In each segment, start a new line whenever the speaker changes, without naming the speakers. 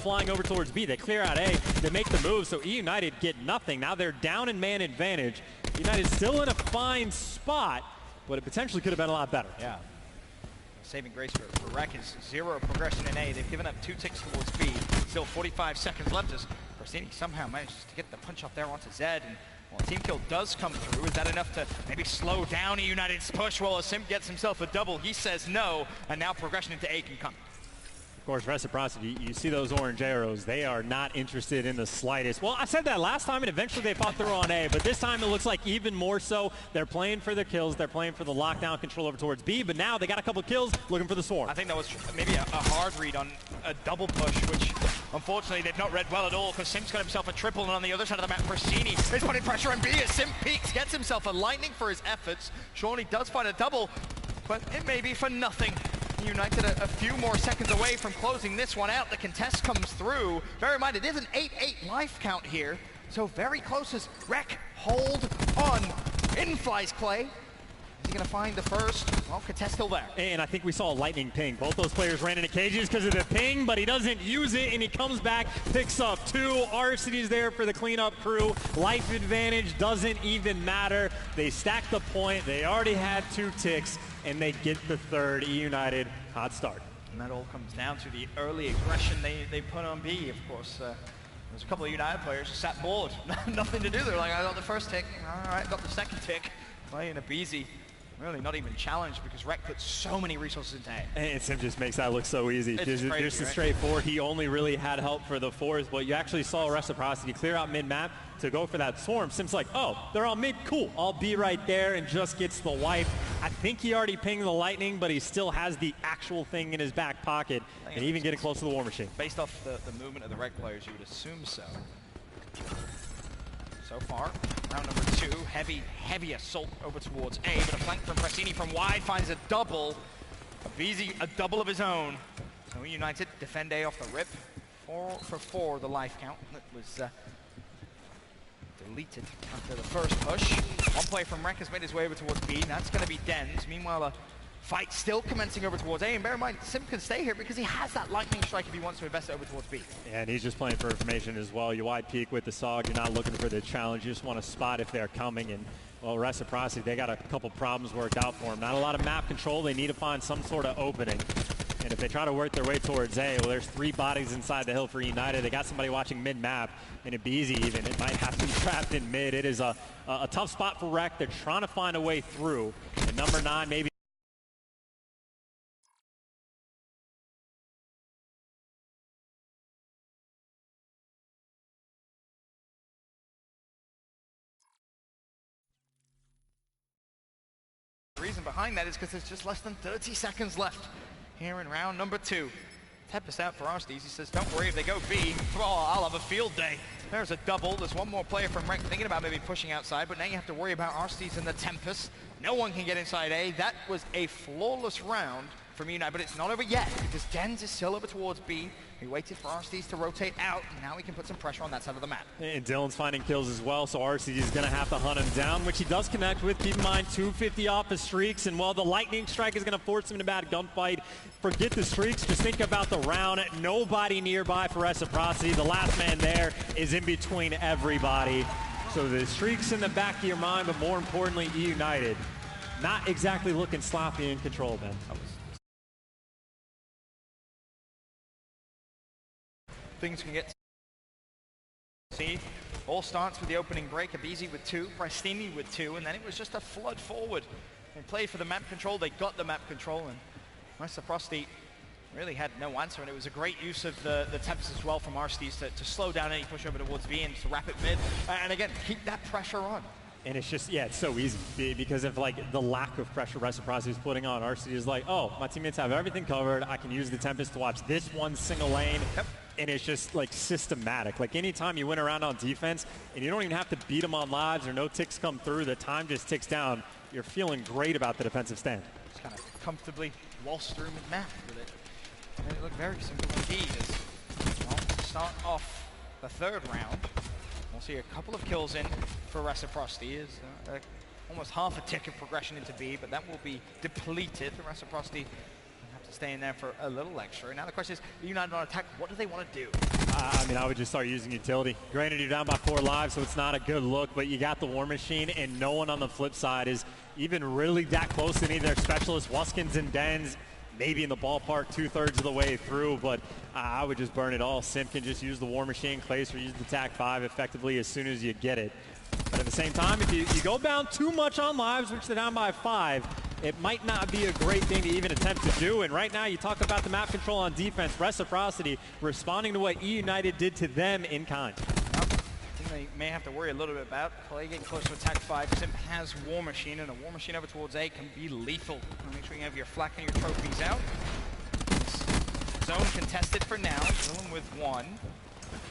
flying over towards B. They clear out A, they make the move, so E United get nothing. Now they're down in man advantage. United still in a fine spot, but it potentially could have been a lot better.
Yeah. Saving grace for Rec is 0 progression in A. They've given up 2 ticks towards B. Still 45 seconds left as Corsini somehow manages to get the punch off there onto Zed. And well, a team kill does come through. Is that enough to maybe slow down a United's push? Well, as Sim gets himself a double, he says no, and now progression into A can come.
Of course, Reciprocity, you see those orange arrows, they are not interested in the slightest. Well, I said that last time, and eventually they fought through on A, but this time it looks like even more so. They're playing for the kills, they're playing for the lockdown control over towards B, but now they got a couple kills looking for the swarm.
I think that was maybe a hard read on a double push, which unfortunately they've not read well at all, because Sim's got himself a triple, and on the other side of the map, Corsini is putting pressure on B as Sim peeks, gets himself a lightning for his efforts. Shawnee does find a double, but it may be for nothing. United a few more seconds away from closing this one out. The contest comes through. Bear in mind, it is an 8-8 life count here, so very close as Rec hold on. In flies Clay. Is he going to find the first? Well, contest still there.
And I think we saw a lightning ping. Both those players ran into cages because of the ping, but he doesn't use it, and he comes back, picks up 2. Arcity's there for the cleanup crew. Life advantage doesn't even matter. They stack the point. They already had 2 ticks, and they get the third. E United, hot start.
And that all comes down to the early aggression they put on B, of course. There's a couple of United players who sat bored. Nothing to do. They're like, I got the first tick. All right, got the second tick. Playing a Beezy. Really not even challenged because Rec put so many resources into A.
And Sim just makes that look so easy. Just a straight 4. He only really had help for the 4s, but you actually saw Reciprocity clear out mid-map to go for that swarm. Sim's like, oh, they're all mid, cool. I'll be right there, and just gets the wipe. I think he already pinged the lightning, but he still has the actual thing in his back pocket, and even getting close to the war machine.
Based off the movement of the Rec players, you would assume so. So far, round number 2, heavy assault over towards A, but a flank from Pressini from wide finds a double. A double of his own. So United defend A off the rip. 4 for 4, the life count. That was deleted after the first push. One play from Rec has made his way over towards B. That's going to be Dens. Meanwhile, a fight still commencing over towards A, and bear in mind, Sim can stay here because he has that lightning strike if he wants to invest it over towards B.
And he's just playing for information as well. You wide peek with the SOG, you're not looking for the challenge, you just want to spot if they're coming. And well, Reciprocity, they got a couple problems worked out for them. Not a lot of map control, they need to find some sort of opening. And if they try to work their way towards A, well, there's 3 bodies inside the hill for United. They got somebody watching mid-map, and it'd be easy even. It might have to be trapped in mid. It is a tough spot for Rec. They're trying to find a way through. And number 9, maybe
The reason behind that is because there's just less than 30 seconds left here in round number 2. Tempest out for Arstes. He says, don't worry if they go B. Oh, I'll have a field day. There's a double. There's one more player from Rec thinking about maybe pushing outside, but now you have to worry about Arstes and the Tempest. No one can get inside A. That was a flawless round from United, but it's not over yet because Dens is still over towards B. He waited for Arstes to rotate out, and now he can put some pressure on that side of the map.
And Dylan's finding kills as well, so Arstes is going to have to hunt him down, which he does connect with. Keep in mind, 250 off his streaks, and while the lightning strike is going to force him into bad gunfight, forget the streaks, just think about the round. Nobody nearby for Reciprocity. The last man there is in between everybody. So the streaks in the back of your mind, but more importantly, E United. Not exactly looking sloppy in control, man.
Things can get see. All starts with the opening break. Abizi with 2, Prestini with 2, and then it was just a flood forward. They played for the map control. They got the map control, and Reciprocity really had no answer. And it was a great use of the Tempest as well from Arstes to slow down any push over towards B and to wrap it mid. And again, keep that pressure on.
And it's just, yeah, it's so easy because of like the lack of pressure Reciprocity is putting on. Arstes is like, oh, my teammates have everything covered. I can use the Tempest to watch this one single lane.
Yep.
And it's just like systematic. Like anytime you win around on defense and you don't even have to beat them on lives or no ticks come through, the time just ticks down. You're feeling great about the defensive stand.
Just kind of comfortably waltz through mid-map with it. And it looked very simple indeed. Well, to start off the 3rd round, we'll see a couple of kills in for Reciprocity. Is almost half a tick of progression into B, but that will be depleted. The Reciprocity have to staying there for a little extra. And now the question is, United on attack, what do they want to do?
I mean, I would just start using utility. Granted, you're down by 4 lives, so it's not a good look, but you got the War Machine, and no one on the flip side is even really that close to any of their specialists. Wuskins and Dens, maybe in the ballpark 2/3 of the way through, but I would just burn it all. Simp can just use the War Machine. Clayster use the TAC 5 effectively as soon as you get it. But at the same time, if you go down too much on lives, which they're down by 5, it might not be a great thing to even attempt to do. And right now, you talk about the map control on defense, Reciprocity responding to what E United did to them in kind.
They may have to worry a little bit about. Clay getting close to attack 5. Simp has War Machine, and a War Machine over towards A can be lethal. Make sure you have your flak and your trophies out. Zone contested for now. Dealing with 1.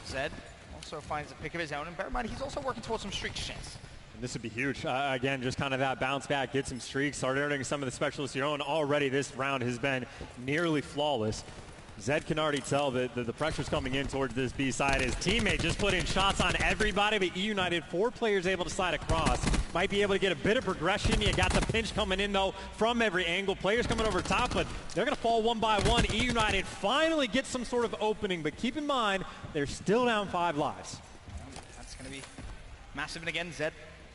Zed also finds a pick of his own, and bear in mind, he's also working towards some streaks chance.
And this would be huge. Again, just kind of that bounce back, get some streaks, start earning some of the specialists your own. Already this round has been nearly flawless. Zed can already tell that the pressure's coming in towards this B side. His teammate just put in shots on everybody, but E United, 4 players able to slide across. Might be able to get a bit of progression. You got the pinch coming in, though, from every angle. Players coming over top, but they're going to fall 1 by 1. E United finally gets some sort of opening, but keep in mind, they're still down 5 lives.
That's going to be massive. And again, Zed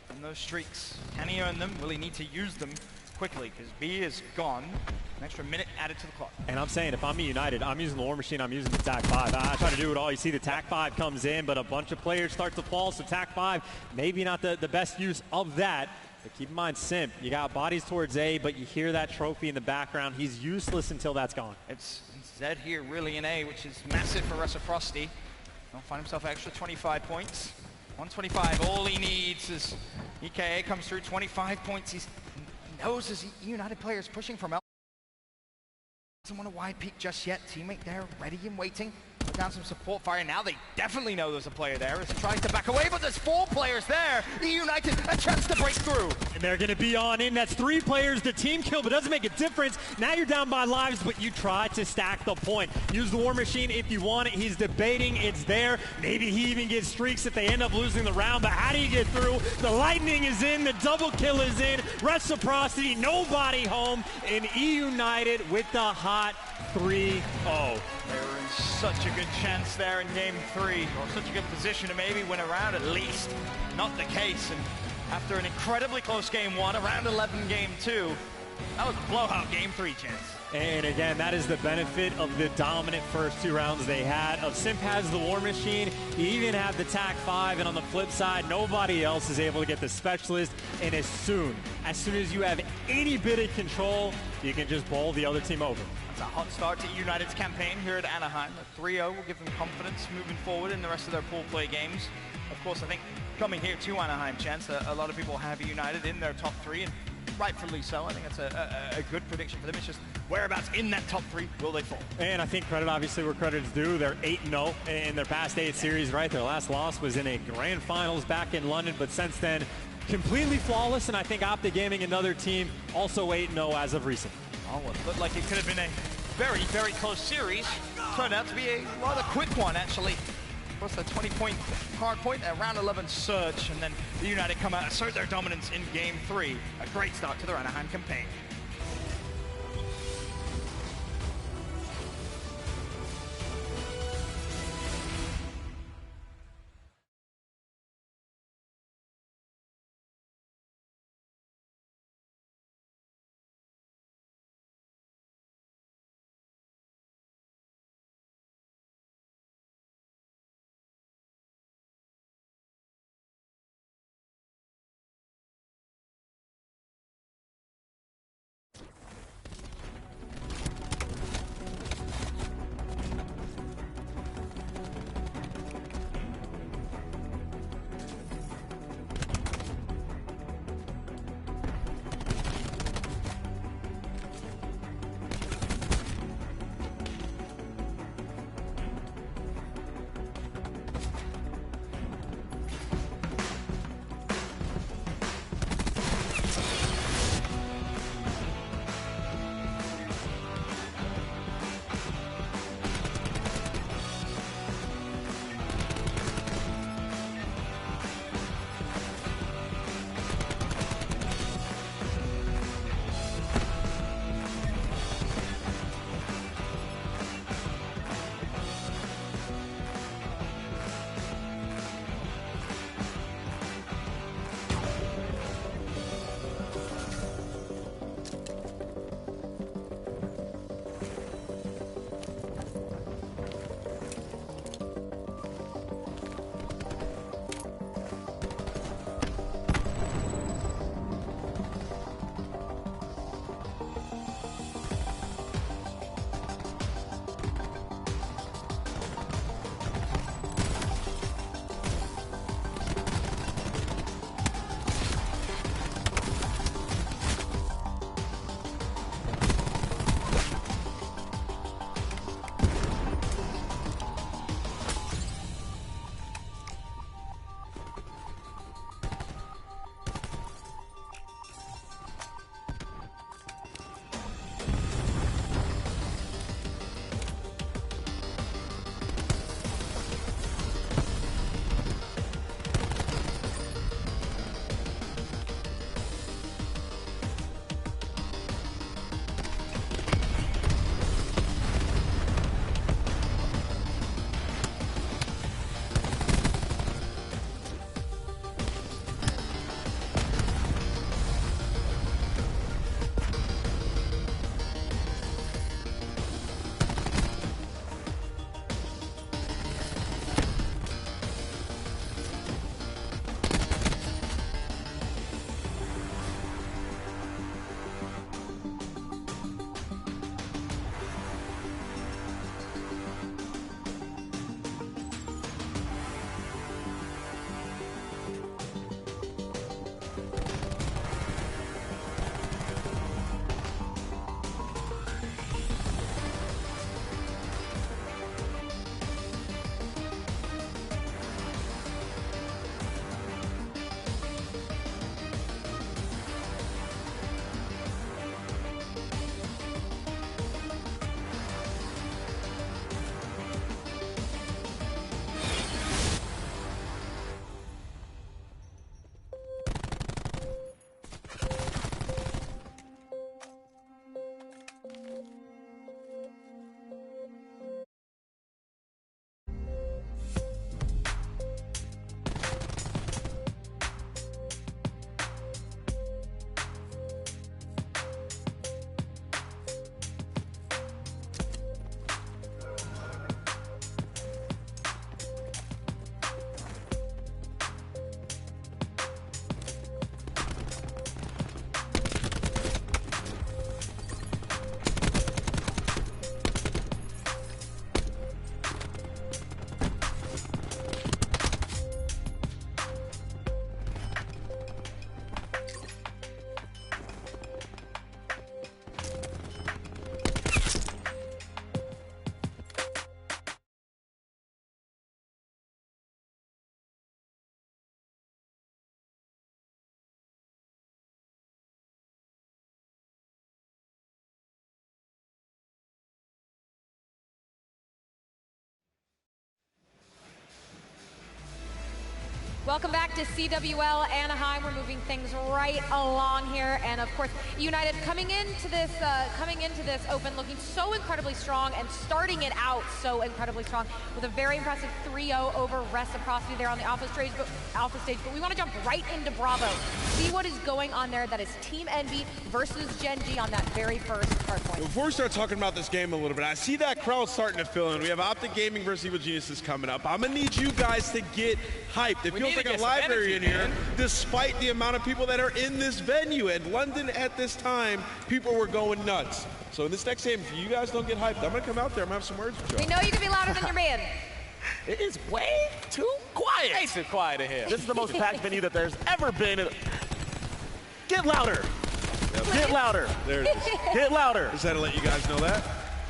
and those streaks. Can he earn them? Will he need to use them quickly? Because B is gone. An extra minute added to the clock.
And I'm saying, if I'm United, I'm using the War Machine, I'm using the TAC 5. I try to do it all. You see the TAC 5 comes in, but a bunch of players start to fall, so TAC 5, maybe not the best use of that. But keep in mind, Simp, you got bodies towards A, but you hear that trophy in the background. He's useless until that's gone.
It's Zed here really in A, which is massive for Reciprocity. He'll find himself an extra 25 points. 125, all he needs is EKA comes through, 25 points. He knows his United player is pushing from L. Doesn't want to wide peek just yet. Teammate there, ready and waiting. Put down some support fire. Now they definitely know there's a player there as he tries to back away, but there's 4 players there. E United, a chance to break through.
And they're going to be on in. That's 3 players, the team kill, but doesn't make a difference. Now you're down by lives, but you try to stack the point. Use the War Machine if you want it. He's debating. It's there. Maybe he even gets streaks if they end up losing the round, but how do you get through? The lightning is in. The double kill is in. Reciprocity, nobody home. And E United with the hot 3-0.
They were in such a good chance there in game 3, or such a good position to maybe win a round at least. Not the case, and after an incredibly close game 1, around 11 game 2, that was a blowout game 3 chance.
And again, that is the benefit of the dominant first 2 rounds they had. Of Simp has the War Machine, you even have the TAC 5, and on the flip side, nobody else is able to get the specialist. And as soon as you have any bit of control, you can just bowl the other team over.
It's a hot start to United's campaign here at Anaheim. A 3-0 will give them confidence moving forward in the rest of their pool play games. Of course, I think coming here to Anaheim, Chance, a lot of people have United in their top 3, and rightfully so. I think that's a good prediction for them. It's just whereabouts in that top 3 will they fall?
And I think credit, obviously, where credit is due. They're 8-0 in their past 8 series, right? Their last loss was in a grand finals back in London, but since then, completely flawless. And I think Optic Gaming, another team, also 8-0 as of recent.
Oh, it looked like it could have been a very, very close series. Turned out to be a rather quick one, actually. Of course, a 20-point hard point, a round 11 surge, and then the United come out, assert their dominance in game 3. A great start to their Anaheim campaign.
Welcome back to CwL Anaheim. We're moving things right along here, and of course, United coming into this open looking so incredibly strong and starting it out so incredibly strong with a very impressive 3-0 over Reciprocity there on the alpha stage. But we want to jump right into Bravo, see what is going on there. That is Team Envy versus Gen G on that very first hard point.
Before we start talking about this game a little bit, I see that crowd starting to fill in. We have Optic Gaming versus Evil Geniuses coming up. I'm gonna need you guys to get hyped. It feels like a library in here, despite the amount of people that are in this venue. And London at this time, people were going nuts. So in this next game, if you guys don't get hyped, I'm gonna come out there. I'm gonna have some words with you.
We know you can be louder than your band.
It is way too quiet.
It's too quiet in here.
This is the most packed venue that there's ever been. Get louder. Yep. Get louder.
There it is.
Get louder.
Just had to let you guys know that.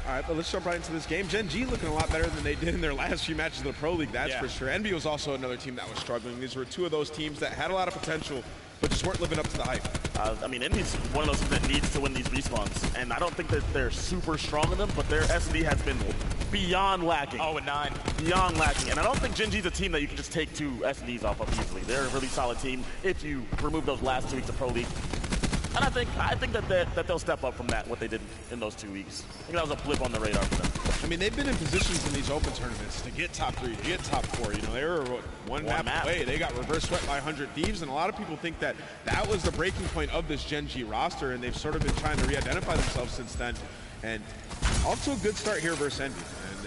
All right, but let's jump right into this game. Gen G looking a lot better than they did in their last few matches of the Pro League, that's for sure. Envy was also another team that was struggling. These were two of those teams that had a lot of potential, but just weren't living up to the hype.
I mean, Envy's one of those teams that needs to win these respawns, and I don't think that they're super strong in them, but their S&D has been beyond lacking.
0-9.
Beyond lacking, and I don't think Gen G's a team that you can just take two S&Ds off of easily. They're a really solid team if you remove those last 2 weeks of Pro League. And I think that they'll step up from that, what they did in those 2 weeks. I think that was a blip on the radar for them.
I mean, they've been in positions in these open tournaments to get top 3, to get top 4. You know, they were one map away. They got reverse swept by 100 Thieves, and a lot of people think that that was the breaking point of this Gen G roster, and they've sort of been trying to re-identify themselves since then. And also a good start here versus Envy.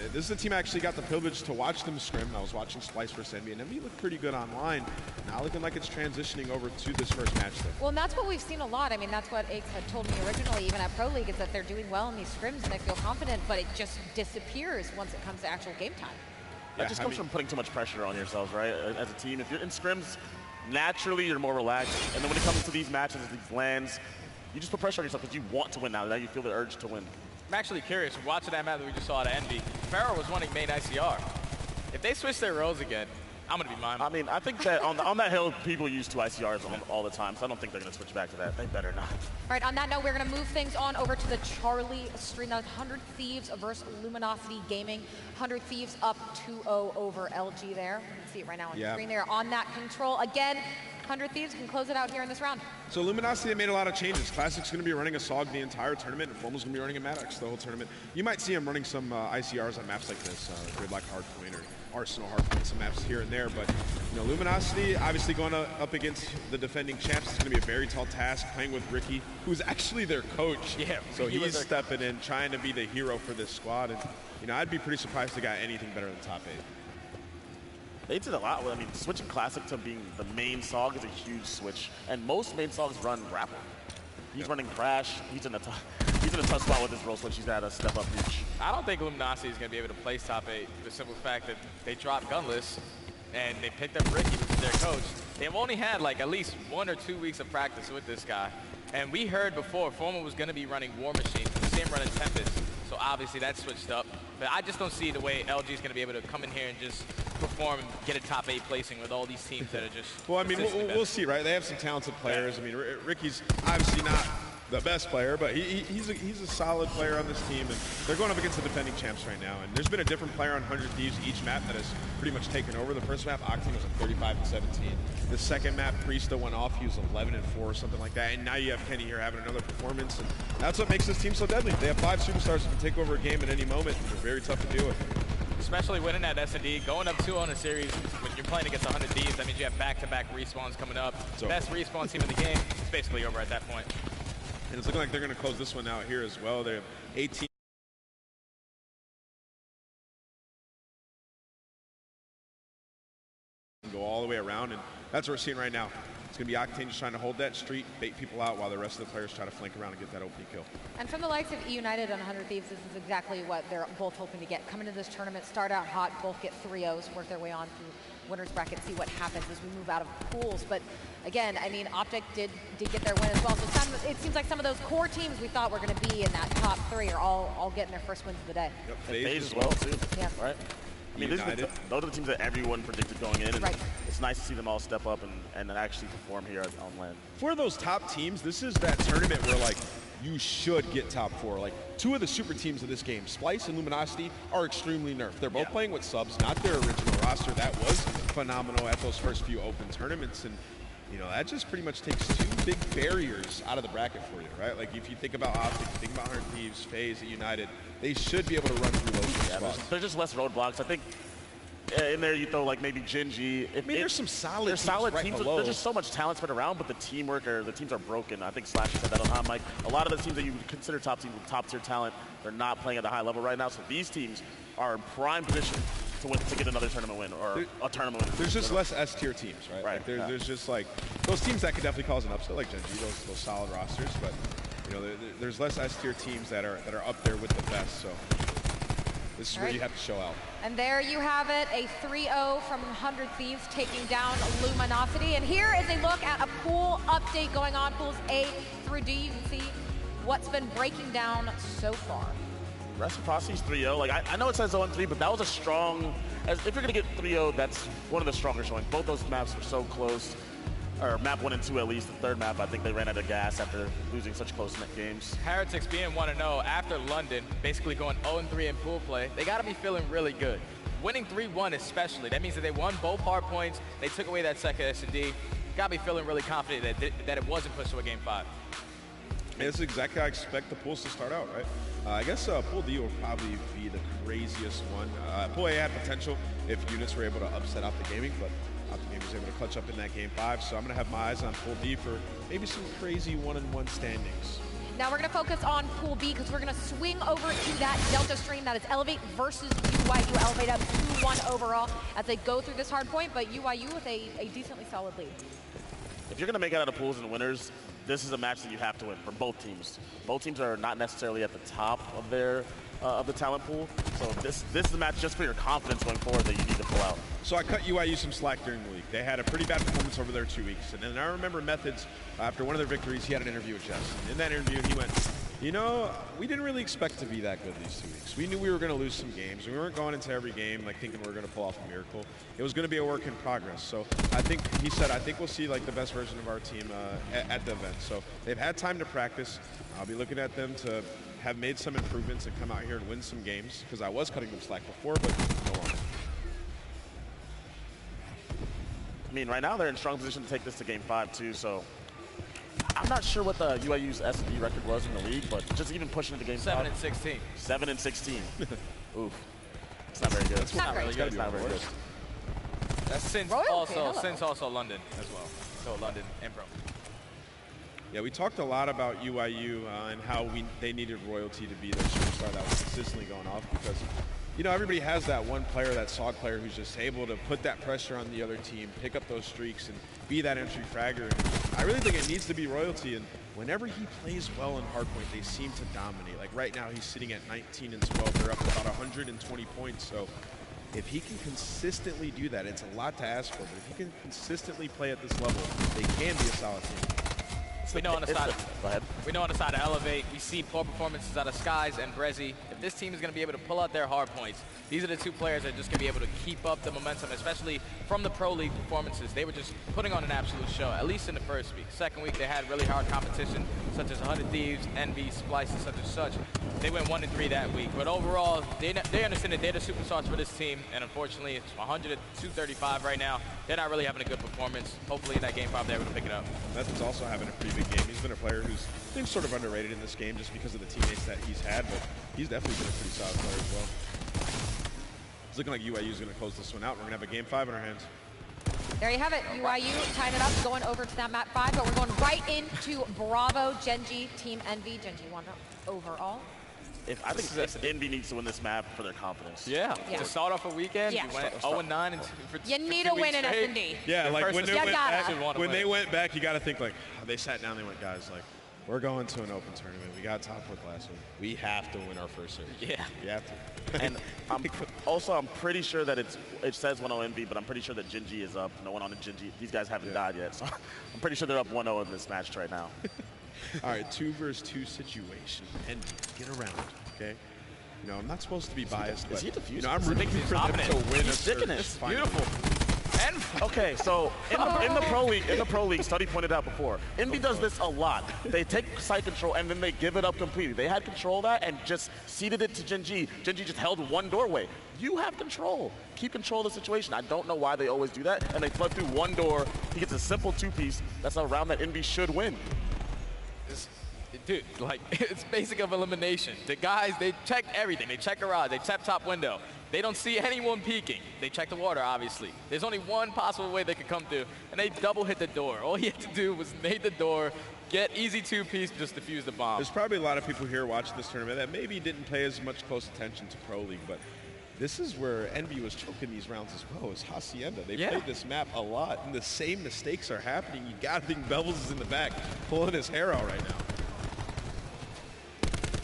And this is a team I actually got the privilege to watch them scrim. I was watching Splice versus Envy, and Envy looked pretty good online. Now looking like it's transitioning over to this first match though.
Well, and that's what we've seen a lot. I mean, that's what Aches had told me originally, even at Pro League, is that they're doing well in these scrims and they feel confident, but it just disappears once it comes to actual game time.
That just comes from putting too much pressure on yourselves, right? As a team, if you're in scrims, naturally you're more relaxed. And then when it comes to these matches, these lands, you just put pressure on yourself because you want to win now. Now you feel the urge to win.
I'm actually curious, watching that map that we just saw at Envy, Pharaoh was running main ICR. If they switch their roles again, I'm going to be mine.
I mean, I think that on that hill, people use 2 ICRs all the time, so I don't think they're going to switch back to that. They better not.
All right, on that note, we're going to move things on over to the Charlie stream. Now, 100 Thieves versus Luminosity Gaming. 100 Thieves up 2-0 over LG there. You can see it right now on the screen there on that control. Again, 100 Thieves can close it out here in this round.
So Luminosity, they made a lot of changes. Classic's going to be running a SOG the entire tournament, and Formal's going to be running a Maddox the whole tournament. You might see him running some ICRs on maps like this, Gridlock Hardpoint or Arsenal Hardpoint, some maps here and there. But you know, Luminosity obviously going up against the defending champs is going to be a very tall task. Playing with Ricky, who's actually their coach.
Yeah.
So he's stepping in, trying to be the hero for this squad. And you know, I'd be pretty surprised if they got anything better than top 8.
They did a lot. I mean, switching Classic to being the main SOG is a huge switch, and most main SOGs run grapple. He's running Crash. He's in a tough spot with his role switch. He's got to step up huge.
I don't think Luminosity is going to be able to place top 8 for the simple fact that they dropped Gunless and they picked up Ricky, which is their coach. They've only had like at least 1 or 2 weeks of practice with this guy. And we heard before Formal was going to be running War Machine. We see him running Tempest. So obviously that switched up. But I just don't see the way LG is going to be able to come in here and just perform and get a top 8 placing with all these teams that are just.
Well, I mean, we'll see, right? They have some talented players. I mean, Ricky's obviously not the best player, but he's a solid player on this team, and they're going up against the defending champs right now. And there's been a different player on 100 Thieves each map that has pretty much taken over. The first map, Octane, was a 35-17. The second map, Priesta went off. He was 11-4 or something like that. And now you have Kenny here having another performance, and that's what makes this team so deadly. They have 5 superstars who can take over a game at any moment. They're very tough to deal with.
Especially winning that S&D, going up 2-0 in a series when you're playing against 100 Thieves, that means you have back-to-back respawns coming up. So, best respawn team in the game, it's basically over at that point.
And it's looking like they're going to close this one out here as well. They have 18. Go all the way around, and that's what we're seeing right now. It's going to be Octane just trying to hold that street, bait people out while the rest of the players try to flank around and get that OP kill.
And from the likes of United and 100 Thieves, this is exactly what they're both hoping to get. Come into this tournament, start out hot, both get 3-0s, work their way on through winners bracket, see what happens as we move out of pools. But again, I mean, Optic did get their win as well. So it seems like some of those core teams we thought were going to be in that top 3 are all getting their first wins of the day.
Yep, FaZe as well too. Yeah. Right. I mean, those are the teams that everyone predicted going in, and it's nice to see them all step up and actually perform here on land.
For those top teams, this is that tournament where, like, you should get top 4. Like, 2 of the super teams of this game, Splice and Luminosity, are extremely nerfed. They're both playing with subs, not their original roster. That was phenomenal at those first few open tournaments, and you know, that just pretty much takes 2 big barriers out of the bracket for you, right? Like, if you think about Optic, you think about 100 Thieves, FaZe, and United, they should be able to run through those spots.
There's just less roadblocks. I think in there you throw like maybe Gingy.
I mean, there's some solid teams right below.
There's just so much talent spread around, but the teamwork or the teams are broken. I think Slash said that on hot mic. A lot of the teams that you would consider top teams with top tier talent, they're not playing at a high level right now. So these teams are in prime position to win, to get another tournament win or a tournament win.
There's just less S tier teams, right? Like there's just like those teams that could definitely cause an upset, like Genji, those solid rosters. But you know, there's less S tier teams that are up there with the best. So this is where you have to show out.
And there you have it, a 3-0 from 100 Thieves taking down Luminosity. And here is a look at a pool update going on, pools A through D. You can see what's been breaking down so far.
Reciprocity's 3-0. Like, I know it says 0-3, but that was a strong, if you're going to get 3-0, that's one of the stronger showing. Both those maps were so close. Or map 1 and 2 at least. The third map, I think they ran out of gas after losing such close net games.
Heretics being 1-0 after London, basically going 0-3 in pool play, they got to be feeling really good. Winning 3-1 especially, that means that they won both hard points, they took away that second S&D, got to be feeling really confident that it wasn't pushed to a game 5.
Yeah, this is exactly how I expect the pools to start out, right? I guess Pool D will probably be the craziest one. Pool A had potential if units were able to upset Optic Gaming, but Optic Gaming was able to clutch up in that game 5, so I'm going to have my eyes on Pool D for maybe some crazy 1-on-1 standings.
Now we're going to focus on Pool B because we're going to swing over to that Delta stream that is Elevate versus UYU. Elevate up 2-1 overall as they go through this hard point, but UYU with a decently solid lead.
If you're going to make it out of pools and winners, this is a match that you have to win for both teams. Both teams are not necessarily at the top of their of the talent pool, so this is a match just for your confidence going forward that you need to pull out.
So I cut UIU some slack during the week. They had a pretty bad performance over their 2 weeks, and then I remember Methods, after one of their victories, he had an interview with Jess. In that interview, he went, you know, we didn't really expect to be that good these 2 weeks. We knew we were going to lose some games. We weren't going into every game like thinking we were going to pull off a miracle. It was going to be a work in progress. So I think, he said, I think we'll see like the best version of our team at the event. So they've had time to practice. I'll be looking at them to have made some improvements and come out here and win some games, because I was cutting them slack before, but no longer.
I mean, right now they're in strong position to take this to game 5 too, so I'm not sure what the UIU's S&D record was in the league, but just even pushing into game 5.
7-16.
7-16. Oof. It's not very good.
It's not really good.
It's not very good.
That's since also London as well. So London and Pro.
Yeah, we talked a lot about UIU and how they needed royalty to be their superstar that was consistently going off, because, you know, everybody has that one player, that SOG player, who's just able to put that pressure on the other team, pick up those streaks, and be that entry fragger. And I really think it needs to be royalty, and whenever he plays well in hardpoint, they seem to dominate. Like right now, he's sitting at 19 and 12. They're up about 120 points, so if he can consistently do that, it's a lot to ask for, but if he can consistently play at this level, they can be a solid team.
We know on the side of Elevate, we see poor performances out of Skies and Brezzy. If this team is going to be able to pull out their hard points, these are the 2 players that are just going to be able to keep up the momentum, especially from the Pro League performances. They were just putting on an absolute show, at least in the first week. Second week, they had really hard competition, such as 100 Thieves, Envy, Splice, and such and such. They went 1-3 that week. But overall, they understand that they're the superstars for this team, and unfortunately, it's 100-235 right now. They're not really having a good performance. Hopefully, in that game 5, they're able to pick it up.
Method's also having a pretty big game. He's been a player who's been sort of underrated in this game just because of the teammates that he's had, but he's definitely been a pretty solid player as well. It's looking like UIU is going to close this one out. We're going to have a game 5 in our hands.
There you have it. UIU tying it up, going over to that map 5, but we're going right into Bravo, Genji, Team Envy. Genji 1 overall.
I think Envy needs to win this map for their confidence.
Yeah. To start off a weekend, you went 0-9 for
you need to win an S&D.
Yeah, like when they went back, you got to think like, they sat down, they went, guys, like, we're going to an open tournament. We got top 4 last week. We have to win our first series.
Yeah.
We have to.
And I'm pretty sure that it says 1-0 Envy, but I'm pretty sure that Gingy is up. No one on the Gingy. These guys haven't died yet, so I'm pretty sure they're up 1-0 in this match right now.
All right, 2 versus 2 situation. Envy, get around, okay? You know, I'm not supposed to be biased, but
is he defusing?
You know, I'm rooting for them to win a
Beautiful.
Okay, so in the pro league, Study pointed out before, Envy does this a lot. They take site control and then they give it up completely. They had control of that and just ceded it to Gen G. Gen G just held one doorway. You have control. Keep control of the situation. I don't know why they always do that. And they flood through one door. He gets a simple two-piece. That's a round that Envy should win.
Dude, like, it's basic of elimination. The guys, they check everything. They check garage, they check top window. They don't see anyone peeking. They check the water, obviously. There's only one possible way they could come through, and they double hit the door. All he had to do was nade the door, get easy two-piece, just defuse the bomb.
There's probably a lot of people here watching this tournament that maybe didn't pay as much close attention to Pro League, but this is where Envy was choking these rounds as well, as Hacienda. They played this map a lot, and the same mistakes are happening. You gotta think Bevels is in the back, pulling his hair out right now.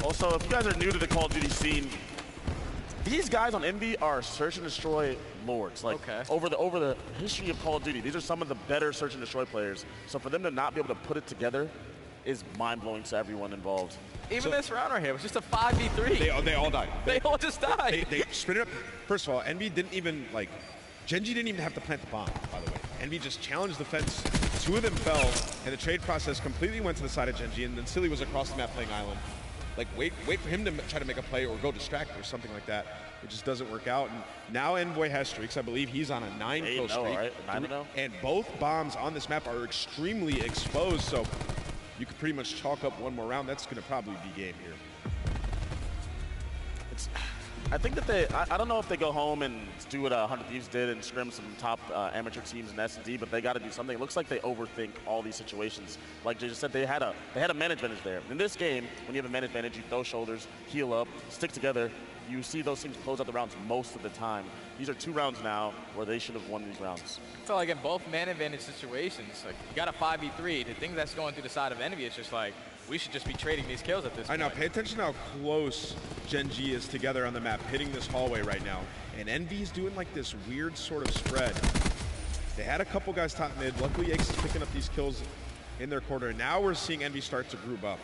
Also, if you guys are new to the Call of Duty scene, these guys on Envy are search and destroy lords. Like over the history of Call of Duty, these are some of the better search and destroy players. So for them to not be able to put it together is mind-blowing to everyone involved.
Even this round right here was just a 5v3.
They all died.
They all just died.
They sprinted up. First of all, Envy didn't even, like, Gen G didn't even have to plant the bomb, by the way. Envy just challenged the fence. Two of them fell, and the trade process completely went to the side of Gen G, and then Silly was across the map playing Island. Like, wait for him to try to make a play or go distract or something like that. It just doesn't work out. And now Envoy has streaks. I believe he's on a 9-kill streak.
Right? 9-0. And
both bombs on this map are extremely exposed, so you could pretty much chalk up one more round. That's going to probably be game here.
I think that I don't know if they go home and do what 100 Thieves did and scrim some top amateur teams in S&D, but they got to do something. It looks like they overthink all these situations. Like Jay just said, they had a man advantage there. In this game, when you have a man advantage, you throw shoulders, heal up, stick together. You see those things close out the rounds most of the time. These are 2 rounds now where they should have won these rounds.
So like in both man advantage situations, like you got a 5v3. The thing that's going through the side of Envy is just like, we should just be trading these kills at this point.
I know, pay attention to how close Gen G is together on the map, hitting this hallway right now. And Envy's doing like this weird sort of spread. They had a couple guys top mid. Luckily, Ace is picking up these kills in their quarter. Now we're seeing Envy start to group up.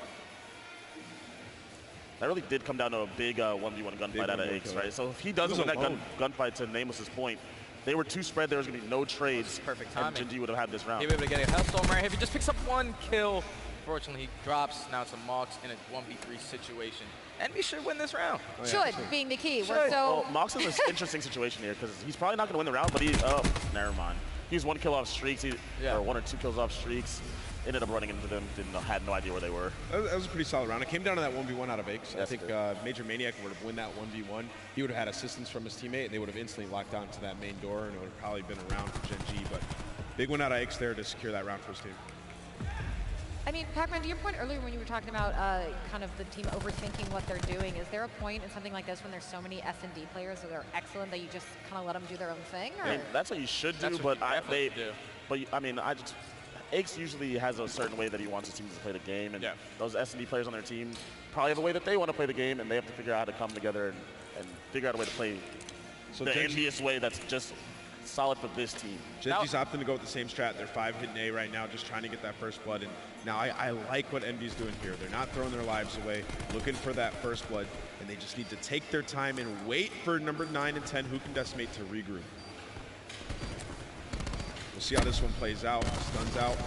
That really did come down to a big 1v1 gunfight out of Ace, right? So if he doesn't win that gunfight, to Nameless's point, they were too spread. There was going to be no trades.
Perfect timing.
And Gen G would have had this round.
He would be able to get a Hellstorm right here. If he just picks up 1 kill, unfortunately, he drops. Now it's a Mox in a 1v3 situation. Envy should win this round.
Oh, yeah, should being the key.
Well, Mox is an interesting situation here because he's probably not going to win the round, but never mind. He was 1 kill off streaks, or 1 or 2 kills off streaks. Ended up running into them, had no idea where they were.
That was a pretty solid round. It came down to that 1v1 out of Ace. I think Major Maniac would have won that 1v1. He would have had assistance from his teammate, and they would have instantly locked on to that main door, and it would have probably been a round for Gen G. But big win out of Ace there to secure that round for his team.
I mean, Pac-Man, to your point earlier when you were talking about kind of the team overthinking what they're doing, is there a point in something like this when there's so many S&D players that are excellent that you just kind of let them do their own thing? Or?
I mean, that's what you should do, Ace usually has a certain way that he wants his team to play the game, and those S&D players on their team probably have a way that they want to play the game, and they have to figure out how to come together and figure out a way to play the envious way that's just solid for this team.
Gen G's opting to go with the same strat. They're 5 hitting A right now, just trying to get that first blood. And now I like what Envy's doing here. They're not throwing their lives away, looking for that first blood, and they just need to take their time and wait for number 9 and 10, who can decimate, to regroup. We'll see how this one plays out. Stuns out.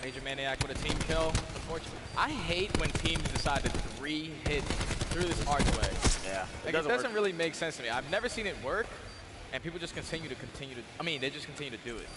Major Maniac with a team kill. Unfortunately, I hate when teams decide to 3-hit through this archway.
Yeah,
it doesn't really make sense to me. I've never seen it work, and people just continue to they just continue to do it.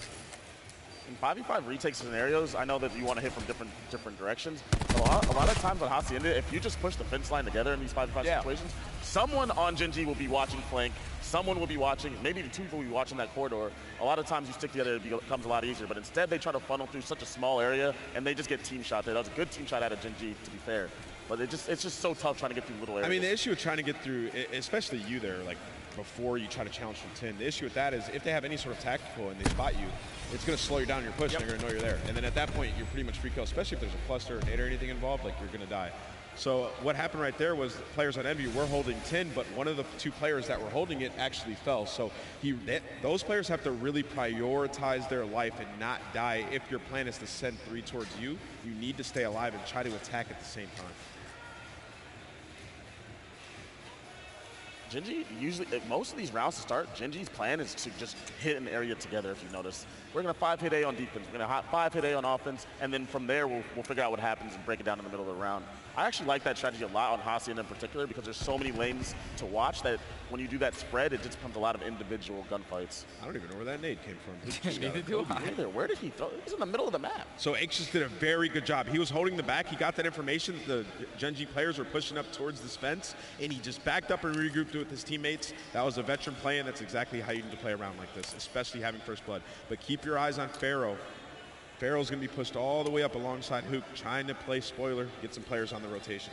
In 5v5 retake scenarios, I know that you want to hit from different directions. A lot of times on Hacienda, if you just push the fence line together in these 5v5 situations, someone on Gen G will be watching flank, someone will be watching, maybe the 2 people will be watching that corridor. A lot of times you stick together, it becomes a lot easier, but instead they try to funnel through such a small area, and they just get team shot there. That was a good team shot out of Gen G, to be fair. But it's just so tough trying to get through little areas.
I mean, the issue with trying to get through, especially you there, like before you try to challenge from 10, the issue with that is if they have any sort of tactical and they spot you, it's going to slow you down in your push, and they're going to know you're there. And then at that point, you're pretty much free kill, especially if there's a cluster or nade or anything involved, like you're going to die. So what happened right there was players on Envy were holding 10, but one of the 2 players that were holding it actually fell. So those players have to really prioritize their life and not die. If your plan is to send 3 towards you, you need to stay alive and try to attack at the same time.
Gen.G usually, most of these rounds to start, Gen.G's plan is to just hit an area together, if you notice. We're going to 5-hit A on defense, we're going to 5-hit A on offense, and then from there we'll figure out what happens and break it down in the middle of the round. I actually like that strategy a lot on Hacienda in particular because there's so many lanes to watch that when you do that spread, it just becomes a lot of individual gunfights.
I don't even know where that nade came from.
Neither do I.
Either. Where did he throw it? He's in the middle of the map.
So Aix just did a very good job. He was holding the back. He got that information. The Gen.G players were pushing up towards this fence, and he just backed up and regrouped with his teammates. That was a veteran play, and that's exactly how you need to play around like this, especially having first blood. But keep your eyes on Pharaoh. Pharaoh's going to be pushed all the way up alongside Hook, trying to play spoiler, get some players on the rotation.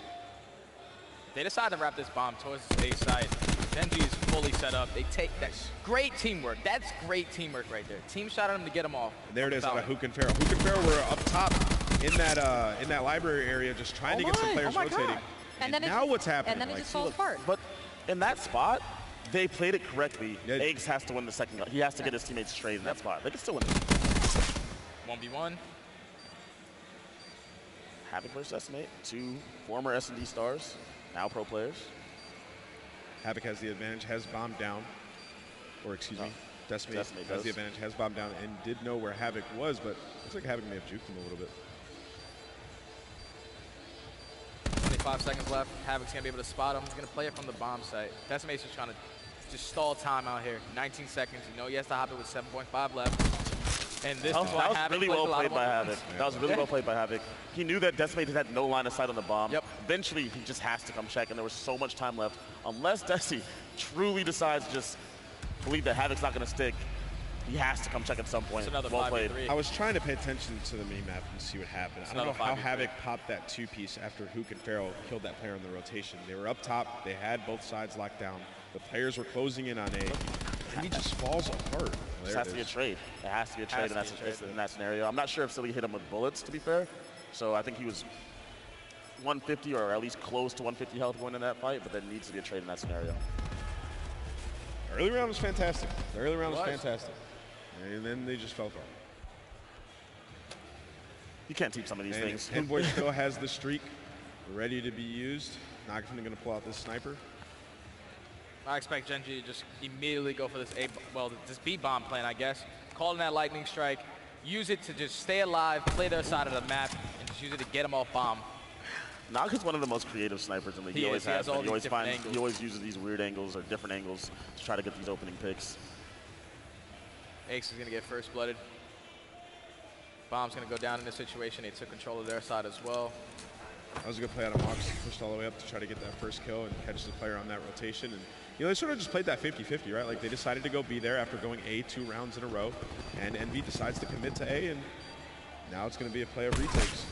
They decide to wrap this bomb towards the A side. Gen.G is fully set up. They take that. Great teamwork. That's great teamwork right there. Team shot at him to get him off.
And there it is out of Hook and Pharaoh. Hook and Pharaoh were up top in that library area, just trying to get some players rotating. And then now what's happening?
And then it just falls apart.
But in that spot, they played it correctly. Aix has to win the second gun. He has to get his teammates straight in that spot. They can still win it.
1v1.
Havoc versus Estimate, 2 former S&D stars, now pro players.
Havoc has the advantage, has bombed down. Or excuse me, Decimate has the advantage, has bombed down, and did know where Havoc was, but looks like Havoc may have juked him a little bit.
25 seconds left. Havoc's going to be able to spot him. He's going to play it from the bomb site. Decimate's just trying to just stall time out here. 19 seconds. You know he has to hop it with 7.5 left. And this is why
that was really well played by Havoc. That was really well played by Havoc. He knew that Decimate had no line of sight on the bomb.
Yep.
Eventually, he just has to come check, and there was so much time left. Unless Deci truly decides to just believe that Havoc's not going to stick, he has to come check at some point.
Another
well played.
I was trying to pay attention to the mini-map and see what happened. I don't know how Havoc popped that 2-piece after Hook and Pharaoh killed that player in the rotation. They were up top. They had both sides locked down. The players were closing in on A. And he just falls apart.
It has to be a trade. It has to be a trade in that scenario. I'm not sure if Silly hit him with bullets, to be fair. So I think he was 150 or at least close to 150 health going in that fight, but there needs to be a trade in that scenario.
Early round was fantastic. The early round was fantastic. And then they just fell apart.
You can't teach some of these things.
Envoy still has the streak ready to be used. Nagafin going to pull out this sniper.
I expect Gen.G to just immediately go for this this B bomb plan, I guess. Call in that lightning strike, use it to just stay alive, play their side of the map, and just use it to get them off bomb.
Nag is one of the most creative snipers in the league. He always has. He always uses these weird angles or different angles to try to get these opening picks.
Aix is going to get first blooded. Bomb's going to go down in this situation. They took control of their side as well.
That was a good play out of Mox. Pushed all the way up to try to get that first kill and catch the player on that rotation. And they sort of just played that 50-50, right? Like they decided to go B there after going A 2 rounds in a row. And Envy decides to commit to A, and now it's going to be a play of retakes.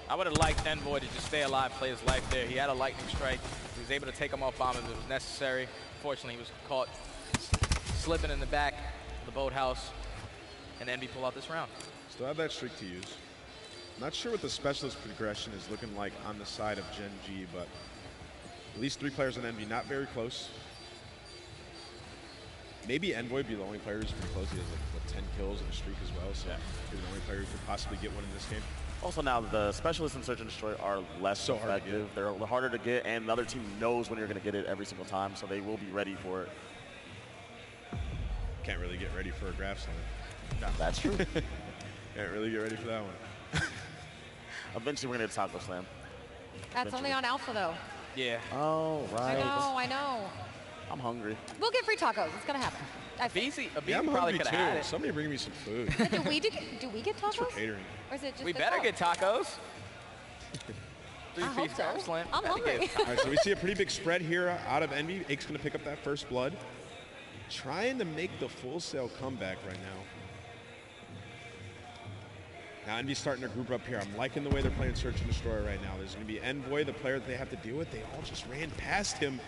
I would have liked Envoy to just stay alive, play his life there. He had a lightning strike. He was able to take him off bomb if it was necessary. Fortunately, he was caught slipping in the back of the boathouse, and Envy pulled out this round.
Still have that streak to use. Not sure what the specialist progression is looking like on the side of Gen.G, but at least 3 players on Envy, not very close. Maybe Envoy would be the only player who's pretty close. He has like 10 kills in a streak as well, so he's the only player who could possibly get one in this game.
Also now, the specialists in Search and Destroy are less effective. They're harder to get, and the other team knows when you're going to get it every single time, so they will be ready for it.
Can't really get ready for a graph slam.
No, that's true.
Can't really get ready for that one.
Eventually, we're going to get Taco Slam.
That's only on Alpha, though.
Yeah.
Oh, right.
I know.
I'm hungry.
We'll get free tacos. It's going to happen.
I'm hungry too. Somebody bring me some food.
Do we get tacos?
It's for catering.
Or is it just
we better get tacos.
I hope so.
Slam.
I'm hungry.
All right, so we see a pretty big spread here out of Envy. Aix going to pick up that first blood. Trying to make the full sail comeback right now. Now Envy's starting to group up here. I'm liking the way they're playing Search and Destroy right now. There's going to be Envoy, the player that they have to deal with. They all just ran past him.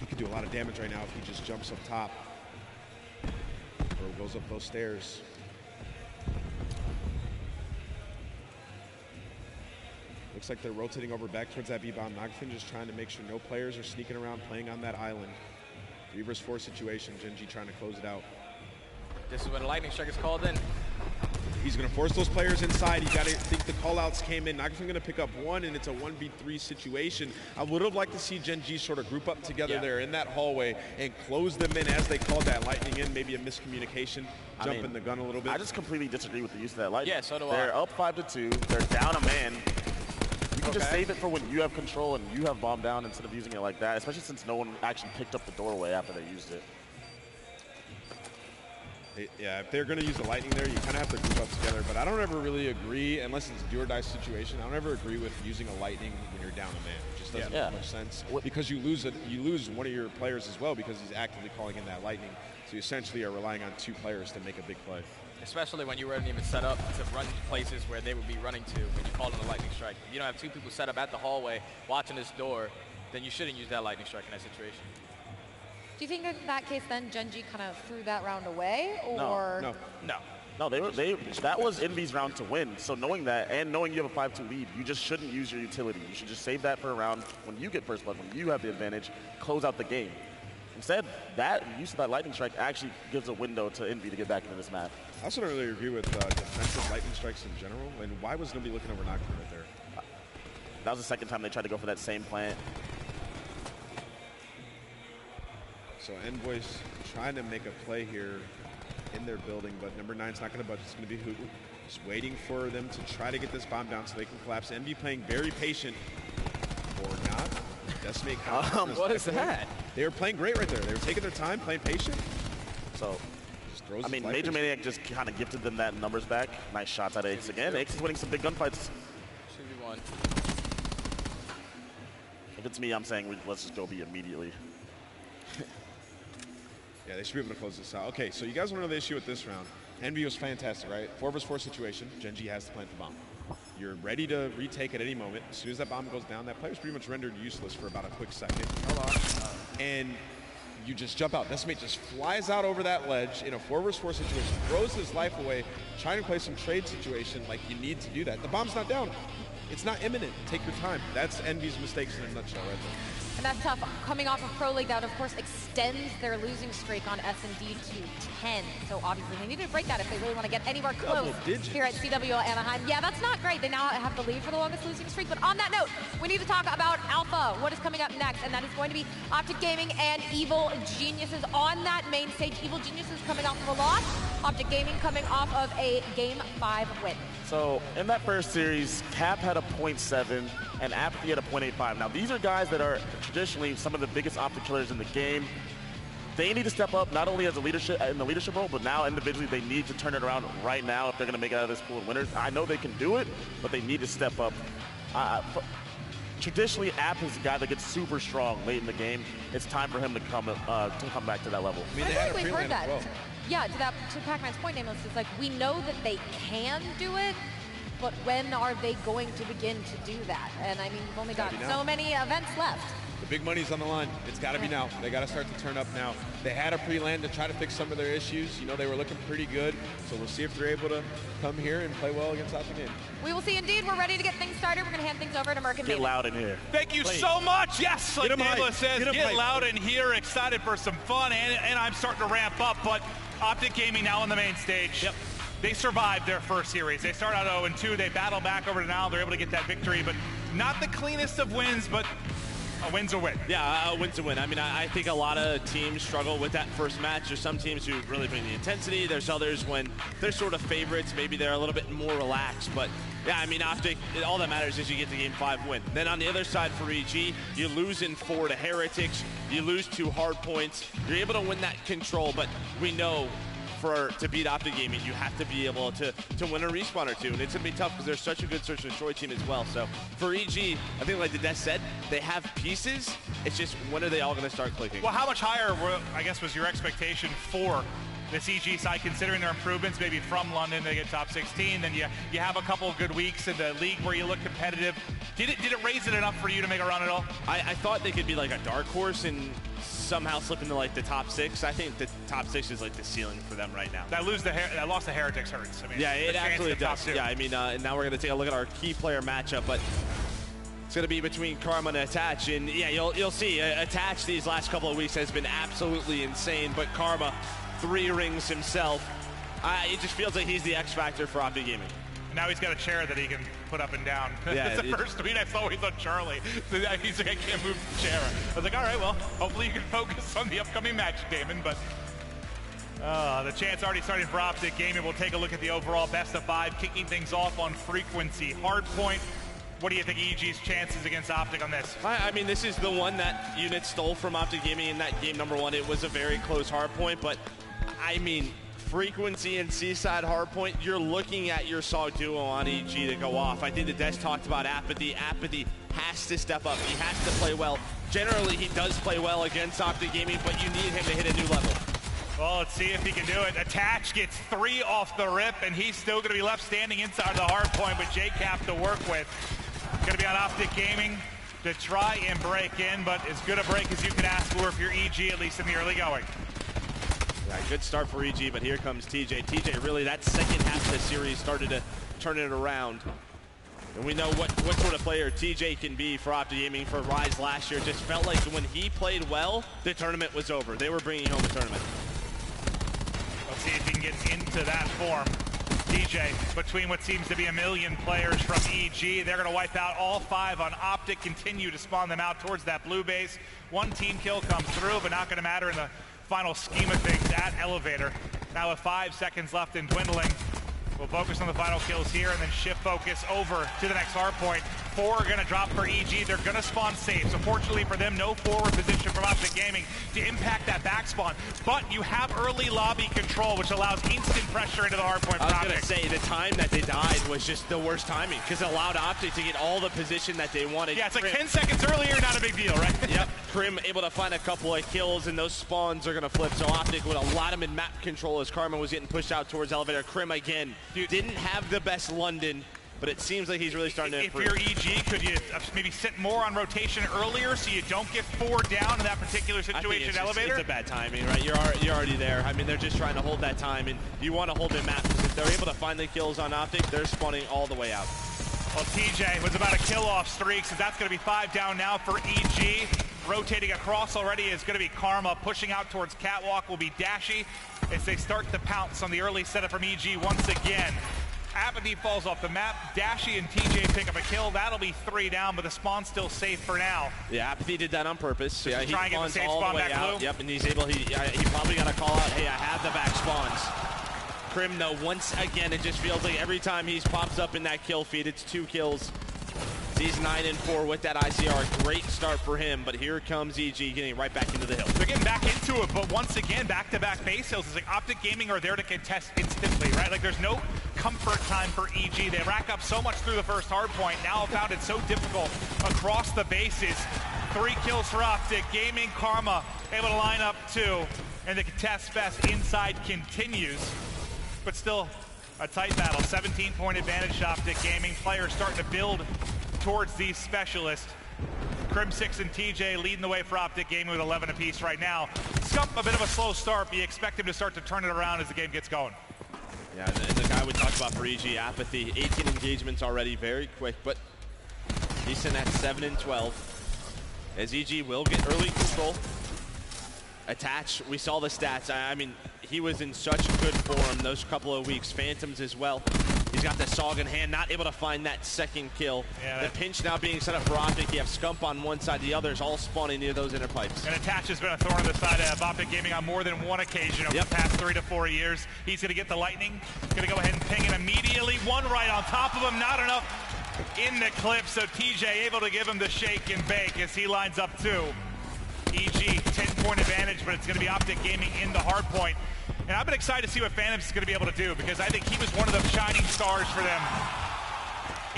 He could do a lot of damage right now if he just jumps up top or goes up those stairs. Looks like they're rotating over back towards that B-bomb. Nagafin just trying to make sure no players are sneaking around playing on that island. 3 versus 4 situation. Gen.G trying to close it out.
This is when a lightning strike is called in.
He's going to force those players inside. You got to think the callouts came in. Not going to pick up one, and it's a 1v3 situation. I would have liked to see Gen G sort of group up together there in that hallway and close them in as they called that lightning in. Maybe a miscommunication, jumping the gun a little bit.
I just completely disagree with the use of that lightning.
Yeah, so do I.
They're up 5-2. They're down a man. You can just save it for when you have control and you have bomb down instead of using it like that, especially since no one actually picked up the doorway after they used it.
Yeah, if they're going to use the lightning there, you kind of have to group up together. But I don't ever really agree, unless it's a do or die situation, I don't ever agree with using a lightning when you're down a man. It just doesn't make much sense. Because you lose one of your players as well because he's actively calling in that lightning. So you essentially are relying on 2 players to make a big play.
Especially when you weren't even set up to run places where they would be running to when you call in a lightning strike. If you don't have 2 people set up at the hallway watching this door, then you shouldn't use that lightning strike in that situation.
Do you think in that case then Gen G kind of threw that round away, or
No, that was Envy's round to win. So knowing that and knowing you have a 5-2 lead, you just shouldn't use your utility. You should just save that for a round when you get first blood, when you have the advantage, close out the game. Instead, that use of that lightning strike actually gives a window to Envy to get back into this map.
I also don't really agree with defensive lightning strikes in general. And why was nobody looking over Nocturne right there?
That was the second time they tried to go for that same plant.
So Envoy's trying to make a play here in their building, but number 9's not going to budge. It's going to be Hoot. Just waiting for them to try to get this bomb down so they can collapse. Envy playing very patient, or not. Decimate
what is that?
They were playing great right there. They were taking their time, playing patient.
So, I mean, Major Maniac just kind of gifted them that numbers back. Nice shots out of Ace again. Ace is winning some big gunfights.
2v1.
If it's me, I'm saying let's just go B immediately.
Yeah, they should be able to close this out. Okay, so you guys want to know the issue with this round. Envy was fantastic, right? 4v4 situation. Gen G has to plant the bomb. You're ready to retake at any moment. As soon as that bomb goes down, that player's pretty much rendered useless for about a quick second. And you just jump out. Decimate just flies out over that ledge in a 4v4 situation, throws his life away, trying to play some trade situation like you need to do that. The bomb's not down. It's not imminent. Take your time. That's Envy's mistakes in a nutshell right there.
And that's tough. Coming off of Pro League, that of course extends their losing streak on S&D to 10. So obviously they need to break that if they really want to get anywhere close here at CwL Anaheim. Yeah, that's not great. They now have the lead for the longest losing streak. But on that note, we need to talk about Alpha, what is coming up next. And that is going to be Optic Gaming and Evil Geniuses on that main stage. Evil Geniuses coming off of a loss. Optic Gaming coming off of a Game 5 win.
So in that first series, Cap had a 0.7 and Apathy had a 0.85. Now these are guys that are traditionally some of the biggest Optic killers in the game. They need to step up not only as a leadership in the leadership role, but now individually they need to turn it around right now if they're going to make it out of this pool of winners. I know they can do it, but they need to step up. Traditionally, App is a guy that gets super strong late in the game. It's time for him to come back to that level.
I mean, I feel like we've heard that. Yeah, to Pac-Man's point, Nameless, it's like we know that they can do it, but when are they going to begin to do that? And I mean, we've only got so many events left.
The big money's on the line. It's got to be now. They got to start to turn up now. They had a pre-land to try to fix some of their issues. You know, they were looking pretty good. So we'll see if they're able to come here and play well against Optic Game.
We will see indeed. We're ready to get things started. We're going to hand things over to Merc and
Get loud in here.
Thank you so much. Yes, like Nameless says, get loud in here. Excited for some fun, and I'm starting to ramp up. But Optic Gaming now on the main stage. Yep. They survived their first series. They start out 0-2. They battle back over to now. They're able to get that victory, but not the cleanest of wins, but a win's a win.
Yeah, a win's a win. I mean, I think a lot of teams struggle with that first match. There's some teams who really bring the intensity. There's others when they're sort of favorites, maybe they're a little bit more relaxed. But yeah, I mean, Optic, all that matters is you get the Game 5 win. Then on the other side for EG, you lose in 4 to Heretics. You lose 2 hard points. You're able to win that control, but we know to beat Optic Gaming, you have to be able to win a respawn or two. And it's going to be tough because they're such a good search and destroy team as well. So for EG, I think like the Death said, they have pieces. It's just when are they all going to start clicking?
Well, how much higher, I guess, was your expectation for this EG side, considering their improvements, maybe from London they get top 16, then you have a couple of good weeks in the league where you look competitive. Did it raise it enough for you to make a run at all?
I thought they could be like a dark horse and somehow slip into like the top 6. I think the top 6 is like the ceiling for them right now.
That loss to Heretics hurts. I mean,
yeah, it actually does. Yeah, I mean, and now we're going to take a look at our key player matchup, but it's going to be between Karma and Attach, and yeah, you'll see Attach these last couple of weeks has been absolutely insane, but Karma 3 rings himself. It just feels like he's the X factor for Optic Gaming.
Now he's got a chair that he can put up and down.
Yeah,
That's the first tweet I saw. He's on Charlie. He's like, I can't move the chair. I was like, all right, well, hopefully you can focus on the upcoming match, Damon. But the chance already starting for Optic Gaming. We'll take a look at the overall best of 5, kicking things off on frequency. Hardpoint. What do you think EG's chances against Optic on this?
I mean, this is the one that Unit stole from Optic Gaming in that game number 1. It was a very close hardpoint, but I mean, frequency and Seaside hardpoint, you're looking at your SOG duo on EG to go off. I think the Desh talked about Apathy. Apathy has to step up. He has to play well. Generally, he does play well against Optic Gaming, but you need him to hit a new level.
Well, let's see if he can do it. Attach gets 3 off the rip, and he's still going to be left standing inside the hardpoint, but JCap to work with. Going to be on Optic Gaming to try and break in, but as good a break as you can ask for if you're EG, at least in the early going.
Yeah, good start for EG, but here comes TJ. TJ really, that second half of the series started to turn it around. And we know what sort of player TJ can be for Optic Gaming for Rise last year. It just felt like when he played well, the tournament was over. They were bringing home a tournament.
Let's see if he can get into that form. TJ, between what seems to be a million players from EG, they're going to wipe out all 5 on Optic, continue to spawn them out towards that blue base. 1 team kill comes through, but not going to matter in the final scheme of things at Elevator. Now with 5 seconds left and dwindling, we'll focus on the final kills here and then shift focus over to the next hardpoint. 4 are going to drop for EG. They're going to spawn safe. So fortunately for them, no forward position from Optic Gaming to impact that back spawn. But you have early lobby control, which allows instant pressure into the hardpoint for Optic.
I was going to say, the time that they died was just the worst timing because it allowed Optic to get all the position that they wanted.
Yeah, it's like 10 seconds earlier, not a big deal, right?
Yep. Krim able to find a couple of kills, and those spawns are going to flip. So Optic with a lot of mid-map control as Karma was getting pushed out towards Elevator. Krim, again, didn't have the best London, but it seems like he's really starting to improve.
If you're EG, could you maybe sit more on rotation earlier so you don't get 4 down in that particular situation at Elevator?
It's a bad timing, right? You're already there. I mean, they're just trying to hold that time, and you want to hold their map because if they're able to find the kills on Optic, they're spawning all the way out.
Well, TJ was about a kill-off streak, so that's going to be 5 down now for EG. Rotating across already is going to be Karma. Pushing out towards Catwalk will be Dashy as they start to pounce on the early setup from EG once again. Apathy falls off the map. Dashy and TJ pick up a kill. That'll be 3 down, but the spawn's still safe for now.
Yeah, Apathy did that on purpose. Yeah, he
trying to get the safe
all
spawn
the way
back
out.
blue.
Yep, and he's able. He probably got to call out, hey, I have the back spawns. Krim, though, once again, it just feels like every time he pops up in that kill feed, it's 2 kills. He's 9-4 with that ICR. Great start for him, but here comes EG getting right back into the hill.
They're getting back into it, but once again, back-to-back base hills. It's like Optic Gaming are there to contest instantly, right? Like there's no comfort time for EG. They rack up so much through the first hard point. Now have found it so difficult across the bases. 3 kills for Optic Gaming. Karma able to line up 2, and the contest fest inside continues, but still a tight battle. 17-point advantage to Optic Gaming. Players starting to build towards these specialists. Crim6 and TJ leading the way for Optic Gaming with 11 apiece right now. Scump, a bit of a slow start, but you expect him to start to turn it around as the game gets going.
Yeah, the guy we talked about for EG, Apathy, 18 engagements already, very quick, but he's in at 7-12. As EG will get early control. Attach, we saw the stats. I mean, he was in such good form those couple of weeks. Phantoms as well. He's got the SOG in hand, not able to find that second kill. Yeah, the pinch now being set up for Optic. You have Scump on one side, the others all spawning near those inner pipes.
And Attach has been a thorn on the side of Optic Gaming on more than one occasion over the past 3 to 4 years. He's going to get the lightning. Going to go ahead and ping it immediately. 1 right on top of him, not enough in the clip. So TJ able to give him the shake and bake as he lines up 2. EG, 10-point advantage, but it's going to be Optic Gaming in the hard point. And I've been excited to see what Phantoms is going to be able to do because I think he was one of the shining stars for them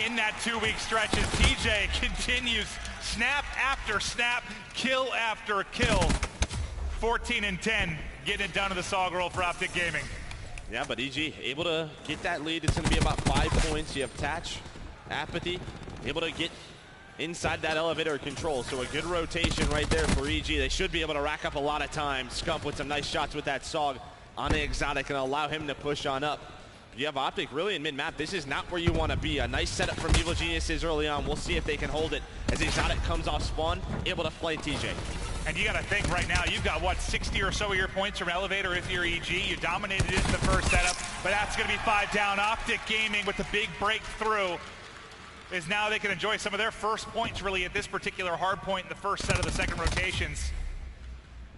in that 2-week stretch as TJ continues snap after snap, kill after kill. 14-10, getting it done to the SOG roll for Optic Gaming.
Yeah, but EG able to get that lead. It's going to be about 5 points. You have Tatch, Apathy, able to get inside that elevator control. So a good rotation right there for EG. They should be able to rack up a lot of time. Scump with some nice shots with that SOG on the exotic and allow him to push on up. You have Optic really in mid-map. This is not where you want to be. A nice setup from Evil Geniuses early on. We'll see if they can hold it as exotic comes off spawn, able to play TJ.
And you got to think right now, you've got, what, 60 or so of your points from Elevator if you're EG. You dominated it in the first setup, but that's going to be 5 down. Optic Gaming with the big breakthrough is now they can enjoy some of their first points really at this particular hard point in the first set of the second rotations.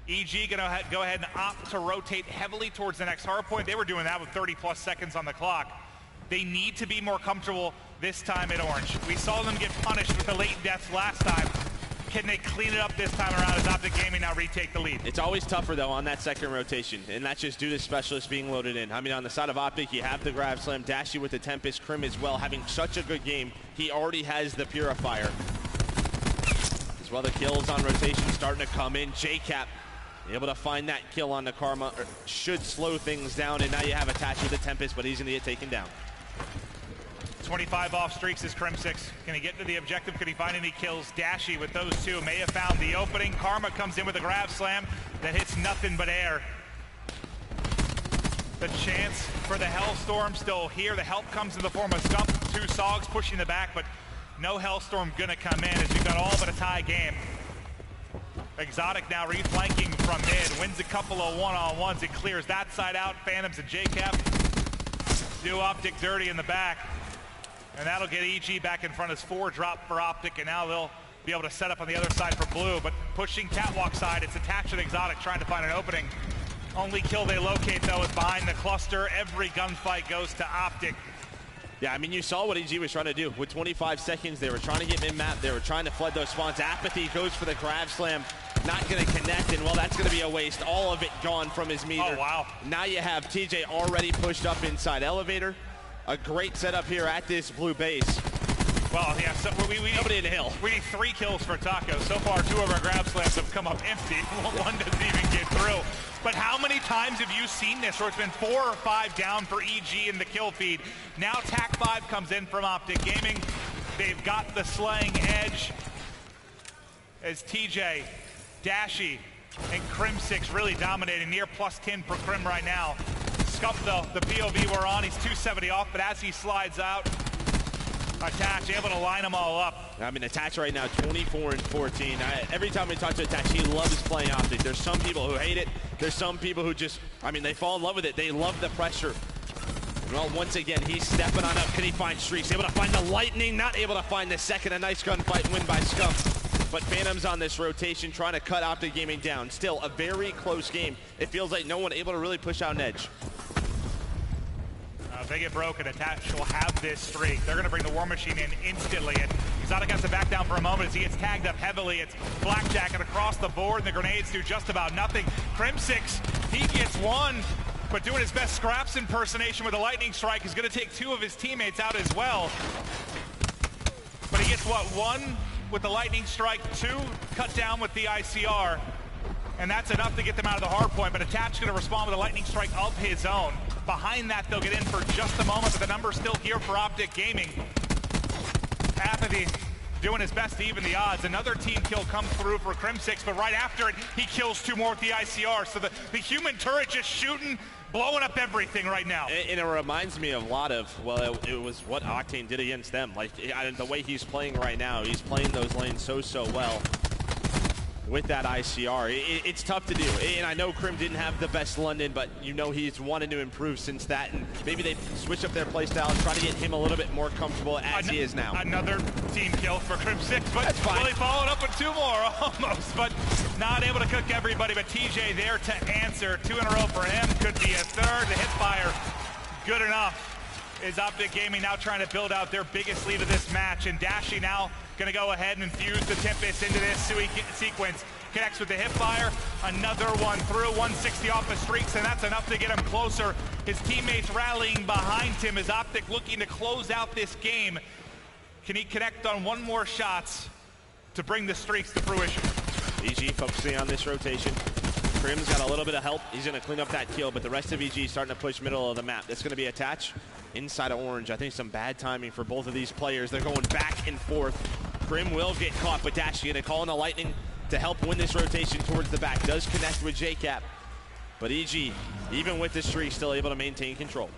EG gonna go ahead and opt to rotate heavily towards the next hard point. They were doing that with 30+ seconds on the clock. They need to be more comfortable this time at Orange. We saw them get punished with the late deaths last time. Can they clean it up this time around as Optic Gaming now retake the lead?
It's always tougher, though, on that second rotation, and that's just due to specialists being loaded in. I mean, on the side of Optic, you have the Grab Slam, Dashy with the Tempest, Crim as well, having such a good game. He already has the Purifier. As well, the kills on rotation starting to come in. JCap able to find that kill on the Karma, should slow things down, and now you have Attach with the Tempest, but he's going to get taken down.
25 off streaks is Crim6. Can he get to the objective? Can he find any kills? Dashy with those two may have found the opening. Karma comes in with a Grab Slam that hits nothing but air. The chance for the Hellstorm still here. The help comes in the form of Stump. 2 Sogs pushing the back, but no Hellstorm gonna come in as we've got all but a tie game. Exotic now reflanking from mid, wins a couple of one-on-ones. It clears that side out. Phantoms and JCap do Optic dirty in the back. And that'll get EG back in front as 4 drop for Optic, and now they'll be able to set up on the other side for Blue. But pushing Catwalk side, it's Attached and Exotic trying to find an opening. Only kill they locate, though, is behind the cluster. Every gunfight goes to Optic.
Yeah, I mean, you saw what EG was trying to do. With 25 seconds, they were trying to get mid-map. They were trying to flood those spawns. Apathy goes for the Grab Slam. Not going to connect, and, well, that's going to be a waste. All of it gone from his meter.
Oh, wow.
Now you have TJ already pushed up inside Elevator. A great setup here at this blue base.
Well, yeah, so we
nobody in the hill.
We need 3 kills for Taco. So far, 2 of our Grab Slams have come up empty. One doesn't even get through. But how many times have you seen this where it's been 4 or 5 down for EG in the kill feed? Now TAC 5 comes in from Optic Gaming. They've got the slaying edge as TJ, Dashy, and Crim6 really dominating, near +10 for Crim right now. Scump, though, the POV we're on, he's 270 off, but as he slides out, Attach able to line them all up.
I mean, Attach right now, 24 and 14. Every time we talk to Attach, he loves playing Optic. There's some people who hate it. There's some people who just, I mean, they fall in love with it. They love the pressure. Well, once again, he's stepping on up. Can he find streaks? Able to find the lightning, not able to find the second. A nice gunfight win by Scump. But Phantoms on this rotation trying to cut Optic Gaming down. Still a very close game. It feels like no one able to really push out an edge.
If they get broken, Attach will have this streak. They're going to bring the War Machine in instantly. And Exotic has to back down for a moment as he gets tagged up heavily. It's Blackjack and across the board, and the grenades do just about nothing. Crim6, he gets 1, but doing his best Scraps impersonation with a lightning strike is going to take 2 of his teammates out as well. But he gets, what, 1 with the lightning strike, 2 cut down with the ICR. And that's enough to get them out of the hard point, but Attach going to respond with a lightning strike of his own. Behind that, they'll get in for just a moment, but the number's still here for Optic Gaming. Apathy doing his best to even the odds. Another team kill comes through for Crim6, but right after it, he kills 2 more with the ICR. So the human turret just shooting, blowing up everything right now.
And it reminds me a lot of, well, it was what Octane did against them. Like, the way he's playing right now, he's playing those lanes so well. With that ICR, it's tough to do. And I know Crim didn't have the best London, but you know he's wanted to improve since that. And maybe they switch up their playstyle and try to get him a little bit more comfortable as he is now.
Another team kill for Crim6, but
that's fine.
Really followed up with 2 more almost, but not able to cook everybody. But TJ there to answer. 2 in a row for him. Could be a 3rd. The hip fire, good enough. Is Optic Gaming now trying to build out their biggest lead of this match, and Dashy now going to go ahead and infuse the Tempest into this sequence. Connects with the hip fire, another one through, 160 off the streaks, and that's enough to get him closer. His teammates rallying behind him as Optic looking to close out this game. Can he connect on 1 more shots to bring the streaks to fruition?
EG focusing on this rotation. Crim's got a little bit of help. He's going to clean up that kill, but the rest of EG starting to push middle of the map. That's going to be Attach inside of Orange. I think some bad timing for both of these players. They're going back and forth. Crim will get caught, but Dashy going to call in the lightning to help win this rotation towards the back. Does connect with JCap, but EG, even with the streak, still able to maintain control.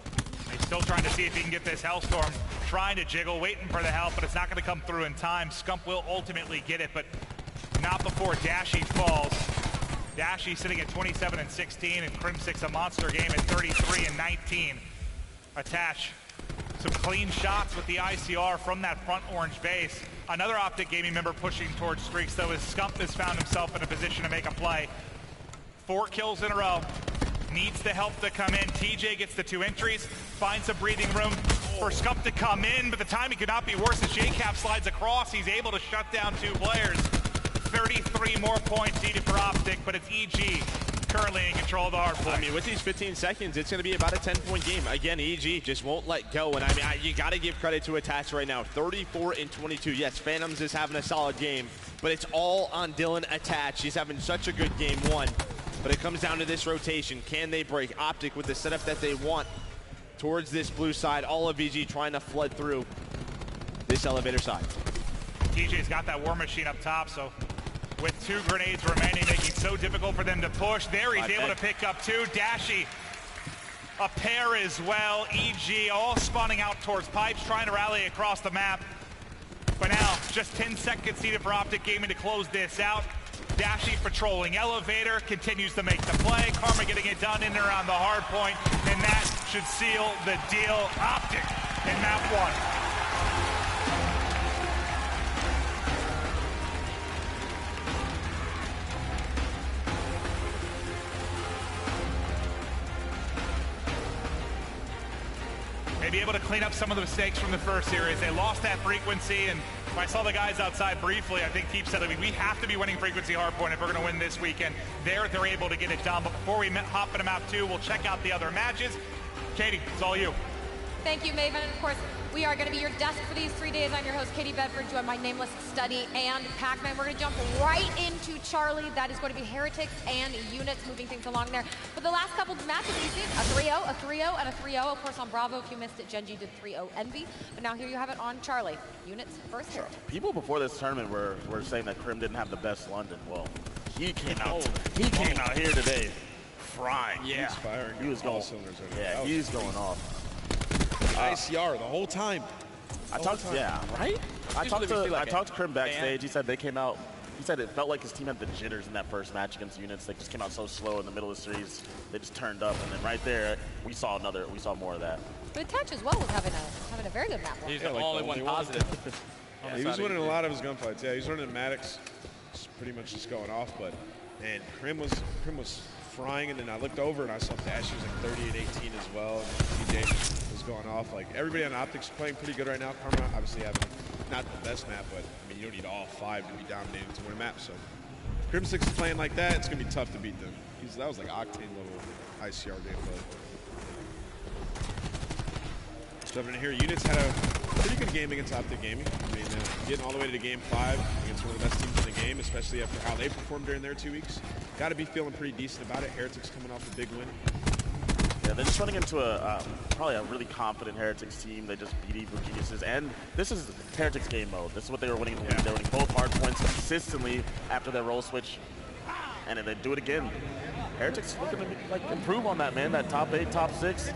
He's still trying to see if he can get this Hellstorm. Trying to jiggle, waiting for the help, but it's not going to come through in time. Scump will ultimately get it, but not before Dashy falls. Dashy sitting at 27 and 16, and Crim6 a monster game at 33 and 19. Attach some clean shots with the ICR from that front orange base. Another Optic Gaming member pushing towards streaks, though, as Scump has found himself in a position to make a play. 4 kills in a row. Needs the help to come in. TJ gets the 2 entries, finds some breathing room for Scump to come in, but the timing could not be worse as JCap slides across. He's able to shut down 2 players. 33 more points needed for Optic, but it's EG currently in control of the hard point.
I mean, with these 15 seconds, it's going to be about a 10-point game. Again, EG just won't let go, and I mean, you got to give credit to Attach right now. 34 and 22. Yes, Phantoms is having a solid game, but it's all on Dylan Attach. He's having such a good game 1, but it comes down to this rotation. Can they break? Optic with the setup that they want towards this blue side. All of EG trying to flood through this elevator side.
TJ's got that war machine up top, so with 2 grenades remaining, making it so difficult for them to push. There he's able to pick up 2. Dashy, a pair as well. EG all spawning out towards pipes, trying to rally across the map. But now, just 10 seconds needed for Optic Gaming to close this out. Dashy patrolling elevator, continues to make the play. Karma getting it done in and around the hard point, and that should seal the deal. Optic in map 1. Be able to clean up some of the mistakes from the first series. They lost that frequency, and I saw the guys outside briefly. I think Teep said, I mean, we have to be winning frequency hardpoint if we're going to win this weekend. They're able to get it done. But before we hop into map 2, we'll check out the other matches. Katie, it's all you.
Thank you, Maven. And of course, we are going to be your desk for these 3 days. I'm your host, Katie Bedford, joined by Nameless Study and Pac-Man. We're going to jump right into Charlie. That is going to be Heretics and Units moving things along there. For the last couple of matches, you've seen a 3-0, a 3-0, and a 3-0. Of course, on Bravo, if you missed it, Genji did 3-0 Envy. But now here you have it on Charlie. Units versus Heretics.
People before this tournament were saying that Crim didn't have the best London. Well, he came out. He came out here today, frying.
Yeah, he's firing.
He was going. Yeah, he's going off.
ICR the whole time.
I talked to Crim backstage. He said they came out. He said it felt like his team had the jitters in that first match against Units. They just came out so slow in the middle of the series. They just turned up, and then right there, we saw more of that.
But Attach as well was having a very good map.
He's the only one positive.
He was winning a lot of his gunfights. Yeah, he's running Maddox, pretty much just going off. But man, Crim was frying, and then I looked over and I saw Dash was like 30 and 18 as well. And TJ was going off. Like everybody on Optics playing pretty good right now. Karma obviously having not the best map, but I mean you don't need all 5 to be dominating to win a map. So Crim6 is playing like that. It's gonna be tough to beat them. That was like Octane level ICR gameplay. Jumping in here, Units had a pretty good game against Optic Gaming. I mean, getting all the way to game 5 against one of the best teams in the game, especially after how they performed during their 2 weeks. Got to be feeling pretty decent about it. Heretics coming off a big win.
Yeah, they're just running into probably a really confident Heretics team. They just beat Evil Geniuses, and this is Heretics game mode. This is what they were winning. Yeah. They were winning both hard points consistently after their role switch, and then they do it again. Heretics looking to like improve on that, man. That top 8, top 6.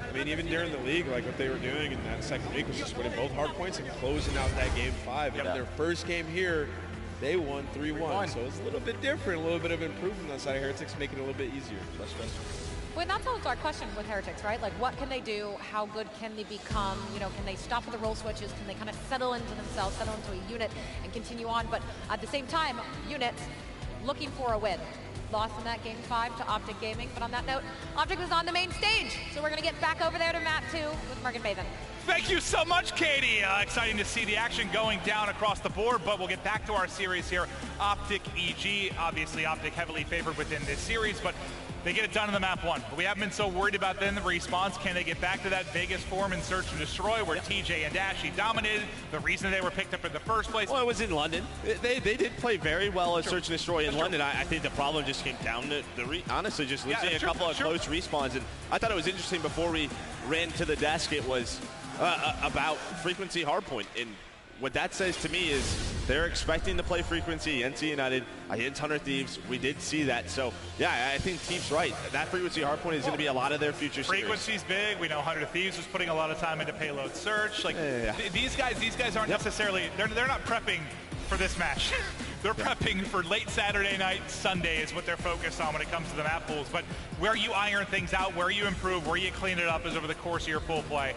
I mean, even during the league, like what they were doing in that second week was just winning both hard points and closing out that game 5. And their first game here, they won 3-1. So it's a little bit different, a little bit of improvement on the side of Heretics, making it a little bit easier, less stressful.
Well, that's always our question with Heretics, right? Like, what can they do? How good can they become? You know, can they stop with the roll switches? Can they kind of settle into themselves, settle into a unit, and continue on? But at the same time, Units looking for a win. Lost in that game 5 to Optic Gaming. But on that note, Optic was on the main stage. So we're going to get back over there to map 2 with Morgan Maven.
Thank you so much, Katie. Exciting to see the action going down across the board, but we'll get back to our series here. Optic EG, obviously Optic heavily favored within this series, but they get it done in the map 1. But we haven't been so worried about then the response. Can they get back to that Vegas form in Search and Destroy where TJ and Dashy dominated? The reason they were picked up in the first place.
Well, it was in London. They did play very well at Search and Destroy in London. I think the problem just came down to honestly just losing a couple of close respawns. And I thought it was interesting before we ran to the desk. It was about frequency hardpoint. And what that says to me is they're expecting to play frequency NC United against 100 Thieves. We did see that. So, yeah, I think Teep's right. That frequency hardpoint is going to be a lot of their future series.
Frequency's big. We know 100 Thieves was putting a lot of time into payload search. Like these guys aren't necessarily they're not prepping for this match. They're prepping for late Saturday night, Sunday is what they're focused on when it comes to the map pools. But where you iron things out, where you improve, where you clean it up is over the course of your pool play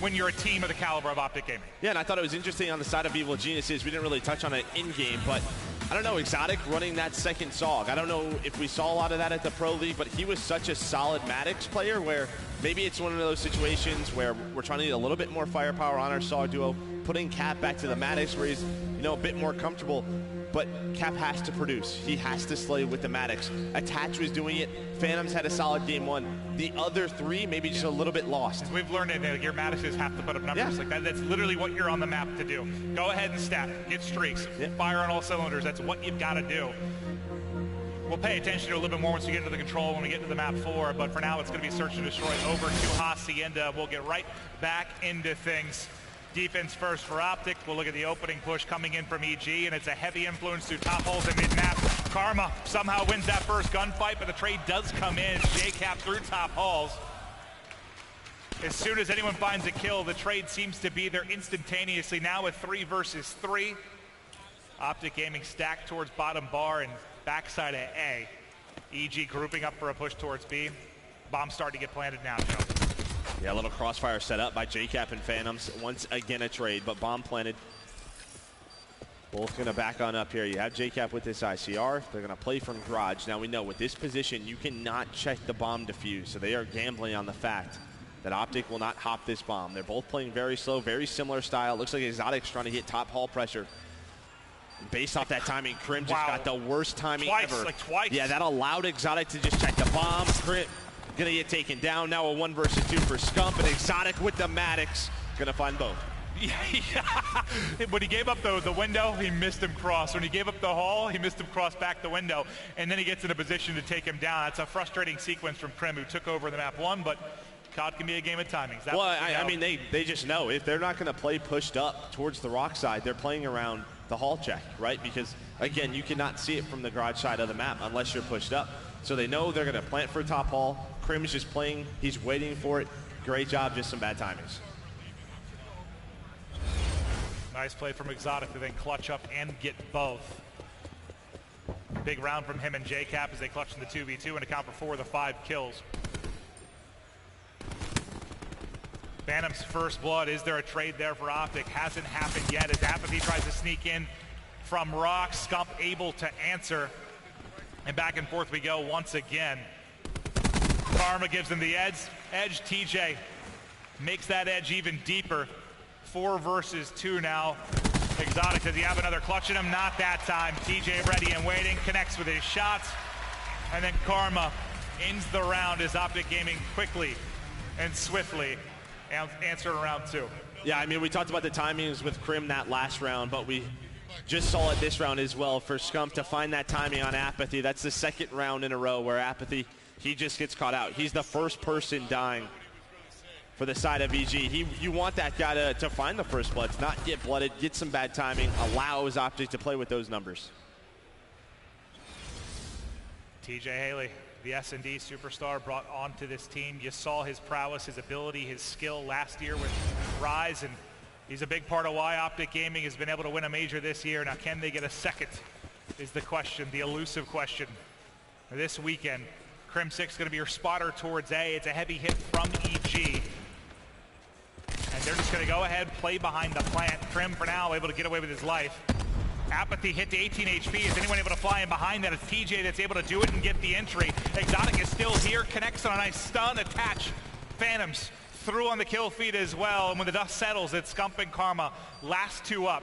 when you're a team of the caliber of Optic Gaming.
Yeah, and I thought it was interesting on the side of Evil Geniuses. We didn't really touch on it in-game, but I don't know, Exotic running that second SOG. I don't know if we saw a lot of that at the Pro League, but he was such a solid Maddox player where maybe it's one of those situations where we're trying to get a little bit more firepower on our SOG duo, putting Cap back to the Maddox where he's, you know, a bit more comfortable. But Cap has to produce. He has to slay with the Maddox. Attach was doing it. Phantoms had a solid game one. The other three maybe just a little bit lost.
We've learned that your Maddoxes have to put up numbers like that. That's literally what you're on the map to do. Go ahead and stat. Get streaks. Fire on all cylinders. That's what you've got to do. We'll pay attention to it a little bit more once we get into the control, when we get into the map 4. But for now, it's going to be search and destroy over to Hacienda. We'll get right back into things. Defense first for Optic. We'll look at the opening push coming in from EG, and it's a heavy influence through top holes and mid-map. Karma somehow wins that first gunfight, but the trade does come in. JCap through top holes. As soon as anyone finds a kill, the trade seems to be there instantaneously. Now with 3 versus 3. Optic Gaming stacked towards bottom bar and backside of A. EG grouping up for a push towards B. Bomb starting to get planted now, Joe.
Yeah, a little crossfire set up by JCap and Phantoms. Once again a trade, but bomb planted. Both going to back on up here. You have JCap with this ICR. They're going to play from garage. Now we know with this position, you cannot check the bomb defuse. So they are gambling on the fact that Optic will not hop this bomb. They're both playing very slow, very similar style. Looks like Exotic's trying to hit top hall pressure. And based off that timing, Krim just got the worst timing ever.
Like twice.
Yeah, that allowed Exotic to just check the bomb. Krim gonna get taken down. Now a 1 versus 2 for Scump, and Exotic with the Maddox gonna find both.
Yeah. When he gave up the window, he missed him cross. When he gave up the hall, he missed him cross back the window, and then he gets in a position to take him down. That's a frustrating sequence from Krim, who took over the map 1, but COD can be a game of timings.
Well, I mean, they just know if they're not gonna play pushed up towards the rock side, they're playing around the hall check, right? Because again, you cannot see it from the garage side of the map unless you're pushed up. So they know they're gonna plant for top hall. Krim's just playing, he's waiting for it. Great job, just some bad timings.
Nice play from Exotic to then clutch up and get both. Big round from him and JCap as they clutch in the 2v2 and account for 4 of the 5 kills. Phantom's first blood. Is there a trade there for Optic? Hasn't happened yet as Apathy tries to sneak in from Rock. Scump able to answer. And back and forth we go once again. Karma gives them the edge. TJ makes that edge even deeper. 4 versus 2 now. Exotic, does he have another clutch in him? Not that time. TJ ready and waiting, connects with his shots. And then Karma ends the round as Optic Gaming quickly and swiftly answered round 2.
Yeah, I mean, we talked about the timings with Krim that last round, but we just saw it this round as well for Scump to find that timing on Apathy. That's the second round in a row where Apathy, he just gets caught out. He's the first person dying for the side of EG. You want that guy to find the first bloods, not get blooded, get some bad timing, allows Optic to play with those numbers.
TJ Haley, the S&D superstar brought onto this team. You saw his prowess, his ability, his skill last year with Rise, and he's a big part of why Optic Gaming has been able to win a major this year. Now, can they get a second is the question, the elusive question this weekend. Crim 6 going to be your spotter towards A. It's a heavy hit from EG. And they're just going to go ahead, play behind the plant. Krim, for now, able to get away with his life. Apathy hit to 18 HP. Is anyone able to fly in behind that? It's TJ that's able to do it and get the entry. Exotic is still here, connects on a nice stun, attach. Phantoms through on the kill feed as well. And when the dust settles, it's Scump and Karma. Last 2 up.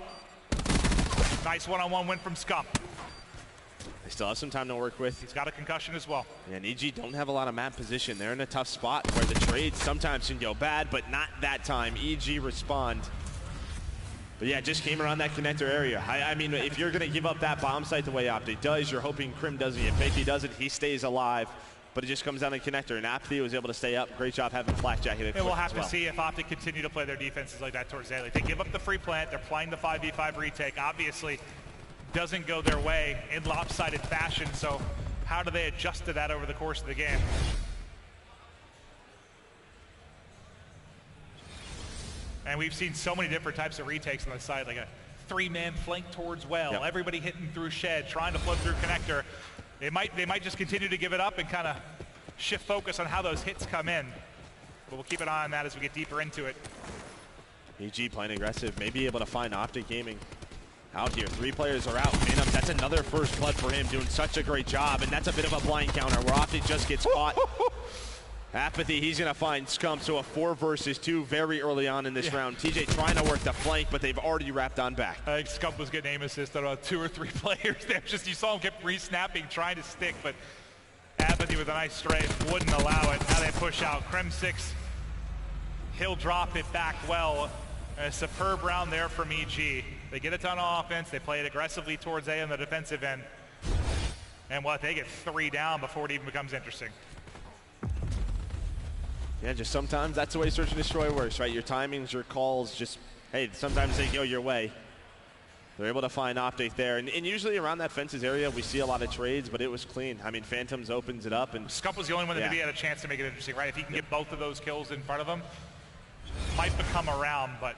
Nice one-on-one win from Scump.
They still have some time to work with.
He's got a concussion as well.
And EG don't have a lot of map position. They're in a tough spot where the trades sometimes can go bad, but not that time. EG respond. But yeah, just came around that connector area. I mean, if you're going to give up that bomb site the way Optic does, you're hoping Krim doesn't. If he doesn't, he stays alive. But it just comes down to connector, and Apathy was able to stay up. Great job having Flakjack hit it.
And we'll have to see if Optic continue to play their defenses like that towards A. They give up the free plant. They're playing the 5v5 retake. Obviously, doesn't go their way in lopsided fashion. So how do they adjust to that over the course of the game? And we've seen so many different types of retakes on the side, like a three-man flank towards well. Yep. Everybody hitting through shed, trying to flip through connector. They might just continue to give it up and kind of shift focus on how those hits come in. But we'll keep an eye on that as we get deeper into it.
EG playing aggressive, maybe able to find Optic Gaming out here. 3 players are out. Phantom, that's another first blood for him, doing such a great job. And that's a bit of a blind counter where Optic just gets caught. Apathy, he's going to find Scum, so a 4 versus 2 very early on in this round. TJ trying to work the flank, but they've already wrapped on back.
I think Scum was getting aim assist on 2 or 3 players there. Just you saw him kept re-snapping, trying to stick, but Apathy with a nice strafe wouldn't allow it. Now they push out. Crim6, he'll drop it back well. A superb round there from EG. They get a ton of offense. They play it aggressively towards A on the defensive end. And they get 3 down before it even becomes interesting.
Yeah, just sometimes that's the way Search and Destroy works, right? Your timings, your calls, just, hey, sometimes they go your way. They're able to find Optic there. And usually around that fences area, we see a lot of trades, but it was clean. I mean, Phantoms opens it up. And
Scump was the only one that maybe had a chance to make it interesting, right? If he can get both of those kills in front of him, might become a round, but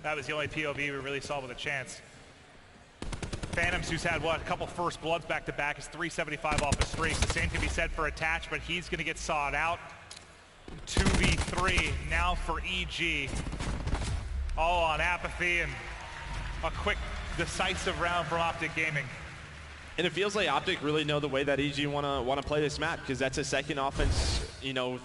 that was the only POV we really saw with a chance. Phantoms, who's had, a couple first bloods back-to-back, is 375 off the streak. The same can be said for Attach, but he's going to get sawed out. 2v3 now for EG. All on Apathy, and a quick, decisive round from Optic Gaming.
And it feels like Optic really know the way that EG want to play this map, because that's a second offense,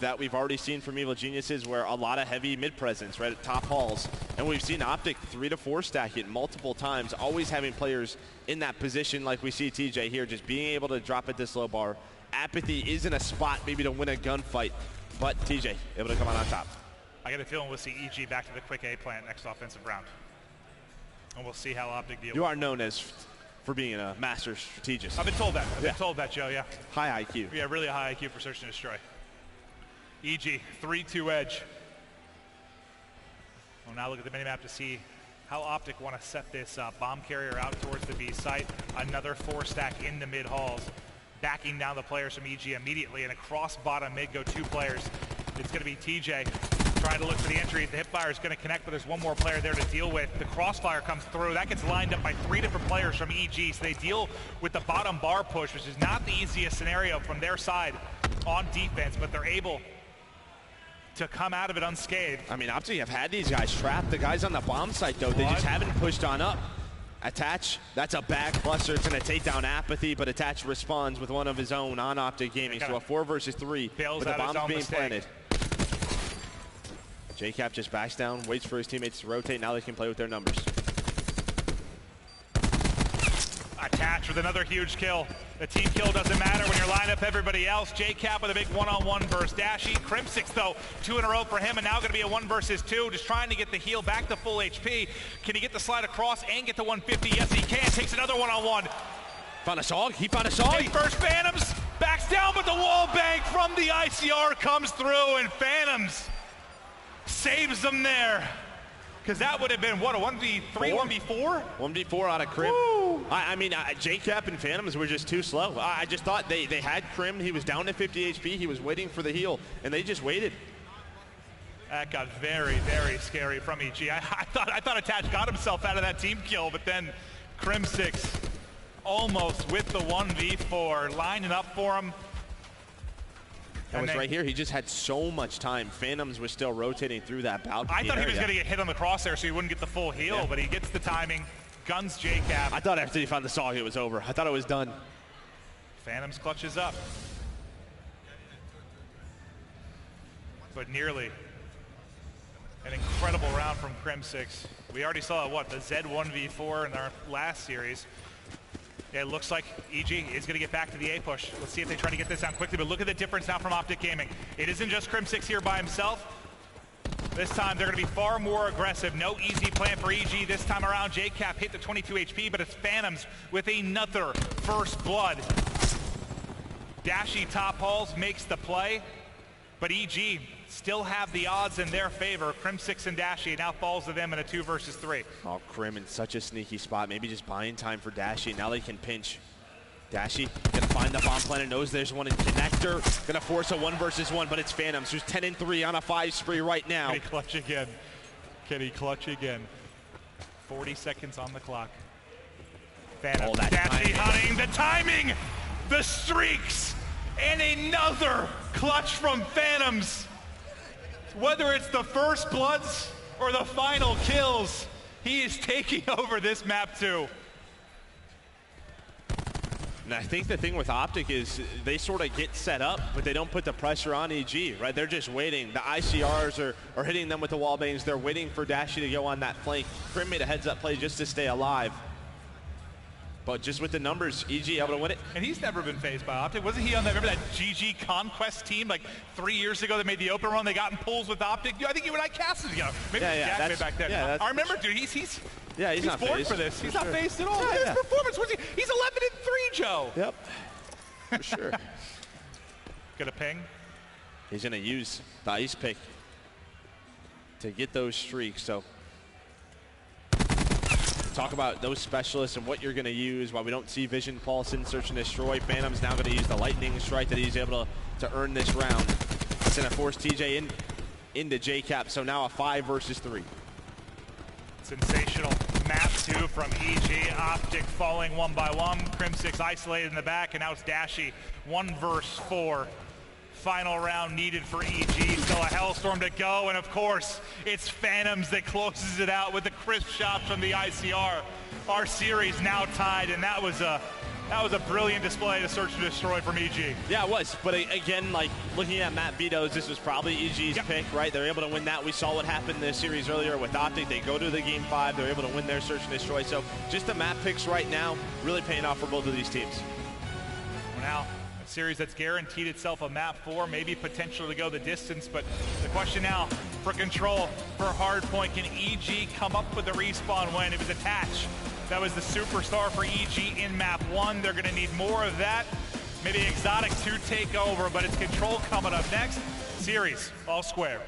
that we've already seen from Evil Geniuses, where a lot of heavy mid presence, right at top halls, and we've seen Optic 3 to 4 stack it multiple times, always having players in that position, like we see TJ here, just being able to drop at this low bar. Apathy is in a spot maybe to win a gunfight, but TJ able to come out on top.
I get a feeling we'll see EG back to the quick A plant next offensive round, and we'll see how Optic deals.
You are known as for being a master strategist.
I've been told that. I've been told that, Joe, yeah.
High IQ.
Yeah, really a high IQ for Search and Destroy. EG, 3-2 edge. We'll now look at the minimap to see how Optic want to set this up. Bomb carrier out towards the B site. Another 4 stack in the mid halls. Backing down the players from EG immediately. And across bottom mid go 2 players. It's going to be TJ trying to look for the entry. The hipfire is going to connect, but there's one more player there to deal with. The crossfire comes through. That gets lined up by 3 different players from EG, so they deal with the bottom bar push, which is not the easiest scenario from their side on defense, but they're able to come out of it unscathed.
I mean, Optic have had these guys trapped. The guys on the bomb site, though, they just haven't pushed on up. Attach, that's a bad cluster. It's going to take down Apathy, but Attach responds with one of his own on Optic Gaming. So a 4 versus 3 with the bombs being planted. JCap just backs down, waits for his teammates to rotate. Now they can play with their numbers.
Attach with another huge kill. The team kill doesn't matter when you're lined up everybody else. JCap with a big one-on-one versus Dashy. Crim6, though, 2 in a row for him, and now going to be a 1 versus 2. Just trying to get the heal back to full HP. Can he get the slide across and get the 150? Yes, he can. Takes another one-on-one.
Found a SOG. He found a SOG.
First Phantoms backs down, but the wall bank from the ICR comes through, and Phantoms saves them there. Because that would have been, what, a 1v3, 1v4?
1v4 out of Crim. I mean, JCap and Phantoms were just too slow. I just thought they had Crim. He was down to 50 HP. He was waiting for the heal, and they just waited.
That got very, very scary from EG. I thought Attach got himself out of that team kill, but then Crim6 almost with the 1v4, lining up for him.
That was right here. He just had so much time. Phantoms was still rotating through that balcony.
I thought he was going to get hit on the crosshair so he wouldn't get the full heal, but he gets the timing. Guns JCap.
I thought after he found the SOG, it was over. I thought it was done.
Phantoms clutches up. But nearly. An incredible round from Crim6. We already saw, what, the Z1v4 in our last series. Yeah, it looks like EG is going to get back to the A push. Let's see if they try to get this down quickly, but look at the difference now from Optic Gaming. It isn't just Crim6 here by himself. This time they're going to be far more aggressive. No easy plan for EG this time around. JCap hit the 22 HP, but it's Phantoms with another first blood. Dashy top halls makes the play, but EG still have the odds in their favor. Crim6 and Dashy now falls to them in a 2 versus 3.
Oh, Crim in such a sneaky spot. Maybe just buying time for Dashy. Now they can pinch. Dashy gonna find the bomb planet, knows there's one in connector. Gonna force a 1 versus 1, but it's Phantoms, who's 10-3 on a 5 spree right now.
Can he clutch again? Can he clutch again? 40 seconds on the clock. Phantom,
that
Dashy
timing.
hunting, the timing, the streaks, and another clutch from Phantoms. Whether it's the first bloods or the final kills, he is taking over this map too.
And I think the thing with Optic is they sort of get set up, but they don't put the pressure on EG, right? They're just waiting. The ICRs are hitting them with the wall bangs. They're waiting for Dashy to go on that flank. Crim made a heads-up play just to stay alive. But just with the numbers, EG able to win it.
And he's never been phased by Optic. Wasn't he on that, remember that GG Conquest team like 3 years ago that made the open run? They got in pools with Optic. I think you and I casted together. Maybe Jack made back then.
Yeah,
I remember, dude, he's
not
born
phased
for this. He's not
sure.
phased at all.
Yeah,
Look at
yeah.
his performance. He's 11-3, Joe.
Yep, for sure.
Get a ping.
He's going to use the ice pick to get those streaks. So talk about those specialists and what you're going to use. While we don't see Vision, Paulson, Search and Destroy, Phantom's now going to use the Lightning Strike that he's able to earn this round. It's going to force TJ into JCap, so now a 5 versus 3.
Sensational map 2 from EG. Optic falling 1 by 1. Crim6 isolated in the back, and now it's Dashy 1 versus 4. Final round needed for EG. Still a hellstorm to go, and of course, it's Phantoms that closes it out with the crisp shot from the ICR. Our series now tied, and that was a brilliant display to Search and Destroy from EG.
Yeah, it was. But again, like looking at Matt Vito's, this was probably EG's pick, right? They're able to win that. We saw what happened in the series earlier with Optic. They go to the game 5. They're able to win their Search and Destroy. So just the map picks right now really paying off for both of these teams.
Well, now, a series that's guaranteed itself a map 4, maybe potential to go the distance. But the question now for Control, for Hardpoint, can EG come up with the respawn win? It was Attach. That was the superstar for EG in map 1. They're going to need more of that. Maybe Exotic to take over, but it's Control coming up next. Series all square.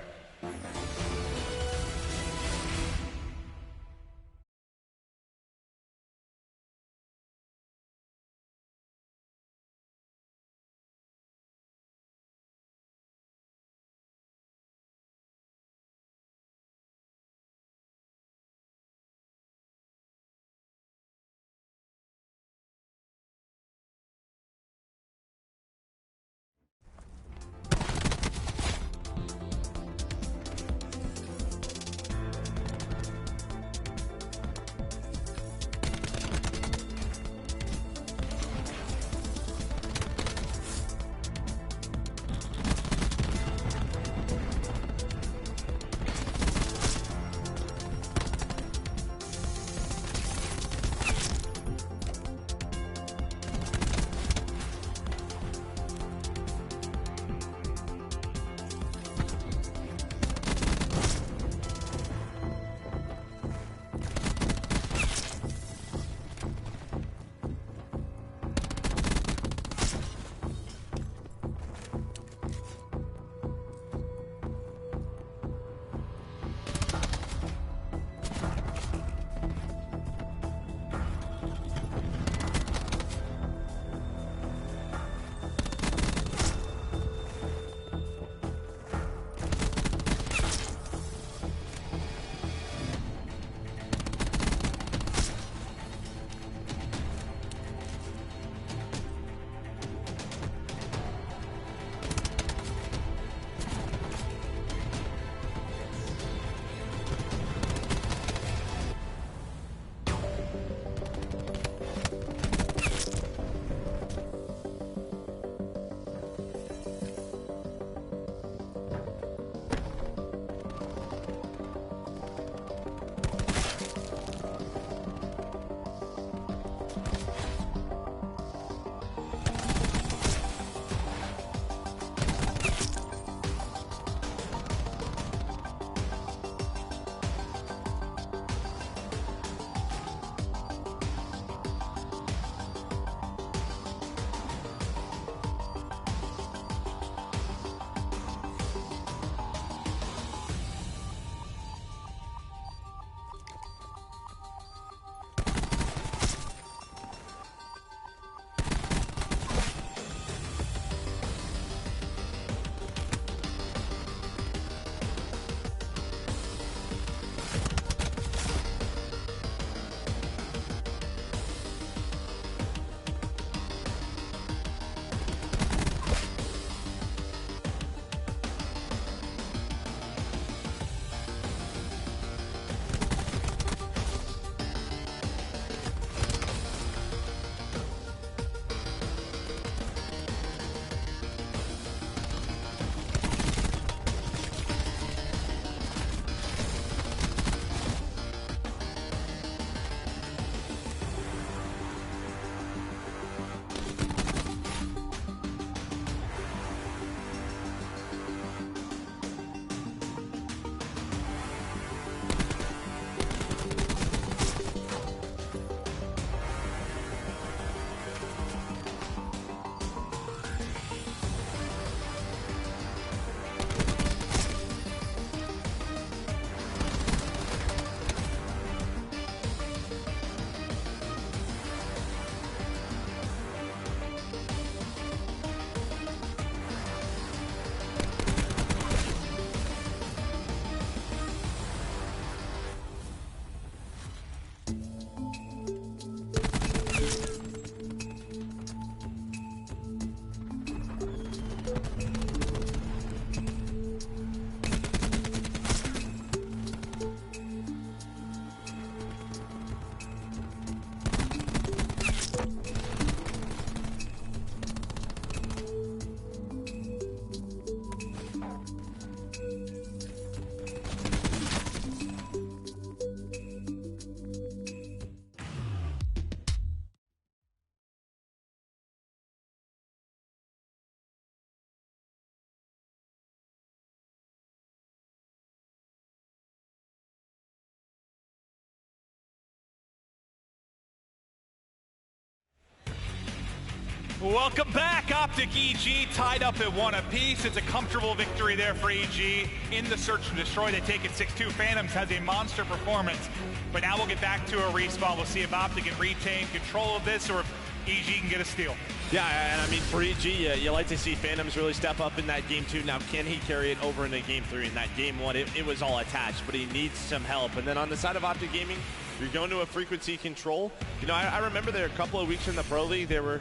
Welcome back. Optic EG tied up at 1 apiece. It's a comfortable victory there for EG in the search and destroy. They take it 6-2. Phantoms has a monster performance, but now we'll get back to a respawn. We'll see if Optic can retain control of this or if EG can get a steal.
Yeah, and I mean, for EG, you like to see Phantoms really step up in that game 2. Now, can he carry it over into game 3? In that game 1, it was all attached, but he needs some help. And then on the side of Optic Gaming, you're going to a frequency control. You know, I remember there a couple of weeks in the Pro League, they were,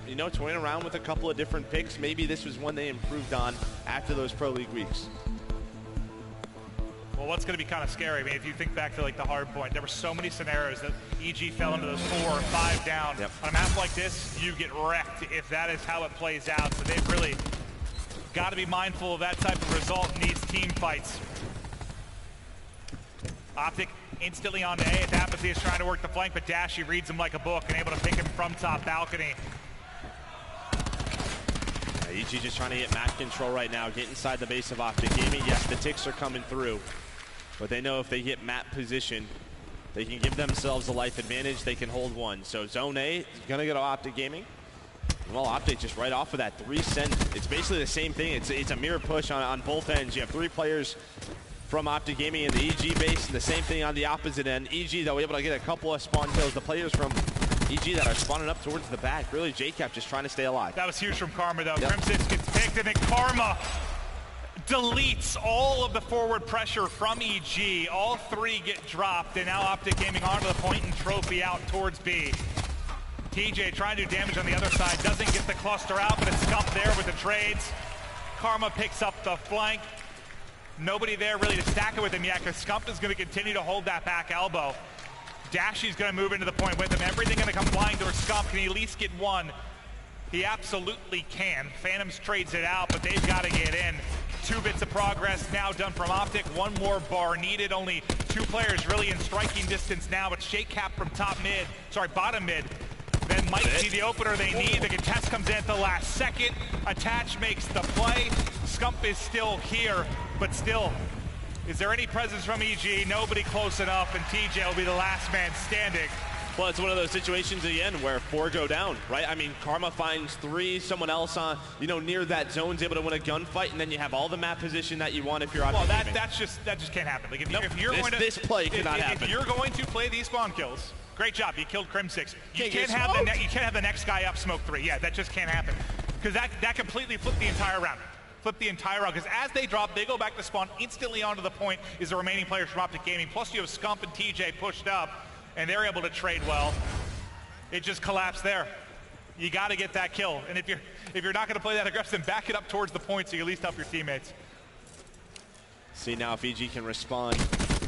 you know, toying around with a couple of different picks. Maybe this was one they improved on after those Pro League weeks.
Well, what's going to be kind of scary, I mean, if you think back to like the hard point, there were so many scenarios that EG fell into those 4 or 5 down.
Yep.
On a map like this, you get wrecked if that is how it plays out. So they've really got to be mindful of that type of result in these team fights. Optic instantly on to A. Apathy is trying to work the flank, but Dashy reads him like a book and able to pick him from top balcony.
EG just trying to get map control right now, get inside the base of Optic Gaming. Yes, the ticks are coming through, but they know if they get map position, they can give themselves a life advantage. They can hold 1. So Zone A is going to go to Optic Gaming. Well, Optic just right off of that 3 send. It's basically the same thing. It's a mirror push on both ends. You have 3 players from Optic Gaming in the EG base, and the same thing on the opposite end. EG, though, able to get a couple of spawn kills. The players from EG that are spawning up towards the back. Really, JCap just trying to stay alive.
That was huge from Karma, though.
Yep.
Crimson gets picked, and then Karma deletes all of the forward pressure from EG. All 3 get dropped, and now Optic Gaming onto the point and trophy out towards B. TJ trying to do damage on the other side, doesn't get the cluster out, but it's Scump there with the trades. Karma picks up the flank. Nobody there really to stack it with him yet, because Scump is going to continue to hold that back elbow. Dashy's going to move into the point with him. Everything going to come flying towards Scump. Can he at least get 1? He absolutely can. Phantoms trades it out, but they've got to get in. 2 bits of progress now done from Optic. 1 more bar needed. Only 2 players really in striking distance now, but JCap from bottom mid. Then might see the opener they need. The contest comes in at the last second. Attach makes the play. Scump is still here, but still, is there any presence from EG? Nobody close enough, and TJ will be the last man standing.
Well, it's one of those situations again where 4 go down, right? I mean, Karma finds 3, someone else on, you know, near that zone's able to win a gunfight, and then you have all the map position that you want if you're on.
Well, that just can't happen. Like
this play cannot happen.
If you're going to play these spawn kills, great job, you killed Crim6. You can't have the next guy up smoke 3. Yeah, that just can't happen, because that completely flipped the entire round. Because as they drop, they go back to spawn instantly onto the point is the remaining players from Optic Gaming. Plus you have Scump and TJ pushed up, and they're able to trade well. It just collapsed there. You got to get that kill, and if you're not going to play that aggressive, then back it up towards the point so you at least help your teammates.
See now if EG can respond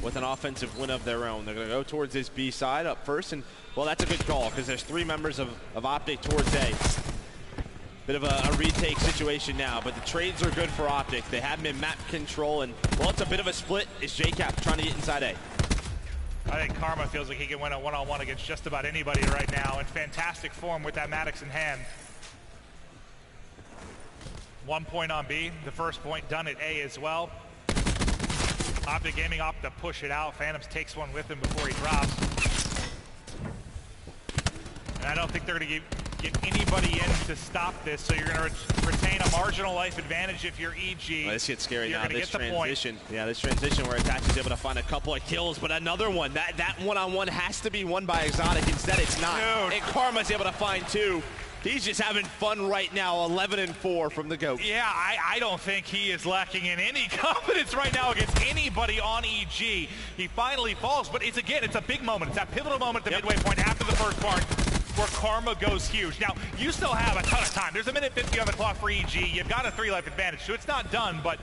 with an offensive win of their own. They're going to go towards this B side up first, and well, that's a good call because there's 3 members of Optic towards A. Bit of a retake situation now, but the trades are good for Optic. They have him in map control, and well, it's a bit of a split. It's JCap trying to get inside A.
I think Karma feels like he can win a one-on-one against just about anybody right now. In fantastic form with that Maddox in hand. 1 point on B. The first point done at A as well. Optic Gaming opt to push it out. Phantoms takes 1 with him before he drops. And I don't think they're going to get anybody in to stop this, so you're going to retain a marginal life advantage if you're EG.
Well, this gets scary
you're
now. This transition, this transition where Attach is able to find a couple of kills, but another one. That one-on-one has to be won by Exotic. Instead, it's not.
Dude.
And Karma's able to find 2. He's just having fun right now, 11-4 from the GOAT.
Yeah, I don't think he is lacking in any confidence right now against anybody on EG. He finally falls, but it's a big moment. It's that pivotal moment at the midway point after the first part where Karma goes huge. Now, you still have a ton of time. There's 1:50 on the clock for EG. You've got a 3-life advantage, so it's not done, but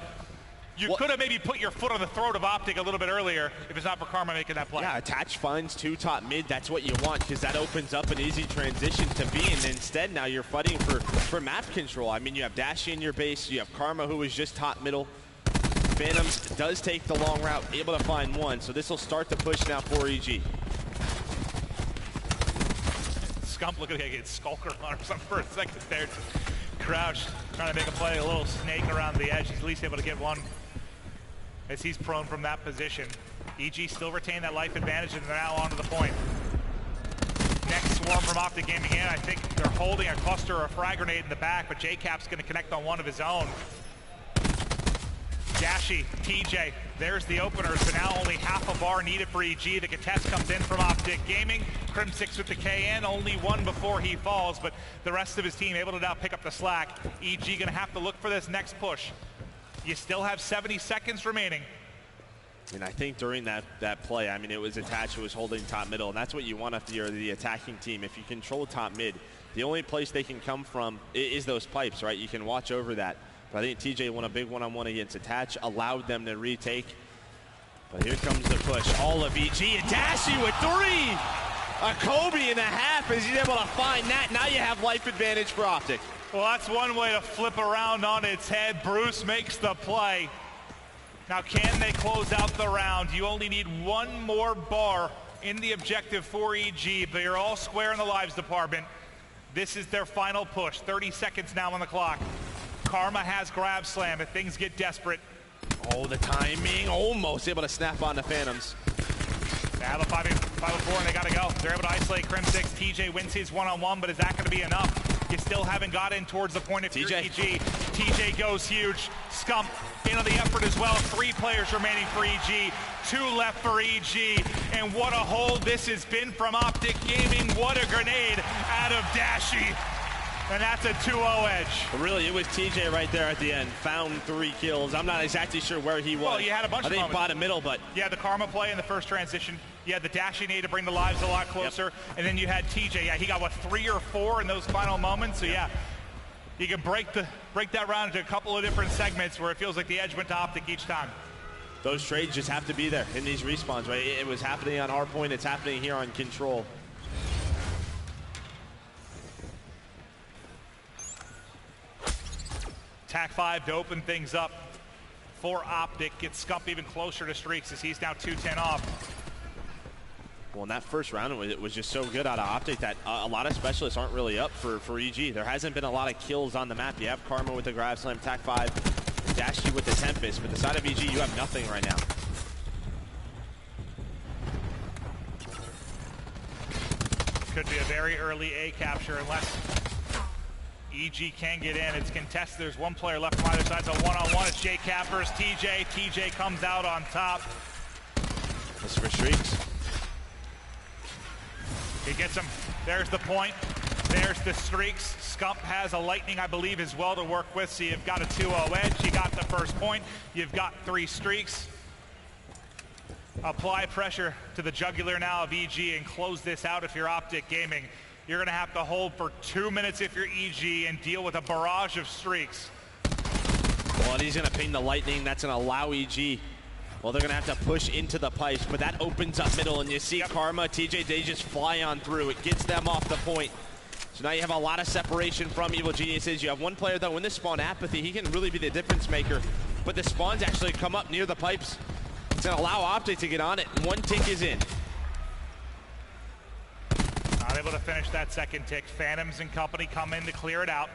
you could have maybe put your foot on the throat of Optic a little bit earlier if it's not for Karma making that play.
Yeah, Attach finds 2 top mid. That's what you want, because that opens up an easy transition to B, and instead now you're fighting for map control. I mean, you have Dashy in your base. You have Karma, who is just top middle. Phantoms does take the long route, able to find 1, so this will start the push now for EG.
Scump looking like he had Skulker on or something for a second there. Just crouched, trying to make a play, a little snake around the edge. He's at least able to get 1 as he's prone from that position. EG still retain that life advantage, and they're now onto the point. Next perform from Optic Gaming in. I think they're holding a cluster or a frag grenade in the back, but J-Cap's going to connect on one of his own. Dashy, TJ, there's the openers, but now only half a bar needed for EG. The contest comes in from Optic Gaming. Crim6 with the KN, only one before he falls, but the rest of his team able to now pick up the slack. EG going to have to look for this next push. You still have 70 seconds remaining.
And I think during that play, I mean, it was attached, it was holding top middle, and that's what you want if you're the attacking team. If you control top mid, the only place they can come from is those pipes, right? You can watch over that. But I think TJ won a big one-on-one against Attach, allowed them to retake. But here comes the push. All of EG, and Dashy with 3! A Kobe and a half as he's able to find that. Now you have life advantage for Optic.
Well, that's one way to flip around on its head. Bruce makes the play. Now, can they close out the round? You only need one more bar in the objective for EG, but you're all square in the lives department. This is their final push. 30 seconds now on the clock. Karma has grab slam if things get desperate.
Oh, the timing, almost able to snap on the Phantoms.
They have a 5-4 and they gotta go. They're able to isolate Crim6. TJ wins his one-on-one, but is that gonna be enough? You still haven't got in towards the point of EG. TJ goes huge. Scump into the effort as well. 3 players remaining for EG. 2 left for EG. And what a hold this has been from Optic Gaming. What a grenade out of Dashy. And that's a 2-0 edge.
Really, it was TJ right there at the end. Found 3 kills. I'm not exactly sure where he was.
Well, you had a bunch of moments.
Bottom middle, but...
Yeah, the Karma play in the first transition. You had the Dashy nade to bring the lives a lot closer. Yep. And then you had TJ. Yeah, he got, what, 3 or 4 in those final moments? So, yeah, you can break that round into a couple of different segments where it feels like the edge went to Optic each time.
Those trades just have to be there in these respawns, right? It was happening on Hardpoint. It's happening here on Control.
Tac 5 to open things up for Optic. Gets Scump even closer to Streaks as he's now 2-10 off.
Well, in that first round, it was just so good out of Optic that a lot of specialists aren't really up for EG. There hasn't been a lot of kills on the map. You have Karma with the grab slam, Tac 5, Dashy with the Tempest, but the side of EG, you have nothing right now.
Could be a very early A capture unless EG can get in. It's contested. There's one player left from either side. It's a one-on-one. It's J-Cap versus TJ. TJ comes out on top.
This is for Streaks.
He gets him. There's the point. There's the Streaks. Scump has a lightning, I believe, as well to work with. So you've got a 2-0 edge. You got the first point. You've got 3 Streaks. Apply pressure to the jugular now of EG and close this out if you're Optic Gaming. You're going to have to hold for 2 minutes if you're EG and deal with a barrage of Streaks.
Well, and he's going to ping the lightning. That's going to allow EG. Well, they're going to have to push into the pipes, but that opens up middle, and you see Karma, TJ, they just fly on through. It gets them off the point. So now you have a lot of separation from Evil Geniuses. You have one player, though, in this spawn, Apathy. He can really be the difference maker, but the spawns actually come up near the pipes. It's going to allow Optic to get on it. 1 tick is in.
Not able to finish that second tick. Phantoms and company come in to clear it out.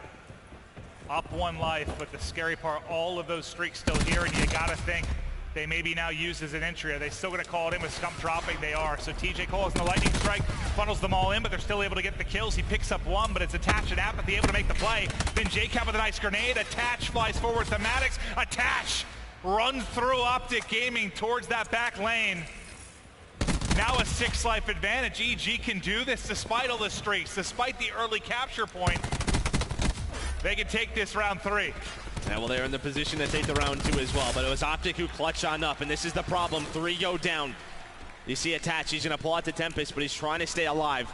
Up 1 life, but the scary part, all of those Streaks still here, and you gotta think they may be now used as an entry. Are they still gonna call it in with Scump dropping? They are. So TJ calls the lightning strike, funnels them all in, but they're still able to get the kills. He picks up 1, but it's Attach and Apathy able to make the play. Then J-Cap with a nice grenade. Attach flies forward to Maddox. Attach runs through Optic Gaming towards that back lane. Now a 6 life advantage. EG can do this despite all the Streaks, despite the early capture point. They can take this round 3.
Yeah, well, they're in the position to take the round 2 as well, but it was Optic who clutched on up, and this is the problem. 3 go down. You see Attach, he's going to pull out the Tempest, but he's trying to stay alive.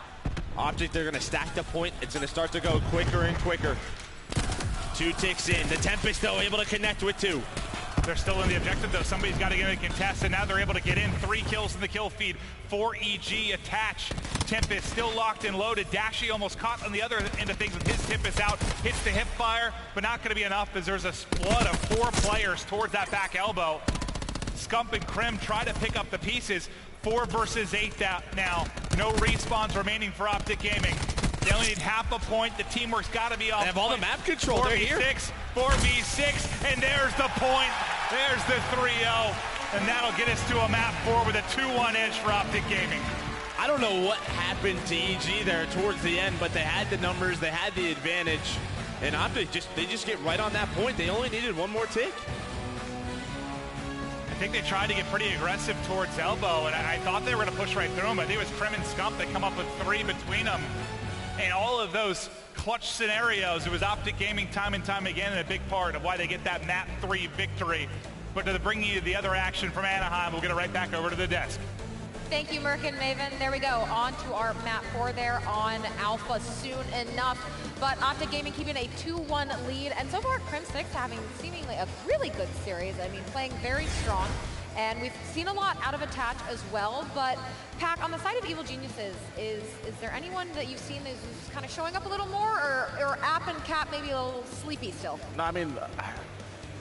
Optic, they're going to stack the point. It's going to start to go quicker and quicker. 2 ticks in. The Tempest, though, able to connect with 2.
They're still in the objective, though. Somebody's got to get in the contest, and now they're able to get in. 3 kills in the kill feed for EG. Attach. Tempest still locked and loaded. Dashy almost caught on the other end of things with his Tempest out. Hits the hip fire, but not going to be enough as there's a flood of 4 players towards that back elbow. Scump and Crim try to pick up the pieces. 4 versus 8 now. No respawns remaining for Optic Gaming. They only need half a point. The teamwork's got to be on.
They have all the map control. They're here.
4v6, and there's the point. There's the 3-0, and that'll get us to a map 4 with a 2-1 edge for Optic Gaming.
I don't know what happened to EG there towards the end, but they had the numbers, they had the advantage, and Optic they just get right on that point. They only needed one more tick.
I think they tried to get pretty aggressive towards elbow, and I thought they were going to push right through him. I think it was Krim and Scump that come up with 3 between them. And all of those clutch scenarios, it was Optic Gaming time and time again, and a big part of why they get that map 3 victory. But to bring you the other action from Anaheim, we'll get it right back over to the desk.
Thank you, Merck and Maven. There we go. On to our map 4 there on Alpha soon enough. But Optic Gaming keeping a 2-1 lead. And so far, Krim 6 having seemingly a really good series. I mean, playing very strong. And we've seen a lot out of Attach as well. But, Pac, on the side of Evil Geniuses, is there anyone that you've seen who's kind of showing up a little more? Or App and Cap maybe a little sleepy still?
No, I mean,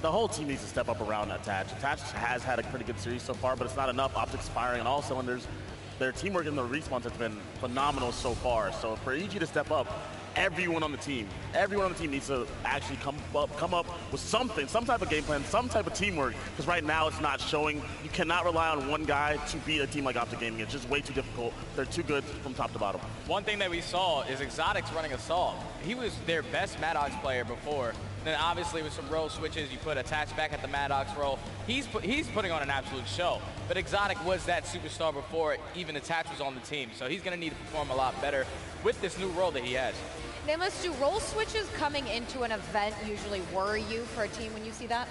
the whole team needs to step up around Attach. Attach has had a pretty good series so far, but it's not enough. Optic's firing on all cylinders. Their teamwork and their respawns has been phenomenal so far. So for EG to step up, everyone on the team needs to actually come up with something, some type of game plan, some type of teamwork, because right now it's not showing. You cannot rely on one guy to beat a team like Optic Gaming. It's just way too difficult. They're too good from top to bottom.
One thing that we saw is Exotics running Assault. He was their best Maddox player before. Then obviously with some role switches, you put Attach back at the Maddox role. He's putting on an absolute show. But Exotic was that superstar before even Attach was on the team. So he's going to need to perform a lot better with this new role that he has.
Nameless, do role switches coming into an event usually worry you for a team when you see that?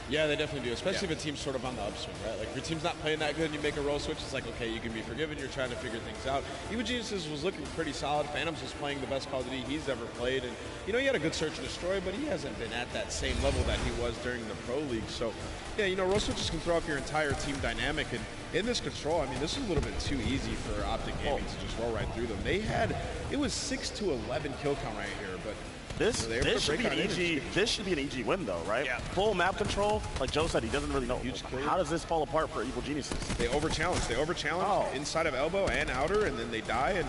Yeah, they definitely do, especially if a team's sort of on the upswing, right? Like, if your team's not playing that good and you make a role switch, it's like, okay, you can be forgiven. You're trying to figure things out. Evil Geniuses was looking pretty solid. Phantoms was playing the best Call of Duty he's ever played. And, you know, he had a good search and destroy, but he hasn't been at that same level that he was during the Pro League. So, yeah, you know, role switches can throw off your entire team dynamic. And in this control, I mean, this is a little bit too easy for Optic Gaming to just roll right through them. They had, it was 6-11 kill count right here, but
this should be an EG win, though, right?
Yeah.
Full map control, like Joe said, he doesn't really know. How does this fall apart for Evil Geniuses?
They overchallenge inside of elbow and outer, and then they die, and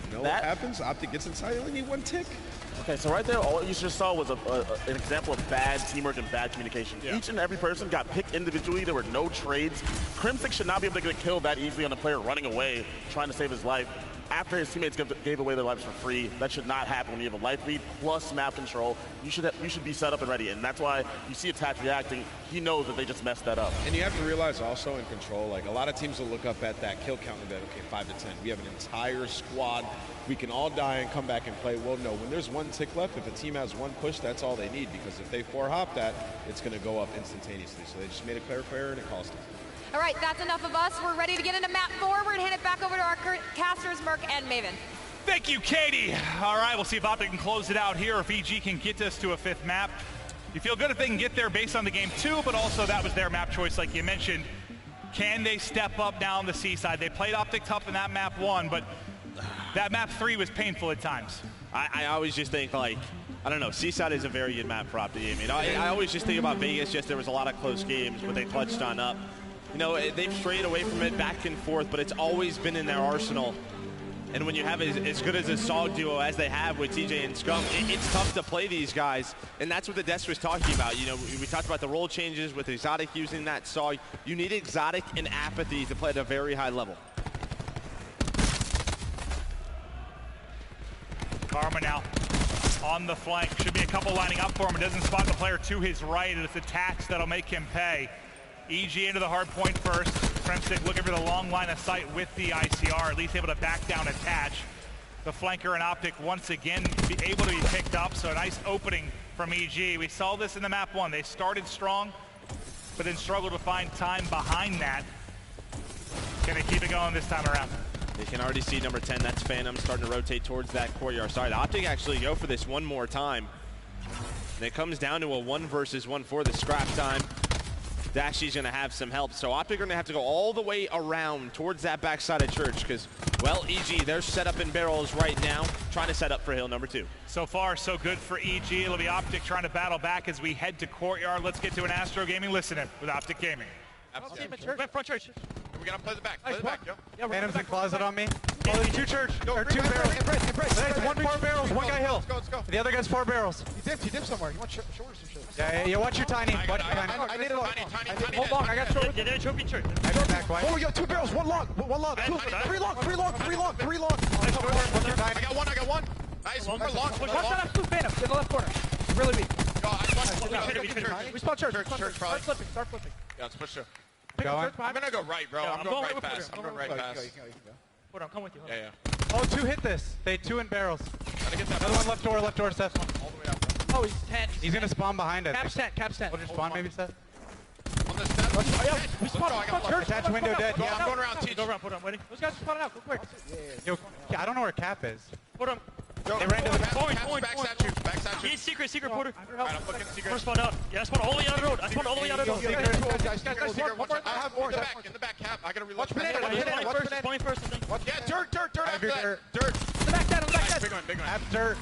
you know what happens? Optic gets inside, they only need 1 tick.
Okay, so right there, all you just saw was an example of bad teamwork and bad communication. Yeah. Each and every person got picked individually. There were no trades. Krim 6 should not be able to get killed that easily on a player running away, trying to save his life. After his teammates gave away their lives for free, that should not happen when you have a life lead plus map control. You should be set up and ready, and that's why you see Attach reacting. He knows that they just messed that up.
And you have to realize also in control, like a lot of teams will look up at that kill count and be like, okay, 5 to 10. We have an entire squad. We can all die and come back and play. Well, no, when there's 1 tick left, if a team has 1 push, that's all they need, because if they 4-hop that, it's going to go up instantaneously. So they just made a clerical error and it cost them.
All right, that's enough of us. We're ready to get into map 4. We're going to hand it back over to our casters, Merck and Maven.
Thank you, Katie. All right, we'll see if Optic can close it out here, if EG can get us to a 5th map. You feel good if they can get there based on the game 2, but also that was their map choice, like you mentioned. Can they step up now on the Seaside? They played Optic tough in that map 1, but that map 3 was painful at times.
I always just think, like, I don't know, Seaside is a very good map for Optic Gaming. I always just think about Vegas, just there was a lot of close games, but they clutched on up. You know, they've strayed away from it back and forth, but it's always been in their arsenal. And when you have as good as a SOG duo as they have with TJ and Scum, it's tough to play these guys. And that's what the desk was talking about. You know, we talked about the role changes with Exotic using that SOG. You need Exotic and Apathy to play at a very high level.
Karma now on the flank. Should be a couple lining up for him. It doesn't spot the player to his right, and it's Attach that'll make him pay. EG into the hard point first. Kremstik looking for the long line of sight with the ICR, at least able to back down Attach. The flanker and Optic once again be able to be picked up, so a nice opening from EG. We saw this in the map 1. They started strong, but then struggled to find time behind that. Can they keep it going this time around?
You can already see number 10, that's Phantom, starting to rotate towards that courtyard side. Optic actually go for this one more time. And it comes down to a 1 versus 1 for the scrap time. Dashy's going to have some help. So Optic are going to have to go all the way around towards that backside of Church because, well, EG, they're set up in barrels right now, trying to set up for hill number 2.
So far, so good for EG. It'll be Optic trying to battle back as we head to courtyard. Let's get to an Astro Gaming listening with Optic Gaming.
Front Church. we gotta play the back. Play the back, yo.
Yeah, Phantom's in closet on me. Oh, there's 2 church. Or 2 barrels. There's 4 barrels, 1 guy hill.
Let's go.
The other guy's 4 barrels.
He dipped somewhere. You want shoulders and shit.
Yeah, watch your tiny.
I need it all. Tiny.
Hold long. I got shoulders.
Yeah, choke church.
I got back white.
Oh, we got 2 barrels. 1 long. 1 long. 3 long.
I got one. Nice, one more long.
Watch that up, Phantom. In the left corner. Really weak.
We
spawn church.
Church,
Start flipping.
Yeah, let's push through.
Going.
I'm gonna go right, bro. I'm going right fast.
You can go.
Hold on, come with you.
Yeah.
Oh, 2 hit this. They 2 in barrels.
Gotta get that.
Another one left door, Seth.
All the way out.
Oh, he's 10.
He's gonna spawn behind us.
Caps 10.
What did you spawn maybe, Seth?
On the step.
We spawned church.
Attach window dead.
Yeah, I'm going around teach.
Go around, put on, waiting.
Those guys are spawning out. Go quick.
Yo, I don't know where Cap is.
Put on.
They ran to the
Point.
Backs at you.
He's secret, Porter.
Alright, I'm looking secret.
First spawn out. Yeah, I spawned all the way down the road. I spawned all the way down the road.
I have more. In the back cap. I gotta reload.
Point first, I think.
Yeah, dirt after that. Dirt.
The back dead.
Big one.
After dirt.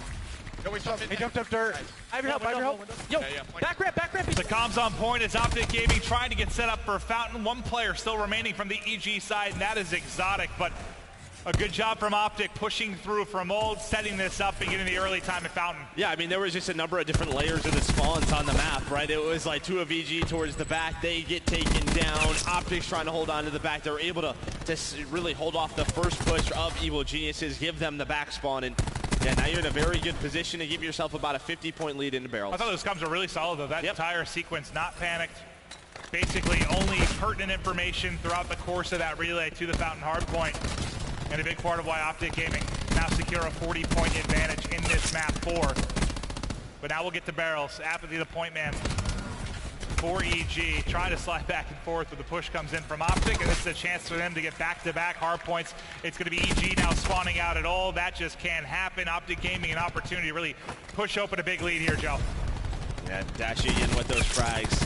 Yo, we
He jumped up dirt.
I have your help. Yo, back ramp.
The comms on point is Optic Gaming trying to get set up for Fountain. 1 player still remaining from the EG side, and that is Exotic. But a good job from Optic pushing through from old, setting this up and getting the early time at Fountain.
Yeah, I mean, there was just a number of different layers of the spawns on the map, right? It was like 2 of EG towards the back. They get taken down. Optic's trying to hold on to the back. They're able to really hold off the first push of Evil Geniuses, give them the back spawn, and yeah, now you're in a very good position to give yourself about a 50-point lead into barrels.
I thought those comms were really solid, though. That entire sequence, not panicked. Basically, only pertinent information throughout the course of that relay to the Fountain hardpoint. And a big part of why Optic Gaming now secure a 40-point advantage in this map 4. But now we'll get to barrels. Apathy, the point man for EG, trying to slide back and forth, but the push comes in from Optic, and this is a chance for them to get back-to-back hard points. It's going to be EG now spawning out at all. That just can't happen. Optic Gaming an opportunity to really push open a big lead here, Joe.
Yeah, dashing in with those frags.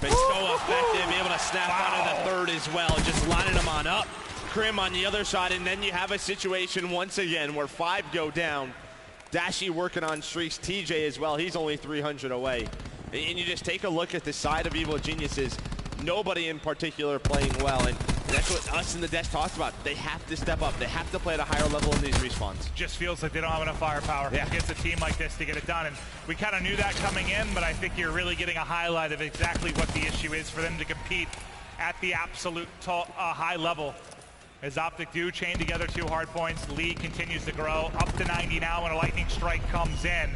Been so effective, able to snap out of the third as well, just lining them on up. Krim on the other side, and then you have a situation once again where 5 go down. Dashi working on streaks, TJ as well, he's only 300 away. And you just take a look at the side of Evil Geniuses, nobody in particular playing well, and that's what us in the desk talked about. They have to step up, they have to play at a higher level in these respawns.
Just feels like they don't have enough firepower against a team like this to get it done, and we kind of knew that coming in, but I think you're really getting a highlight of exactly what the issue is for them to compete at the absolute high level. As Optic do chain together 2 hard points, lead continues to grow, up to 90 now when a lightning strike comes in.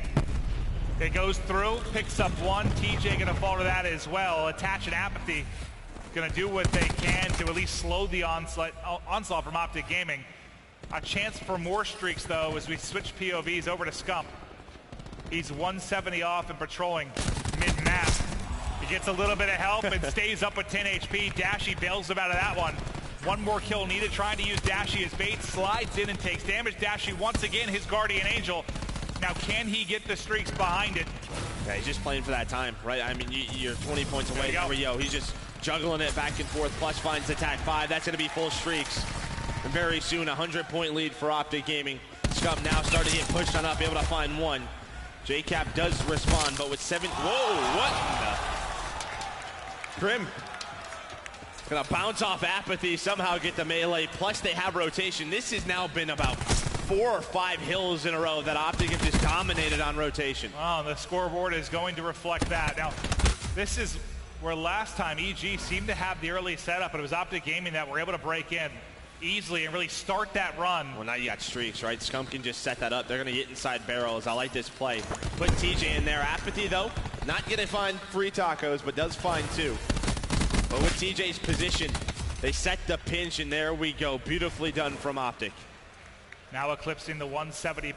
It goes through, picks up 1, TJ gonna fall to that as well. Attach and Apathy gonna do what they can to at least slow the onslaught from Optic Gaming. A chance for more streaks though as we switch POVs over to Scump. He's 170 off and patrolling mid-map. He gets a little bit of help and stays up with 10 HP. Dashi bails him out of that one. 1 more kill needed, trying to use Dashi as bait, slides in and takes damage. Dashi once again, his guardian angel. Now can he get the streaks behind it?
Yeah, he's just playing for that time, right? I mean, you're 20 points away from Rio. He's just juggling it back and forth. Plus finds attack 5. That's going to be full streaks. And very soon, a 100-point lead for Optic Gaming. Scump now starting to get pushed on up, able to find 1. JCap does respond, but with 7... Whoa, what? Grim. Gonna bounce off Apathy, somehow get the melee, plus they have rotation. This has now been about 4 or 5 hills in a row that Optic have just dominated on rotation.
Oh, the scoreboard is going to reflect that. Now, this is where last time EG seemed to have the early setup, but it was Optic Gaming that were able to break in easily and really start that run.
Well, now you got streaks, right? Scump can just set that up. They're gonna get inside barrels. I like this play. Put TJ in there. Apathy, though, not gonna find 3 tacos, but does find 2. But with TJ's position, they set the pinch, and there we go. Beautifully done from Optic.
Now eclipsing the 170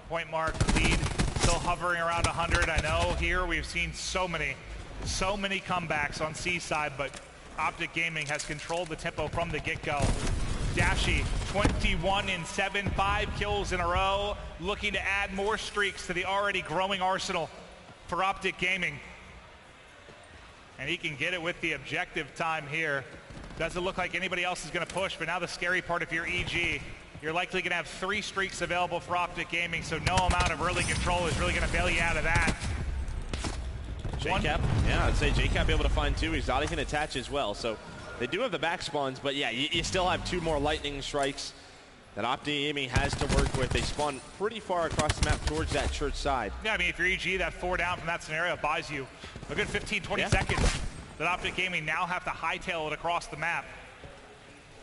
point mark. Lead still hovering around 100. I know here we've seen so many comebacks on C-side, but Optic Gaming has controlled the tempo from the get-go. Dashi, 21 in 7, 5 kills in a row, looking to add more streaks to the already growing arsenal for Optic Gaming. And he can get it with the objective time here. Doesn't look like anybody else is going to push, but now the scary part, if you're EG, you're likely going to have 3 streaks available for Optic Gaming, so no amount of early control is really going to bail you out of that.
JCap, yeah, I'd say JCap able to find 2. Exotic can attach as well, so They do have the back spawns, but yeah, you still have 2 more lightning strikes that Optic Gaming has to work with. They spawn pretty far across the map towards that church side.
Yeah, I mean, if you're EG, that 4 down from that scenario buys you a good 15, 20 seconds that Optic Gaming now have to hightail it across the map.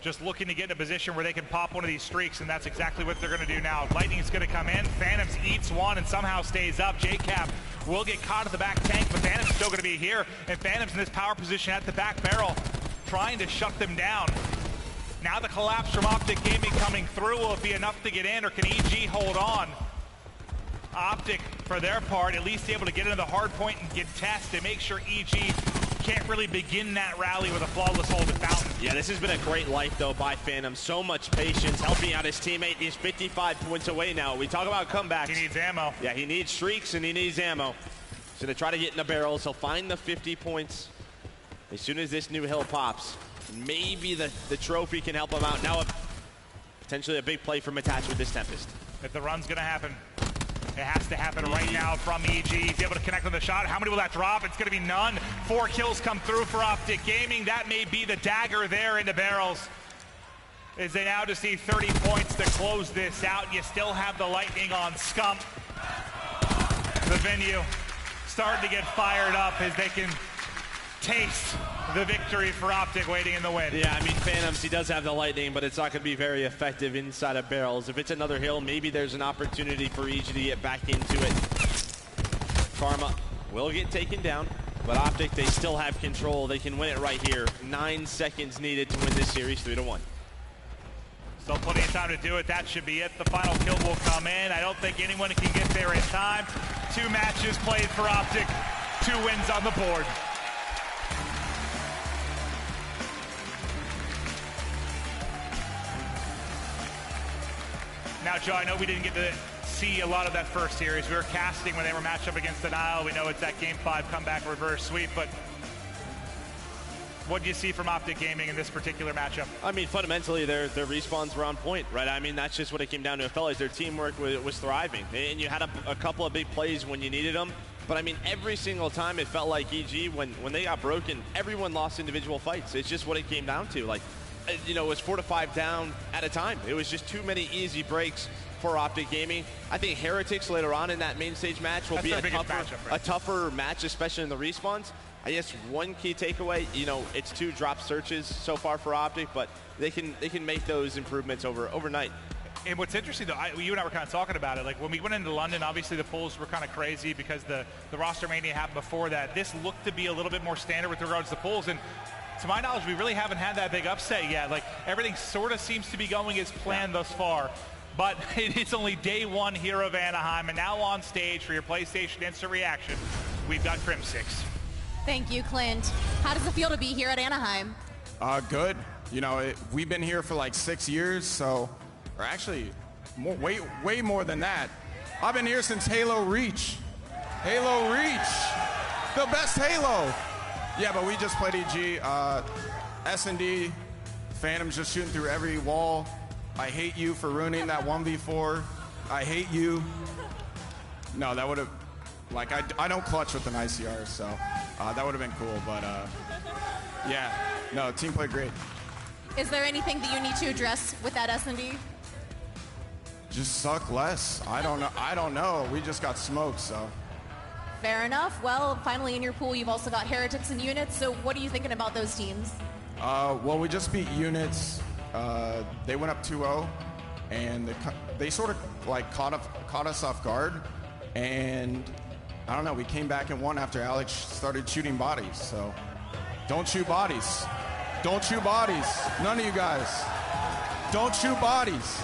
Just looking to get in a position where they can pop one of these streaks, and that's exactly what they're going to do now. Lightning's going to come in. Phantoms eats one and somehow stays up. JCap will get caught at the back tank, but Phantom's still going to be here. And Phantom's in this power position at the back barrel, trying to shut them down. Now the collapse from Optic Gaming coming through. Will it be enough to get in, or can EG hold on? Optic, for their part, at least able to get into the hard point and get test and make sure EG can't really begin that rally with a flawless hold at Fountain.
Yeah, this has been a great life, though, by Phantom. So much patience, helping out his teammate. He's 55 points away now. We talk about comebacks.
He needs ammo.
Yeah, he needs streaks and he needs ammo. He's going to try to get in the barrels. He'll find the 50 points as soon as this new hill pops. Maybe the trophy can help him out. Now, potentially a big play from Attach with this Tempest.
If the run's going to happen, it has to happen right now from EG. He's able to connect on the shot. How many will that drop? It's going to be none. 4 kills come through for Optic Gaming. That may be the dagger there in the barrels, as they now just need 30 points to close this out. You still have the Lightning on Scump. The venue starting to get fired up as they can taste the victory for Optic waiting in the wind.
Yeah, I mean, Phantoms, he does have the Lightning, but it's not going to be very effective inside of barrels. If it's another hill, maybe there's an opportunity for EG to get back into it. Karma will get taken down, but Optic, they still have control. They can win it right here. 9 seconds needed to win this series 3-1.
Still plenty of time to do it. That should be it. The final kill will come in. I don't think anyone can get there in time. 2 matches played for Optic, 2 wins on the board. Now, Joe, I know we didn't get to see a lot of that first series. We were casting when they were matched up against Denial. We know it's that Game 5 comeback reverse sweep, but what do you see from Optic Gaming in this particular matchup?
I mean, fundamentally, their respawns were on point, right? I mean, that's just what it came down to. It felt like their teamwork was thriving, and you had a couple of big plays when you needed them. But, I mean, every single time it felt like EG, when they got broken, everyone lost individual fights. It's just what it came down to. Like, you know, it was 4 to 5 down at a time. It was just too many easy breaks for Optic Gaming. I think Heretics later on in that main stage match will be a tougher match, especially in the respawns. I guess one key takeaway, you know, it's 2 drop searches so far for Optic, but they can make those improvements overnight.
And what's interesting, though, you and I were kind of talking about it. Like, when we went into London, obviously the pulls were kind of crazy because the roster mania happened before that. This looked to be a little bit more standard with regards to pulls, and to my knowledge, we really haven't had that big upset yet. Like, everything sort of seems to be going as planned thus far. But it's only day 1 here of Anaheim, and now on stage for your PlayStation Instant Reaction, we've got Crim6.
Thank you, Clint. How does it feel to be here at Anaheim?
Good. You know, we've been here for like 6 years, so, or actually, way more than that. I've been here since Halo Reach. Halo Reach, the best Halo. Yeah, but we just played EG, S&D, Phantom's just shooting through every wall. I hate you for ruining that 1v4. I hate you. No, that would have, like, I don't clutch with an ICR, so that would have been cool, but yeah, no, team played great.
Is there anything that you need to address with that S&D?
Just suck less. I don't know. We just got smoked, so.
Fair enough. Well, finally in your pool, you've also got Heretics and Units, so what are you thinking about those teams?
Well, we just beat Units. They went up 2-0, and they sort of like caught us off guard, and I don't know, we came back and won after Alex started shooting bodies, so don't shoot bodies. Don't shoot bodies. None of you guys. Don't shoot bodies.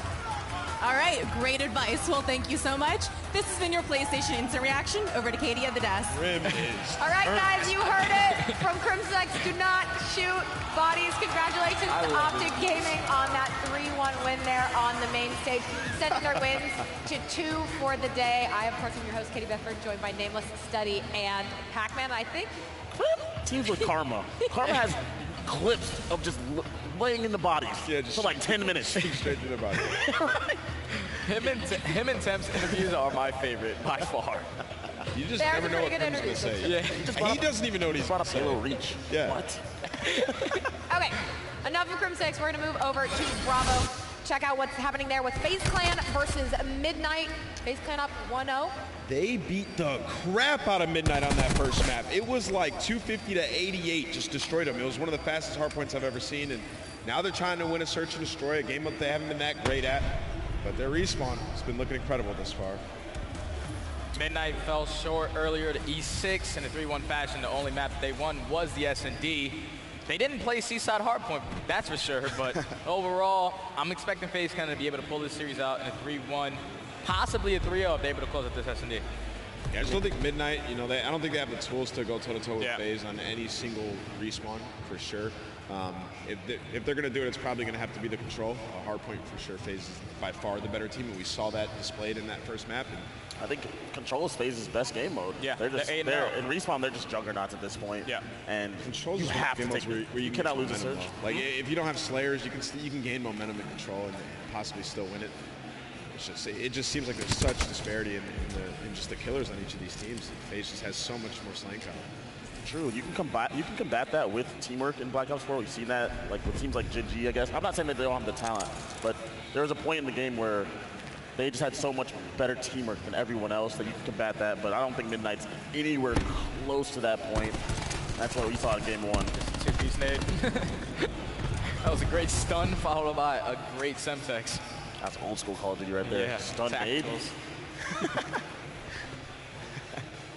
All right, great advice. Well, thank you so much. This has been your PlayStation Instant Reaction. Over to Katie at the desk.
All right, guys, you heard it from Crim6. Do not shoot bodies. Congratulations to Optic Gaming on that 3-1 win there on the main stage, sending their wins to 2 for the day. I, of course, am your host, Katie Bedford, joined by Nameless Study and Pac-Man, I think.
Teams with Karma. Karma has clips of just laying in the bodies for like 10 minutes.
Straight to the body.
Him and Temp's interviews are my favorite by far.
You just never know what Crim's going to say.
Yeah.
He doesn't even know what he's
brought up Halo Reach.
Yeah.
What?
Okay, enough of Crim 6. We're going to move over to Bravo. Check out what's happening there with FaZe Clan versus Midnight. FaZe Clan up 1-0.
They beat the crap out of Midnight on that first map. It was like 250 to 88, just destroyed them. It was one of the fastest hardpoints I've ever seen, and now they're trying to win a search and destroy, a game that they haven't been that great at, but their respawn has been looking incredible this far.
Midnight fell short earlier to E6 in a 3-1 fashion. The only map that they won was the S&D. They didn't play Seaside Hardpoint, that's for sure, but overall, I'm expecting FaZe kind of to be able to pull this series out in a 3-1, possibly a 3-0 if they're able to close up this S&D.
Yeah, I just don't think Midnight, you know, I don't think they have the tools to go toe-to-toe with FaZe on any single respawn, for sure. If they're going to do it, it's probably going to have to be the control. A hardpoint, for sure. FaZe is by far the better team, and we saw that displayed in that first map. And
I think control is FaZe's best game mode.
Yeah,
they're in respawn. They're just juggernauts at this point.
Yeah,
and
control
you have to take
where
you cannot lose a search.
Like if you don't have Slayers, you can gain momentum in control and possibly still win it. It just seems like there's such disparity in just the killers on each of these teams. FaZe just has so much more slaying power.
True. You can combat that with teamwork in Black Ops 4. We've seen that like with teams like GG, I guess. I'm not saying that they don't have the talent, but there was a point in the game where they just had so much better teamwork than everyone else that you can combat that, but I don't think Midnight's anywhere close to that point. That's what we saw in game 1.
Two-piece nade. That was a great stun followed by a great Semtex.
That's old school Call of Duty right there.
Yeah,
stun nade.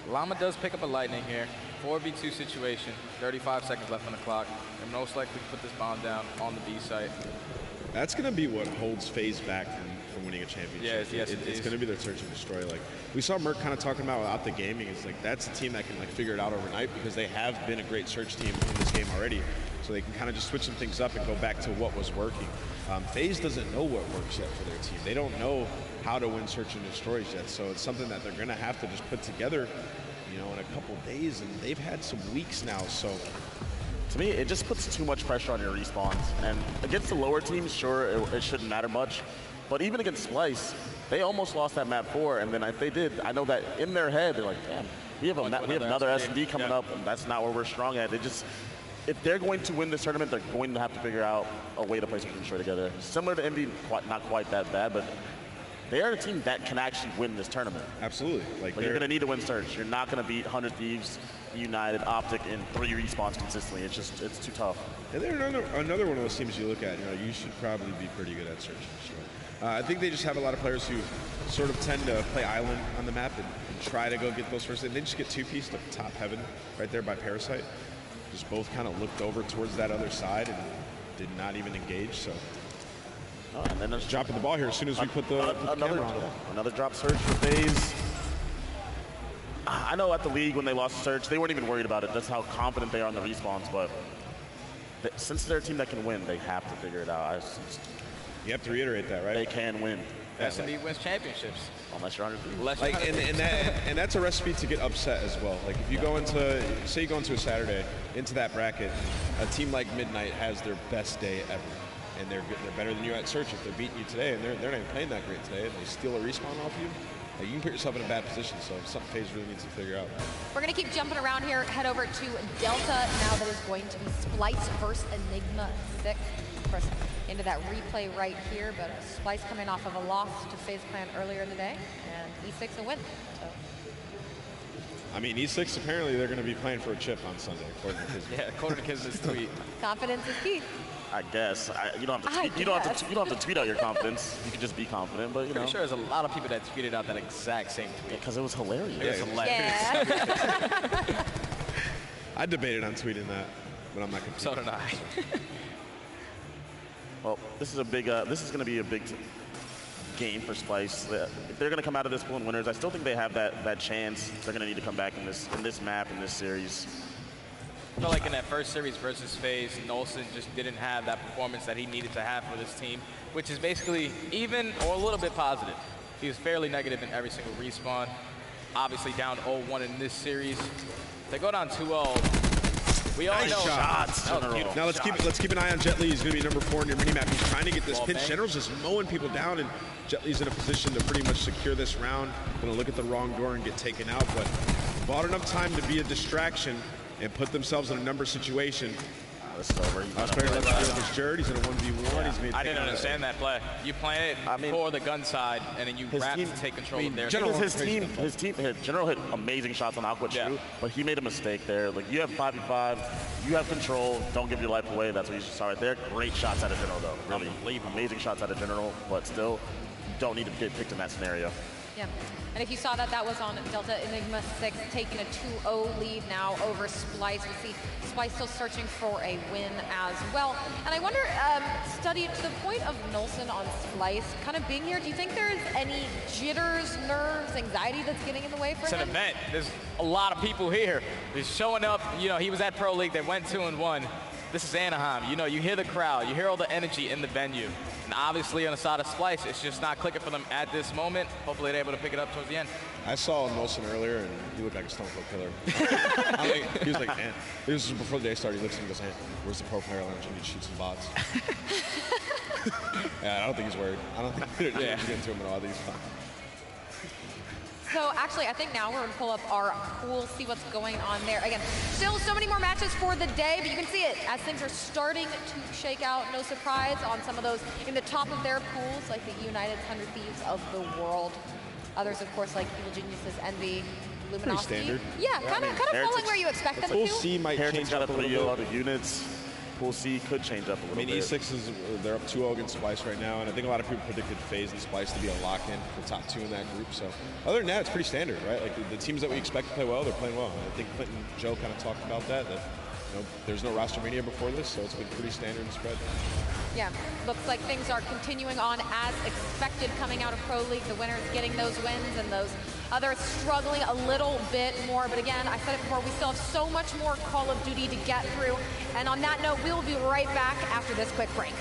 Llama does pick up a lightning here. 4v2 situation, 35 seconds left on the clock. And most likely put this bomb down on the B site.
That's going to be what holds FaZe back from winning a championship.
Yes,
it's going to be their search and destroy. Like we saw Merc kind of talking about without the gaming. It's like that's a team that can like figure it out overnight because they have been a great search team in this game already. So they can kind of just switch some things up and go back to what was working. FaZe doesn't know what works yet for their team. They don't know how to win search and destroys yet. So it's something that they're going to have to just put together, you know, in a couple days. And they've had some weeks now. So
to me, it just puts too much pressure on your respawns. And against the lower teams, sure, it shouldn't matter much. But even against Splice, they almost lost that map 4. And then if they did, I know that in their head, they're like, damn, we have another S&D coming up, and that's not where we're strong at. They just, if they're going to win this tournament, they're going to have to figure out a way to play something straight together. Similar to Indy, not quite that bad, but they are a team that can actually win this tournament.
Absolutely. Like
you're going to need to win search. You're not going to beat 100 Thieves, United, Optic in 3 respawns consistently. It's too tough.
And they're another one of those teams you look at. You know, you should probably be pretty good at search and destroy. I think they just have a lot of players who sort of tend to play island on the map and try to go get those first. And they just get two-pieced up top heaven right there by Parasite. Just both kind of looked over towards that other side and did not even engage. So.
And then
just dropping the ball here as soon as we put the camera on.
Another drop search for FaZe. I know at the league when they lost search, they weren't even worried about it. That's how confident they are in the respawns. But since they're a team that can win, they have to figure it out.
You have to reiterate that, right?
They can win.
S&D wins championships.
Unless you're 100
like, and that's a recipe to get upset as well. Like if you go into, say you go into a Saturday, into that bracket, a team like Midnight has their best day ever. And they're better than you at search if they're beating you today, and they're not even playing that great today, and they steal a respawn off you. You can put yourself in a bad position, so something FaZe really needs to figure out.
We're going to keep jumping around here, head over to Delta now that is going to be Splice versus Enigma 6. Of course, into that replay right here, but Splice coming off of a loss to FaZe Clan earlier in the day, and E6 a win. So.
I mean, E6, apparently they're going to be playing for a chip on Sunday, according to Kismet.
Yeah, according to Kismet's tweet.
Confidence is key.
I guess. You don't have to tweet. You don't have to tweet out your confidence. You can just be confident, but you know.
I'm sure there's a lot of people that tweeted out that exact same tweet.
Because it was hilarious.
It was hilarious.
Yeah.
I debated on tweeting that, but I'm not going to.
So did I.
Well, this is a big. This is going to be a big game for Splice. If they're going to come out of this pulling winners, I still think they have that chance. They're going to need to come back in this map in this series.
I feel like in that first series versus FaZe, Nolson just didn't have that performance that he needed to have for this team, which is basically even or a little bit positive. He was fairly negative in every single respawn. Obviously down 0-1 in this series. They go down 2-0. We all know
shots. Now let's keep an eye on Jet Li. He's going to be number 4 in your minimap. He's trying to get this pinch. General's just mowing people down, and Jet Li's in a position to pretty much secure this round. Going to look at the wrong door and get taken out, but bought enough time to be a distraction and put themselves in a number situation.
this is over.
Last player left field is Jerd. He's in a 1v1.
Yeah.
He's made
I didn't understand that play. You plant it for the gun side, and then you wrap to take control of their
his team hit. General hit amazing shots on Aqua too, but he made a mistake there. Like, you have 5v5, you have control. Don't give your life away. That's what you saw right there. Great shots out of General though. Really amazing shots out of General, but still, you don't need to get picked in that scenario.
Yeah, and if you saw that, that was on Delta Enigma 6, taking a 2-0 lead now over Splice. We see Splice still searching for a win as well. And I wonder, Study, to the point of Nolson on Splice, kind of being here, do you think there's any jitters, nerves, anxiety that's getting in the way for
him? It's an event. There's a lot of people here. He's showing up. You know, he was at Pro League. They went 2-1. This is Anaheim. You know, you hear the crowd. You hear all the energy in the venue. And obviously on the side of Splice, it's just not clicking for them at this moment. Hopefully they're able to pick it up towards the end.
I saw Nolson earlier, and he looked like a Stone Cold Killer. He was like, man, this was before the day started. He looks at me and goes, man, where's the pro player lounge? I need to shoot some bots. Yeah, I don't think he's worried. I don't think they're getting into him at all. I think he's fine.
So actually, I think now we're going to pull up our pool, see what's going on there. Again, still so many more matches for the day, but you can see it as things are starting to shake out. No surprise on some of those in the top of their pools, like the United 100 Thieves of the world. Others, of course, like Evil Geniuses, Envy, Luminosity.
Pretty standard.
Yeah, kind of falling where you expect them to.
Pool C might change up a little bit.
A lot of units. Pool C could change up a little bit.
I mean, E6 they're up 2-0 against Splice right now, and I think a lot of people predicted FaZe and Splice to be a lock-in, the top two in that group. So other than that, it's pretty standard, right? Like the teams that we expect to play well, they're playing well. And I think Clinton and Joe kind of talked about that there's no roster mania before this, so it's been pretty standard and spread.
Yeah, looks like things are continuing on as expected coming out of Pro League. The winners getting those wins and those others struggling a little bit more. But again, I said it before, we still have so much more Call of Duty to get through. And on that note, we will be right back after this quick break.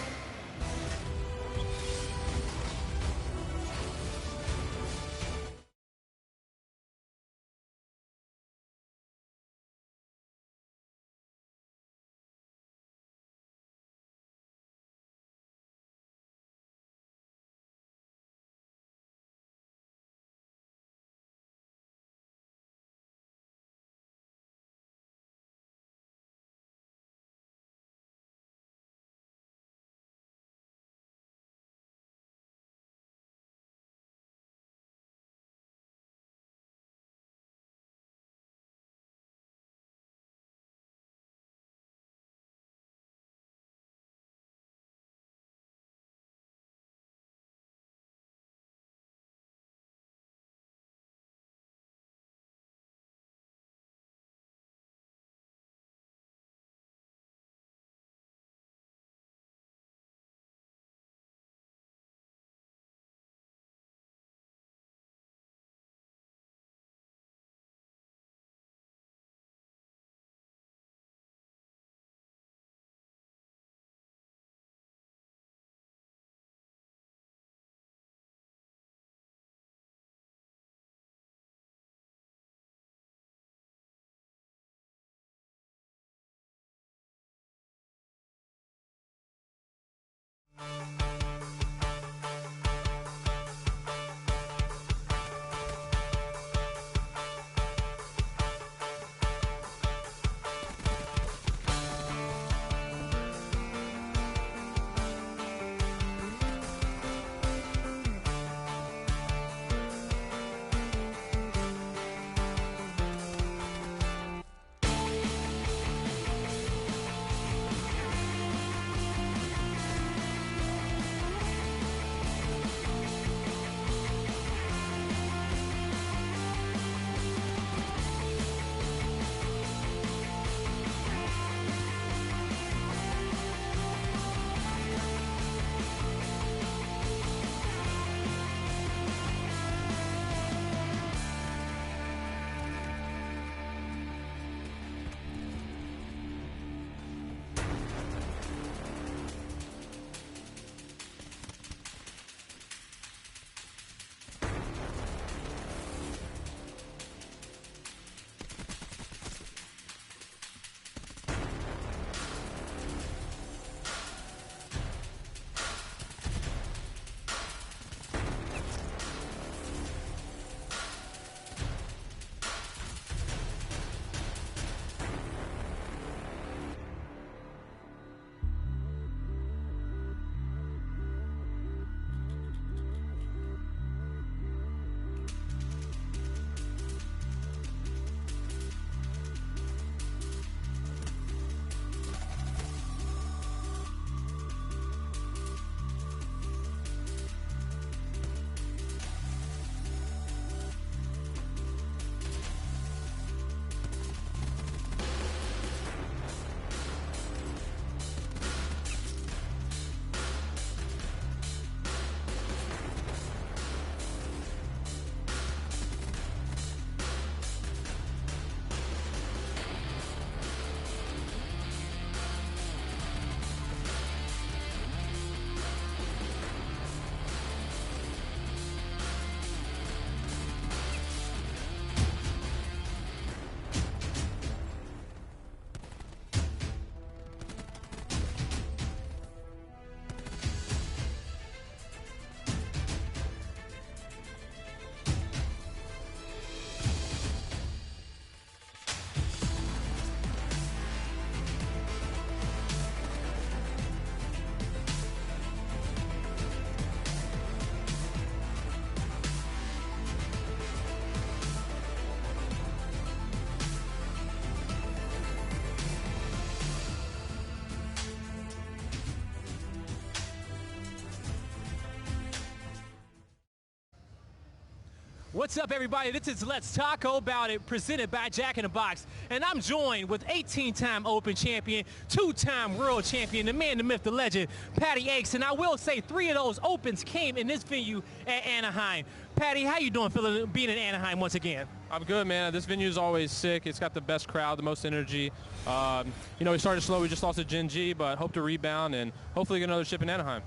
What's up, everybody? This is Let's Talk About It, presented by Jack in the Box. And I'm joined with 18-time Open champion, 2-time world champion, the man, the myth, the legend, Patty Aches. And I will say 3 of those Opens came in this venue at Anaheim. Patty, how you doing feeling being in Anaheim once again?
I'm good, man. This venue is always sick. It's got the best crowd, the most energy. You know, we started slow. We just lost to Gen G, but hope to rebound and hopefully get another chip in Anaheim.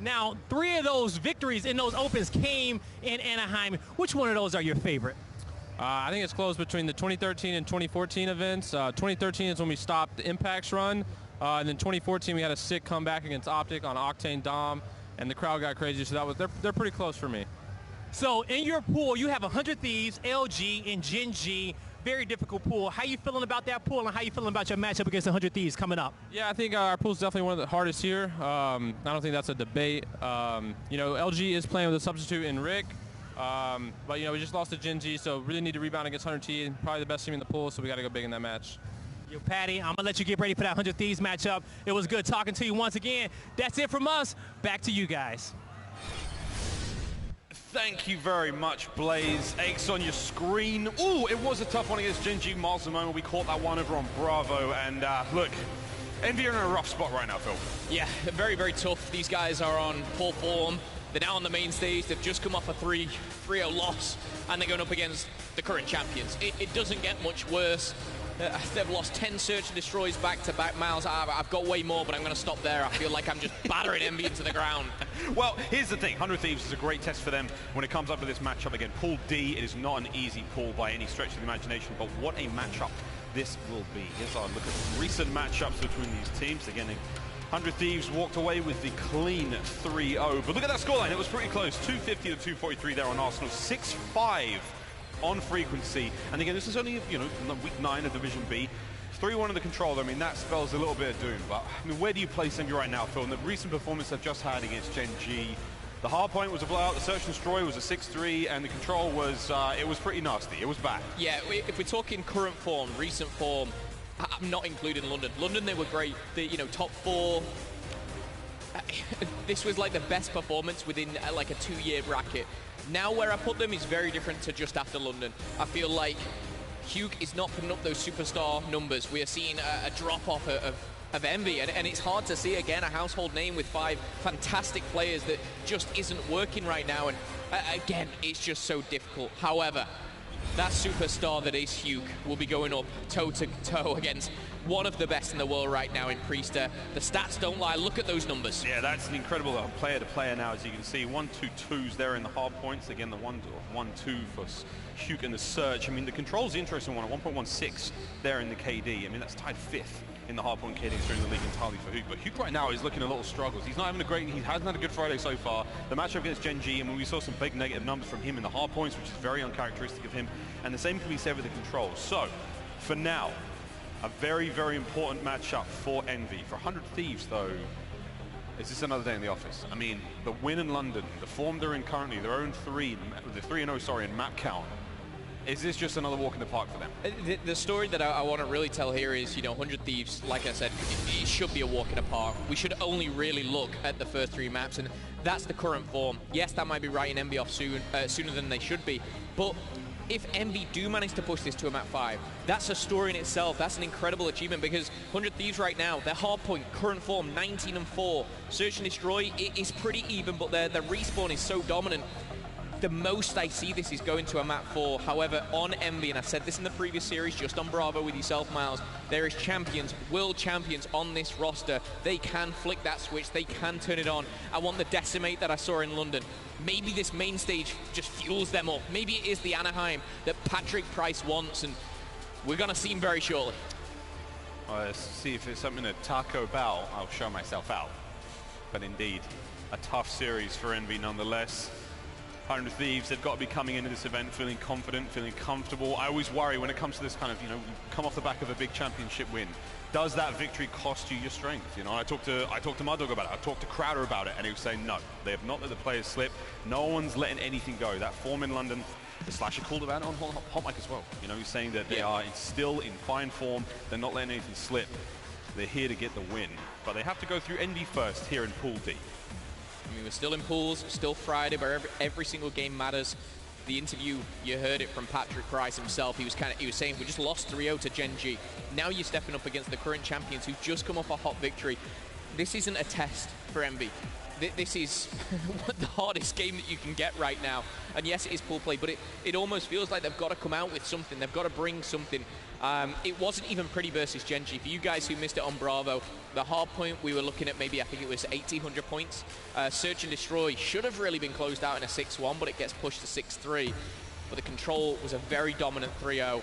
Now, 3 of those victories in those Opens came in Anaheim. Which one of those are your favorite?
I think it's close between the 2013 and 2014 events. 2013 is when we stopped the Impacts run. And then 2014, we had a sick comeback against Optic on Octane Dom, and the crowd got crazy. So that was they're pretty close for me.
So in your pool, you have 100 Thieves, LG, and Gen G. Very difficult pool. How you feeling about that pool, and how you feeling about your matchup against 100 Thieves coming up?
Yeah, I think our pool's definitely one of the hardest here. I don't think that's a debate. You know, LG is playing with a substitute in Rick. But, you know, we just lost to Gen G, so really need to rebound against 100 T. Probably the best team in the pool, so we got to go big in that match.
Yo, Patty, I'm going to let you get ready for that 100 Thieves matchup. It was good talking to you once again. That's it from us. Back to you guys.
Thank you very much, Blaze. Aches on your screen. Ooh, it was a tough one against Gen G. Miles the moment we caught that one over on Bravo. And look, Envy are in a rough spot right now, Phil.
Yeah, very, very tough. These guys are on full form. They're now on the main stage. They've just come off a 3-0 loss, and they're going up against the current champions. It doesn't get much worse. They've lost 10 search and destroys back-to-back. Miles, I've got way more, but I'm going to stop there. I feel like I'm just battering Envy into the ground.
Well, here's the thing. 100 Thieves is a great test for them when it comes up to this matchup again. Pool D, it is not an easy pool by any stretch of the imagination, but what a matchup this will be. Here's our look at recent matchups between these teams. Again, 100 Thieves walked away with the clean 3-0. But look at that scoreline. It was pretty close. 250 to 243 there on Arsenal. 6-5 on frequency. And again, this is only, you know, week 9 of Division B. 3-1 in the controller. I mean, that spells a little bit of doom. But I mean, where do you place Envy right now, Phil? In the recent performance they've just had against Gen G, the hard point was a blowout, the search and destroy was a 6-3, and the control was, it was pretty nasty. It was bad.
Yeah, if we're talking current form, recent form, I'm not including London. London, they were great. You know, top 4. This was like the best performance within like a 2-year bracket. Now where I put them is very different to just after London. I feel like Hugh is not putting up those superstar numbers. We are seeing a drop-off of Envy, and it's hard to see, again, a household name with 5 fantastic players that just isn't working right now, and again, it's just so difficult. However, that superstar that is Hugh will be going up toe-to-toe against one of the best in the world right now in Priester. The stats don't lie. Look at those numbers.
Yeah, that's an incredible player-to-player now, as you can see. 1-2-2s there in the hard points. Again, the 1-2 for Hugh in the search. I mean, the control's the interesting one at 1.16 there in the KD. I mean, that's tied 5th in the hard point KD during the league entirely for Hugh. But Hugh right now is looking a little struggles. He's not having he hasn't had a good Friday so far. The matchup against Gen G, I mean, we saw some big negative numbers from him in the hard points, which is very uncharacteristic of him. And the same can be said with the controls. So, for now, a very, very important matchup for Envy. For 100 Thieves, though, is this another day in the office? I mean, the win in London, the form they're in currently, their own 3-0, sorry, in map count. Is this just another walk in the park for them?
The story that I want to really tell here is, you know, 100 Thieves, like I said, it should be a walk in the park. We should only really look at the first 3 maps, and that's the current form. Yes, that might be writing Envy off sooner than they should be, but if Envy do manage to push this to a map 5, that's a story in itself. That's an incredible achievement, because 100 Thieves right now, their hard point, current form, 19-4. Search and destroy, it is pretty even, but their respawn is so dominant. The most I see this is going to a map 4. However, on Envy, and I've said this in the previous series, just on Bravo with yourself, Miles, there is champions, world champions on this roster. They can flick that switch. They can turn it on. I want the decimate that I saw in London. Maybe this main stage just fuels them up. Maybe it is the Anaheim that Patrick Price wants, and we're going to see him very shortly.
Let's see if it's something to Taco Bell. I'll show myself out. But indeed, a tough series for Envy nonetheless. 100 Thieves, they've got to be coming into this event feeling confident, feeling comfortable. I always worry when it comes to this kind of, you know, come off the back of a big championship win. Does that victory cost you your strength? You know, I talked to Mud Dog about it. I talked to Crowder about it, and he was saying no. They have not let the players slip. No one's letting anything go. That form in London, the Slasher called about it on Hot Mic as well. You know, he's saying that they are still in fine form. They're not letting anything slip. They're here to get the win. But they have to go through Envy first here in Pool D.
I mean, we're still in pools, still Friday, but every single game matters. the interview, you heard it from Patrick Price himself. He was saying, we just lost 3-0 to Gen G. Now you're stepping up against the current champions who've just come off a hot victory. This isn't a test for Envy. This is the hardest game that you can get right now. And yes, it is pool play, but it almost feels like they've got to come out with something. They've got to bring something. It wasn't even pretty versus Gen G. For you guys who missed it on Bravo, the hard point, we were looking at maybe, I think it was 1,800 points. Search and Destroy should have really been closed out in a 6-1, but it gets pushed to 6-3. But the control was a very dominant 3-0.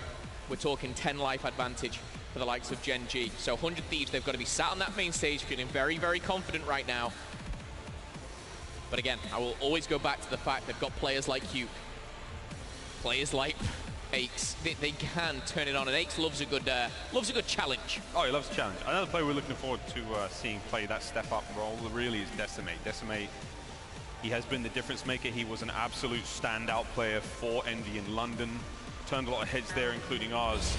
We're talking 10 life advantage for the likes of Gen G. So 100 Thieves, they've got to be sat on that main stage, feeling very, very confident right now. But again, I will always go back to the fact they've got players like Hugh, players like Aches. They can turn it on, and Aches loves a good challenge.
Oh, he loves a challenge. Another player we're looking forward to seeing play that step-up role really is Decimate. Decimate, he has been the difference maker. He was an absolute standout player for Envy in London. Turned a lot of heads there, including ours.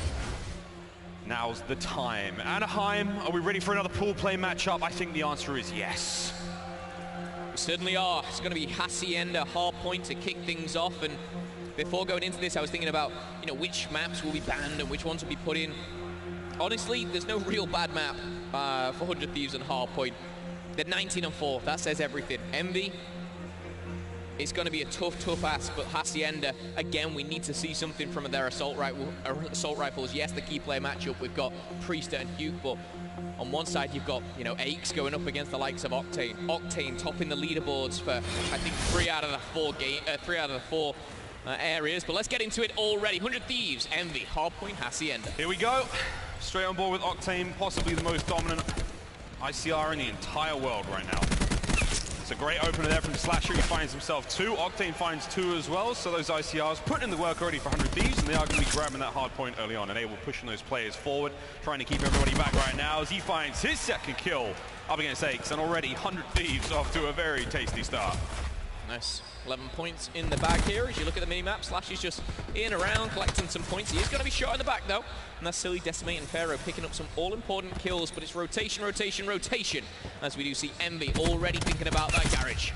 Now's the time. Anaheim, are we ready for another pool play matchup? I think the answer is yes.
We certainly are. It's going to be Hacienda Hardpoint to kick things off. And before going into this, I was thinking about, which maps will be banned and which ones will be put in. Honestly, there's no real bad map for 100 Thieves and Hardpoint. They're 19-4. That says everything. Envy, it's going to be a tough ask, but Hacienda, again, we need to see something from their assault rifles. Yes, the key player matchup, we've got Priester and Hugh, but on one side, you've got, Aches going up against the likes of Octane. Octane topping the leaderboards for, I think, 3 out of the 4 areas. But let's get into it already. 100 Thieves, Envy, Hardpoint, Hacienda.
Here we go. Straight on board with Octane, possibly the most dominant ICR in the entire world right now. It's a great opener there from Slasher. He finds himself 2. Octane finds 2 as well. So those ICRs putting in the work already for 100 Thieves, and they are going to be grabbing that hard point early on and able pushing those players forward, trying to keep everybody back right now as he finds his second kill up against Aches, and already 100 Thieves off to a very tasty start.
Nice. 11 points in the bag here. As you look at the mini-map, Slash is just in around collecting some points. He is going to be shot in the back though. And that's Silly, Decimate, and Pharaoh picking up some all-important kills, but it's rotation as we do see Envy already thinking about that garage.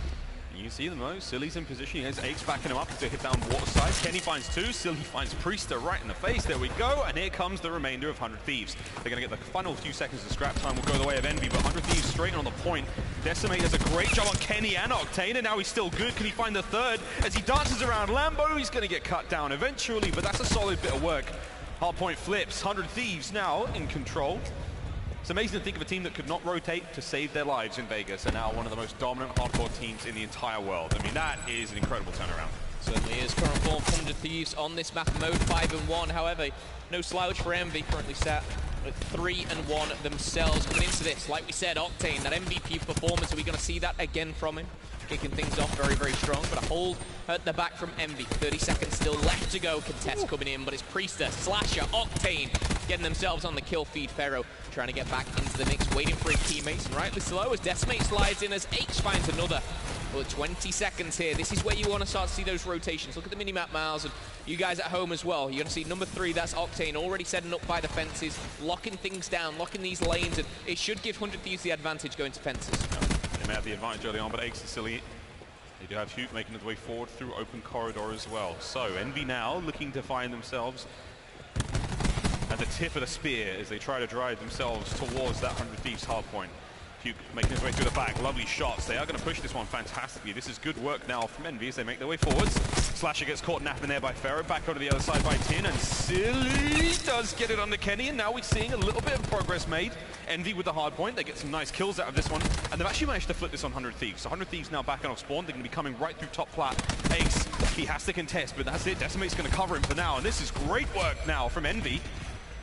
You see them though, Silly's in position, he has Aches backing him up to hit down water side. Kenny finds 2, Silly finds Priester right in the face, there we go, and here comes the remainder of 100 Thieves. They're going to get the final few seconds of scrap time, will go the way of Envy, but 100 Thieves straight on the point. Decimate does a great job on Kenny and Octane, and now he's still good. Can he find the third? As he dances around Lambo, he's going to get cut down eventually, but that's a solid bit of work. Hardpoint flips, 100 Thieves now in control. It's amazing to think of a team that could not rotate to save their lives in Vegas, and now one of the most dominant hardcore teams in the entire world. I mean, that is an incredible turnaround.
Certainly is. Current form, 100 Thieves on this map mode, 5-1. However, no slouch for Envy, currently sat at 3-1 themselves. Coming into this, like we said, Octane, that MVP performance, are we going to see that again from him? Kicking things off very, very strong, but a hold at the back from Envy. 30 seconds still left to go. Contest coming in, but it's Priester, Slasher, Octane getting themselves on the kill feed. Pharaoh trying to get back into the mix, waiting for his teammates. And rightly slow as Decimate slides in, as Aches finds another. Well, 20 seconds here. This is where you want to start to see those rotations. Look at the mini-map, Miles, and you guys at home as well. You're going to see number 3, that's Octane, already setting up by the fences, locking things down, locking these lanes, and it should give 100 Thieves the advantage going to fences.
They may have the advantage early on, but Aches and Silly, they do have Hugh making his way forward through open corridor as well. So Envy now looking to find themselves at the tip of the spear as they try to drive themselves towards that 100 Thieves hardpoint. Hugh making his way through the back, lovely shots. They are going to push this one fantastically. This is good work now from Envy as they make their way forwards. Slasher gets caught napping there by Pharaoh, back over to the other side by Tin, and Silly does get it under Kenny, and now we're seeing a little bit of progress made. Envy with the hard point, they get some nice kills out of this one, and they've actually managed to flip this on 100 Thieves. So 100 Thieves now back off spawn, they're going to be coming right through top plat. Ace, he has to contest, but that's it. Decimate's going to cover him for now, and this is great work now from Envy.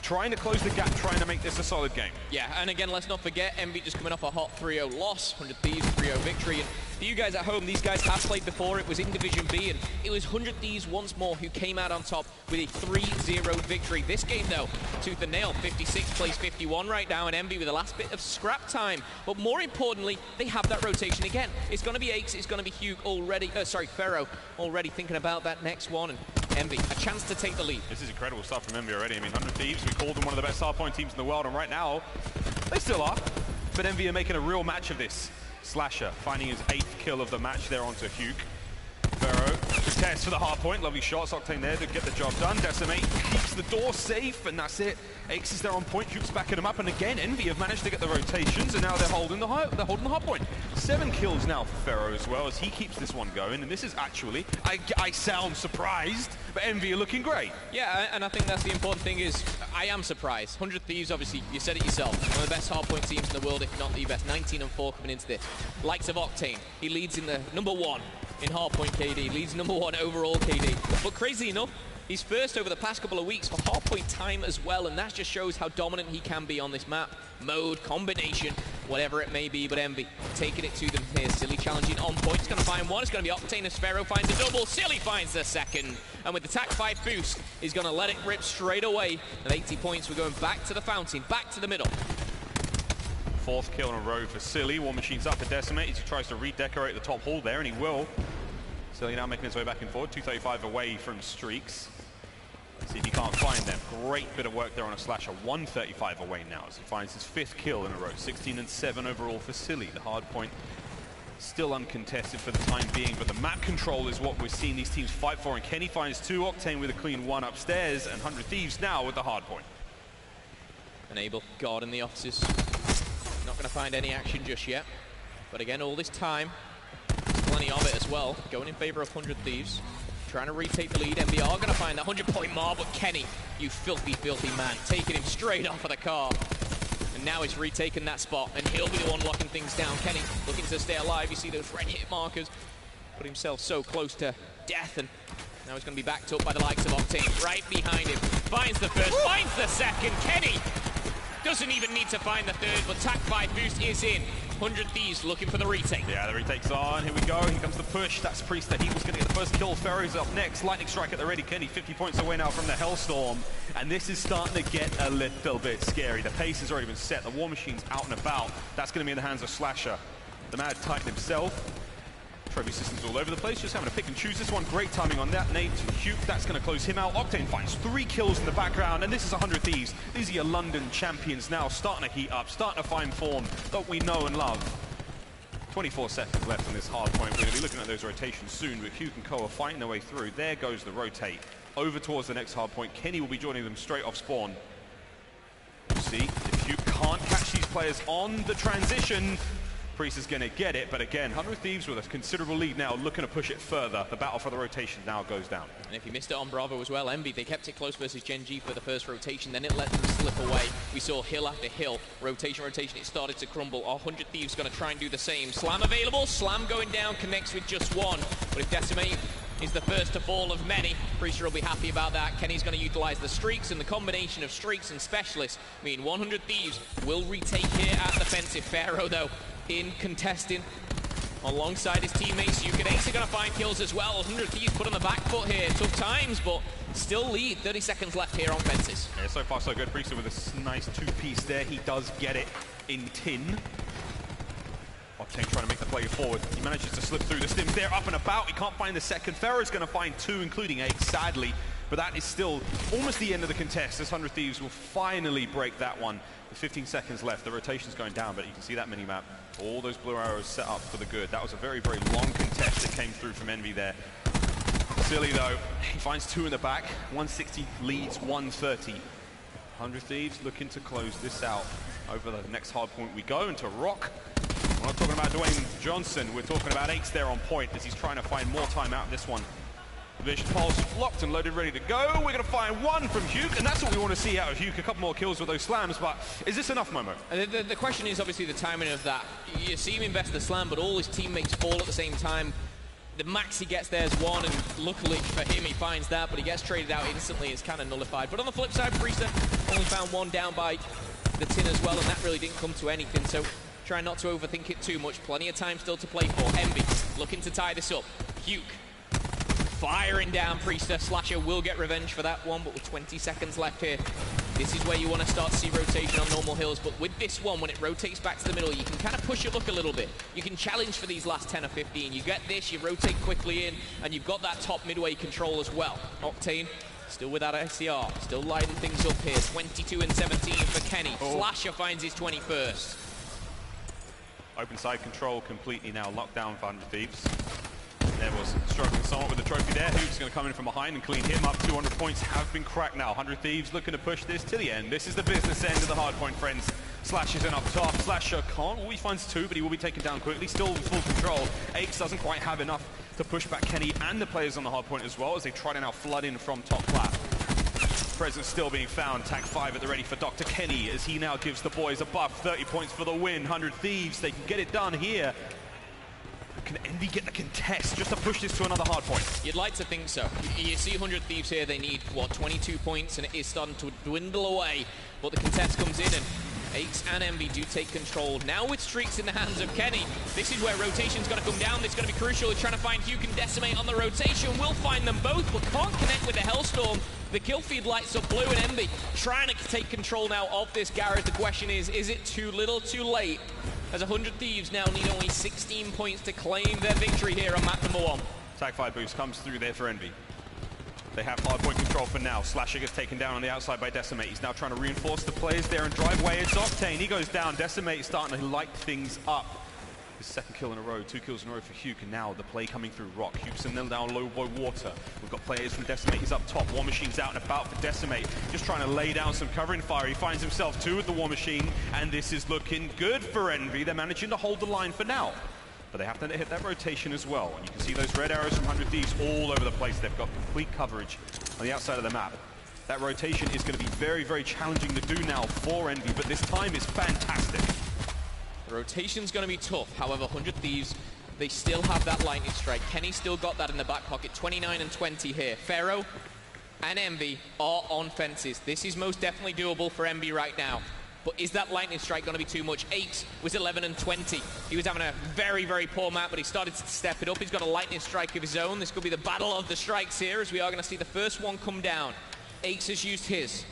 Trying to close the gap, trying to make this a solid game.
Yeah, and again, let's not forget, Envy just coming off a hot 3-0 loss, 100 Thieves 3-0 victory. And for you guys at home, these guys have played before. It was in Division B, and it was 100 Thieves once more who came out on top with a 3-0 victory. This game, though, tooth and nail, 56 plays 51 right now, and Envy with the last bit of scrap time. But more importantly, they have that rotation again. It's going to be Aches, it's going to be Hugh already, Pharaoh already thinking about that next one. And Envy, a chance to take the lead.
This is incredible stuff from Envy already. I mean, 100 Thieves, we called them one of the best hardpoint teams in the world, and right now, they still are. But Envy are making a real match of this. Slasher finding his 8th kill of the match there onto Hugh. Pharaoh contests for the hard point. Lovely shots. Octane there to get the job done. Decimate keeps the door safe, and that's it. Ace is there on point. Huke's backing him up, and again, Envy have managed to get the rotations, and now they're holding the hard point. 7 kills now for Pharaoh as well as he keeps this one going, and this is actually, I sound surprised, but Envy are looking great.
Yeah, and I think that's the important thing is, I am surprised. 100 Thieves, obviously, you said it yourself, one of the best hardpoint teams in the world, if not the best. 19-4 coming into this. Likes of Octane, he leads in the #1 in hardpoint KD, leads #1 overall KD. But crazy enough, he's first over the past couple of weeks for hardpoint time as well, and that just shows how dominant he can be on this map. Mode, combination, whatever it may be, but Envy taking it to them here. Silly challenging on point. He's going to find one. It's going to be Octane as Pharaoh finds a double. Silly finds the second. And with the TAC 5 boost, he's going to let it rip straight away. And 80 points, we're going back to the fountain, back to the middle.
4th kill in a row for Silly. War Machine's up for Decimate as he tries to redecorate the top hall there, and he will. Silly now making his way back and forward. 235 away from Streaks. See if he can't find them. Great bit of work there on a slasher. 135 away now as he finds his 5th kill in a row. 16-7 overall for Silly. The hard point still uncontested for the time being, but the map control is what we're seeing these teams fight for, and Kenny finds 2, Octane with a clean 1 upstairs, and 100 Thieves now with the hard point.
Enable, guard in the offices. Not going to find any action just yet, but again, all this time, there's plenty of it as well. Going in favor of 100 Thieves. Trying to retake the lead. MBR going to find that 100-point mark, but Kenny, you filthy, filthy man, taking him straight off of the car. And now he's retaken that spot, and he'll be the one locking things down. Kenny looking to stay alive. You see those red hit markers. Put himself so close to death, and now he's going to be backed up by the likes of Octane. Right behind him. Finds the first, finds the second. Kenny doesn't even need to find the third, but TAC 5 boost is in. 100 Thieves looking for the retake.
Yeah, the retake's on. Here we go. Here comes the push. That's Priest that he was going to get the first kill. Pharaoh's up next. Lightning strike at the ready. Kenny 50 points away now from the Hellstorm. And this is starting to get a little bit scary. The pace has already been set. The War Machine's out and about. That's going to be in the hands of Slasher. The Mad Titan himself. Trophy systems all over the place, just having to pick and choose this one. Great timing on that. Nate to Huke, that's going to close him out. Octane finds 3 kills in the background, and this is 100 Thieves. These are your London champions now, starting to heat up, starting to find form that we know and love. 24 seconds left on this hard point. We're going to be looking at those rotations soon, with Huke and Co are fighting their way through. There goes the rotate. Over towards the next hard point. Kenny will be joining them straight off spawn. We'll see if Huke can't catch these players on the transition. Priest is going to get it, but again, 100 Thieves with a considerable lead now, looking to push it further. The battle for the rotation now goes down.
And if you missed it on Bravo as well, Envy, they kept it close versus Gen G for the first rotation, then it let them slip away. We saw hill after hill, rotation, it started to crumble. Our 100 Thieves going to try and do the same. Slam available, Slam going down, connects with just one. But if Decimate is the first to fall of many, Priester will be happy about that. Kenny's going to utilize the streaks, and the combination of streaks and specialists mean 100 Thieves will retake here at the fence. If Pharaoh, though, in contesting alongside his teammates. Ace are going to find kills as well. 100 Thieves put on the back foot here. Tough times, but still lead. 30 seconds left here on fences.
Yeah, so far so good. Priester with a nice 2-piece there. He does get it in tin. Octane trying to make the play forward. He manages to slip through the stims there, up and about. He can't find the second. Pharaoh's going to find 2, including Ace, sadly. But that is still almost the end of the contest. This 100 Thieves will finally break that one. With 15 seconds left, the rotation's going down, but you can see that mini-map. All those blue arrows set up for the good. That was a very, very long contest that came through from Envy there. Silly, though, he finds 2 in the back. 160 leads 130. 100 Thieves looking to close this out. Over the next hard point we go into Rock. We're not talking about Dwayne Johnson. We're talking about Ace there on point as he's trying to find more time out of this one. Vision Pulse locked and loaded, ready to go. We're going to find 1 from Huke, and that's what we want to see out of Huke. A couple more kills with those slams, but is this enough, Momo?
The question is obviously the timing of that. You see him invest the slam, but all his teammates fall at the same time. The max he gets there is 1, and luckily for him, he finds that, but he gets traded out instantly. It's kind of nullified. But on the flip side, Priester only found 1 down by the tin as well, and that really didn't come to anything. So try not to overthink it too much. Plenty of time still to play for. Envy looking to tie this up. Huke firing down Priester. Slasher will get revenge for that one, but with 20 seconds left here, this is where you want to start to see rotation on normal hills. But with this one, when it rotates back to the middle, you can kind of push your luck a little bit. You can challenge for these last 10 or 15. You get this, you rotate quickly in, and you've got that top midway control as well. Octane still without SCR, still lighting things up here. 22-17 for Kenny. Slasher finds his 21st.
Open side control completely now locked down for 100 Thieves. There was struggling somewhat with the trophy there. Hoop's going to come in from behind and clean him up. 200 points have been cracked now. 100 Thieves looking to push this to the end. This is the business end of the hard point, friends. Slash is in up top. Slasher can't. He finds 2, but he will be taken down quickly. Still in full control. Aches doesn't quite have enough to push back Kenny and the players on the hard point as well, as they try to now flood in from top flat. Presence still being found. Tag 5 at the ready for Dr. Kenny, as he now gives the boys a buff. 30 points for the win. 100 Thieves. They can get it done here. Can Envy get the contest just to push this to another hard point?
You'd like to think so. You see 100 Thieves here, they need, what, 22 points, and it is starting to dwindle away. But the contest comes in, and Aches and Envy do take control. Now with streaks in the hands of Kenny, this is where rotation's got to come down. This is going to be crucial. He's trying to find Hugh and Decimate on the rotation. Will find them both, but can't connect with the Hellstorm. The kill feed lights up blue, and Envy trying to take control now of this garage. The question is it too little, too late? As 100 Thieves now need only 16 points to claim their victory here on map number 1.
Tag 5 boost comes through there for Envy. They have hard point control for now. Slasher gets taken down on the outside by Decimate. He's now trying to reinforce the players there and drive away. It's Octane. He goes down. Decimate is starting to light things up. His second kill in a row. 2 kills in a row for Hugh. And now the play coming through Rock. Hugh's and down low by Water. We've got players from Decimate. He's up top. War Machine's out and about for Decimate. Just trying to lay down some covering fire. He finds himself 2 with the War Machine. And this is looking good for Envy. They're managing to hold the line for now. But they have to hit that rotation as well. And you can see those red arrows from 100 Thieves all over the place. They've got complete coverage on the outside of the map. That rotation is going to be very, very challenging to do now for Envy, but this time is fantastic.
The rotation's going to be tough. However, 100 Thieves, they still have that lightning strike. Kenny still got that in the back pocket. 29 and 20 here. Pharaoh and Envy are on fences. This is most definitely doable for Envy right now. But is that lightning strike going to be too much? 8 was 11 and 20. He was having a very, very poor map, but he started to step it up. He's got a lightning strike of his own. This could be the battle of the strikes here, as we are going to see the first one come down. Aches has used his.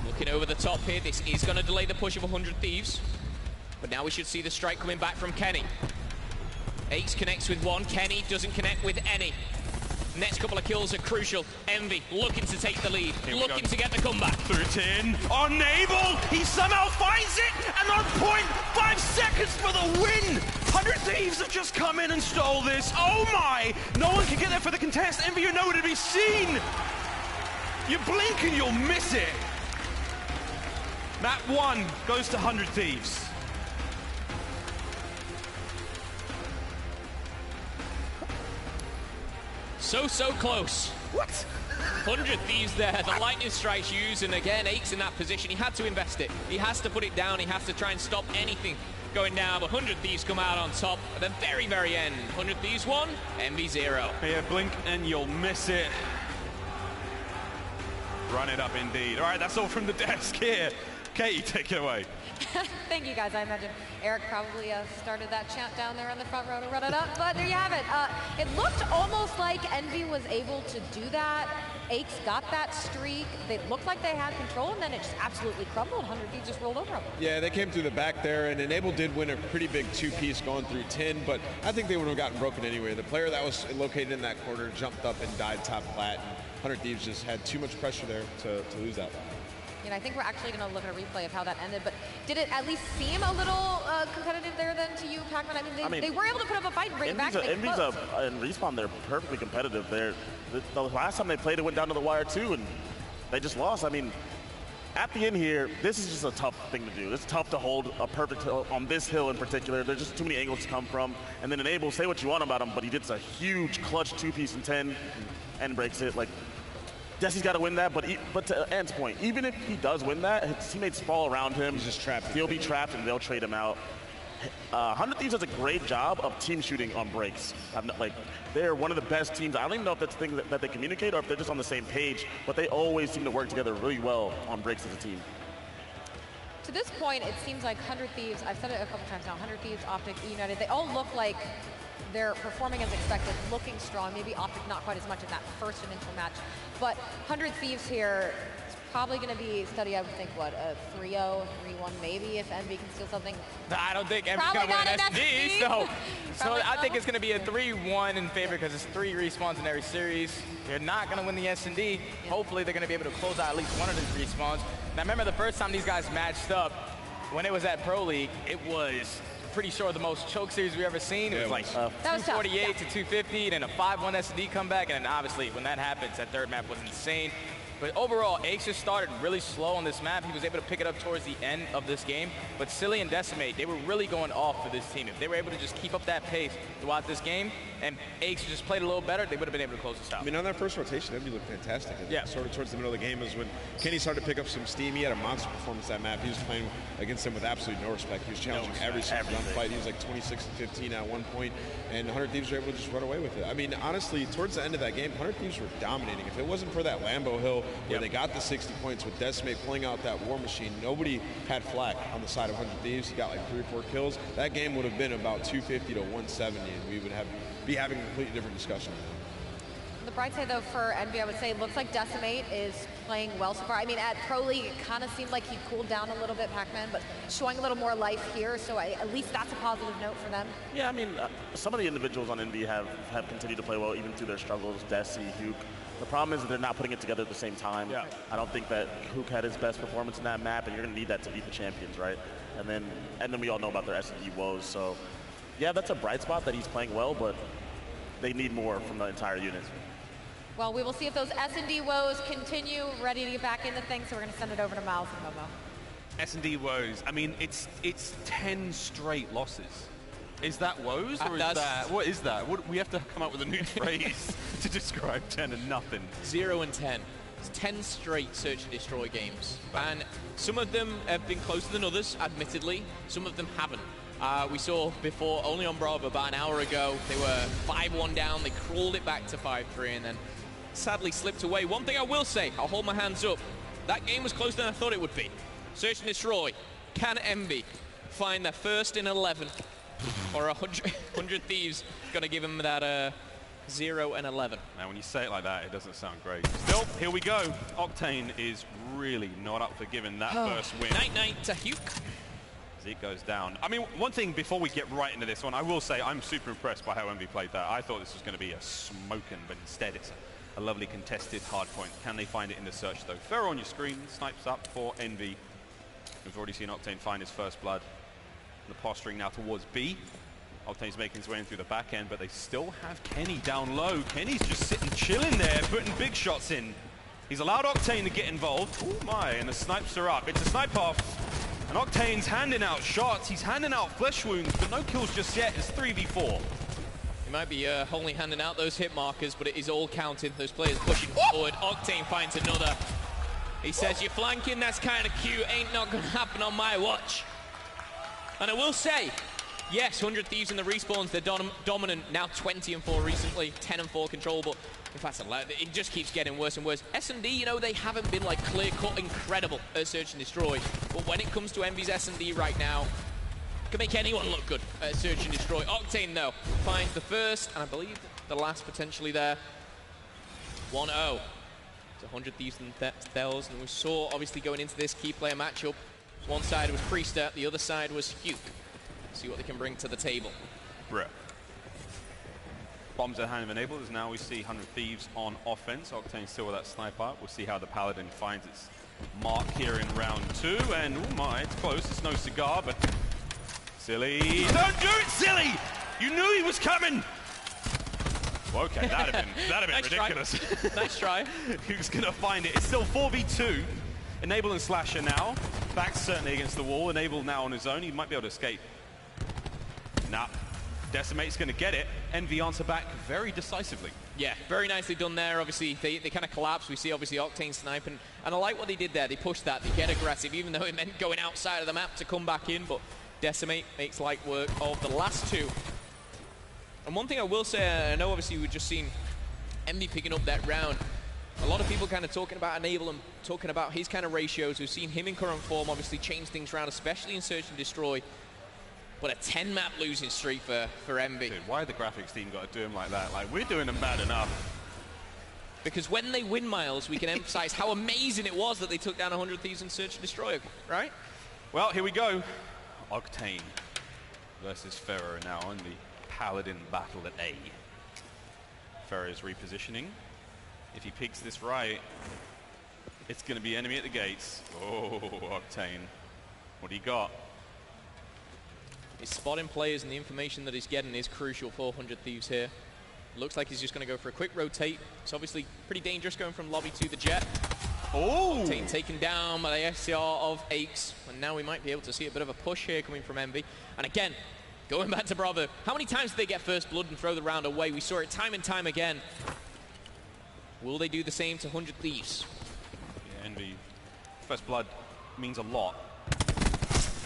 Looking over the top here, this is going to delay the push of 100 Thieves. But now we should see the strike coming back from Kenny. Aches connects with 1. Kenny doesn't connect with any. Next couple of kills are crucial. Envy looking to take the lead, looking to get the comeback.
Through it in, unable, he somehow finds it, and on point, 5 seconds for the win! 100 Thieves have just come in and stole this, oh my! No one can get there for the contest, Envy are nowhere to be seen! You blink and you'll miss it! Map 1 goes to 100 Thieves.
So close.
What?
100 Thieves there, the lightning strikes used, and again, Aches in that position. He had to invest it. He has to put it down. He has to try and stop anything going down, but 100 Thieves come out on top at the very, very end. 100 Thieves 1, Envy 0.
Yeah, blink and you'll miss it. Run it up indeed. All right, that's all from the desk here. Katie, take it away.
Thank you, guys. I imagine Eric probably started that chant down there on the front row to run it up, but there you have it. It looked almost like Envy was able to do that. Aches got that streak. They looked like they had control, and then it just absolutely crumbled. 100 Thieves just rolled over them.
Yeah, they came through the back there, and Enable did win a pretty big 2-piece going through 10, but I think they would have gotten broken anyway. The player that was located in that corner jumped up and died top flat, and 100 Thieves just had too much pressure there to lose that one.
And I think we're actually going to look at a replay of how that ended, but did it at least seem a little competitive there then to you, Pac-Man? I mean, they were able to put up a fight and bring it back.
Envy's and Respawn, they're perfectly competitive. The last time they played, it went down to the wire too, and they just lost. I mean, at the end here, this is just a tough thing to do. It's tough to hold a perfect hill on this hill in particular. There's just too many angles to come from. And then Enable, say what you want about him, but he did a huge clutch 2-piece in 10 and breaks it. Like, Desi's got to win that, but to Ant's point, even if he does win that, his teammates fall around him.
He's just trapped.
He'll be trapped, and they'll trade him out. 100 Thieves does a great job of team shooting on breaks. They're one of the best teams. I don't even know if that's the thing that they communicate or if they're just on the same page, but they always seem to work together really well on breaks as a team.
To this point, it seems like 100 Thieves, I've said it a couple times now, 100 Thieves, Optic, United, they all look like they're performing as expected, looking strong. Maybe Optic not quite as much in that first initial match. But 100 Thieves here is probably going to be steady, I would think, what, a 3-0, 3-1 maybe if Envy can steal something.
I don't think Envy's going to win an SD, so I think it's going to be a 3-1 in favor because it's 3 respawns in every series. They're not going to win the S&D. Yeah. Hopefully they're going to be able to close out at least one of these respawns. Now remember the first time these guys matched up, when it was at Pro League, it was pretty sure the most choke series we've ever seen. It was like 248 to 250, and then a 5-1 S&D comeback, and then obviously when that happens, that third map was insane. But overall, Ace just started really slow on this map. He was able to pick it up towards the end of this game. But Silly and Decimate, they were really going off for this team. If they were able to just keep up that pace throughout this game, and Ace just played a little better, they would have been able to close this out.
I mean, on that first rotation, Envy looked fantastic. And sort of towards the middle of the game is when Kenny started to pick up some steam. He had a monster performance that map. He was playing against him with absolutely no respect. He was challenging every single gunfight. He was like 26-15 at one point, and 100 Thieves were able to just run away with it. I mean, honestly, towards the end of that game, 100 Thieves were dominating. If it wasn't for that Lambo Hill where they got the 60 points with Decimate pulling out that War Machine, nobody had flack on the side of 100 Thieves. He got like 3 or 4 kills. That game would have been about 250 to 170, and we would be having a completely different discussion.
The bright side, though, for Envy, I would say, looks like Decimate is playing well so far. I mean, at Pro League, it kind of seemed like he cooled down a little bit, Pac-Man, but showing a little more life here, so at least that's a positive note for them.
Yeah, I mean, some of the individuals on Envy have continued to play well, even through their struggles. Desi, Huke. The problem is that they're not putting it together at the same time. Yeah. I don't think that Huke had his best performance in that map, and you're going to need that to beat the champions, right? And then we all know about their S&D woes, so yeah, that's a bright spot that he's playing well, but they need more from the entire unit.
Well, we will see if those S&D woes continue, ready to get back into things, so we're going to send it over to Miles and Momo.
S&D woes, I mean, it's 10 straight losses. Is that woes, or is that, what is that? We have to come up with a new phrase to describe 10 and nothing.
0 and 10. It's 10 straight search and destroy games. And some of them have been closer than others, admittedly. Some of them haven't. We saw before, only on Bravo, about an hour ago, they were 5-1 down, they crawled it back to 5-3, and then sadly slipped away. One thing I will say, I'll hold my hands up, that game was closer than I thought it would be. Search and destroy. Can Envy find their first in 11? Or 100 Thieves going to give them that 0 and 11.
Now, when you say it like that, it doesn't sound great. Still, here we go. Octane is really not up for giving that first win.
Night-night to Huke.
As it goes down. I mean, one thing before we get right into this one, I will say I'm super impressed by how Envy played that. I thought this was going to be a smoking, but instead it's a lovely contested hard point. Can they find it in the search, though? Ferro on your screen, snipes up for Envy. We've already seen Octane find his first blood. The posturing now towards B. Octane's making his way in through the back end, but they still have Kenny down low. Kenny's just sitting chilling there, putting big shots in. He's allowed Octane to get involved. Oh my, and the snipes are up. It's a snipe off, and Octane's handing out shots. He's handing out flesh wounds, but no kills just yet. It's 3v4.
He might be only handing out those hit markers, but it is all counted. Those players pushing forward. Octane finds another. He says, you're flanking, that's kind of cute. Ain't not going to happen on my watch. And I will say, yes, 100 Thieves in the respawns, they're dominant, now 20-4 recently, 10-4 controllable. In fact, it just keeps getting worse and worse. S&D, you know, they haven't been like clear-cut incredible at Search and Destroy, but when it comes to Envy's S&D right now, it can make anyone look good at Search and Destroy. Octane, though, finds the first, and I believe the last potentially there. 1-0. It's 100 Thieves and Thels, and we saw, obviously, going into this key player matchup, one side was Priester, the other side was Huke. See what they can bring to the table.
Bruh. Bombs at hand of enablers. Now we see 100 Thieves on offense. Octane still with that sniper. We'll see how the Paladin finds its mark here in round 2. And, oh my, it's close. It's no cigar, but Silly. Don't do it, Silly! You knew he was coming! Well, okay, that'd have been nice ridiculous.
Nice try.
Who's going to find it? It's still 4v2. Enable and Slasher now. Back certainly against the wall. Enable now on his own. He might be able to escape. Nah. Decimate's going to get it. Envy answer back very decisively.
Yeah, very nicely done there. Obviously, they kind of collapse. We see, obviously, Octane sniping. And I like what they did there. They pushed that. They get aggressive, even though it meant going outside of the map to come back in. But Decimate makes light work of the last two. And one thing I will say, I know, obviously, we've just seen Envy picking up that round. A lot of people kind of talking about Enable and talking about his kind of ratios. We've seen him in current form obviously change things around, especially in Search and Destroy. But a 10-map losing streak for Envy.
Dude, why the graphics team got to do him like that? Like, we're doing them bad enough.
Because when they win, Miles, we can emphasize how amazing it was that they took down 100 Thieves in Search and Destroy, right?
Well, here we go. Octane versus Ferro now on the Paladin battle at A. Ferro's repositioning. If he picks this right, it's going to be enemy at the gates. Oh, Octane. What do you got?
He's spotting players, and the information that he's getting is crucial for 100 Thieves here. Looks like he's just going to go for a quick rotate. It's obviously pretty dangerous going from lobby to the jet.
Oh!
Taken down by the SCR of Aches. And now we might be able to see a bit of a push here coming from Envy. And again, going back to Bravo, how many times did they get first blood and throw the round away? We saw it time and time again. Will they do the same to 100 Thieves?
Yeah, Envy. First blood means a lot.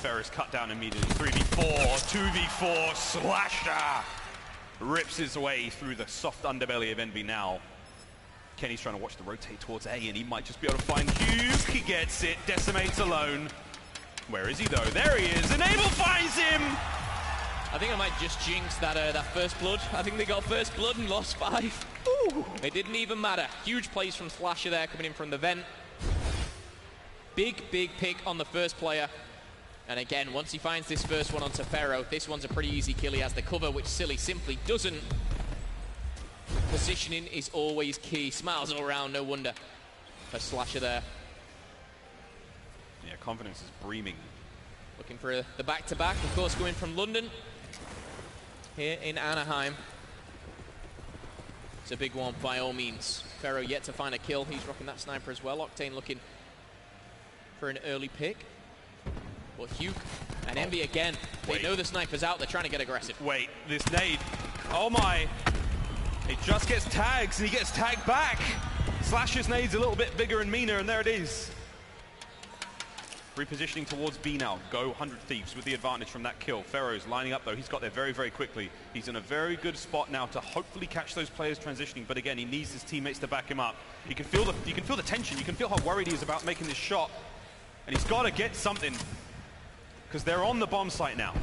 Ferris cut down immediately. 3v4, 2v4, Slasher! Rips his way through the soft underbelly of Envy now. Kenny's trying to watch the rotate towards A, and he might just be able to find Hugh. He gets it, decimates alone. Where is he though? There he is. Enable finds him!
I think I might just jinx that first blood. I think they got first blood and lost 5. Ooh. It didn't even matter. Huge plays from Slasher there coming in from the vent. Big pick on the first player. And again, once he finds this first one onto Pharaoh, this one's a pretty easy kill. He has the cover, which Silly simply doesn't. Positioning is always key. Smiles all around, no wonder for Slasher there.
Yeah, confidence is breaming.
Looking for the back-to-back, of course, going from London here in Anaheim. It's a big one by all means. Pharaoh yet to find a kill. He's rocking that sniper as well. Octane looking for an early pick. But Hugh and Envy again. They know the sniper's out. They're trying to get aggressive.
Wait, this nade. Oh my. It just gets tags, and he gets tagged back. Slasher's nade's a little bit bigger and meaner, and there it is. Repositioning towards B now. Go 100 Thieves with the advantage from that kill. Pharaoh's lining up though. He's got there very quickly. He's in a very good spot now to hopefully catch those players transitioning. But again, he needs his teammates to back him up. You can feel the tension. You can feel how worried he is about making this shot. And he's got to get something, because they're on the bomb site now.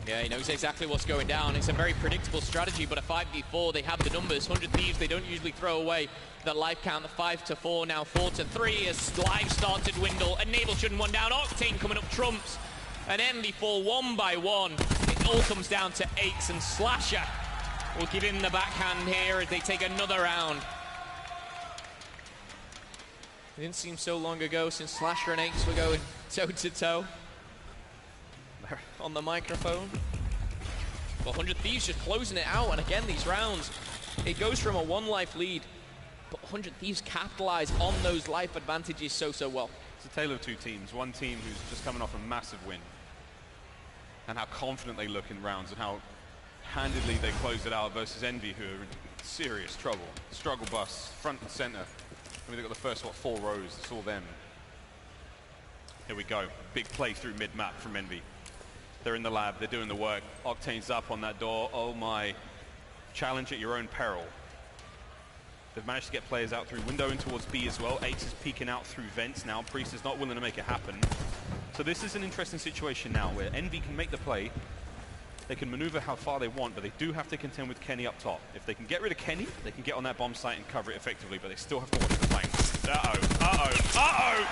Yeah, he knows exactly what's going down. It's a very predictable strategy, but a 5v4, they have the numbers. 100 Thieves, they don't usually throw away the life count. The 5-4, now 4-3 as lives start to dwindle. Enable shouldn't one down. Octane coming up trumps. And MV4 1 by 1. It all comes down to Aches, and Slasher will give him the backhand here as they take another round. It didn't seem so long ago since Slasher and Aches were going toe-to-toe on the microphone. Well, 100 Thieves just closing it out, and again, these rounds, it goes from a 1-life lead, but 100 Thieves capitalize on those life advantages so well.
It's a tale of two teams. One team who's just coming off a massive win, and how confident they look in rounds, and how handedly they close it out, versus Envy, who are in serious trouble. Struggle bus, front and center. I mean, they've got the first, 4 rows. It's all them. Here we go. Big play through mid-map from Envy. They're in the lab. They're doing the work. Octane's up on that door. Oh, my. Challenge at your own peril. They've managed to get players out through window and towards B as well. Aches is peeking out through vents now. Priest is not willing to make it happen. So this is an interesting situation now where Envy can make the play. They can maneuver how far they want, but they do have to contend with Kenny up top. If they can get rid of Kenny, they can get on that bomb site and cover it effectively, but they still have to watch the flank. Uh-oh.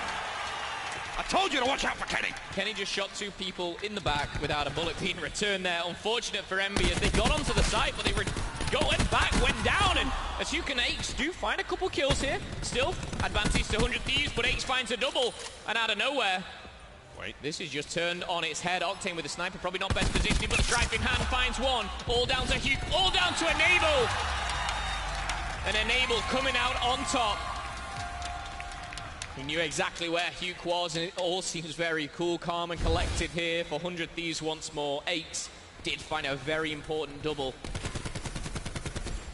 I told you to watch out for Kenny.
Kenny just shot 2 people in the back without a bullet being returned there. Unfortunate for Envy as they got onto the site, but they were going back, went down, and as you can Aches do find a couple kills here. Still, advantage to 100 Thieves, but Aches finds a double, and out of nowhere, this is just turned on its head. Octane with the sniper, probably not best positioning, but the stripe in hand finds one. All down to Hugh, all down to Enable. And Enable coming out on top. He knew exactly where Hugh was, and it all seems very cool, calm, and collected here for 100 Thieves once more. Aches did find a very important double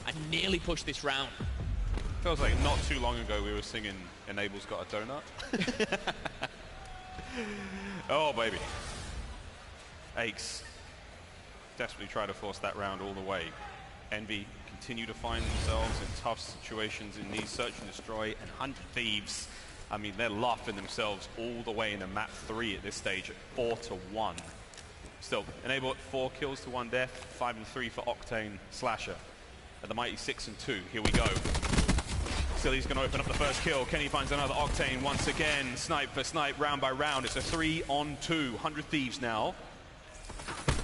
and nearly pushed this round.
Feels like not too long ago we were singing Enable's Got a Donut. Oh, baby. Aches desperately try to force that round all the way. Envy continue to find themselves in tough situations in these search and destroy, and 100 Thieves, I mean, they're laughing themselves all the way into map 3 at this stage at 4-1. Still, Enable at 4 kills to 1 death, 5-3 for Octane Slasher. At the mighty 6-2, here we go. Silly's going to open up the first kill. Kenny finds another Octane once again. Snipe for snipe, round by round. It's a 3-on-2. 100 Thieves now.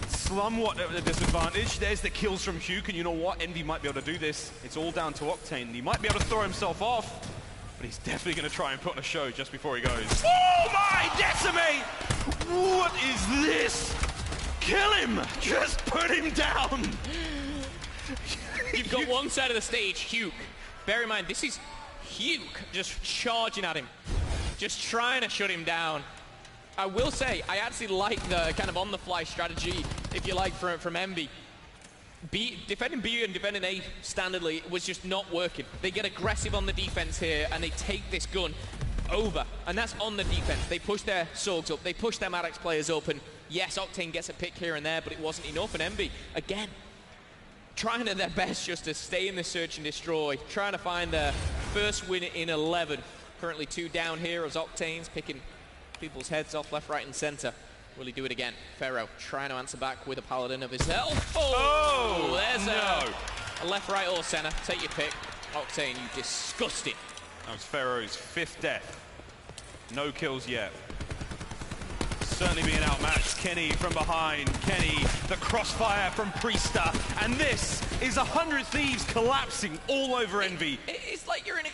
Somewhat at a disadvantage. There's the kills from Hugh, and you know what? Envy might be able to do this. It's all down to Octane. He might be able to throw himself off, but he's definitely going to try and put on a show just before he goes. Oh my, decimate! What is this? Kill him! Just put him down!
You've got one side of the stage, Huke. Bear in mind, this is Huke just charging at him. Just trying to shut him down. I will say, I actually like the kind of on-the-fly strategy, if you like, from Envy. Defending B and defending A standardly was just not working. They get aggressive on the defense here, and they take this gun over. And that's on the defense. They push their Sorgs up. They push their Maddox players up. And yes, Octane gets a pick here and there, but it wasn't enough. And Envy, again, trying at their best just to stay in the search and destroy. Trying to find their first win in 11. Currently 2 down here as Octane's picking people's heads off left, right, and center. Will he do it again? Pharaoh trying to answer back with a paladin of his self. Oh, there's a left, right, or center. Take your pick. Octane, you disgusting.
That was Pharaoh's 5th death. No kills yet. Certainly being outmatched. Kenny from behind. Kenny, the crossfire from Priester. And this is 100 Thieves collapsing all over Envy.
It's like you're in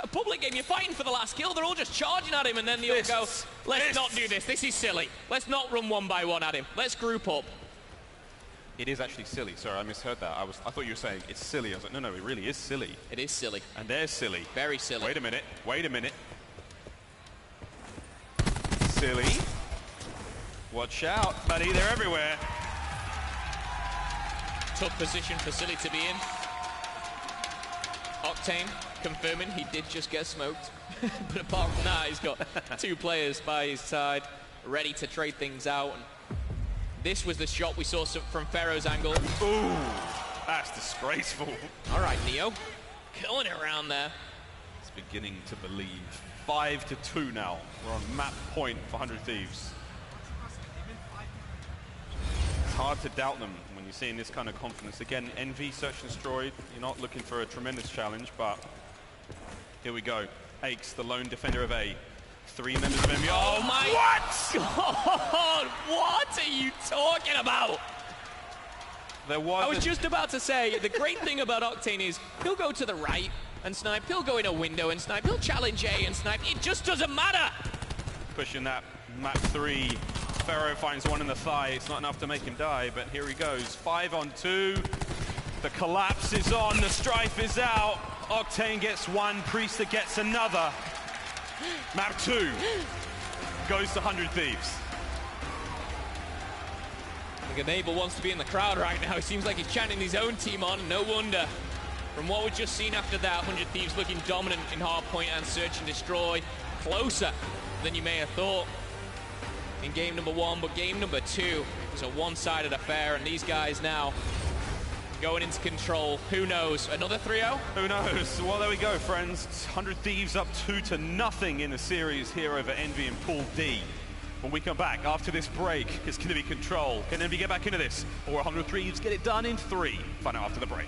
a public game. You're fighting for the last kill. They're all just charging at him, and then they all go, let's not do this. This is silly. Let's not run one by one at him. Let's group up.
It is actually silly. Sorry, I misheard that. I thought you were saying it's silly. I was like, no, it really is silly.
It is silly.
And they're silly.
Very silly.
Wait a minute. Wait a minute. Silly. Watch out, buddy. They're everywhere.
Tough position for Silly to be in. Octane confirming he did just get smoked. But apart from that, he's got 2 players by his side ready to trade things out. And this was the shot we saw from Pharaoh's angle.
Ooh, that's disgraceful.
All right, Neo, killing it around there.
It's beginning to believe. 5-2 now. We're on map point for 100 Thieves. It's hard to doubt them when you're seeing this kind of confidence. Again, Envy, Search and Destroy. You're not looking for a tremendous challenge, but here we go. Aches, the lone defender of A. 3 members of Envy.
Oh my God! What are you talking about?
There was
I was just about to say, the great thing about Octane is he'll go to the right and snipe. He'll go in a window and snipe. He'll challenge A and snipe. It just doesn't matter.
Pushing that map 3. Pharaoh finds one in the thigh. It's not enough to make him die, but here he goes. 5-on-2. The collapse is on. The strife is out. Octane gets 1. Priester gets another. Map 2 goes to 100 Thieves.
I think Enable wants to be in the crowd right now. It seems like he's chanting his own team on. No wonder. From what we've just seen after that, 100 Thieves looking dominant in hardpoint and search and destroy. Closer than you may have thought in game number 1, but game number 2 was a one-sided affair, and these guys now going into control. Who knows? Another 3-0?
Who knows? Well, there we go, friends. 100 Thieves up 2-0 in the series here over Envy in Pool D. When we come back after this break, it's going to be control. Can Envy get back into this? Or 100 Thieves get it done in 3? Find out after the break.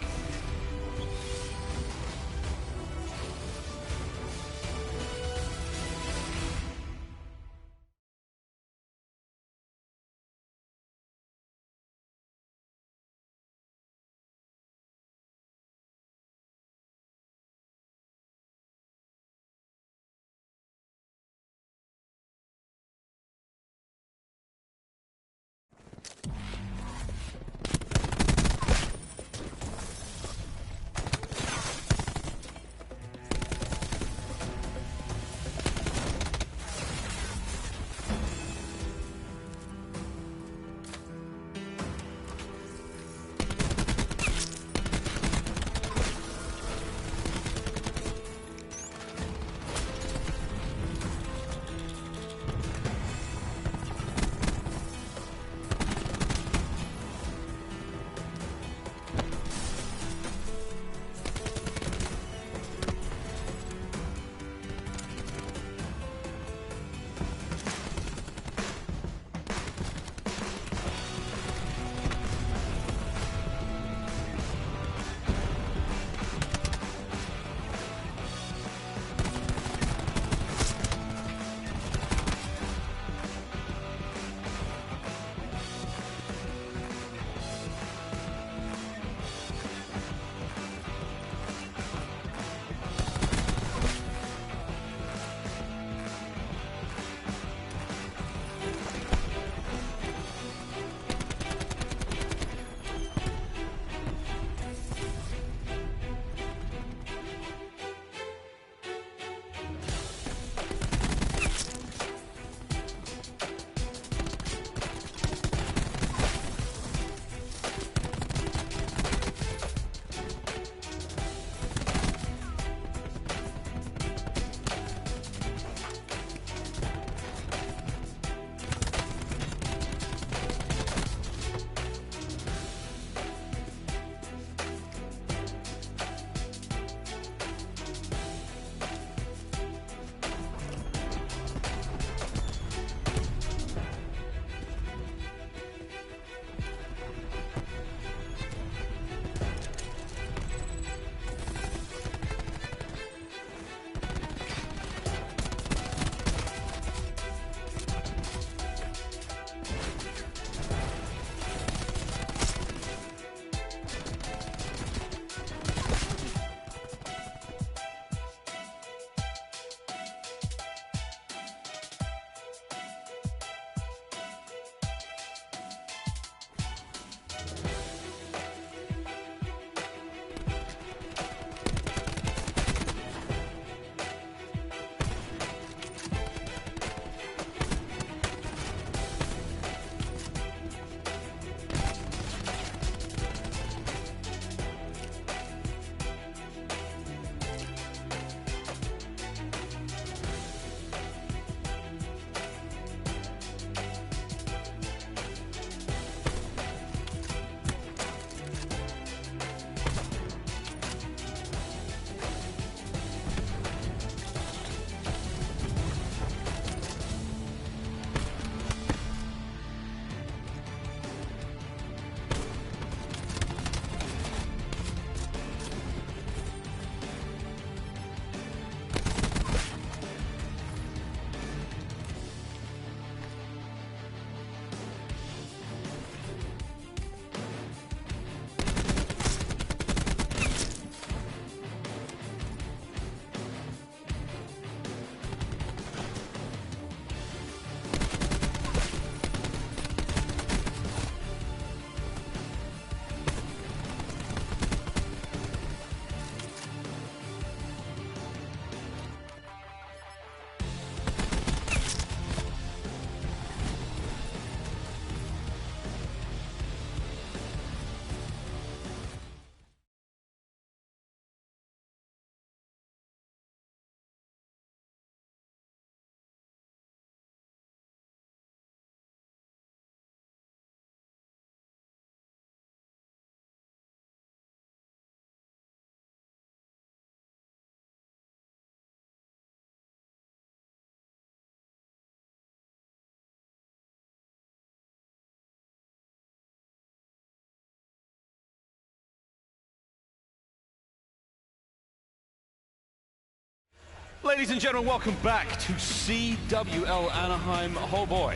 Ladies and gentlemen, welcome back to CwL Anaheim. Oh boy,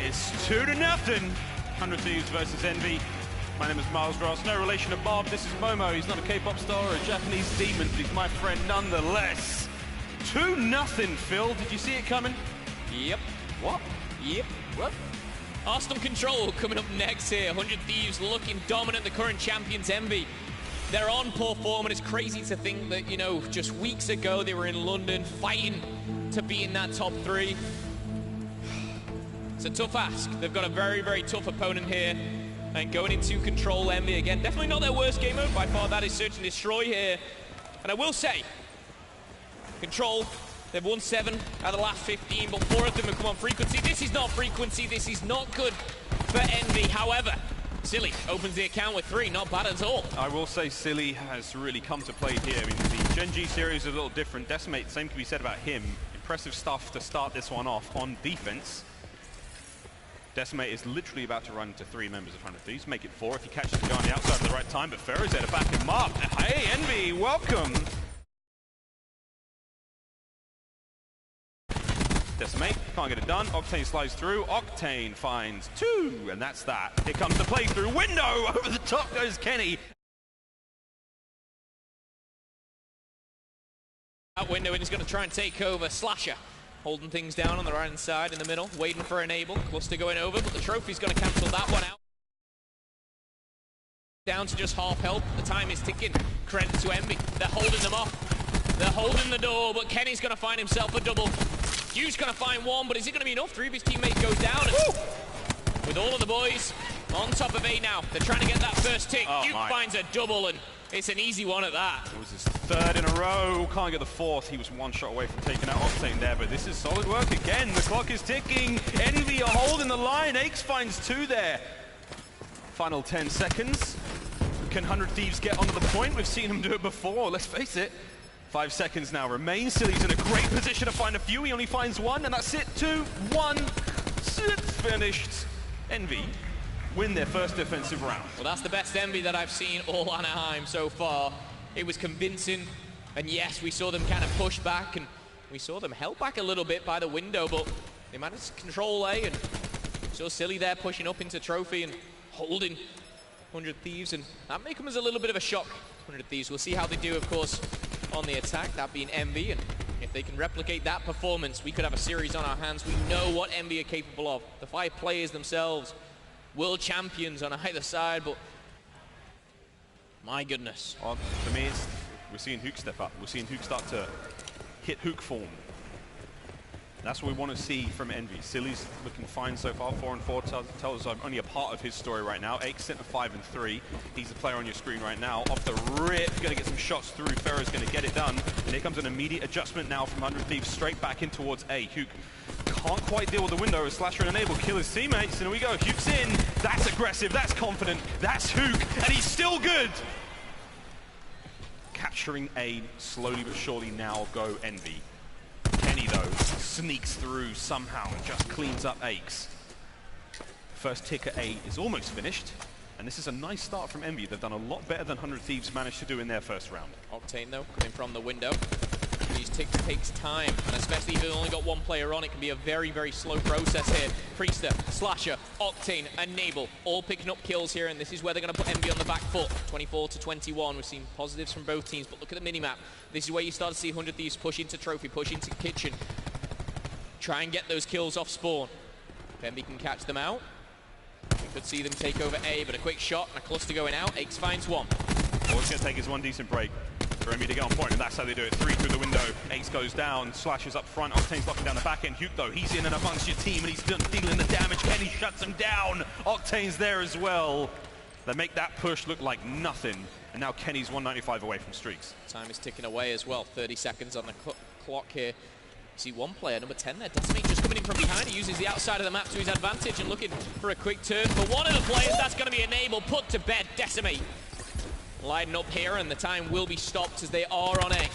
it's 2-0. 100 Thieves versus Envy. My name is Miles Ross, no relation to Bob. This is Momo. He's not a K-pop star or a Japanese demon, but he's my friend nonetheless. 2-0, Phil. Did you see it coming?
Yep.
What?
Yep. What? Arsenal Control coming up next here. 100 Thieves looking dominant, the current champions Envy. They're on poor form, and it's crazy to think that, you know, just weeks ago they were in London fighting to be in that top 3. It's a tough ask. They've got a very, very tough opponent here. And going into Control Envy again, definitely not their worst game mode. By far, that is Search and Destroy here. And I will say, Control, they've won 7 out of the last 15, but 4 of them have come on frequency. This is not frequency. This is not good for Envy. However, Silly opens the account with 3, not bad at all.
I will say Silly has really come to play here. I mean, the Gen G series is a little different. Decimate, same can be said about him. Impressive stuff to start this one off on defense. Decimate is literally about to run into 3 members of 100 Thieves, make it 4 if he catches the guy on the outside at the right time, but Ferro's there to back him up. Hey, Envy, welcome! Decimate, can't get it done. Octane slides through. Octane finds 2, and that's that. Here comes the playthrough window. Over the top goes Kenny.
That window, and he's going to try and take over. Slasher holding things down on the right-hand side in the middle, waiting for Enable. Cluster going over, but the trophy's going to cancel that one out. Down to just half health. The time is ticking. Credit to Envy. They're holding them off. They're holding the door, but Kenny's going to find himself a double. Hugh's going to find 1, but is it going to be enough? 3 of his teammates go down. And with all of the boys on top of A now, they're trying to get that first tick. Hugh finds a double, and it's an easy one at that.
It was his 3rd in a row. Can't get the 4th. He was 1 shot away from taking out Octane there, but this is solid work again. The clock is ticking. Envy are holding the line. Aches finds 2 there. Final 10 seconds. Can 100 Thieves get onto the point? We've seen them do it before, let's face it. 5 seconds now remain. Silly's in a great position to find a few. He only finds 1, and that's it. 2, 1. It's finished. Envy win their first defensive round.
Well, that's the best Envy that I've seen all Anaheim so far. It was convincing, and yes, we saw them kind of push back, and we saw them held back a little bit by the window, but they managed to control A, and saw Silly there pushing up into Trophy and holding 100 Thieves, and that may come as a little bit of a shock. 100 Thieves, we'll see how they do, of course, on the attack, that being Envy, and if they can replicate that performance, we could have a series on our hands. We know what Envy are capable of. The 5 players themselves, world champions on either side, but my goodness.
Well, for me, we're seeing Hook step up. We're seeing Hook start to hit Hook form. That's what we want to see from Envy. Silly's looking fine so far. 4 and 4 tells us only a part of his story right now. Ake's sitting at 5 and 3. He's the player on your screen right now. Off the rip, going to get some shots through. Ferro's going to get it done. And here comes an immediate adjustment now from 100 Thieves straight back in towards A. Hook can't quite deal with the window as Slasher and Enable kill his teammates. And here we go. Hook's in. That's aggressive. That's confident. That's Hook. And he's still good. Capturing A slowly but surely now go Envy. Kenny, though, sneaks through somehow and just cleans up Aches. First tick at A is almost finished, and this is a nice start from Envy. They've done a lot better than 100 Thieves managed to do in their first round.
Octane, though, coming from the window. These ticks takes time, and especially if they've only got 1 player on, it can be a very, very slow process here. Priester, Slasher, Octane, Enable, all picking up kills here, and this is where they're going to put Envy on the back foot. 24 to 21. We've seen positives from both teams, but look at the minimap. This is where you start to see 100 Thieves push into Trophy, push into Kitchen. Try and get those kills off spawn. If Envy can catch them out, we could see them take over A, but a quick shot and a cluster going out. Aches finds 1.
All it's going to take is 1 decent break for Envy to get on point, and that's how they do it. 3 through the window. Ace goes down, Slashes up front, Octane's locking down the back end. Hook, though, he's in and amongst your team, and he's dealing the damage. Kenny shuts him down. Octane's there as well. They make that push look like nothing, and now Kenny's 195 away from streaks.
Time is ticking away as well. 30 seconds on the clock here. You see 1 player, number 10 there. Decimate just coming in from behind. He uses the outside of the map to his advantage and looking for a quick turn. For 1 of the players, that's going to be Enable. Put to bed, Decimate. Lighting up here, and the time will be stopped as they are on A.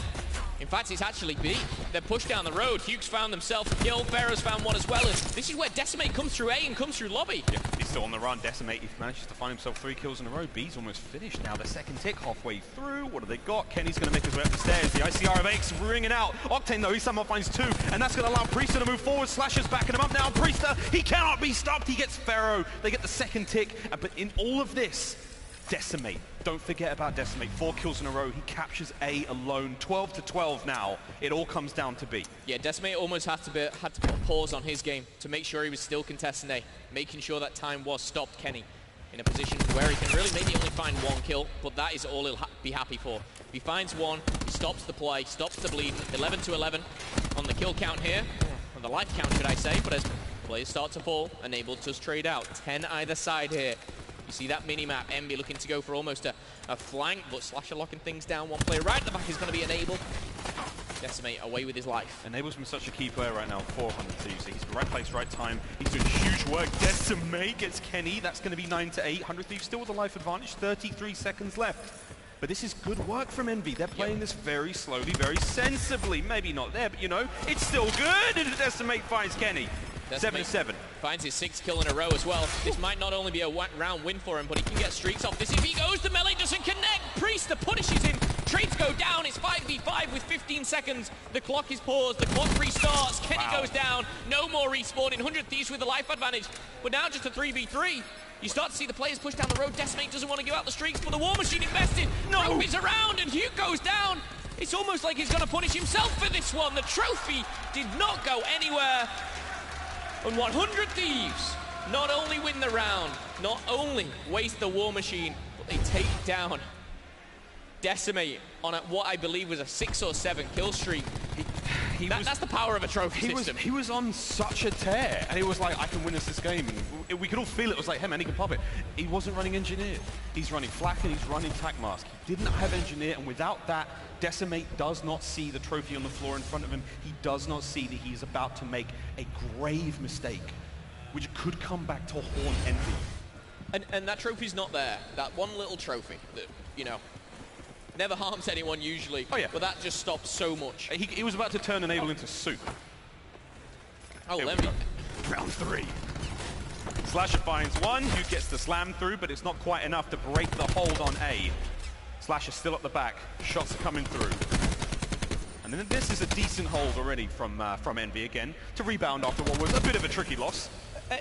In fact, it's actually B. They're pushed down the road. Hughes found themselves a kill. Pharaoh's found one as well. And this is where Decimate comes through A and comes through lobby.
Yeah, he's still on the run. Decimate, he manages to find himself 3 kills in a row. B's almost finished now. The second tick halfway through. What do they got? Kenny's going to make his way up the stairs. The ICR of X ringing out. Octane, though, he somehow finds 2. And that's going to allow Priester to move forward. Slasher's backing him up now. Priester, he cannot be stopped. He gets Pharaoh. They get the second tick. But in all of this, Decimate. Don't forget about Decimate. 4 kills in a row. He captures A alone. 12 to 12 now. It all comes down to B.
Yeah, Decimate almost had to put a pause on his game to make sure he was still contesting A, making sure that time was stopped. Kenny in a position where he can really maybe only find 1 kill, but that is all he'll be happy for. If he finds 1, he stops the play, stops the bleed. 11 to 11 on the kill count here, on the life count, should I say, but as players start to fall, Enable does trade out. 10 either side here. You see that mini-map, Envy looking to go for almost a flank, but Slasher locking things down. One player right at the back is going to be Enable. Decimate away with his life.
Enable's been such a key player right now for 100 Thieves. He's right place, right time. He's doing huge work. Decimate gets Kenny. That's going to be 9 to 8. 100 Thieves still with a life advantage. 33 seconds left. But this is good work from Envy. They're playing this very slowly, very sensibly. Maybe not there, but you know, it's still good. And Decimate finds Kenny. 7 to 7.
Finds his 6th kill in a row as well. This might not only be a round win for him, but he can get streaks off this. If he goes, the melee doesn't connect. Priester punishes him. Trades go down. It's 5v5 with 15 seconds. The clock is paused. The clock restarts. Kenny goes down. No more respawning. 100 Thieves with the life advantage. But now just a 3v3. You start to see the players push down the road. Decimate doesn't want to give out the streaks, but the War Machine invested. No, is around, and Hugh goes down. It's almost like he's going to punish himself for this one. The trophy did not go anywhere. And 100 Thieves not only win the round, not only waste the War Machine, but they take down Decimate on what I believe was a 6 or 7 kill streak. That's the power of a trophy system.
He was on such a tear, and it was like, I can win this game. And we could all feel it. It was like, hey man, he can pop it. He wasn't running Engineer. He's running Flak and he's running Tac Mask. He didn't have Engineer, and without that, Decimate does not see the trophy on the floor in front of him. He does not see that he's about to make a grave mistake, which could come back to haunt Envy.
And that trophy's not there. That one little trophy that, you know, never harms anyone usually, but that just stops so much.
He was about to turn Enable into soup.
Oh, let me.
Round 3. Slasher finds 1, who gets the slam through, but it's not quite enough to break the hold on A. Slasher still at the back. Shots are coming through. And then this is a decent hold already from Envy again to rebound after what was a bit of a tricky loss.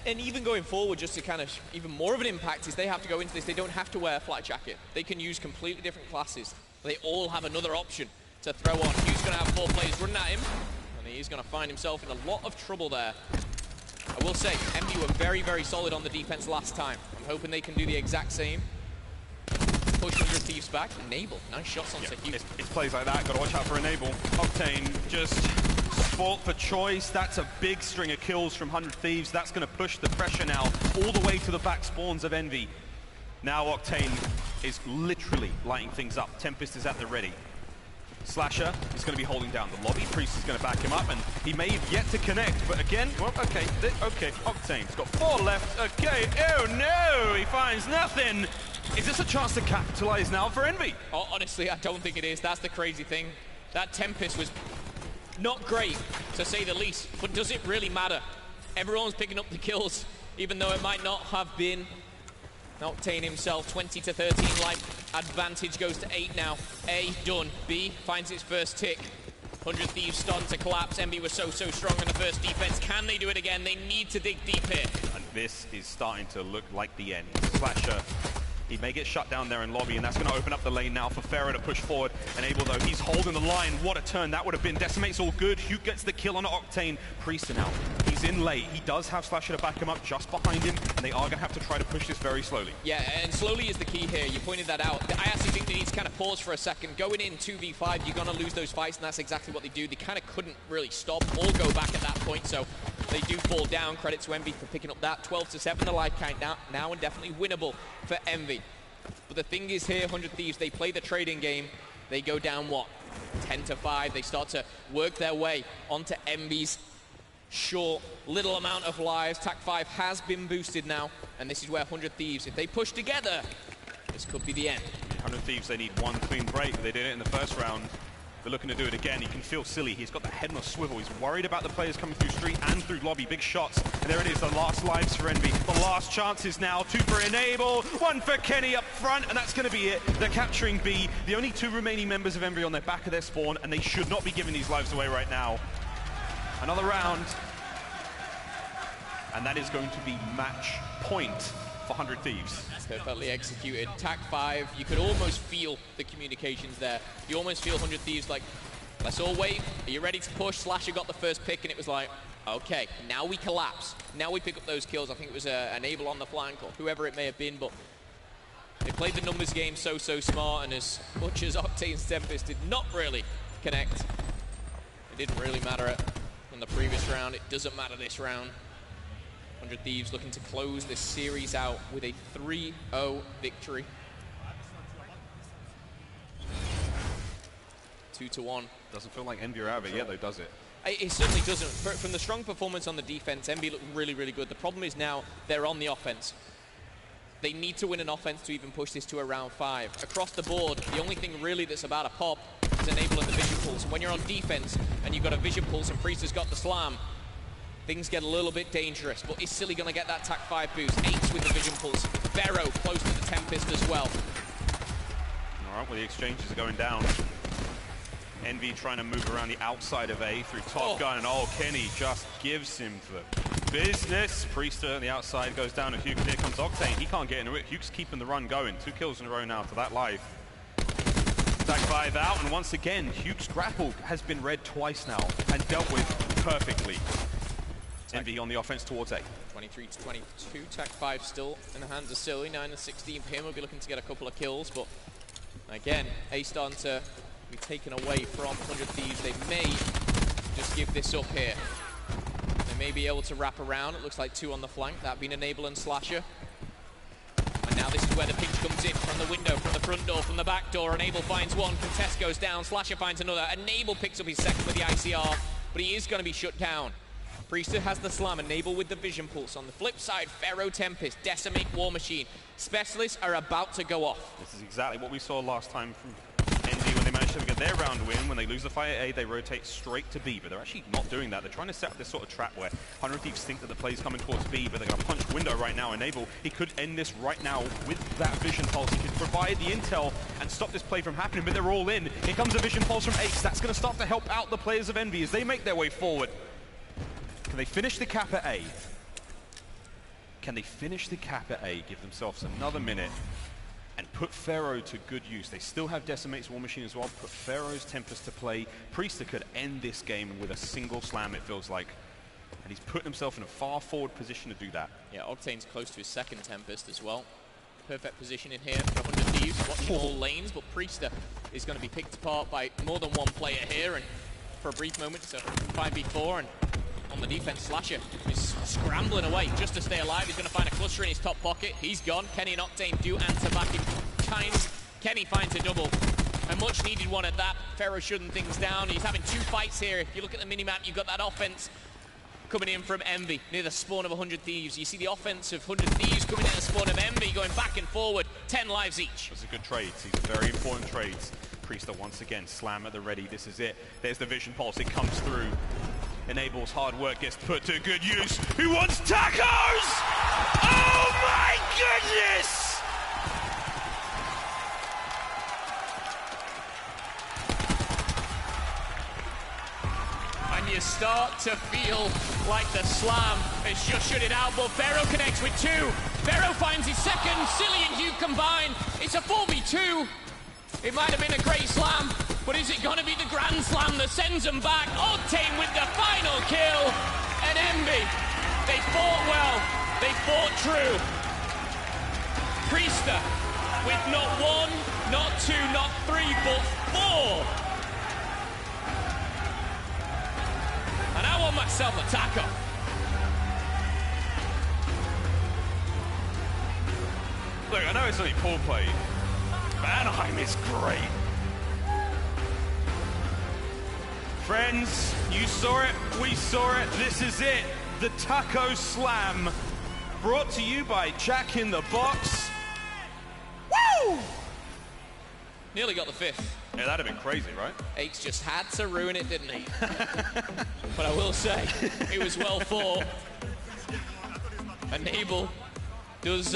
And even going forward, just to kind of even more of an impact is they have to go into this. They don't have to wear a flight jacket. They can use completely different classes. They all have another option to throw on. Hugh's going to have 4 players running at him, and he's going to find himself in a lot of trouble there. I will say, Envy were very, very solid on the defense last time. I'm hoping they can do the exact same. Push 100 Thieves back. Enable. Nice shots on Hugh.
It's plays like that. Got to watch out for Enable. Octane just sport for choice. That's a big string of kills from 100 Thieves. That's going to push the pressure now all the way to the back spawns of Envy. Now Octane is literally lighting things up. Tempest is at the ready. Slasher is going to be holding down the lobby. Priest is going to back him up, and he may have yet to connect, but again, well, okay, Octane's got 4 left. Okay, oh no, he finds nothing. Is this a chance to capitalize now for Envy?
Oh, honestly, I don't think it is. That's the crazy thing. That Tempest was not great, to say the least, but does it really matter? Everyone's picking up the kills, even though it might not have been. Octane himself, 20 to 13 life advantage goes to 8 now. A done. B finds its first tick. 100 Thieves starting to collapse. Envy was so strong in the first defense. Can they do it again? They need to dig deep here.
And this is starting to look like the end. Slasher, he may get shut down there in lobby, and that's going to open up the lane now for Pharaoh to push forward. Enable, though, he's holding the line. What a turn that would have been. Decimate's all good. Hugh gets the kill on Octane. Priester now. He's in late. He does have Slasher to back him up just behind him, and they are going to have to try to push this very slowly.
Yeah, and slowly is the key here. You pointed that out. I actually think they need to kind of pause for a second. Going in 2v5, you're going to lose those fights, and that's exactly what they do. They kind of couldn't really stop or go back at that point, so they do fall down. Credit to Envy for picking up that. 12 to 7, the life count now and definitely winnable for Envy. But the thing is here, 100 Thieves, they play the trading game. They go down, what, 10 to 5. They start to work their way onto Envy's short little amount of lives. Tac 5 has been boosted now, and this is where 100 Thieves, if they push together, this could be the end.
100 Thieves, they need 1 clean break. They did it in the first round. They're looking to do it again. He can feel silly. He's got the head on a swivel. He's worried about the players coming through street and through lobby. Big shots. And there it is, the last lives for Envy. The last chances now. 2 for Enable, 1 for Kenny up front, and that's going to be it. They're capturing B. The only 2 remaining members of Envy on their back of their spawn, and they should not be giving these lives away right now. Another round. And that is going to be match point for 100 Thieves.
Perfectly executed. Tac 5, you could almost feel the communications there. You almost feel 100 Thieves like, let's all wait. Are you ready to push? Slasher got the first pick, and it was like, okay, now we collapse. Now we pick up those kills. I think it was Enable on the flank, or whoever it may have been, but they played the numbers game so smart, and as much as Octane's Tempest did not really connect, it didn't really matter in the previous round. It doesn't matter this round. 100 Thieves looking to close this series out with a 3-0 victory. 2-1.
Doesn't feel like Envy are out of it yet, though, does it?
It certainly doesn't. From the strong performance on the defense, Envy looked really good. The problem is now they're on the offense. They need to win an offense to even push this to a round 5. Across the board, the only thing really that's about a pop is enabling the vision pulse. When you're on defense and you've got a vision pulse and Priest has got the slam, things get a little bit dangerous, but is Silly going to get that Tac 5 boost? 8 with the vision pulse. Vero close to the Tempest as well.
All right, well, the exchanges are going down. Envy trying to move around the outside of A through Top Gun, and Kenny just gives him the business. Priester on the outside goes down to Hugh, and here comes Octane. He can't get into it. Hugh's keeping the run going. 2 kills in a row now for that life. Tac 5 out, and once again, Hugh's grapple has been read twice now and dealt with perfectly. Envy on the offense towards A.
23-22, Tac 5 still in the hands of Silly. 9-16 for him. We'll be looking to get a couple of kills, but again, A starting to be taken away from 100 Thieves. They may just give this up here. They may be able to wrap around. It looks like 2 on the flank. That being Enable and Slasher. And now this is where the pinch comes in, from the window, from the front door, from the back door. Enable finds 1, Contest goes down, Slasher finds another. Enable picks up his second with the ICR, but he is going to be shut down. Priester has the slam, Enable with the vision pulse. On the flip side, Pharaoh Tempest, Decimate War Machine. Specialists are about to go off.
This is exactly what we saw last time from Envy when they managed to get their round win. When they lose the fight at A, they rotate straight to B, but they're actually not doing that. They're trying to set up this sort of trap where 100 Thieves think that the play's coming towards B, but they're going to punch window right now. Enable, he could end this right now with that vision pulse. He could provide the intel and stop this play from happening, but they're all in. Here comes a vision pulse from Ace. That's going to start to help out the players of Envy as they make their way forward. Can they finish the cap at A? Can they finish the cap at A, give themselves another minute, and put Pharaoh to good use? They still have Decimate's War Machine as well. Put Pharaoh's Tempest to play. Priester could end this game with a single slam, it feels like. And he's put himself in a far forward position to do that.
Yeah, Octane's close to his second Tempest as well. Perfect position in here for 100 Thieves, watching all lanes, but Priester is going to be picked apart by more than one player here, and for a brief moment, it's a 5v4, and on the defense, Slasher is scrambling away just to stay alive. He's going to find a cluster in his top pocket. He's gone. Kenny and Octane do answer back in kind. Kenny finds a double. A much needed one at that. Pharaoh shutting things down. He's having 2 fights here. If you look at the minimap, you've got that offense coming in from Envy near the spawn of 100 Thieves. You see the offense of 100 Thieves coming in at the spawn of Envy, going back and forward. 10 lives each.
Those are good trades. These are very important trades. Priester once again, slam at the ready. This is it. There's the vision pulse. It comes through. Enable's hard work gets put to good use. Who wants tacos? Oh my goodness!
And you start to feel like the slam has just shut it out, but Pharaoh connects with 2. Pharaoh finds his second. Silly and Hugh combine. It's a 4v2. It might have been a great slam, but is it going to be the grand slam that sends them back? Octane with the final kill, and Envy, they fought well, they fought true. Priester with not 1, not 2, not 3, but 4. And I want myself a taco.
Look, I know it's only poor play, but Anaheim is great. Friends, you saw it, we saw it, this is it. The Taco Slam, brought to you by Jack in the Box. Woo!
Nearly got the 5th.
Yeah, that'd have been crazy, right?
Aches just had to ruin it, didn't he? But I will say, it was well fought. And Abel does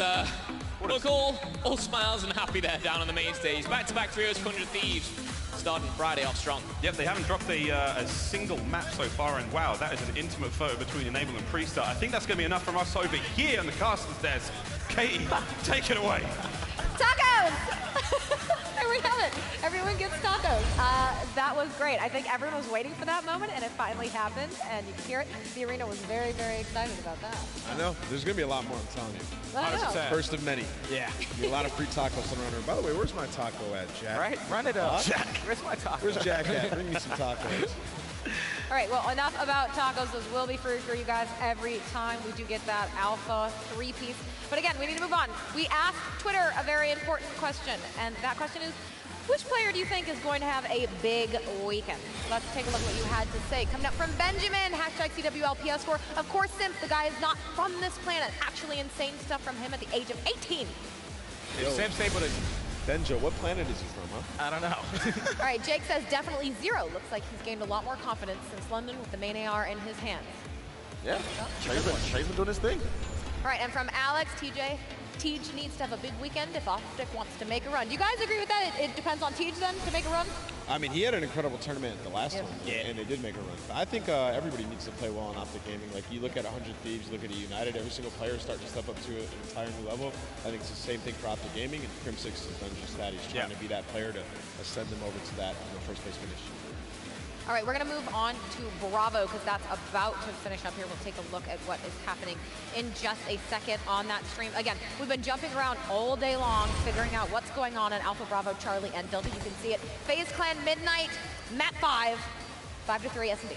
look all smiles and happy there down on the main stage. Back-to-back 3-0s for 100 Thieves, starting Friday off strong.
Yep, they haven't dropped a single map so far, and wow, that is an intimate photo between Enable and Priester. I think that's going to be enough from us over here on the caster's desk. Katie, take it away.
Tacos! There we have it. Everyone gets tacos. That was great. I think everyone was waiting for that moment, and it finally happened, and you can hear it. The arena was very, very excited about that.
I know. There's going to be a lot more, I'm telling you.
100%.
First of many.
Yeah.
Be a lot of free tacos on around. By the way, where's my taco at, Jack?
Right? Run it up.
Jack.
Where's my taco?
Where's Jack at? Bring me some tacos.
All right, well, enough about tacos. Those will be free for you guys every time we do get that alpha 3-piece. But again, we need to move on. We asked Twitter a very important question, and that question is, which player do you think is going to have a big weekend? Let's take a look at what you had to say. Coming up from Benjamin, hashtag CwL PS4. Of course, Simp, the guy is not from this planet. Actually insane stuff from him at the age of 18.
Simp's able to...
Benjo, what planet is he from, huh?
I don't know.
All right, Jake says definitely 0. Looks like he's gained a lot more confidence since London with the main AR in his hands.
Yeah, Trey's been doing his thing.
All right, and from Alex, TJ, Tej needs to have a big weekend if Optic wants to make a run. Do you guys agree with that? It depends on Tej then to make a run?
I mean, he had an incredible tournament at the last one, and they did make a run. But I think everybody needs to play well on Optic Gaming. Like, you look at 100 Thieves, you look at a United, every single player is starting to step up to an entire new level. I think it's the same thing for Optic Gaming, and Crim6 has done just that. He's trying to be that player to send them over to that first place finish.
All right, we're going to move on to Bravo because that's about to finish up here. We'll take a look at what is happening in just a second on that stream. Again, we've been jumping around all day long, figuring out what's going on in Alpha, Bravo, Charlie, and Delta. You can see it. FaZe Clan Midnight, Map 5, 5-3 S&D.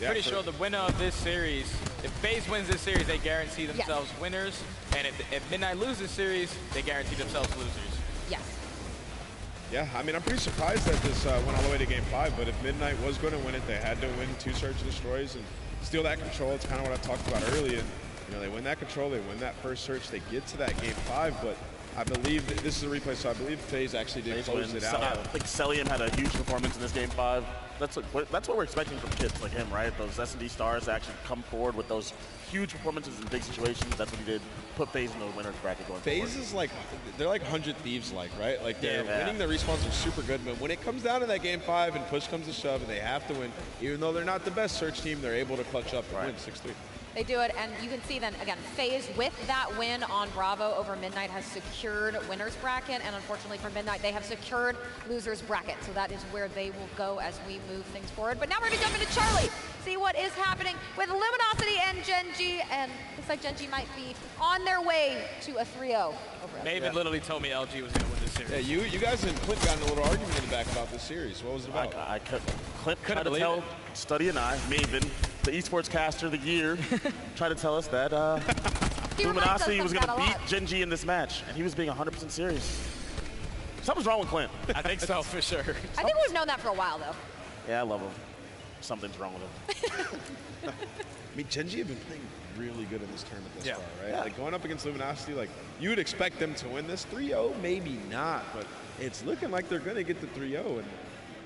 Yeah, pretty sure the winner of this series, if FaZe wins this series, they guarantee themselves winners. And if Midnight loses this series, they guarantee themselves losers.
Yes.
Yeah, I mean, I'm pretty surprised that this went all the way to Game 5, but if Midnight was going to win it, they had to win 2 Search and Destroys and steal that control. It's kind of what I talked about earlier. And, you know, they win that control, they win that first Search, they get to that Game 5, but I believe that this is a replay, so I believe FaZe actually did close it out.
I think Celium had a huge performance in this Game 5. That's what we're expecting from kids like him, right? Those S&D stars to actually come forward with those huge performances in big situations. That's what he did. Put FaZe in the winner's bracket going forward.
FaZe is like, they're like 100 Thieves like, right? Like they're winning, their respawns are super good, but when it comes down to that Game 5 and push comes to shove and they have to win, even though they're not the best Search team, they're able to clutch up and win 6-3.
They do it, and you can see then, again, FaZe with that win on Bravo over Midnight has secured winner's bracket, and unfortunately for Midnight, they have secured loser's bracket. So that is where they will go as we move things forward. But now we're gonna jump into Charlie, see what is happening with Luminosity and Gen G, and looks like Gen G might be on their way to a 3-0 over
Maven literally told me LG was gonna win this series.
Yeah, you guys and Clint got in a little argument in the back about this series. What was it about?
Clint tried to tell Study and I, Maven, the esports caster of the year, tried to tell us that Luminosity was going to beat Gen G in this match, and he was being 100% serious. Something's wrong with Clint.
I think so, for sure.
I think we've known that for a while, though.
Yeah, I love him. Something's wrong with him.
I mean, Gen G have been playing really good in this tournament this far, right?
Yeah.
Like going up against Luminosity, like you would expect them to win this 3-0, maybe not, but it's looking like they're going to get the 3-0. And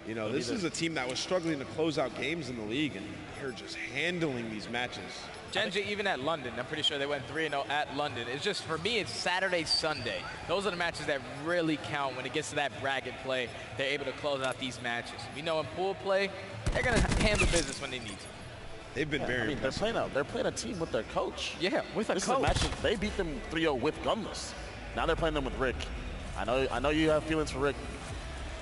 you know, this is a team that was struggling to close out games in the league, and they're just handling these matches.
Gen G, even at London, I'm pretty sure they went 3-0 at London. It's just, for me, it's Saturday, Sunday. Those are the matches that really count when it gets to that bracket play. They're able to close out these matches. We know in pool play, they're going to handle business when they need to.
They've been very
they're playing a team with their coach.
Yeah, with a
this
coach.
Is a match, they beat them 3-0 with Gunless. Now they're playing them with Rick. I know you have feelings for Rick.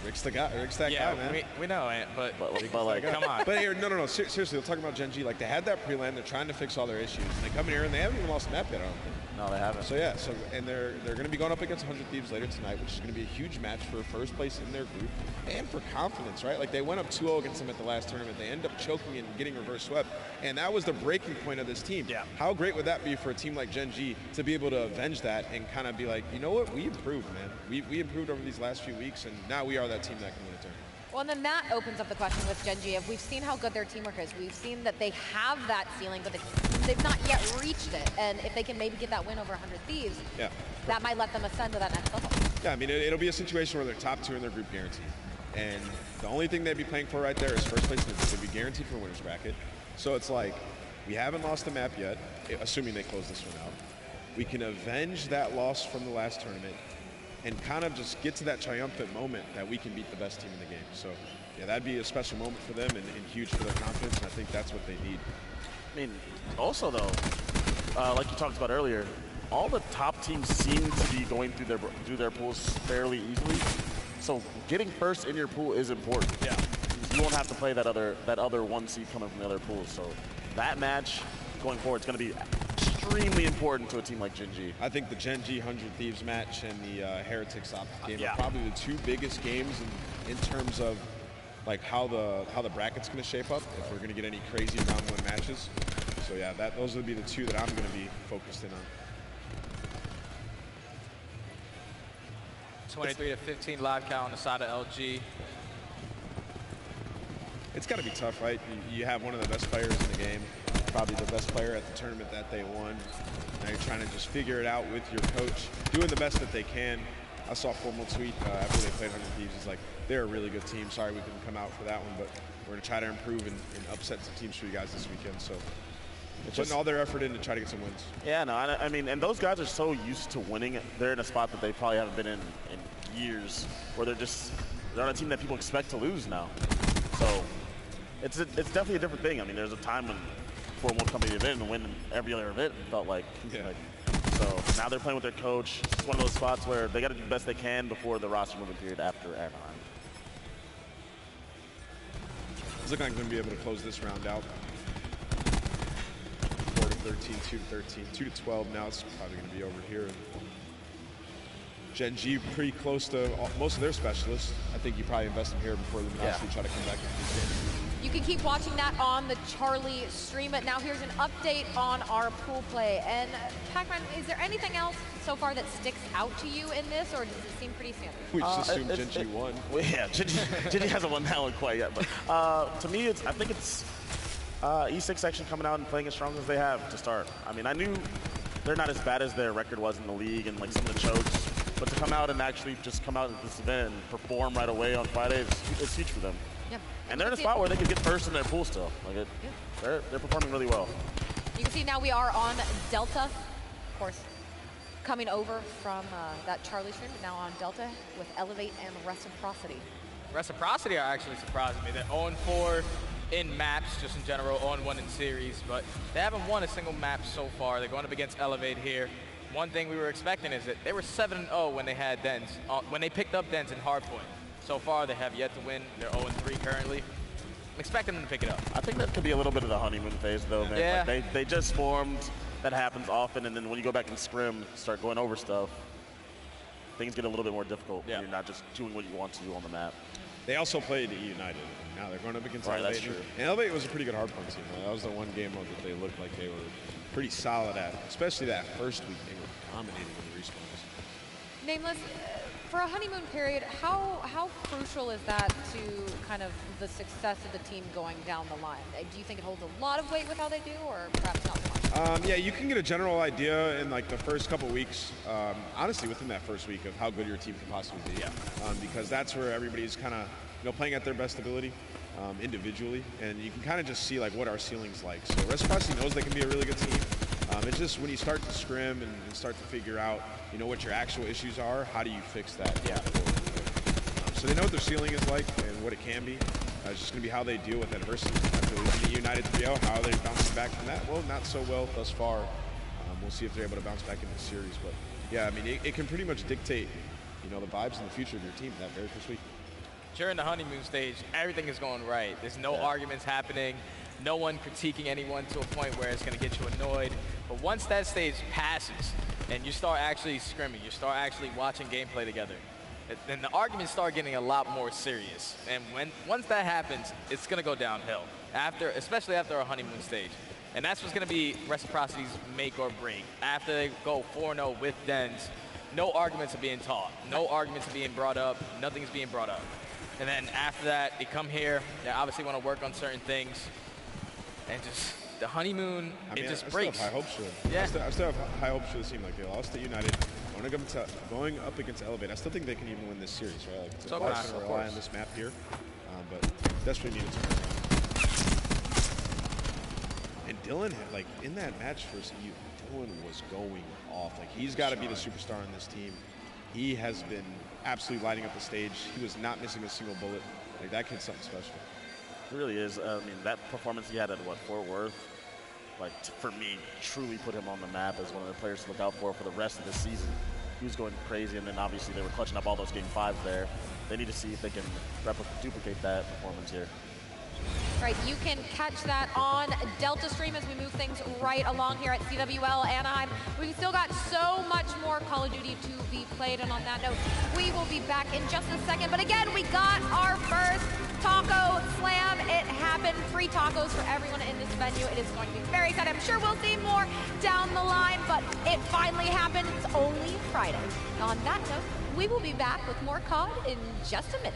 Rick's the guy. Rick's that guy, man.
We know it, but
like,
come on.
But here, no. Seriously, we're talking about Gen G. Like, they had that pre-land. They're trying to fix all their issues. And they come in here, and they haven't even lost a map yet, I don't think.
No, they haven't.
So, yeah. And they're going to be going up against 100 Thieves later tonight, which is going to be a huge match for first place in their group and for confidence, right? Like, they went up 2-0 against them at the last tournament. They end up choking and getting reverse swept. And that was the breaking point of this team.
Yeah.
How great would that be for a team like Gen G to be able to avenge that and kind of be like, you know what? We improved, man. We improved over these last few weeks, and now we are that team that can win a tournament.
Well, and then that opens up the question with Gen G. We've seen how good their teamwork is. We've seen that they have that ceiling, but they've not yet reached it. And if they can maybe get that win over 100 Thieves, that might let them ascend to that next level.
Yeah, I mean, it'll be a situation where they're top 2 in their group guaranteed. And the only thing they'd be playing for right there is first place. They'd be guaranteed for winner's bracket. So it's like, we haven't lost the map yet, assuming they close this one out. We can avenge that loss from the last tournament and kind of just get to that triumphant moment that we can beat the best team in the game. So, yeah, that'd be a special moment for them and huge for their confidence, and I think that's what they need.
I mean, also, though, like you talked about earlier, all the top teams seem to be going through their pools fairly easily. So getting first in your pool is important.
Yeah.
You won't have to play that other 1 seed coming from the other pools. So that match going forward is going to be extremely important to a team like Gen G.
I think the Gen G 100 Thieves match and the Heretics Optic game are probably the 2 biggest games in terms of like how the bracket's going to shape up, if we're going to get any crazy round 1 matches. So yeah, those would be the 2 that I'm going to be focused in on.
23-15 live count on the side of LG.
It's got to be tough, right? You have one of the best players in the game, probably the best player at the tournament that they won. Now you're trying to just figure it out with your coach, doing the best that they can. I saw a formal tweet after they played 100 Thieves. It's like, they're a really good team. Sorry we couldn't come out for that one, but we're going to try to improve and upset some teams for you guys this weekend. So putting all their effort in to try to get some wins.
Yeah, no, I mean, and those guys are so used to winning. They're in a spot that they probably haven't been in years, where they're on a team that people expect to lose now. So it's definitely a different thing. I mean, there's a time when Form won't come to the event and win every other event. It felt like. So now they're playing with their coach. It's one of those spots where they got to do the best they can before the roster movement period after Anaheim.
It's looking like we're going to be able to close this round out. 4-13, 2-13, 2-12. Now it's probably going to be over here. Gen G pretty close to most of their specialists. I think you probably invest them here before they actually try to come back into this game.
You can keep watching that on the Charlie stream. But now here's an update on our pool play. And Pac-Man, is there anything else so far that sticks out to you in this, or does it seem pretty standard?
We just assumed Gen G won.
Well, yeah, Gen G hasn't won that one quite yet. But to me, I think it's E6 section coming out and playing as strong as they have to start. I mean, I knew they're not as bad as their record was in the league and like some of the chokes. But to come out and actually just come out at this event and perform right away on Friday is huge for them.
Yeah.
And they're in a spot where they could get first in their pool still. Like they're performing really well.
You can see now we are on Delta, of course, coming over from that Charlie stream, but now on Delta with Elevate and Reciprocity.
Reciprocity are actually surprising me. They're 0-4 in maps, just in general, 0-1 in series, but they haven't won a single map so far. They're going up against Elevate here. One thing we were expecting is that they were 7-0 when they had Dens, when they picked up Dens in Hardpoint. So far, they have yet to win. They're 0-3 currently. I'm expecting them to pick it up.
I think that could be a little bit of the honeymoon phase, though, man.
Yeah.
Like they just formed. That happens often, and then when you go back and scrim, start going over stuff, things get a little bit more difficult. Yeah. You're not just doing what you want to do on the map.
They also played United. Now they're going up against Elevate.
That's true.
And Elevate was a pretty good hardpoint team. That was the one game mode that they looked like they were pretty solid at, especially that first week. They were dominating in the respawns.
Nameless, for a honeymoon period, how crucial is that to kind of the success of the team going down the line? Do you think it holds a lot of weight with how they do, or perhaps not so much?
Yeah, you can get a general idea in like the first couple weeks, honestly within that first week, of how good your team can possibly be. Because that's where everybody's kind of playing at their best ability individually, and you can kind of just see like what our ceiling's like. So Reciprocity knows they can be a really good team. It's just when you start to scrim and start to figure out what your actual issues are, how do you fix that? So they know what their ceiling is like and what it can be. It's just going to be how they deal with adversity. After losing the United 3-0, how are they bouncing back from that? Well, not so well thus far. We'll see if they're able to bounce back in the series. But yeah, I mean, it can pretty much dictate, the vibes and the future of your team that very first week.
During the honeymoon stage, everything is going right. There's no arguments happening, no one critiquing anyone to a point where it's going to get you annoyed. But once that stage passes and you start actually scrimming, you start actually watching gameplay together, then the arguments start getting a lot more serious. And once that happens, it's going to go downhill, especially after a honeymoon stage. And that's what's going to be Reciprocity's make or break. After they go 4-0 with Dens, no arguments are being taught. No arguments are being brought up. Nothing's being brought up. And then after that, they come here. They obviously want to work on certain things. And just the honeymoon, it just breaks.
I still have high hopes for them. Yeah. I still have high hopes for the team. Like, they lost to United, one going up against Elevate, I still think they can even win this series, right? Like,
So
going to rely on this map here, but desperately needed to turn around. And Dylan, like in that match versus EU, Dylan was going off. Like he's got to be the superstar on this team. He has been absolutely lighting up the stage. He was not missing a single bullet. Like that kid's something special.
It really is. I mean, that performance he had at Fort Worth, like for me, truly put him on the map as one of the players to look out for the rest of the season. He was going crazy, and then obviously they were clutching up all those game 5s there. They need to see if they can duplicate that performance here.
Right, you can catch that on Delta Stream as we move things right along here at CwL Anaheim. We've still got so much more Call of Duty to be played, and on that note, we will be back in just a second. But again, we got our first Taco Slam. It happened. Free tacos for everyone in this venue. It is going to be very exciting. I'm sure we'll see more down the line, but it finally happened. It's only Friday. On that note, we will be back with more COD in just a minute.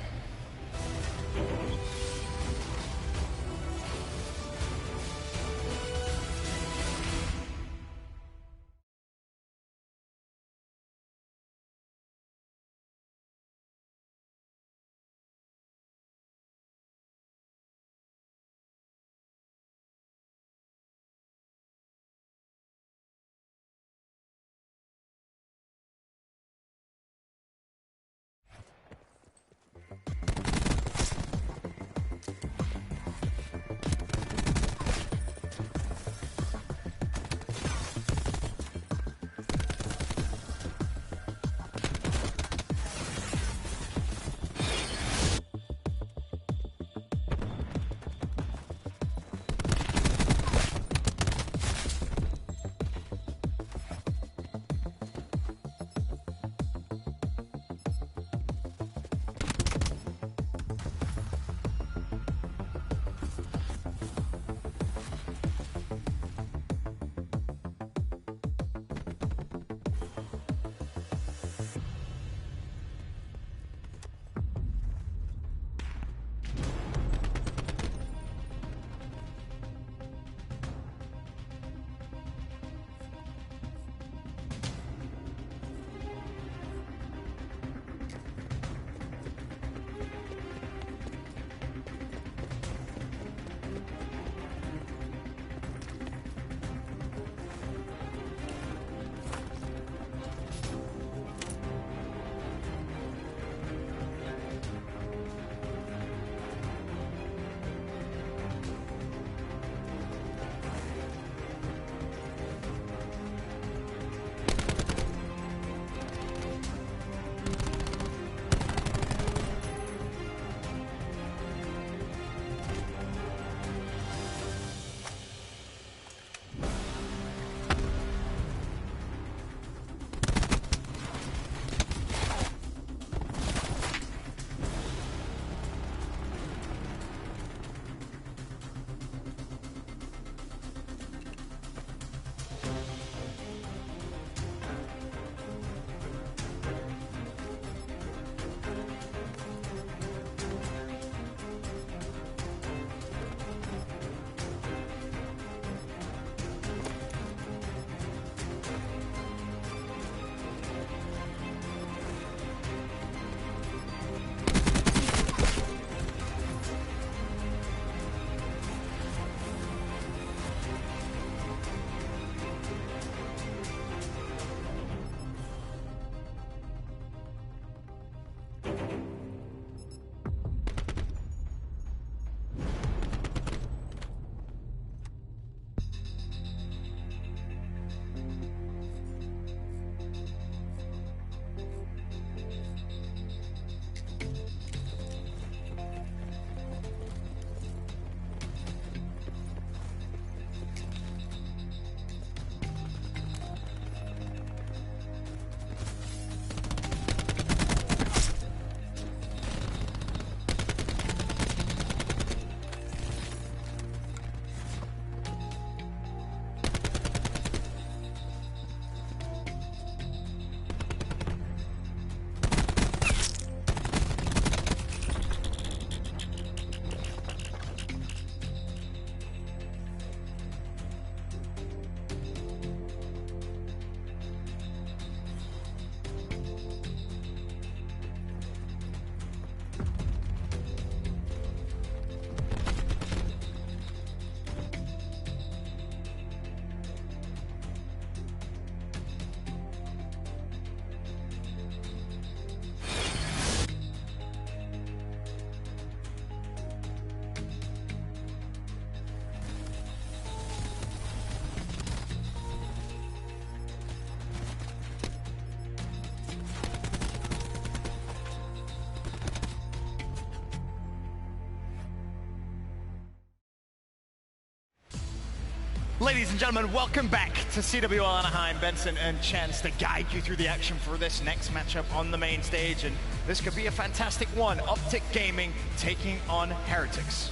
Ladies and gentlemen, welcome back to CwL Anaheim. Benson and Chance to guide you through the action for this next matchup on the main stage, and this could be a fantastic one. Optic Gaming taking on Heretics.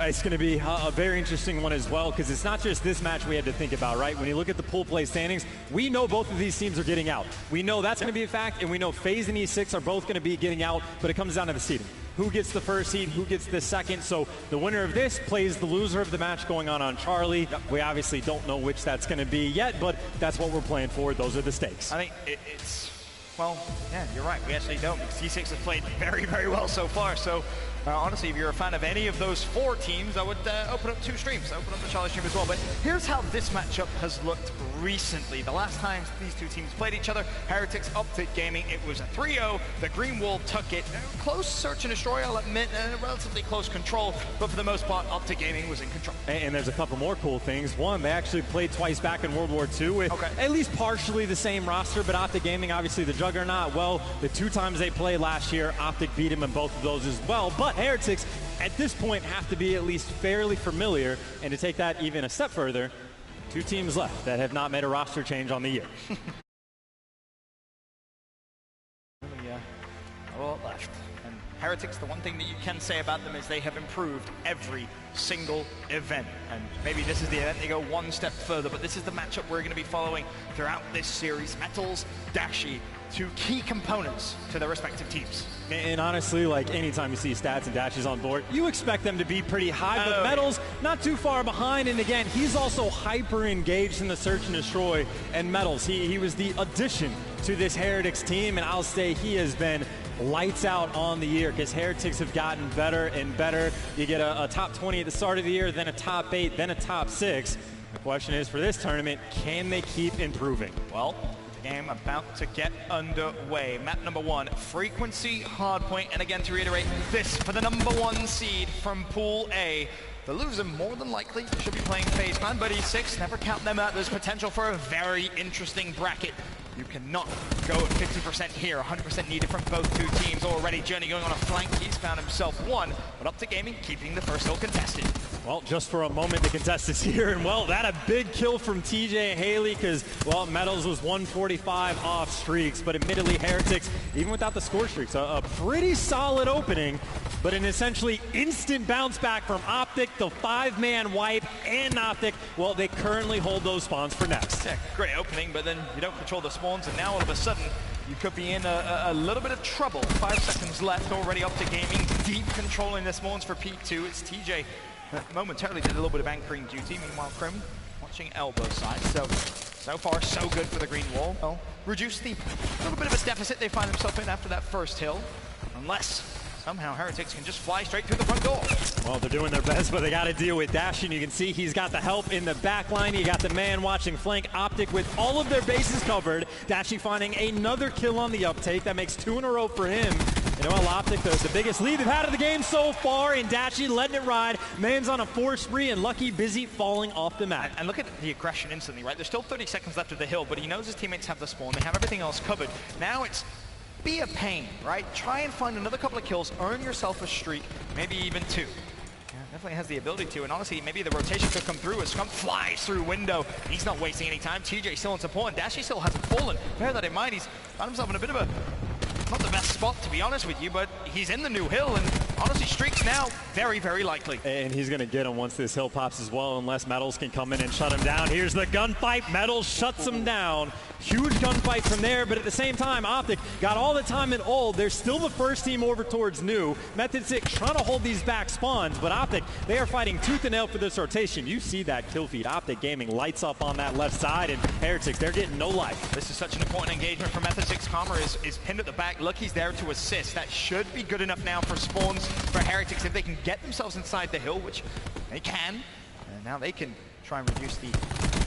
It's going to be a very interesting one as well, because it's not just this match we had to think about, right? When you look at the pool play standings, we know both of these teams are getting out. We know that's going to be a fact, and we know FaZe and E6 are both going to be getting out, but it comes down to the seeding. Who gets the first seed, who gets the second. So the winner of this plays the loser of the match going on Charlie. Yep. We obviously don't know which that's going to be yet, but that's what we're playing for. Those are the stakes.
I think it's, well, yeah, you're right. We actually don't, because E6 has played very, very well so far. So honestly, if you're a fan of any of those four teams, I would open up 2 streams. Open up the Charlie stream as well. But here's how this matchup has looked recently. The last time these two teams played each other, Heretics, Optic Gaming, it was a 3-0. The Green Wall took it. Close search and destroy, I'll admit, relatively close control. But for the most part, Optic Gaming was in control.
And there's a couple more cool things. One, they actually played twice back in World War II with at least partially the same roster, but Optic Gaming, obviously the juggernaut. Well, the 2 times they played last year, Optic beat him in both of those as well. But Heretics, at this point, have to be at least fairly familiar. And to take that even a step further, 2 teams left that have not made a roster change on the year.
A lot left. And Heretics, the one thing that you can say about them is they have improved every single event. And maybe this is the event they go one step further, but this is the matchup we're going to be following throughout this series. Metals, Dashi, 2 key components to their respective teams.
And honestly, like anytime you see Stats and Dashes on board, you expect them to be pretty high, but Metals not too far behind. And again, he's also hyper engaged in the search and destroy. And Metals, he was the addition to this Heretics team, and I'll say he has been lights out on the year, because Heretics have gotten better and better. You get a top 20 at the start of the year, then a top 8, then a top 6. The question is, for this tournament, can they keep improving?
Well, game about to get underway. Map number 1, Frequency Hardpoint. And again, to reiterate, this for the number 1 seed from Pool A. The loser more than likely should be playing FaZe Clan, but E6, never count them out. There's potential for a very interesting bracket. You cannot go at 50% here, 100% needed from both 2 teams. Already Journey going on a flank, he's found himself 1, but Optic Gaming keeping the first hill contested.
Well, just for a moment, the contestants here, and well, that a big kill from TJ Haley, because, well, Metals was 145 off streaks, but admittedly, Heretics, even without the score streaks, a pretty solid opening, but an essentially instant bounce back from Optic, the 5-man wipe, and Optic, well, they currently hold those spawns for next.
Yeah, great opening, but then you don't control the spawns, and now all of a sudden, you could be in a little bit of trouble. 5 seconds left already. Optic Gaming deep controlling the spawns for P2. It's TJ momentarily did a little bit of anchoring duty. Meanwhile, Crim watching elbow side. So far, so good for the Green Wall. Well, reduce the little bit of a deficit they find themselves in after that first hill. Unless somehow Heretics can just fly straight through the front door.
Well, they're doing their best, but they got to deal with Dash, and you can see he's got the help in the back line. You got the man watching flank. Optic with all of their bases covered. Dashy finding another kill on the uptake. That makes 2 in a row for him. And well, Optic, the biggest lead they've had of the game so far, and Dashi letting it ride. Man's on a 4 spree, and Lucky busy falling off the map.
And look at the aggression instantly, right? There's still 30 seconds left of the hill, but he knows his teammates have the spawn. They have everything else covered. Now it's be a pain, right? Try and find another couple of kills, earn yourself a streak, maybe even 2. Yeah, definitely has the ability to, and honestly, maybe the rotation could come through as Scump flies through window. He's not wasting any time. TJ still in support, and Dashi still hasn't fallen. Bear that in mind, he's found himself in a bit of a, not the best spot, to be honest with you, but he's in the new hill, and honestly, streaks now very, very likely.
And he's going to get him once this hill pops as well, unless Metals can come in and shut him down. Here's the gunfight. Metals shuts him down. Huge gunfight from there, but at the same time, Optic got all the time in old. They're still the first team over towards new. Method 6 trying to hold these back spawns, but Optic, they are fighting tooth and nail for this rotation. You see that kill feed. Optic Gaming lights up on that left side, and Heretics, they're getting no life.
This is such an important engagement for Method 6. Karma is pinned at the back. Lucky's there to assist. That should be good enough now for spawns for Heretics if they can get themselves inside the hill, which they can. And now they can try and reduce the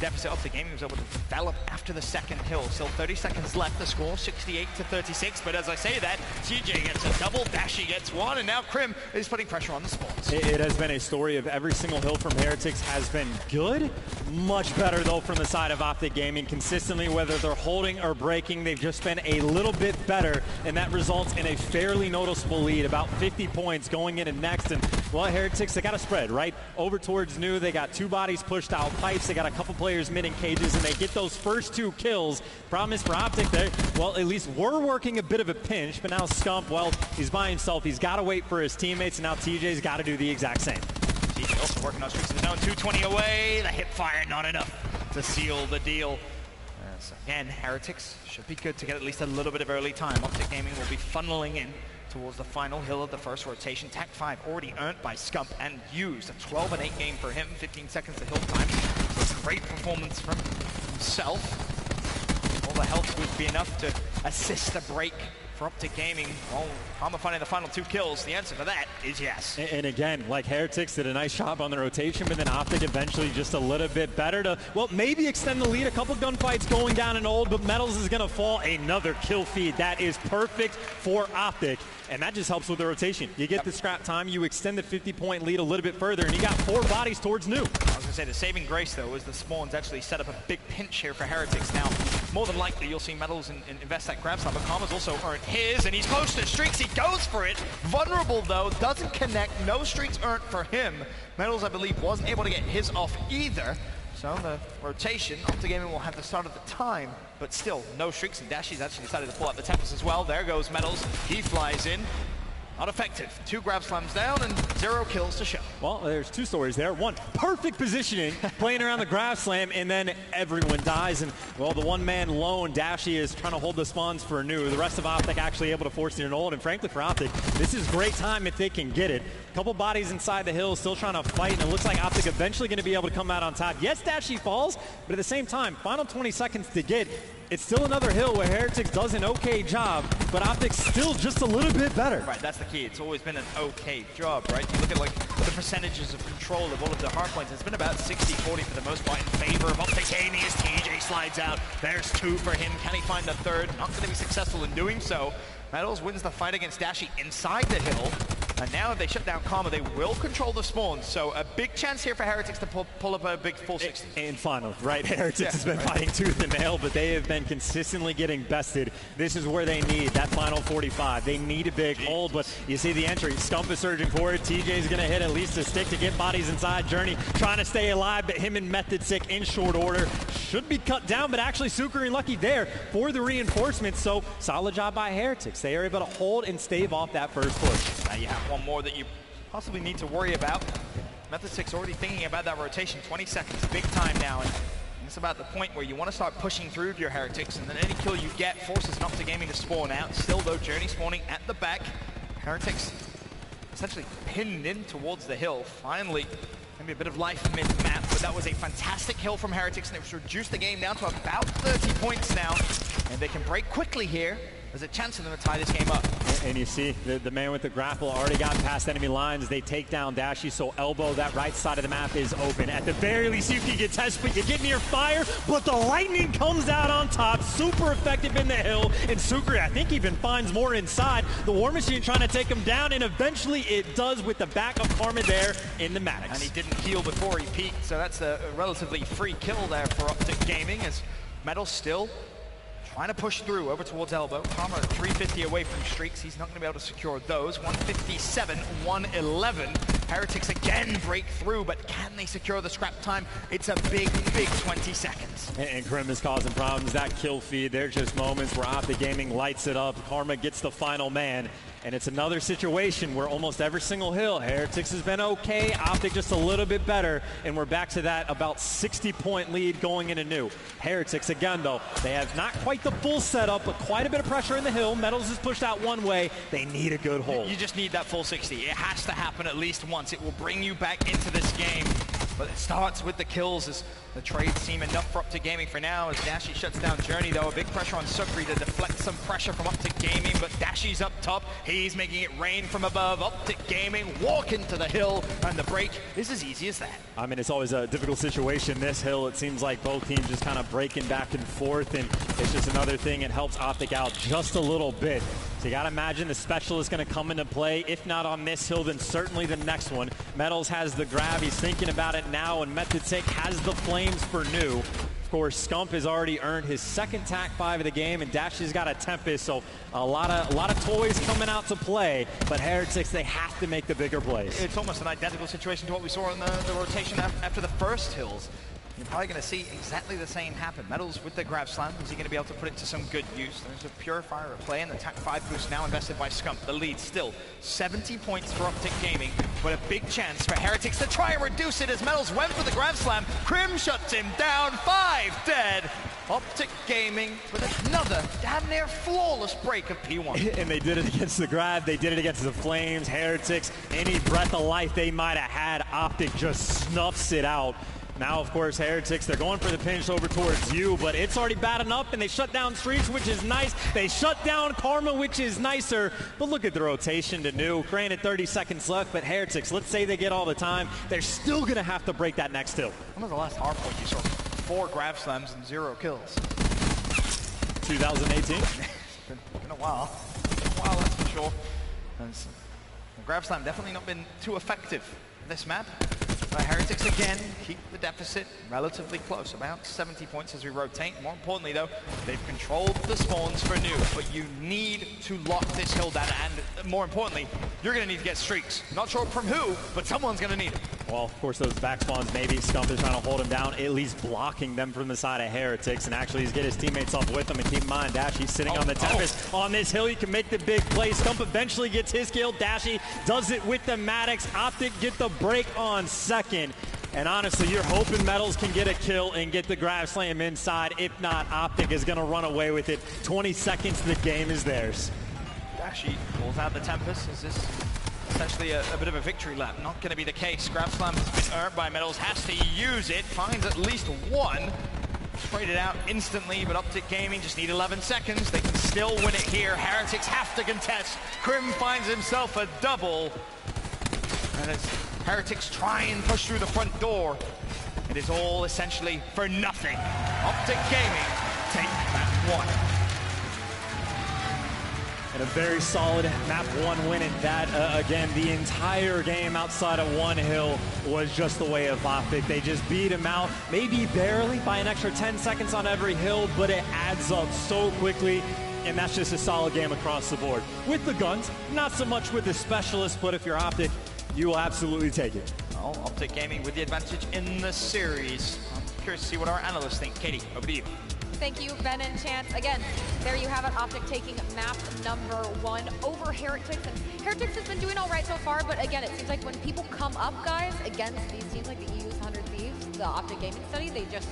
deficit. Optic Gaming was able to develop after the second hill. Still 30 seconds left. The score 68-36. But as I say that, TJ gets a double, Dashi gets 1, and now Crim is putting pressure on the spawns.
It has been a story of every single hill from Heretics has been good. Much better though from the side of Optic Gaming. Consistently, whether they're holding or breaking, they've just been a little bit better, and that results in a fairly noticeable lead, about 50 points going into next. And Well, Heretics, they got a spread right over towards New. They got 2 bodies pushed out pipes. They got a couple players mid in cages, and they get those first 2 kills. Problem is for Optic, well, at least we're working a bit of a pinch, but now Scump, well, he's by himself. He's got to wait for his teammates, and now TJ's got to do the exact same.
TJ also working on streaks of his own. 220 away. The hip fire not enough to seal the deal. So again, Heretics should be good to get at least a little bit of early time. Optic Gaming will be funneling in towards the final hill of the first rotation. Tech 5 already earned by Scump and used. A 12-8 game for him, 15 seconds to hill time. So it's a great performance from himself. All the health would be enough to assist the break for Optic Gaming. Well, Karma finding the final 2 kills. The answer for that is yes.
And again, like Heretics did a nice job on the rotation, but then Optic eventually just a little bit better to, well, maybe extend the lead. A couple gunfights going down in old, but Metals is going to fall. Another kill feed. That is perfect for Optic. And that just helps with the rotation. You get the scrap time, you extend the 50-point lead a little bit further, and you got 4 bodies towards New.
I was going to say the saving grace, though, is the spawns actually set up a big pinch here for Heretics. Now, more than likely, you'll see Metals invest that grab slap, but Karma's also earned his, and he's close to streaks. He goes for it. Vulnerable, though, doesn't connect. No streaks earned for him. Metals, I believe, wasn't able to get his off either. So the rotation, Optic Gaming will have the start of the time, but still, no streaks, and Dashy's actually decided to pull out the Tempest as well. There goes Metals. He flies in. Not effective. 2 grab slams down and 0 kills to show.
Well, there's 2 stories there. One, perfect positioning, playing around the grab slam, and then everyone dies. And, well, the one-man lone, Dashy, is trying to hold the spawns for New. The rest of Optic actually able to force it in old. And, frankly, for Optic, this is great time if they can get it. A couple bodies inside the hill still trying to fight, and it looks like Optic eventually going to be able to come out on top. Yes, Dashy falls, but at the same time, final 20 seconds to get. It's still another hill where Heretics does an okay job, but Optic's still just a little bit better.
Right, that's the key. It's always been an okay job, right? You look at like the percentages of control of all of the hard points. It's been about 60-40 for the most part in favor of Optic Gaming as TJ slides out. There's 2 for him. Can he find the 3rd? Not going to be successful in doing so. Metals wins the fight against Dashy inside the hill. And now if they shut down Karma, they will control the spawns. So a big chance here for Heretics to pull up a big full 60.
And final, right? Heretics has been fighting tooth and nail, but they have been consistently getting bested. This is where they need that final 45. They need a big hold, but you see the entry. Scump is surging for it. TJ's going to hit at least a stick to get bodies inside. Journey trying to stay alive, but him and Method Sick in short order. Should be cut down, but actually Sukari and Lucky there for the reinforcements. So solid job by Heretics. They are able to hold and stave off that first push.
Now you have one more that you possibly need to worry about. Method 6 already thinking about that rotation. 20 seconds, big time now. And it's about the point where you want to start pushing through your Heretics, and then any kill you get forces Optic Gaming to spawn out. Still, though, Journey spawning at the back. Heretics essentially pinned in towards the hill. Finally, maybe a bit of life mid-map, but that was a fantastic hill from Heretics, and it's reduced the game down to about 30 points now. And they can break quickly here. There's a chance for them to tie this game up.
And you see the man with the grapple already got past enemy lines. They take down Dashy, so elbow, that right side of the map is open. At the very least, you can get test, but you get near fire, but the lightning comes out on top. Super effective in the hill, and Sukari, I think, even finds more inside. The War Machine trying to take him down, and eventually it does with the back of Karma there in the Maddox.
And he didn't heal before he peaked, so that's a relatively free kill there for Optic Gaming, as Metal still trying to push through over towards elbow. Karma 350 away from streaks. He's not going to be able to secure those. 157, 111. Heretics again break through, but can they secure the scrap time? It's a big, big 20 seconds.
And Krim is causing problems. That kill feed, they're just moments where Optic Gaming lights it up. Karma gets the final man. And it's another situation where almost every single hill, Heretics has been okay, Optic just a little bit better, and we're back to that about 60-point lead going into New. Heretics, again, though, they have not quite the full setup, but quite a bit of pressure in the hill. Metals is pushed out one way. They need a good hold.
You just need that full 60. It has to happen at least once. It will bring you back into this game. But it starts with the kills as the trades seem enough for Optic Gaming for now. As Dashy shuts down Journey, though, a big pressure on Sukari to deflect some pressure from Optic Gaming, but Dashy's up top. He's making it rain from above. Optic Gaming walk into the hill, and the break is as easy as that.
I mean, it's always a difficult situation. This hill, it seems like both teams just kind of breaking back and forth, and it's just another thing. It helps Optic out just a little bit. So you got to imagine the special is going to come into play. If not on this hill, then certainly the next one. Metals has the grab. He's thinking about it now, and Method Sake has the flames for New. Of course, Scump has already earned his second TAC 5 of the game, and Dashy's got a Tempest, so a lot of toys coming out to play, but Heretics, they have to make the bigger plays.
It's almost an identical situation to what we saw in the rotation after the first hills. You're probably going to see exactly the same happen. Metals with the grab slam. Is he going to be able to put it to some good use? There's a Purifier at play, and the TAC 5 boost now invested by Scump. The lead still 70 points for Optic Gaming, but a big chance for Heretics to try and reduce it as Metals went for the grab slam. Crim shuts him down, 5 dead. Optic Gaming with another damn near flawless break of P1.
And they did it against the grab, they did it against the Flames, Heretics, any breath of life they might have had, Optic just snuffs it out. Now, of course, Heretics, they're going for the pinch over towards you, but it's already bad enough, and they shut down Streaks, which is nice. They shut down Karma, which is nicer. But look at the rotation to New. Granted, 30 seconds left, but Heretics, let's say they get all the time, they're still going to have to break that next hill.
When was the last hard point you saw? 4 grab slams and 0 kills.
2018?
It's been a while. That's for sure. And the grab slam definitely not been too effective this map. Heretics again keep the deficit relatively close, about 70 points as we rotate. More importantly though, they've controlled the spawns for New, but you need to lock this hill down, and more importantly, you're going to need to get streaks. Not sure from who, but someone's going to need it.
Well, of course, those back spawns, maybe Scump is trying to hold him down, at least blocking them from the side of Heretics, and actually he's get his teammates up with him. And keep in mind, Dashy sitting on the Tempest. On this hill, you can make the big play. Scump eventually gets his kill. Dashy does it with the Maddox. Optic get the break on second. And honestly, you're hoping Metals can get a kill and get the grab slam inside. If not, Optic is going to run away with it. 20 seconds, the game is theirs.
Dashy pulls out the Tempest. Is this essentially a bit of a victory lap? Not going to be the case. Grab slam has been earned by Metals. Has to use it. Finds at least one. Sprayed it out instantly, but Optic Gaming just need 11 seconds. They can still win it here. Heretics have to contest. Crim finds himself a double. And as Heretics try and push through the front door, it is all essentially for nothing. Optic Gaming take map 1.
And a very solid map 1 win, and that, again, the entire game outside of one hill was just the way of Optic. They just beat him out, maybe barely, by an extra 10 seconds on every hill, but it adds up so quickly. And that's just a solid game across the board. With the guns, not so much with the specialists, but if you're Optic, you will absolutely take it.
Well, Optic Gaming with the advantage in the series. I'm curious to see what our analysts think. Katie, over to you.
Thank you, Ben and Chance. Again, there you have it. Optic taking map number 1 over Heretics. And Heretics has been doing all right so far, but again, it seems like when people come up, guys, against these teams like the EU's 100 Thieves, the Optic Gaming study, they just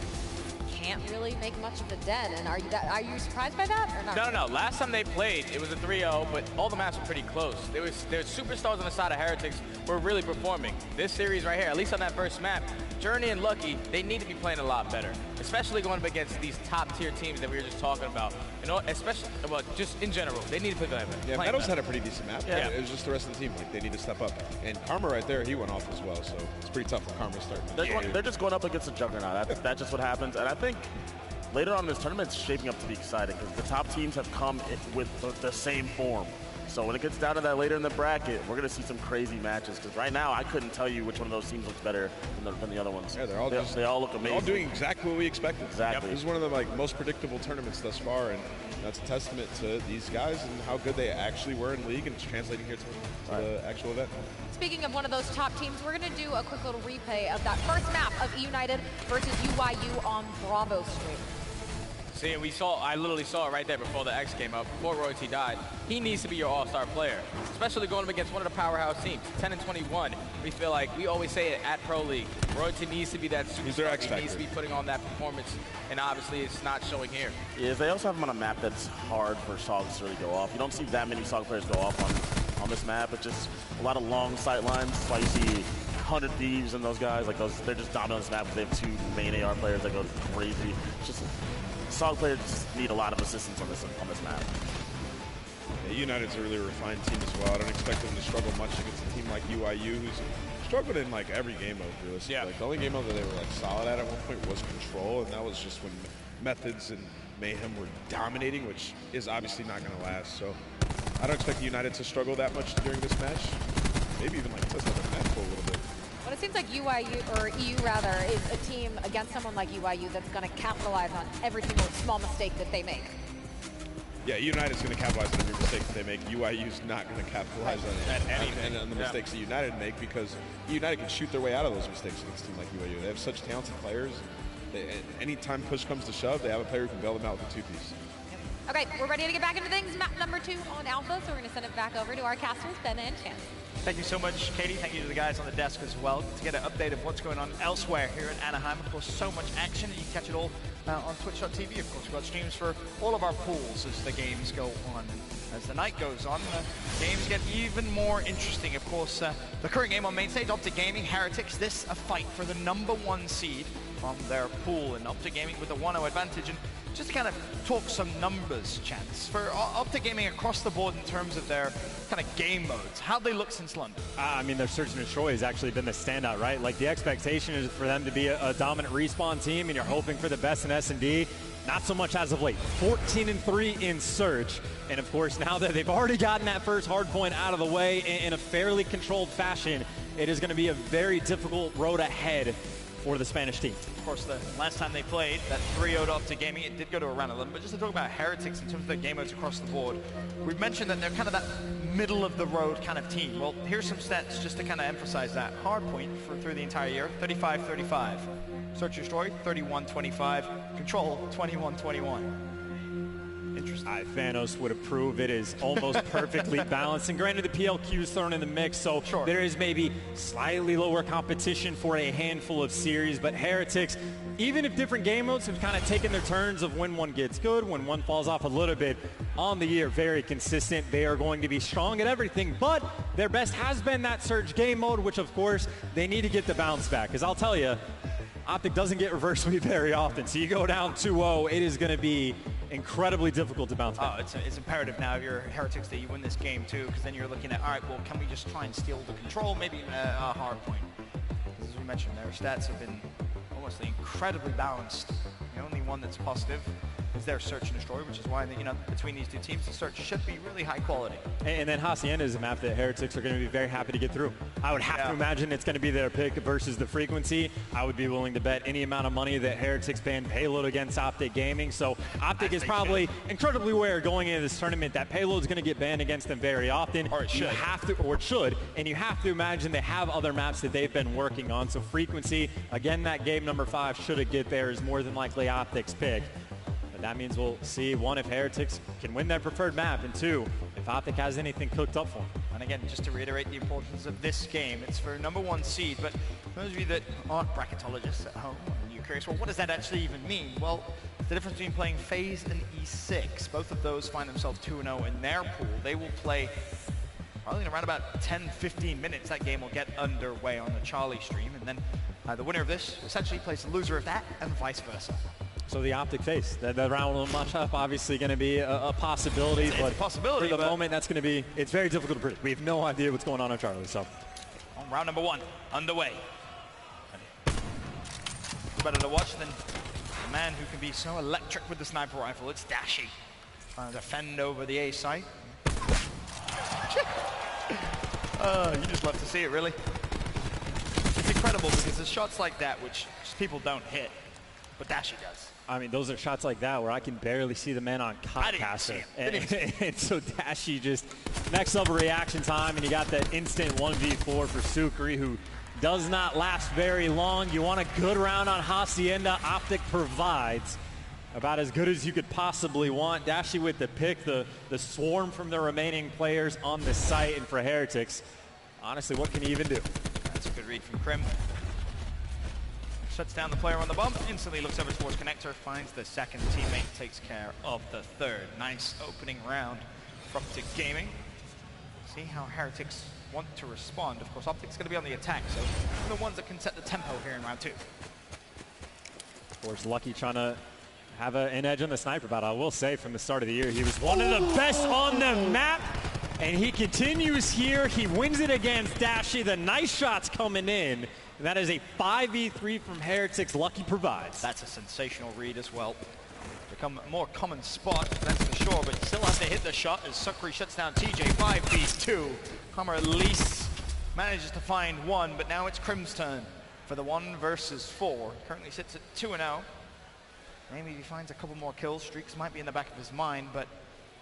can't really make much of a dent. And are you surprised by that or not?
No. Last time they played, it was a 3-0, but all the maps were pretty close. There's superstars on the side of Heretics who were really performing. This series right here, at least on that first map, Journey and Lucky, they need to be playing a lot better, especially going up against these top-tier teams that we were just talking about. You know, especially, well, just in general, they need to play better.
Yeah, Metals had a pretty decent map.
Yeah.
It was just the rest of the team. Like, they need to step up. And Karma right there, he went off as well, so it's pretty tough for Karma to start.
They're just going up against a juggernaut. That's just what happens. And I think later on in this tournament, it's shaping up to be exciting because the top teams have come with the same form. So when it gets down to that later in the bracket, we're going to see some crazy matches. Because right now, I couldn't tell you which one of those teams looks better than the other ones.
Yeah,
they all look amazing.
They're all doing exactly what we expected.
Exactly.
This is one of the most predictable tournaments thus far, and that's a testament to these guys and how good they actually were in league and translating here to the actual event.
Speaking of one of those top teams, we're going to do a quick little replay of that first map of United versus UYU on Bravo Street.
See, I literally saw it right there before the X came up, before Royalty died. He needs to be your all-star player, especially going up against one of the powerhouse teams, 10-21. We feel like, we always say it at Pro League, Royalty needs to be that superstar. He needs to be putting on that performance, and obviously it's not showing here.
Yeah, they also have him on a map that's hard for Sogs to really go off. You don't see that many Sog players go off on this map. It's just a lot of long sight lines. That's why you see 100 Thieves and those guys, they're just dominant on this map because they have 2 main AR players that go crazy. It's just Sog players need a lot of assistance on this map.
Yeah, United's a really refined team as well. I don't expect them to struggle much against a team like UYU, who's struggled in like every game mode, realistically. Yeah. Like, the only game mode that they were like solid at one point was Control, and that was just when Methods and Mayhem were dominating, which is obviously not going to last. So I don't expect United to struggle that much during this match. Maybe even like test out the map for a little bit.
Well, it seems like UIU, or EU rather, is a team against someone like UIU that's going to capitalize on every single small mistake that they make.
Yeah, United's going to capitalize on every mistake that they make. UIU's not going to capitalize on anything, on the mistakes that United make, because United can shoot their way out of those mistakes against a team like UIU. They have such talented players. Anytime push comes to shove, they have a player who can bail them out with a two-piece.
Okay, we're ready to get back into things. Map number 2 on Alpha, so we're going to send it back over to our casters, Ben and Chance.
Thank you so much, Katie. Thank you to the guys on the desk as well to get an update of what's going on elsewhere here in Anaheim. Of course, so much action. You can catch it all on Twitch.tv. Of course, we've got streams for all of our pools as the games go on. And as the night goes on, games get even more interesting. Of course, the current game on main stage, Optic Gaming, Heretics. This a fight for the #1 seed from their pool, and Optic Gaming with a 1-0 advantage. And just to kind of talk some numbers, Chance, for Optic Gaming across the board in terms of their kind of game modes, how'd they look since London?
I mean, their search and destroy has actually been the standout, right? Like, the expectation is for them to be a dominant respawn team, and you're hoping for the best in S&D. Not so much as of late. 14-3 in search. And of course, now that they've already gotten that first hard point out of the way in a fairly controlled fashion, it is going to be a very difficult road ahead for the Spanish team.
Of course, the last time they played, that 3-0 to Optic Gaming, it did go to a round 11. But just to talk about Heretics in terms of their game modes across the board, we've mentioned that they're kind of that middle-of-the-road kind of team. Well, here's some stats just to kind of emphasize that. Hardpoint through the entire year, 35-35. Search and Destroy, 31-25. Control, 21-21. Interesting.
Thanos would approve. It is almost perfectly balanced. And granted, the PLQ is thrown in the mix, so there is maybe slightly lower competition for a handful of series. But Heretics, even if different game modes have kind of taken their turns of when one gets good, when one falls off a little bit, on the year, very consistent. They are going to be strong at everything, but their best has been that Surge game mode, which, of course, they need to get the bounce back. Because I'll tell you, Optic doesn't get reverse sweep very often. So you go down 2-0, it is going to be incredibly difficult to bounce back.
Oh, it's imperative now if you're Heretics that you win this game too, because then you're looking at, all right, well, can we just try and steal the control, maybe even a hard point? As we mentioned, their stats have been almost incredibly balanced. The only one that's positive is their Search and Destroy, which is why, between these two teams, the Search should be really high quality.
And then Hacienda is a map that Heretics are going to be very happy to get through. I would have to imagine it's going to be their pick versus the frequency. I would be willing to bet any amount of money that Heretics ban Payload against Optic Gaming. So Optic is probably incredibly aware going into this tournament that Payload is going to get banned against them very often. Or it should. And you have to imagine they have other maps that they've been working on. So frequency, again, that game number 5, should it get there, is more than likely Optic's pick. That means we'll see, 1, if Heretics can win their preferred map, and 2, if Optic has anything cooked up for them.
And again, just to reiterate the importance of this game, it's for #1 seed, but those of you that aren't bracketologists at home, and you're curious, well, what does that actually even mean? Well, the difference between playing FaZe and E6, both of those find themselves 2-0 in their pool. They will play probably in around about 10-15 minutes. That game will get underway on the Charlie stream, and then the winner of this essentially plays the loser of that, and vice versa.
So the Optic FaZe, the round one matchup, obviously going to be a possibility.
It's a possibility,
for the moment, that's going to be, it's very difficult to predict. We have no idea what's going on Charlie. So,
on round #1, underway. Better to watch than a man who can be so electric with the sniper rifle. It's Dashy trying to defend over the A site. You just love to see it, really. It's incredible because there's shots like that which just people don't hit, but Dashy does.
I mean, those are shots like that where I can barely see the man on Copcaster. And so Dashy just next level reaction time, and you got that instant 1v4 for Sukri, who does not last very long. You want a good round on Hacienda. Optic provides about as good as you could possibly want. Dashy with the pick, the swarm from the remaining players on the site, and for Heretics, honestly, what can he even do?
That's a good read from Krim. Shuts down the player on the bump, instantly looks over towards Connector, finds the second teammate, takes care of the third. Nice opening round for Optic Gaming. See how Heretics want to respond. Of course, Optic's going to be on the attack, so they're the ones that can set the tempo here in round 2.
Of course, Lucky trying to have an edge on the sniper battle. I will say from the start of the year, he was one of the best on the map, and he continues here. He wins it against Dashy. The nice shots coming in. And that is a 5v3 from Heretics. Lucky provides.
That's a sensational read as well. Become a more common spot, that's for sure, but you still have to hit the shot as Sukri shuts down TJ. 5v2. Hammer at least manages to find one, but now it's Crim's turn for the 1 versus 4. Currently sits at 2-0. Maybe if he finds a couple more kills, streaks might be in the back of his mind, but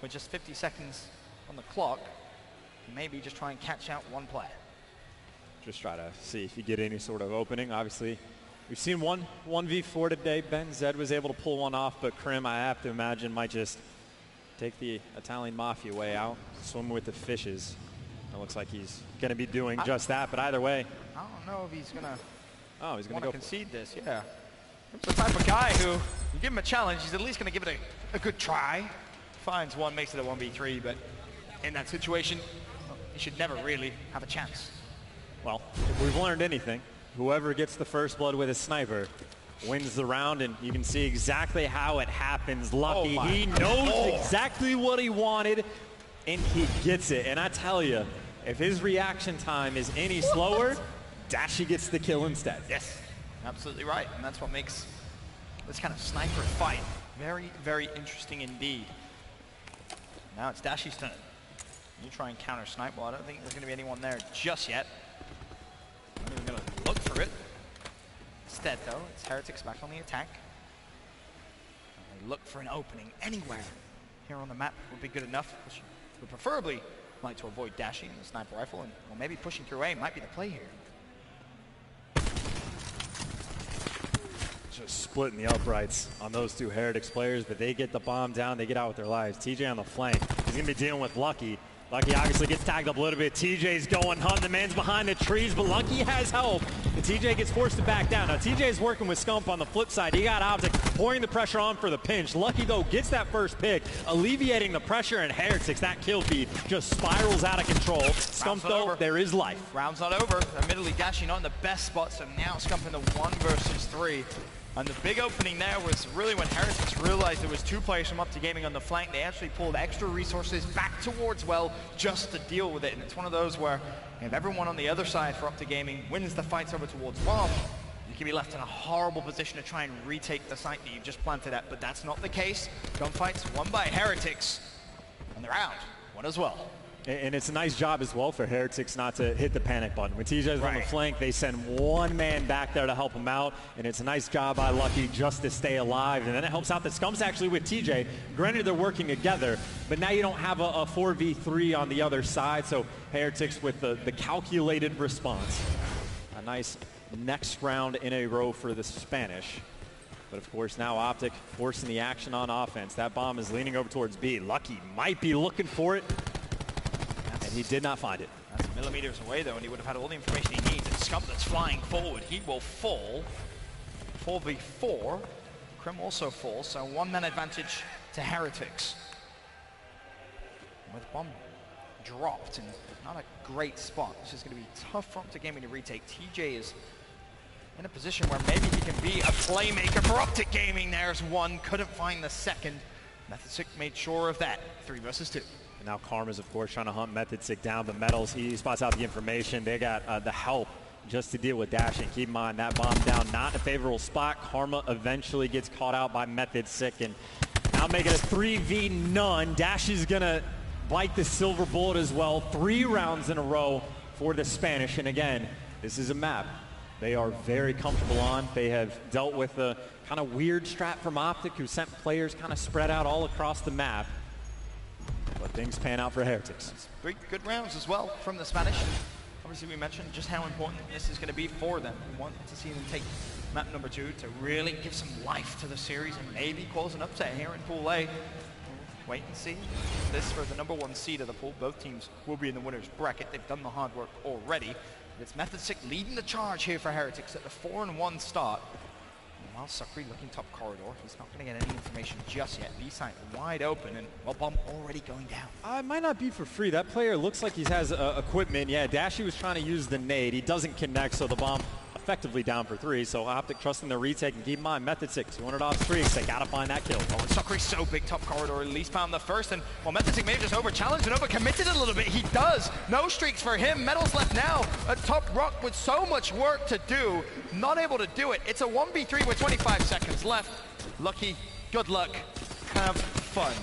with just 50 seconds on the clock, maybe just try and catch out one player.
Just try to see if you get any sort of opening. Obviously, we've seen 1v4 today. Ben Zed was able to pull one off, but Crim, I have to imagine, might just take the Italian Mafia way out, swim with the fishes. It looks like he's going to be doing just that, but either way.
I don't know if he's going to
he's going to go
concede this, yeah. He's the type of guy who, you give him a challenge, he's at least going to give it a good try. Finds one, makes it a 1v3, but in that situation, he should never really have a chance.
Well, if we've learned anything, whoever gets the first blood with a sniper wins the round, and you can see exactly how it happens. Lucky, he knows exactly what he wanted, and he gets it. And I tell you, if his reaction time is any slower, Dashy gets the kill instead.
Yes, absolutely right, and that's what makes this kind of sniper fight very, very interesting indeed. Now it's Dashy's turn. You try and counter snipe. Well, I don't think there's going to be anyone there just yet. I'm not even going to look for it. Instead, though, it's Heretics back on the attack. And they look for an opening anywhere here on the map would be good enough. Would preferably like to avoid Dashy and the sniper rifle, and well, maybe pushing through A might be the play here.
Just splitting the uprights on those two Heretics players, but they get the bomb down, they get out with their lives. TJ on the flank, he's going to be dealing with Lucky. Lucky obviously gets tagged up a little bit. TJ's going hunt. The man's behind the trees, but Lucky has help. And TJ gets forced to back down. Now TJ's working with Scump on the flip side. He got Optic pouring the pressure on for the pinch. Lucky though gets that first pick, alleviating the pressure, and Heretics, that kill feed just spirals out of control. Scump though, there is life.
Round's not over. Admittedly, Dashy not in the best spot, so now Scump in the 1 versus 3. And the big opening there was really when Heretics realized there was 2 players from Up to Gaming on the flank. They actually pulled extra resources back towards CwL just to deal with it. And it's one of those where if everyone on the other side for Up to Gaming wins the fights over towards bomb, you can be left in a horrible position to try and retake the site that you've just planted at. But that's not the case. Gunfights won by Heretics, and they're out. One as well.
And it's a nice job as well for Heretics not to hit the panic button. When TJ's on the flank, they send one man back there to help him out, and it's a nice job by Lucky just to stay alive. And then it helps out that Scump's actually with TJ. Granted, they're working together, but now you don't have a 4v3 on the other side, so Heretics with the calculated response. A nice next round in a row for the Spanish. But of course, now Optic forcing the action on offense. That bomb is leaning over towards B. Lucky might be looking for it. And he did not find it.
That's millimeters away, though, and he would have had all the information he needs. And Scump that's flying forward, he will fall. 4v4. Crim also falls, so 1-man advantage to Heretics. With bomb dropped, and not a great spot. This is going to be tough for Up to Gaming to retake. TJ is in a position where maybe he can be a playmaker for Up to Gaming. There's one, couldn't find the second. Method6 made sure of that. 3 versus 2.
And now Karma's, of course, trying to hunt Method6 down, but Metals, he spots out the information. They got the help just to deal with Dash. And keep in mind, that bomb down, not in a favorable spot. Karma eventually gets caught out by Method6, and now make it a 3v none. Dash is going to bite the silver bullet as well. 3 rounds in a row for the Spanish. And again, this is a map they are very comfortable on. They have dealt with a kind of weird strat from Optic, who sent players kind of spread out all across the map. But things pan out for Heretics.
Three good rounds as well from the Spanish. Obviously, we mentioned just how important this is going to be for them. We want to see them take map number 2 to really give some life to the series and maybe cause an upset here in Pool A. Wait and see. This for the number 1 seed of the pool. Both teams will be in the winner's bracket. They've done the hard work already. It's Method6 leading the charge here for Heretics at the 4-1 start. While Sukri looking top corridor, he's not going to get any information just yet. B-side wide open, and well, bomb already going down.
It might not be for free. That player looks like he has equipment. Yeah, Dashy was trying to use the nade. He doesn't connect, so the bomb effectively down for 3. So Optic trusting the retake, and keep in mind, Method6, 200 off streaks. They got to find that kill.
Oh, and Sukri's so big top corridor, at least found the first, and well, Method6 maybe just over-challenged and over-committed a little bit. He does. No streaks for him. Metals left now at top rock with so much work to do. Not able to do it. It's a 1v3 with 25 seconds left. Lucky, good luck, have fun.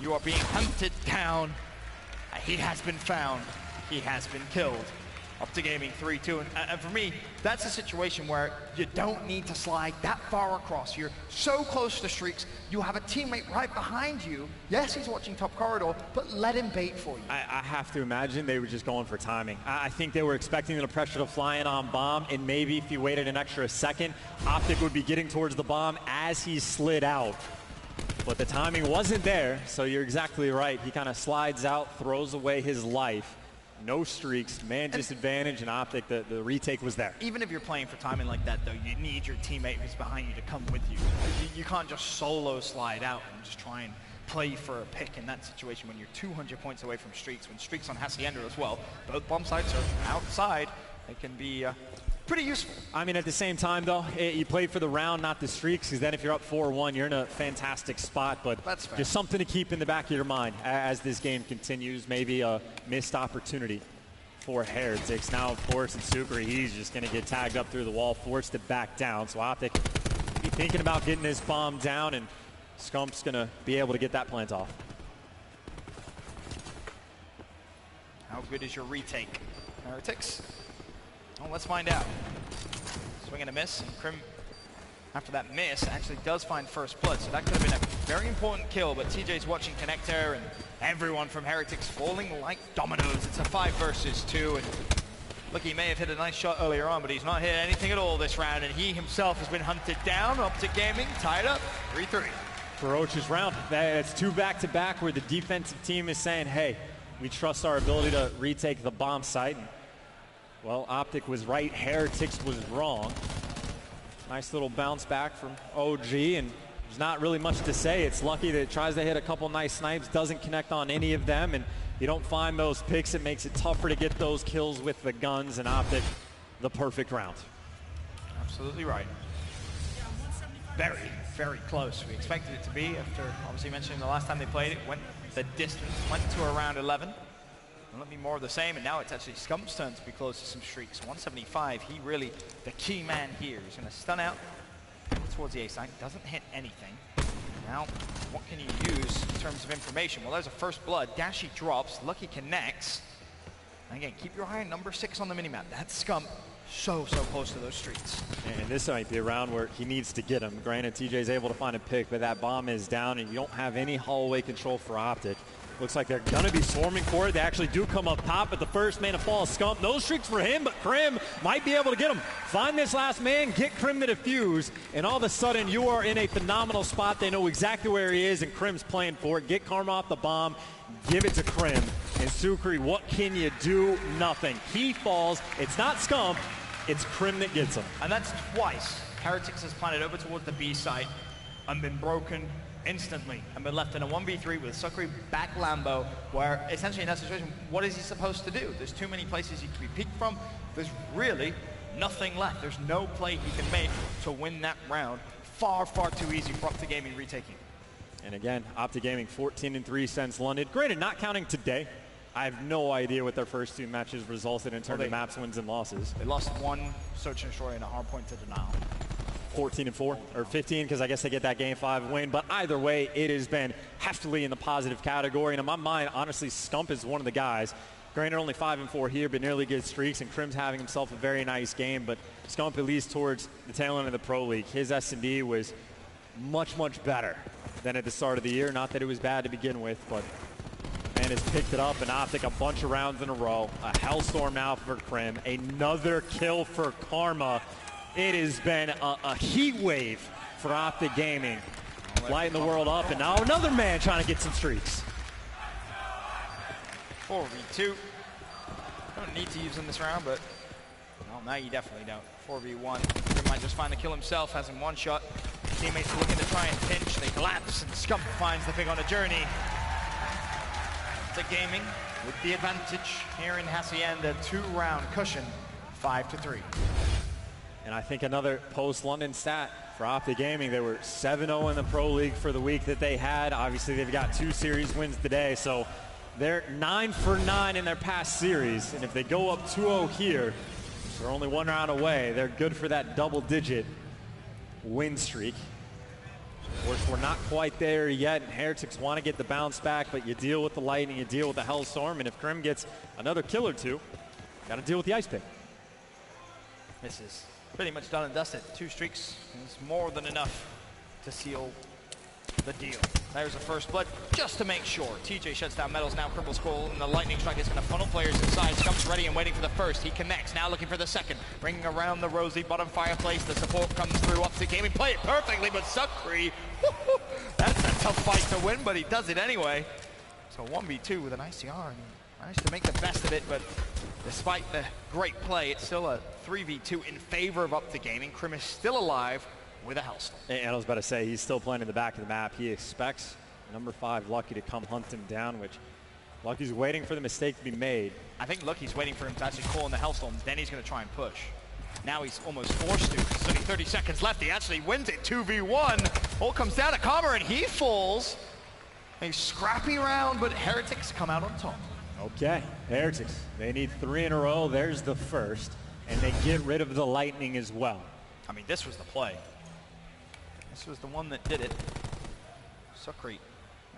You are being hunted down. He has been found. He has been killed. Up to gaming 3-2, and for me, that's a situation where you don't need to slide that far across. You're so close to streaks, you have a teammate right behind you. Yes, he's watching top corridor, but let him bait for you.
I have to imagine they were just going for timing. I think they were expecting the pressure to fly in on bomb, and maybe if you waited an extra second, Optic would be getting towards the bomb as he slid out. But the timing wasn't there, so you're exactly right. He kind of slides out, throws away his life. No streaks, man disadvantage, and Optic, the retake was there.
Even if you're playing for timing like that, though, you need your teammate who's behind you to come with you. You can't just solo slide out and just try and play for a pick in that situation when you're 200 points away from streaks. When streaks on Hacienda as well, both bomb sites are outside. It can be pretty useful.
I mean, at the same time, though, you play for the round, not the streaks, because then if you're up 4-1, you're in a fantastic spot. But
that's fair.
Just something to keep in the back of your mind as this game continues. Maybe a missed opportunity for Heretics. Now, of course, in Sucre, he's just going to get tagged up through the wall, forced to back down. So Optic be thinking about getting this bomb down, and Scump's going to be able to get that plant off.
How good is your retake, Heretics? Well, let's find out. Swing and a miss, and Crim, after that miss, actually does find first blood, so that could have been a very important kill, but TJ's watching Connector, and everyone from Heretics falling like dominoes. It's a 5 versus 2, and look, he may have hit a nice shot earlier on, but he's not hit anything at all this round, and he himself has been hunted down. Up to gaming, tied up, 3-3.
Ferocious round. That's 2 back-to-back where the defensive team is saying, hey, we trust our ability to retake the bomb site. Well, Optic was right, Heretics was wrong. Nice little bounce back from OG, and there's not really much to say. It's lucky that it tries to hit a couple nice snipes, doesn't connect on any of them, and you don't find those picks. It makes it tougher to get those kills with the guns, and Optic, the perfect round.
Absolutely right. Very, very close. We expected it to be after, obviously mentioning the last time they played it, went the distance, went to around 11. And let me more of the same, and now it's actually Scump's turn to be close to some streaks. 175, he really the key man here. He's going to stun out towards the A site, doesn't hit anything. Now, what can you use in terms of information? Well, there's a first blood. Dashy drops, Lucky connects. And again, keep your eye on number 6 on the minimap. That's Scump so close to those streaks.
And this might be a round where he needs to get him. Granted, TJ's able to find a pick, but that bomb is down, and you don't have any hallway control for Optic. Looks like they're going to be swarming for it. They actually do come up top, but the first man to fall is Scump. No streaks for him, but Crim might be able to get him. Find this last man, get Crim to defuse, and all of a sudden you are in a phenomenal spot. They know exactly where he is, and Crim's playing for it. Get Karma off the bomb, give it to Crim. And Sucre, what can you do? Nothing. He falls. It's not Scump, it's Crim that gets him.
And that's twice. Heretics has planted over towards the B site and been broken instantly and been left in a 1v3 with Sucre back Lambo, where essentially in that situation, what is he supposed to do? There's too many places he can be peeked from. There's really nothing left. There's no play he can make to win that round. Far too easy for Optic Gaming retaking.
And again, Optic Gaming 14-3 since London. Granted, not counting today. I have no idea what their first 2 matches resulted in terms of maps, wins, and losses.
They lost 1 search and destroy and a hard point to denial.
14-4 or 15, because I guess they get that game 5 win. But either way, it has been heftily in the positive category. And in my mind, honestly, Scump is one of the guys. Granted, only 5-4 here, but nearly good streaks. And Crim's having himself a very nice game. But Scump, at least towards the tail end of the Pro League, his S&D was much better than at the start of the year. Not that it was bad to begin with, but man has picked it up. And Optic a bunch of rounds in a row. A hellstorm now for Crim. Another kill for Karma. It has been a heat wave for Optic Gaming. Lighting the world up, and now another man trying to get some streaks.
4v2. Don't need to use them this round, but well, now you definitely don't. 4v1. Crim might just find the kill himself, has him one shot. Teammates looking to try and pinch. They collapse, and Scump finds the pick on a journey. Optic Gaming with the advantage here in Hacienda. 2-round cushion, 5-3.
And I think another post-London stat for Optic Gaming. They were 7-0 in the Pro League for the week that they had. Obviously, they've got 2 series wins today, so they're 9 for 9 in their past series. And if they go up 2-0 here, they're only 1 round away. They're good for that double-digit win streak. Of course, we're not quite there yet, and Heretics want to get the bounce back, but you deal with the lightning, you deal with the hellstorm, and if Crim gets another kill or 2, got to deal with the ice pick.
This is pretty much done and dusted. 2 streaks is more than enough to seal the deal. There's the first blood, just to make sure. TJ shuts down Metals, now Cripple's Skull, and the Lightning Strike is going to funnel players inside. Scump's ready and waiting for the first. He connects, now looking for the second. Bringing around the Rosie bottom fireplace. The support comes through up to Gaming. Play it perfectly, but Sucree, that's a tough fight to win, but he does it anyway. So 1v2 with an ICR, and he managed to make the best of it, but despite the great play, it's still a 3v2 in favor of Up to Gaming. Krim is still alive with a Hellstorm.
And I was about to say, he's still playing in the back of the map. He expects number 5 Lucky to come hunt him down, which Lucky's waiting for the mistake to be made.
I think Lucky's waiting for him to actually call in the Hellstorm, then he's going to try and push. Now he's almost forced to. There's only 30 seconds left. He actually wins it 2v1. All comes down to Karma, and he falls. A scrappy round, but Heretics come out on top.
Okay, Heretics, they need 3 in a row. There's the first, and they get rid of the Lightning as well.
I mean, this was the play. This was the one that did it. Sucree,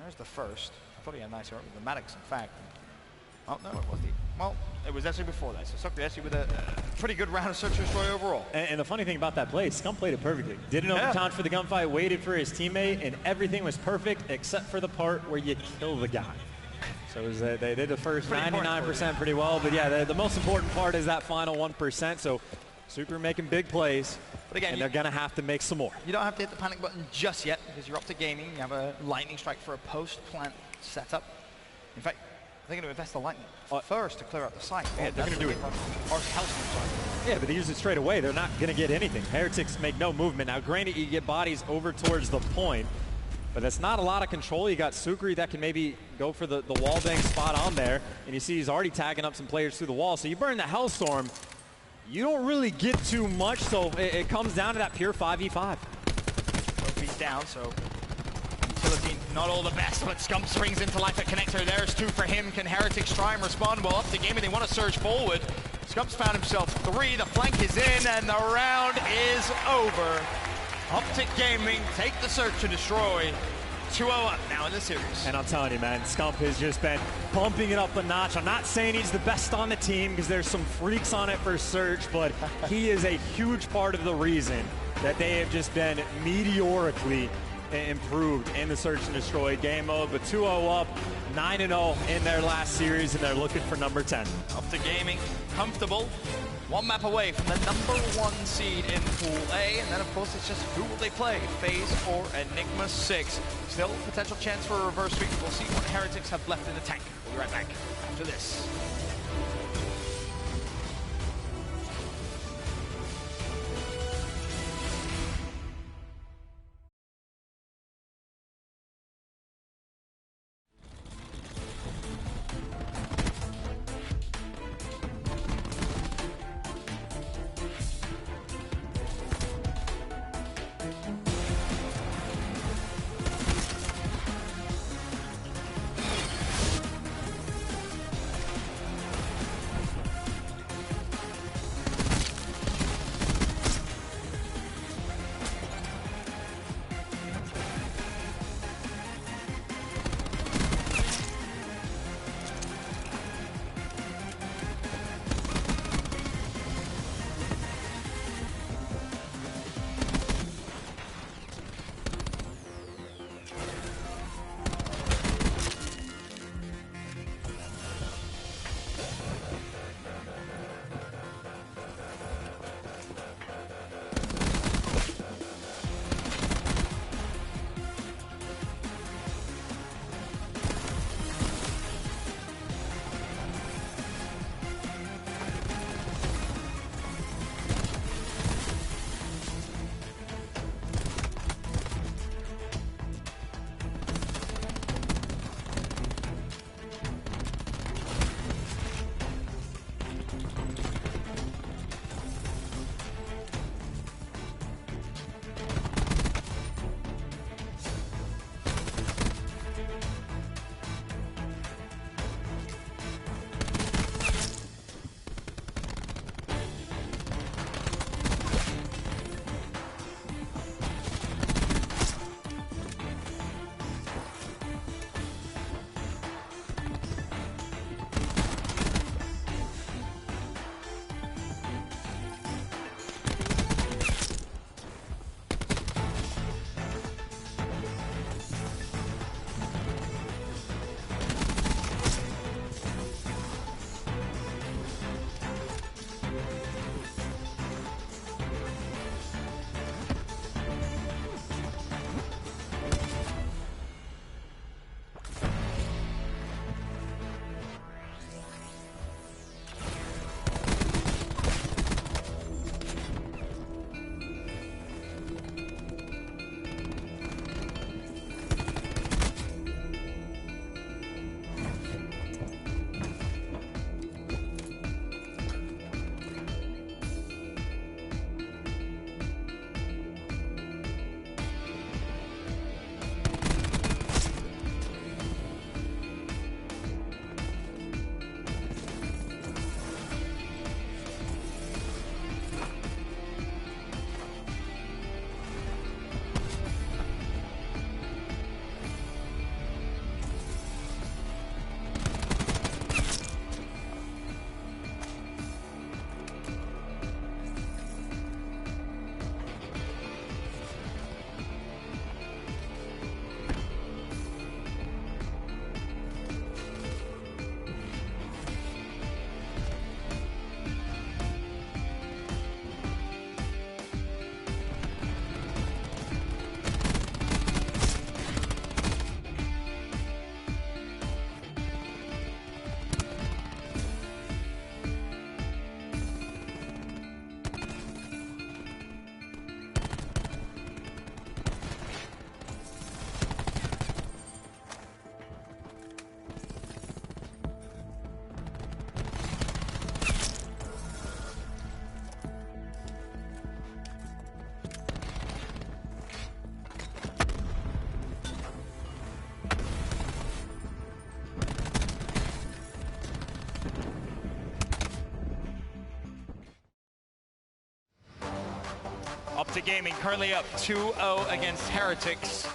there's the first. I thought he had a nice arm with the Maddox, in fact. Oh, no, it wasn't. Well, it was actually before that. So Sucree actually with a pretty good round of search and destroy overall.
And the funny thing about that play, Scump played it perfectly. Didn't overtime for the gunfight, waited for his teammate, and everything was perfect except for the part where you kill the guy. So it was, they did the first 99% pretty well, but yeah, the most important part is that final 1%. So Super making big plays,
but again,
and they're going to have to make some more.
You don't have to hit the panic button just yet because you're Up to Gaming. You have a Lightning Strike for a post-plant setup. In fact, they're going to invest the Lightning first to clear out the site.
Yeah, they're going to do it. Yeah, but they use it straight away. They're not going to get anything. Heretics make no movement. Now, granted, you get bodies over towards the point, but that's not a lot of control. You got Sucree that can maybe go for the wall bang spot on there, and you see he's already tagging up some players through the wall. So you burn the Hellstorm, you don't really get too much, so it comes down to that pure 5v5.
Trophy's down, so Utility not all the best, but Scump springs into life at Connector. There's 2 for him. Can Heretics try and respond? Well, Up to Gaming, they want to surge forward. Scump's found himself 3, the flank is in, and the round is over. Up to Gaming, take the search and destroy. 2-0 up now in the series.
And I'm telling you, man, Scump has just been bumping it up a notch. I'm not saying he's the best on the team because there's some freaks on it for Search, but he is a huge part of the reason that they have just been meteorically improved in the Search and Destroy game mode. But 2-0 up, 9-0 in their last series, and they're looking for number 10.
Up to Gaming, comfortable. 1 map away from the number 1 seed in Pool A, and then of course it's just who will they play? FaZe or Enigma 6. Still potential chance for a reverse sweep. We'll see what Heretics have left in the tank. We'll be right back after this. Optic Gaming currently up 2-0 against Heretics.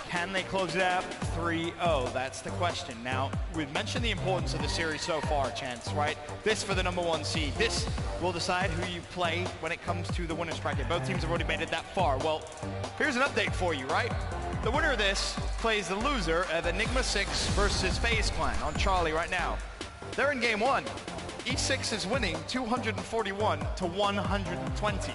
Can they close it out 3-0? That's the question. Now, we've mentioned the importance of the series so far, Chance, right? This for the #1 seed. This will decide who you play when it comes to the winners bracket. Both teams have already made it that far. Well, here's an update for you, right? The winner of this plays the loser of Enigma 6 versus FaZe Clan on Charlie right now. They're in game 1. E6 is winning 241 to 120.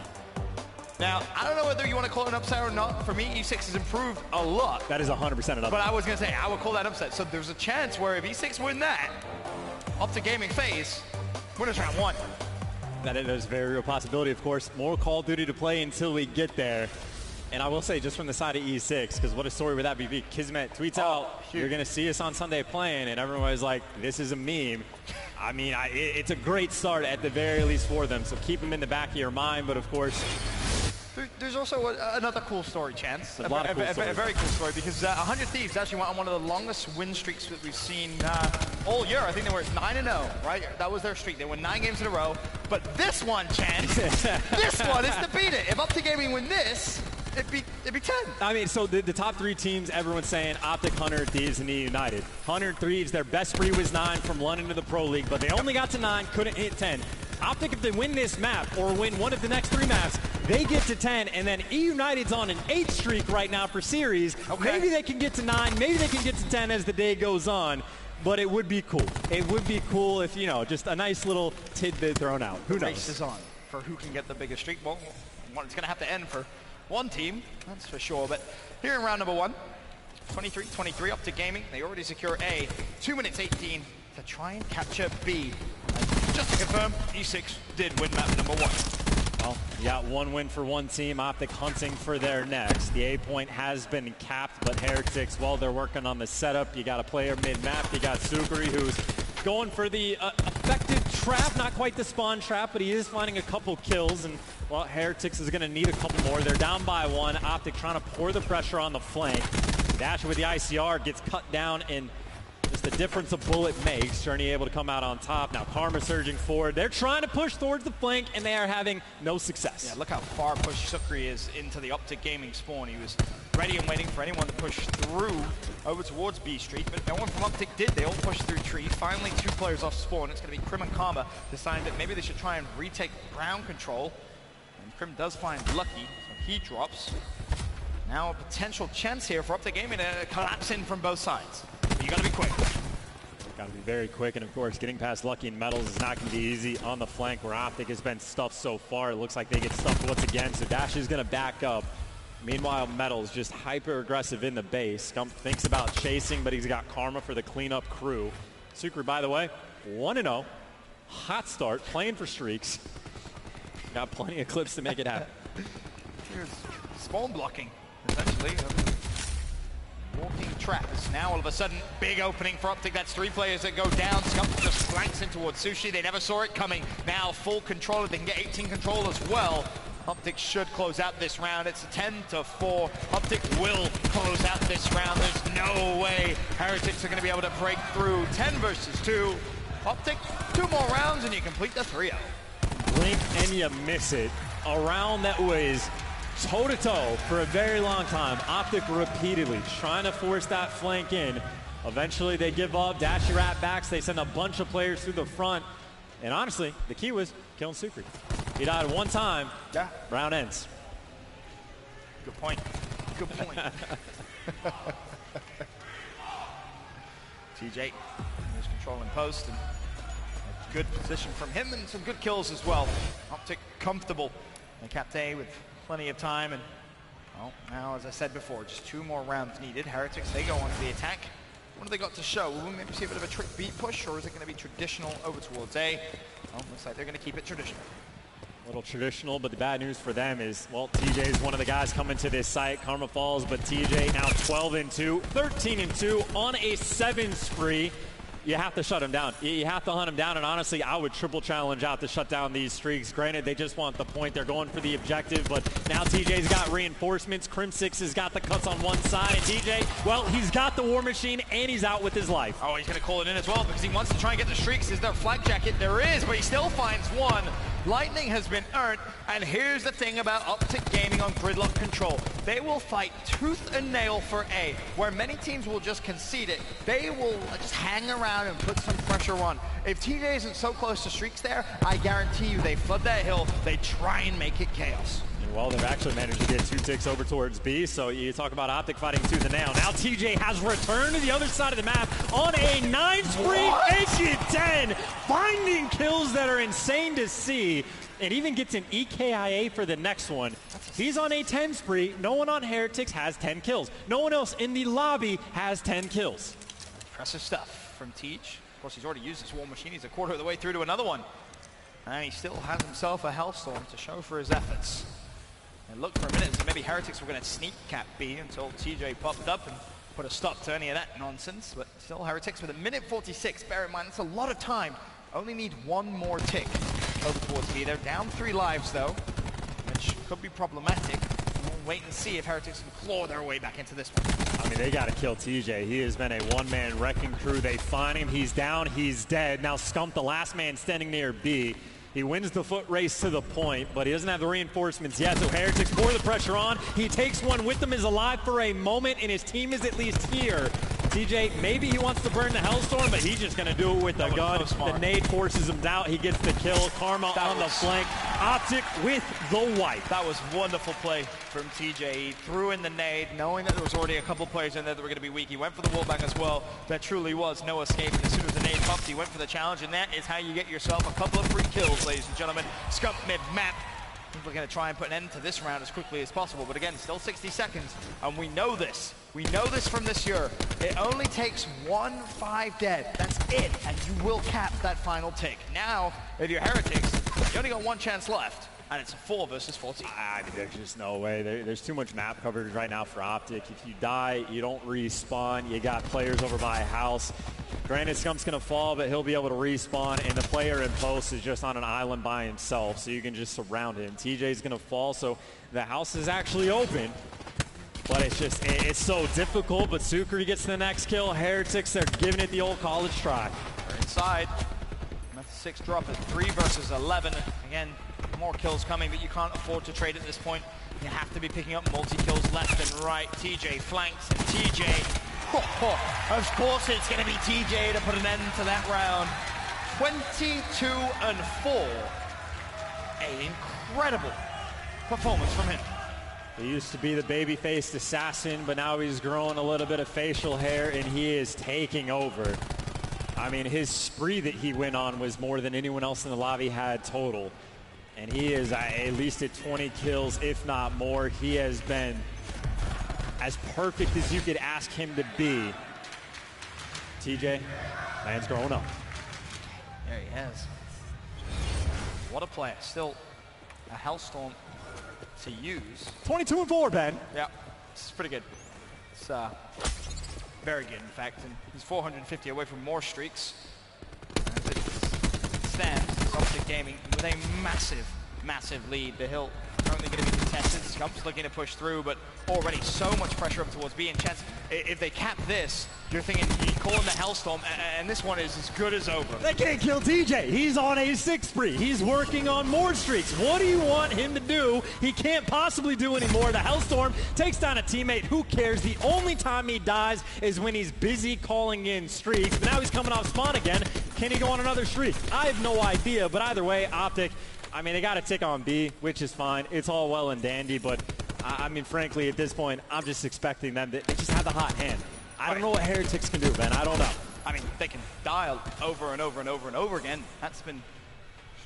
Now, I don't know whether you want to call it an upset or not. For me, E6 has improved a lot.
That is 100% an upset.
But I was going to say, I would call that upset. So there's a chance where if E6 win that, Optic Gaming FaZe, winners round 1.
That is a very real possibility, of course. More Call of Duty to play until we get there. And I will say, just from the side of E6, because what a story would that be? Kismet tweets out, you're going to see us on Sunday playing, and everyone's like, this is a meme. I mean, it's a great start at the very least for them, so keep them in the back of your mind. But, of course,
there's also another cool story, Chance.
A
very cool story, because 100 Thieves actually went on one of the longest win streaks that we've seen all year. I think they were 9-0, right? That was their streak. They won 9 games in a row. But this one, Chance, this one is to beat it. If Optic Gaming win this, it'd be 10.
I mean, so the top 3 teams, everyone's saying Optic, 100 Thieves, and E United. 100 Thieves, their best spree was 9 from London to the Pro League, but they only got to 9, couldn't hit 10. Optic, if they win this map or win one of the next 3 maps, they get to 10, and then E United's on an 8 streak right now for series. Okay. Maybe they can get to 9, maybe they can get to 10 as the day goes on, but it would be cool. It would be cool if, you know, just a nice little tidbit thrown out. Who knows?
The race is on for who can get the biggest streak. Well, it's going to have to end for one team, that's for sure. But here in round #1, 23-23, Optic Gaming. They already secure A, 2 minutes 18 to try and capture B. And just to confirm, E6 did win map #1.
Well, you got 1 win for one team, Optic hunting for their next. The A point has been capped, but Heretics, well, they're working on the setup. You got a player mid-map. You got Sukri, who's going for the effective trap, not quite the spawn trap, but he is finding a couple kills, and well, Heretics is going to need a couple more. They're down by 1. Optic trying to pour the pressure on the flank. Dasher with the ICR gets cut down, and just the difference a bullet makes. Journey able to come out on top. Now Karma surging forward. They're trying to push towards the flank, and they are having no success.
Yeah, look how far pushed Sukri is into the Optic Gaming spawn. He was ready and waiting for anyone to push through over towards B Street, but no one from Optic did. They all pushed through tree. Finally, 2 players off spawn. It's going to be Krim and Karma deciding that maybe they should try and retake ground control. And Krim does find Lucky, so he drops. Now a potential chance here for Optic Gaming to collapse in from both sides. But you got to be quick.
Got to be very quick, and of course, getting past Lucky and Metals is not going to be easy on the flank where Optic has been stuffed so far. It looks like they get stuffed once again, so Dash is going to back up. Meanwhile, Metals just hyper-aggressive in the base. Thinks about chasing, but he's got Karma for the cleanup crew. Sukri, by the way, 1-0. Hot start, playing for streaks. Got plenty of clips to make it happen.
Here's spawn blocking, essentially. Walking traps. Now all of a sudden, big opening for Optic. That's 3 players that go down. Scump just flanks in towards Sushi. They never saw it coming. Now full control. They can get 18 control as well. Optic should close out this round. It's 10-4. Optic will close out this round. There's no way Heretics are going to be able to break through. 10 versus 2. Optic, 2 more rounds and you complete the 3-0.
Blink and you miss it. A round that was toe-to-toe for a very long time. Optic repeatedly trying to force that flank in. Eventually they give up. Dashy rat backs. They send a bunch of players through the front. And honestly, the key was killing Sukri. He died 1 time.
Yeah.
Round ends.
Good point. Good point. TJ is controlling post, and a good position from him, and some good kills as well. Optic comfortable. They capped A with plenty of time, and well, now as I said before, just 2 more rounds needed. Heretics, they go on to the attack. What have they got to show? Will we maybe see a bit of a trick beat push, or is it going to be traditional over towards A? Well, looks like they're going to keep it traditional.
A little traditional, but the bad news for them is, well, TJ is one of the guys coming to this site. Karma falls, but TJ now 12-2, 13-2 on a 7 spree. you have to shut him down. You have to hunt him down, and honestly, I would triple challenge out to shut down these streaks. Granted, they just want the point. They're going for the objective, but now TJ's got reinforcements. Crim6 has got the cuts on one side, and TJ, well, he's got the War Machine, and he's out with his life.
Oh, he's going to call it in as well because he wants to try and get the streaks. Is there a flag jacket? There is, but he still finds one. Lightning has been earned, and here's the thing about Optic Gaming on Gridlock Control. They will fight tooth and nail for A, where many teams will just concede it. They will just hang around and put some pressure on. If TJ isn't so close to streaks there, I guarantee you they flood that hill, they try and make it chaos.
Well, they've actually managed to get 2 ticks over towards B, so you talk about Optic fighting tooth and nail. Now TJ has returned to the other side of the map on a 9 spree, making it 10, finding kills that are insane to see, and even gets an EKIA for the next one. He's on a 10 spree. No one on Heretics has 10 kills. No one else in the lobby has 10 kills.
Impressive stuff from Teach. Of course, he's already used his War Machine. He's a quarter of the way through to another one. And he still has himself a Hellstorm to show for his efforts. It looked for a minute as if maybe Heretics were going to sneak cap B until TJ popped up and put a stop to any of that nonsense. But still Heretics with a minute 46. Bear in mind, that's a lot of time. Only need one more tick over towards B. They're down 3 lives though, which could be problematic. We'll wait and see if Heretics can claw their way back into this one.
I mean, they got to kill TJ. He has been a one-man wrecking crew. They find him. He's down. He's dead. Now Scump, the last man standing near B. He wins the foot race to the point, but he doesn't have the reinforcements yet, so Heretics pour the pressure on. He takes one with him, is alive for a moment, and his team is at least here. TJ, maybe he wants to burn the Hellstorm, but he's just going to do it with the gun. The nade forces him down. He gets the kill. Karma on the flank. Optic with the wipe.
That was wonderful play from TJ. He threw in the nade, knowing that there was already a couple players in there that were going to be weak. He went for the wallbang as well. There truly was no escape. And as soon as the nade popped, he went for the challenge, and that is how you get yourself a couple of free kills, ladies and gentlemen. Scump mid-map. We're going to try and put an end to this round as quickly as possible, but again, still 60 seconds, and we know this. We know this from this year. It only takes 1 5 dead. That's it, and you will cap that final tick. Now, if you're Heretics, you only got 1 chance left, and it's a 4 versus 14.
I mean, there's just no way. There's too much map coverage right now for Optic. If you die, you don't respawn. You got players over by a house. Granted, Scump's going to fall, but he'll be able to respawn, and the player in post is just on an island by himself, so you can just surround him. TJ's going to fall, so the house is actually open, but it's so difficult, but Sukri gets the next kill. Heretics, they're giving it the old college try.
They're inside. That's 6 drop at 3 versus 11. Again, more kills coming, but you can't afford to trade at this point. You have to be picking up multi-kills left and right. TJ flanks, and TJ... of course it's going to be TJ to put an end to that round. 22-4. An incredible performance from him.
He used to be the baby-faced assassin, but now he's growing a little bit of facial hair, and he is taking over. I mean, his spree that he went on was more than anyone else in the lobby had total. And he is at least at 20 kills, if not more. He has been as perfect as you could ask him to be. TJ, man's growing up.
There he is. What a player. Still a Hellstorm to use.
22-4, Ben.
Yeah, it's pretty good. It's very good, in fact. And he's 450 away from more streaks. As it stands, Optic Gaming with a massive, massive lead. The hill currently going to be contested. Scump's looking to push through, but already so much pressure up towards B. And chance, if they cap this, you're thinking you call him the Hellstorm, and this one is as good as over.
They can't kill TJ. He's on a 6 spree. He's working on more streaks. What do you want him to do? He can't possibly do anymore. The Hellstorm takes down a teammate. Who cares? The only time he dies is when he's busy calling in streaks. But now he's coming off spawn again. Can he go on another streak? I have no idea, but either way, Optic, I mean, they got a tick on B, which is fine. It's all well and dandy, but I mean, frankly, at this point, I'm just expecting them to just have the hot hand. I don't know what Heretics can do, Ben. I don't know.
I mean, they can dial over and over and over and over again. That's been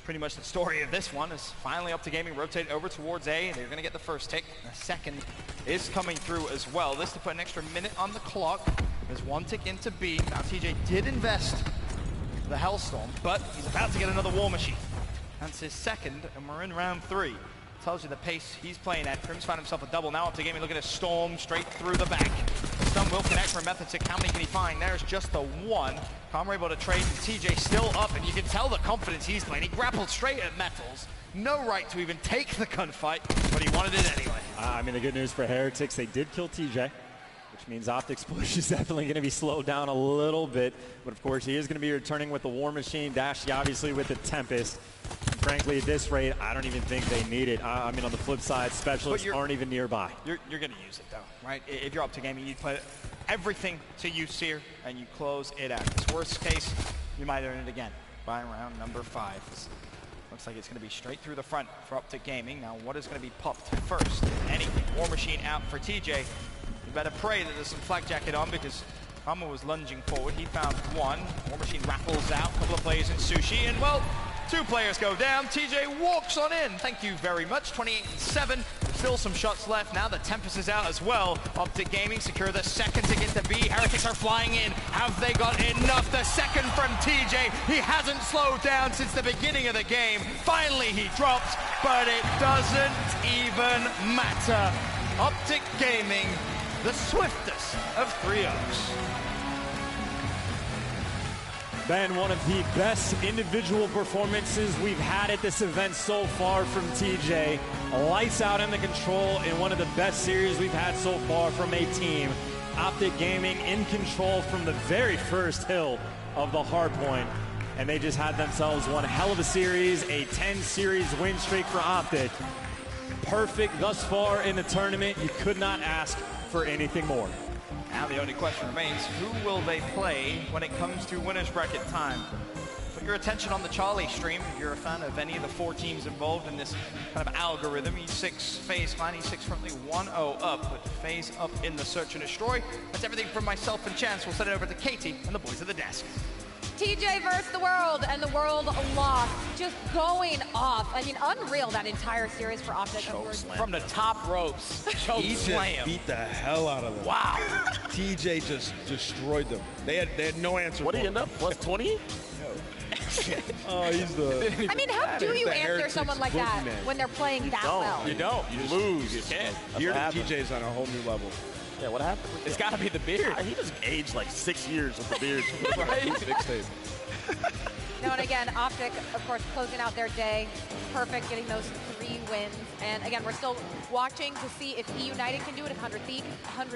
pretty much the story of this one. Is finally Optic Gaming rotate over towards A. They're going to get the first tick. The second is coming through as well. This to put an extra minute on the clock. There's 1 tick into B. Now TJ did invest the Hellstorm, but he's about to get another War Machine. That's his second, and we're in round 3. Tells you the pace he's playing at. Crim's found himself a double. Now Optic Gaming looking to storm straight through the back. The stun will connect for Methotic. How many can he find? There's just the one. Calm able to trade. TJ still up, and you can tell the confidence he's playing. He grappled straight at Metals. No right to even take the gunfight, but he wanted it anyway.
I mean, the good news for Heretics, they did kill TJ, which means Optic's push is definitely going to be slowed down a little bit. But of course, he is going to be returning with the War Machine, Dashy obviously with the Tempest. And frankly, at this rate, I don't even think they need it. I mean, on the flip side, specialists aren't even nearby.
You're going to use it though, right? If you're up to gaming, you put everything to use here, and you close it out. This worst case, you might earn it again by round number 5. Looks like it's going to be straight through the front for Optic Gaming. Now, what is going to be popped first? Anything. War Machine out for TJ. You better pray that there's some flak jacket on, because Hammer was lunging forward. He found one. War Machine rattles out. A couple of players in Sushi. And, well, 2 players go down. TJ walks on in. Thank you very much. 28-7. Still some shots left. Now the Tempest is out as well. Optic Gaming secure the second to get to B. Heretics are flying in. Have they got enough? The second from TJ. He hasn't slowed down since the beginning of the game. Finally he drops, but it doesn't even matter. Optic Gaming, the swiftest of 3-0s.
Ben, one of the best individual performances we've had at this event so far from TJ. Lights out in the control in one of the best series we've had so far from a team. Optic Gaming in control from the very first hill of the hard point. And they just had themselves one hell of a series, a 10-series win streak for Optic. Perfect thus far in the tournament. You could not ask for anything more.
Now the only question remains, who will they play when it comes to winners bracket time? Put your attention on the Charlie stream if you're a fan of any of the 4 teams involved in this kind of algorithm. E6, FaZe, fine, E6 currently 1-0 up, with FaZe up in the search and destroy. That's everything from myself and Chance. We'll send it over to Katie and the boys at the desk.
TJ versus the world, and the world lost. Just going off. I mean, unreal, that entire series for Optic.
From the top ropes.
He just beat the hell out of them.
Wow.
TJ just destroyed them. They had no answer.
What did he end up? Was 20?
Oh, he's the...
I mean, how do you answer someone like that when they're playing that well?
You don't. You lose. You can't.
Here TJ's on a whole new level.
Yeah, what happened?
It's got to be the beard.
He just aged like 6 years with the beard.
Right?
No, and again, Optic, of course, closing out their day. Perfect, getting those 3 wins. And again, we're still watching to see if E United can do it, if 100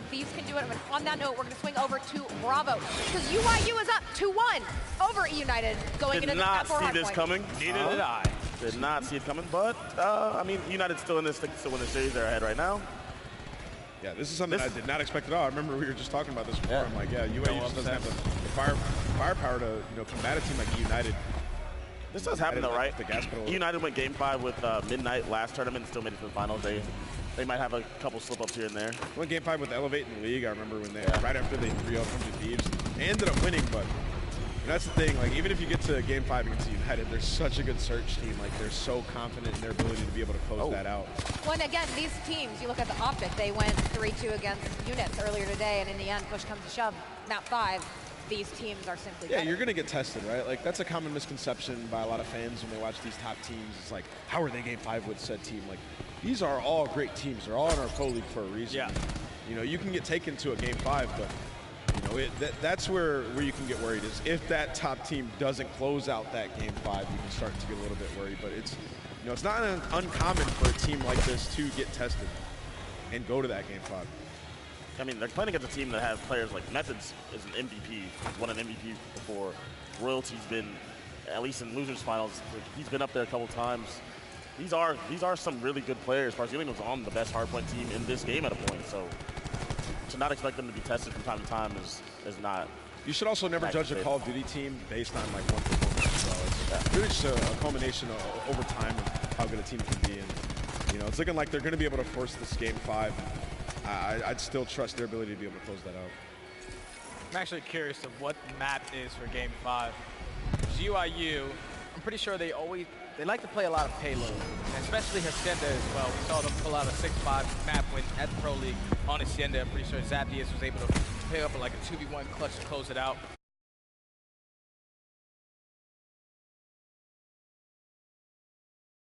Thieves can do it. And on that note, we're going to swing over to Bravo, because UIU is up 2-1 over E United going into the
Did not see this
point.
coming.
Neither did I.
Did not see it coming, but, I mean, United's still in this, still in the series. They're ahead right now.
Yeah, this is something I did not expect at all. I remember we were just talking about this before. Yeah. I'm like, yeah, UAU just doesn't have the firepower to combat a team like United.
This does happen though, right? United went Game 5 with Midnight last tournament and still made it to the finals. They might have a couple slip-ups here and there.
Went Game 5 with Elevate in the league. I remember when they right after they 3-0 100 Thieves. They ended up winning, but that's the thing. Like, even if you get to Game 5 against United, they're such a good search team. Like, they're so confident in their ability to be able to close that out.
Well, and again, these teams, you look at the Optic, they went 3-2 against Units earlier today, and in the end, push comes to shove. Map 5, these teams are simply better.
You're going to get tested, right? Like, that's a common misconception by a lot of fans when they watch these top teams. It's like, how are they Game 5 with said team? Like, these are all great teams. They're all in our pro league for a reason.
Yeah.
You know, you can get taken to a Game 5, but you know, that's where you can get worried is if that top team doesn't close out that Game 5, you can start to get a little bit worried. But it's, you know, it's not uncommon for a team like this to get tested and go to that Game 5.
I mean, they're playing against a team that has players like Methods is an MVP. He's won an MVP before. Royalty's been, at least in losers finals, he's been up there a couple times. These are some really good players. Barzilian was on the best hardpoint team in this game at a point, so to not expect them to be tested from time to time is not.
You should also never judge a Call of Duty team based on like one performance. So it's really just a culmination over time of how good a team can be. And you know, it's looking like they're going to be able to force this Game 5. I'd still trust their ability to be able to close that out.
I'm actually curious of what map is for Game 5. UIU, I'm pretty sure they like to play a lot of payload, and especially Hacienda as well. We saw them pull out a 6-5 map win at the Pro League on Hacienda. I'm pretty sure Zapdius was able to pick up like a 2v1 clutch to close it out.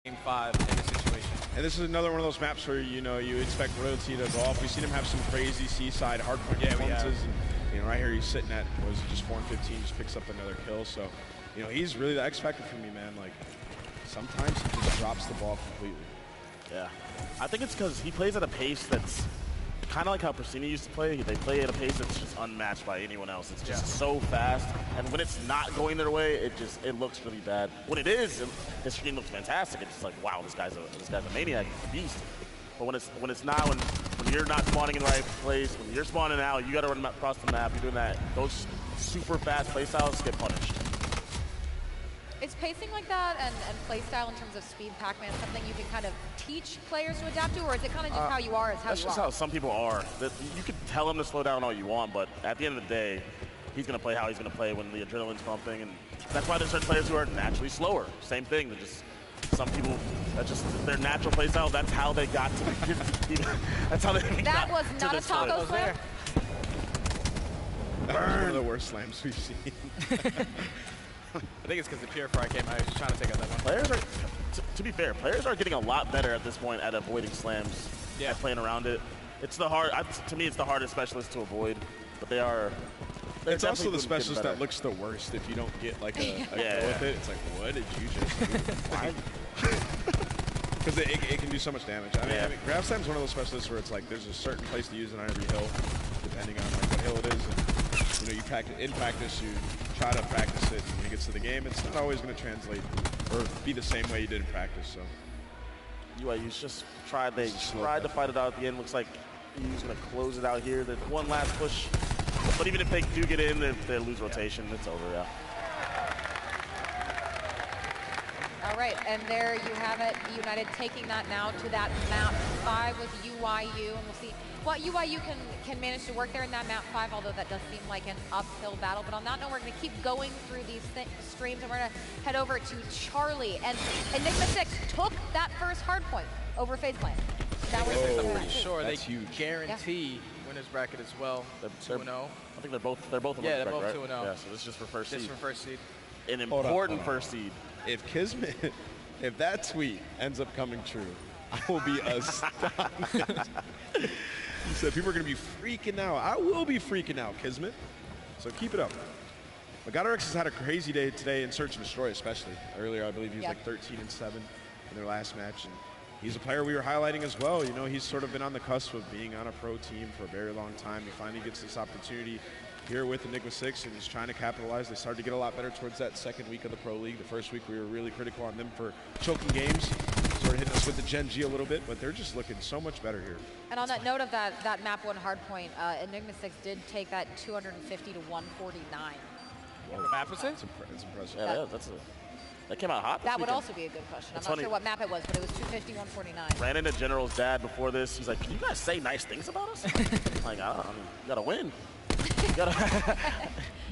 Game 5 in this situation.
And this is another one of those maps where, you know, you expect Royalty to go off. We've seen him have some crazy seaside hardpoint performances. And, you know, right here he's sitting at, what is it, just 4 and 15, just picks up another kill. So, you know, he's really the X factor for me, man. Like, sometimes he just drops the ball completely.
Yeah. I think it's because he plays at a pace that's kind of like how Persini used to play. They play at a pace that's just unmatched by anyone else. It's just so fast, and when it's not going their way, it looks really bad. When it is, his screen looks fantastic. It's just like, wow, this guy's a maniac, a beast. But when it's not, when you're not spawning in the right place, when you're spawning out, you got to run across the map. You're doing that. Those super fast playstyles get punished.
Is pacing like that and playstyle in terms of speed Pac-Man something you can kind of teach players to adapt to, or is it kind of just how you are?
That's just how some people are. You can tell him to slow down all you want, but at the end of the day, he's going to play how he's going to play when the adrenaline's pumping, and that's why there's certain players who are naturally slower. Same thing. They're just some people. That's just their natural playstyle. That's how they got to the 50. That's how they got
That was
to
not a taco slam.
That was one of the worst slams we've seen.
I think it's because the Purifier came out. He was trying to take out that one.
Players are, to be fair, players are getting a lot better at this point at avoiding slams. Yeah. At playing around it. It's the to me, it's the hardest specialist to avoid, but they are.
It's also the specialist that looks the worst if you don't get like a go with it. It's like, what did you just do? Why? Because it can do so much damage. I mean, Grab Slam's one of those specialists where it's like there's a certain place to use it on every hill, depending on like what hill it is. And, you know, you practice in practice, you try to practice it, and when it gets to the game, it's not always going to translate or be the same way you did in practice. So,
UIU's just tried. They tried to fight it out at the end. Looks like UIU's going to close it out here. There's one last push, but even if they do get in, they lose rotation. It's over. Yeah.
All right, and there you have it. United taking that now to that map 5 with UIU, and we'll see what UIU can manage to work there in that map 5, although that does seem like an uphill battle. But on that note, we're going to keep going through these streams, and we're going to head over to Charlie. And Enigma 6 took that first hard point over FaZe Clan. That was
pretty sure they guarantee winners bracket as well. 2-0.
I think they're both in the
they're
bracket,
both 2-0.
Right? Yeah, so this is just for first seed.
This is for first seed.
An important first seed.
If Kismet, if that tweet ends up coming true, I will be astonished. He said people are going to be freaking out. I will be freaking out, Kismet. So keep it up. But GodRx has had a crazy day today in Search and Destroy, especially. Earlier, I believe he was like 13-7 in their last match. And he's a player we were highlighting as well. You know, he's sort of been on the cusp of being on a pro team for a very long time. He finally gets this opportunity here with Enigma 6, and he's trying to capitalize. They started to get a lot better towards that second week of the Pro League. The first week we were really critical on them for choking games, sort of hitting us with the Gen G a little bit, but they're just looking so much better here.
And on that note of that map 1 hardpoint, Enigma 6 did take that 250 to 149.
What map was it?
It's impressive.
Yeah, that came out hot this
That would
weekend.
also be a good question. I'm not sure what map it was, but it was 250, 149.
Ran into General's dad before this. He's like, can you guys say nice things about us? Like, I mean, you got to win.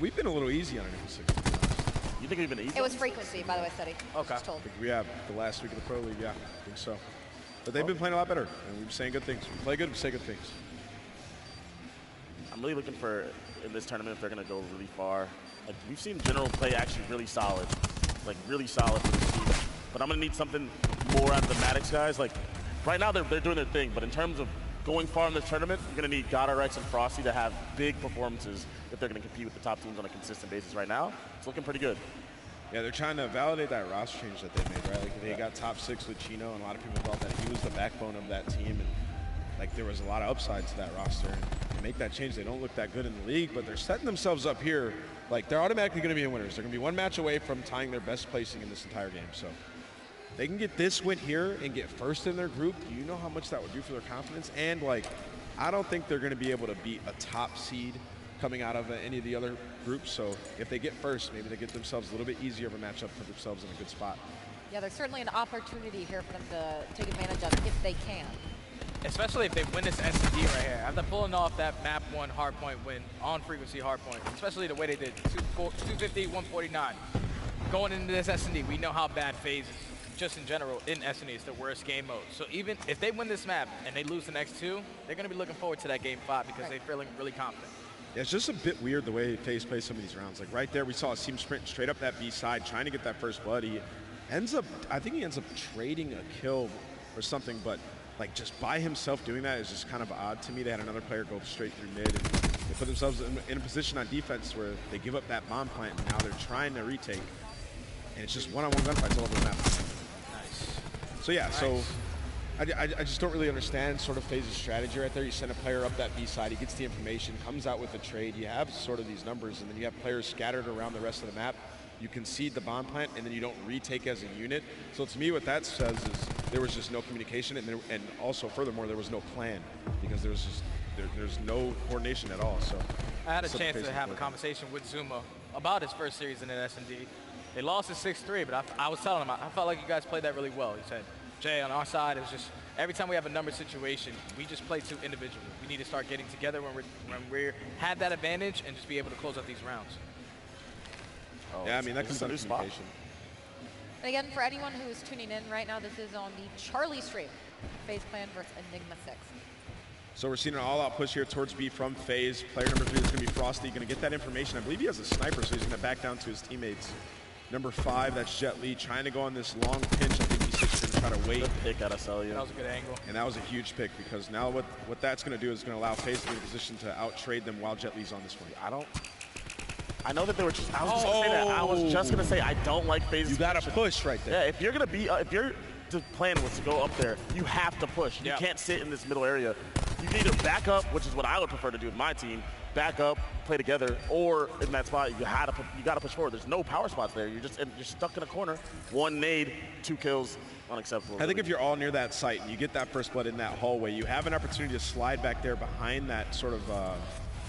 We've been a little easy on Enigma 6.
You think we've been easy?
It was frequency, by the way, Steady.
Okay.
I think we have the last week of the Pro League, yeah, I think so. But they've been playing a lot better, and we've been saying good things. We play good, we say good things.
I'm really looking for, in this tournament, if they're going to go really far. Like, we've seen General play actually really solid. Like, really solid for the team. But I'm going to need something more out of the Maddox guys. Like, right now they're doing their thing, but in terms of going far in this tournament, you're going to need GodRx and Frosty to have big performances if they're going to compete with the top teams on a consistent basis right now. It's looking pretty good.
Yeah, they're trying to validate that roster change that they made, right? Like, they got top 6 with Chino, and a lot of people thought that he was the backbone of that team, and like there was a lot of upside to that roster. And to make that change, they don't look that good in the league, but they're setting themselves up here. Like, they're automatically going to be winners. They're going to be one match away from tying their best placing in this entire game. So they can get this win here and get first in their group. Do you know how much that would do for their confidence? And like, I don't think they're going to be able to beat a top seed coming out of any of the other groups. So if they get first, maybe they get themselves a little bit easier of a matchup for themselves in a good spot.
Yeah, there's certainly an opportunity here for them to take advantage of if they can.
Especially if they win this S&D right here. After pulling off that map 1 hardpoint win on frequency hardpoint, especially the way they did 250, 149. Going into this S&D, we know how bad FaZe is. Just in general, in S&D, it's the worst game mode. So even if they win this map and they lose the next 2, they're going to be looking forward to that game 5 because they're feeling really confident.
Yeah, it's just a bit weird the way FaZe plays some of these rounds. Like right there, we saw a team sprint straight up that B side, trying to get that first blood. He ends up, I think he ends up trading a kill or something, but like just by himself doing that is just kind of odd to me. They had another player go straight through mid, and they put themselves in a position on defense where they give up that bomb plant, and now they're trying to retake, and it's just one-on-one gunfights all over the map.
Nice.
So yeah, so I just don't really understand sort of FaZe's strategy right there. You send a player up that B side, he gets the information, comes out with a trade, you have sort of these numbers, and then you have players scattered around the rest of the map. You concede the bomb plant, and then you don't retake as a unit. So to me, what that says is there was just no communication, and also furthermore, there was no plan, because there's no coordination at all. So
I had a chance to have a conversation with Zuma about his first series in an S&D. They lost at 6-3, but I was telling him, I felt like you guys played that really well. He said, Jay, on our side, it was just every time we have a number situation, we just play too individually. We need to start getting together when we had that advantage and just be able to close out these rounds.
Oh, yeah, I mean, that comes down to communication.
And again, for anyone who is tuning in right now, this is on the Charlie stream. FaZe Clan versus Enigma 6.
So we're seeing an all-out push here towards B from FaZe. Player number 3 is going to be Frosty. Going to get that information. I believe he has a sniper, so he's going to back down to his teammates. Number 5, that's Jet Li, trying to go on this long pinch. I think E6 is going to try to wait.
Good pick out of Celia.
That was a good angle.
And that was a huge pick, because now what that's going to do is going to allow FaZe to be in a position to out-trade them while Jet Li's on this fight.
I know that they were just. I was just gonna say that. I was just gonna say I don't like FaZe's.
You gotta push right there.
Yeah, if you're gonna be, if your plan was to go up there, you have to push. You can't sit in this middle area. You need to back up, which is what I would prefer to do with my team. Back up, play together, or in that spot you gotta push forward. There's no power spots there. You're stuck in a corner. 1 nade, 2 kills, unacceptable.
I think if you're all near that site and you get that first blood in that hallway, you have an opportunity to slide back there behind that sort of.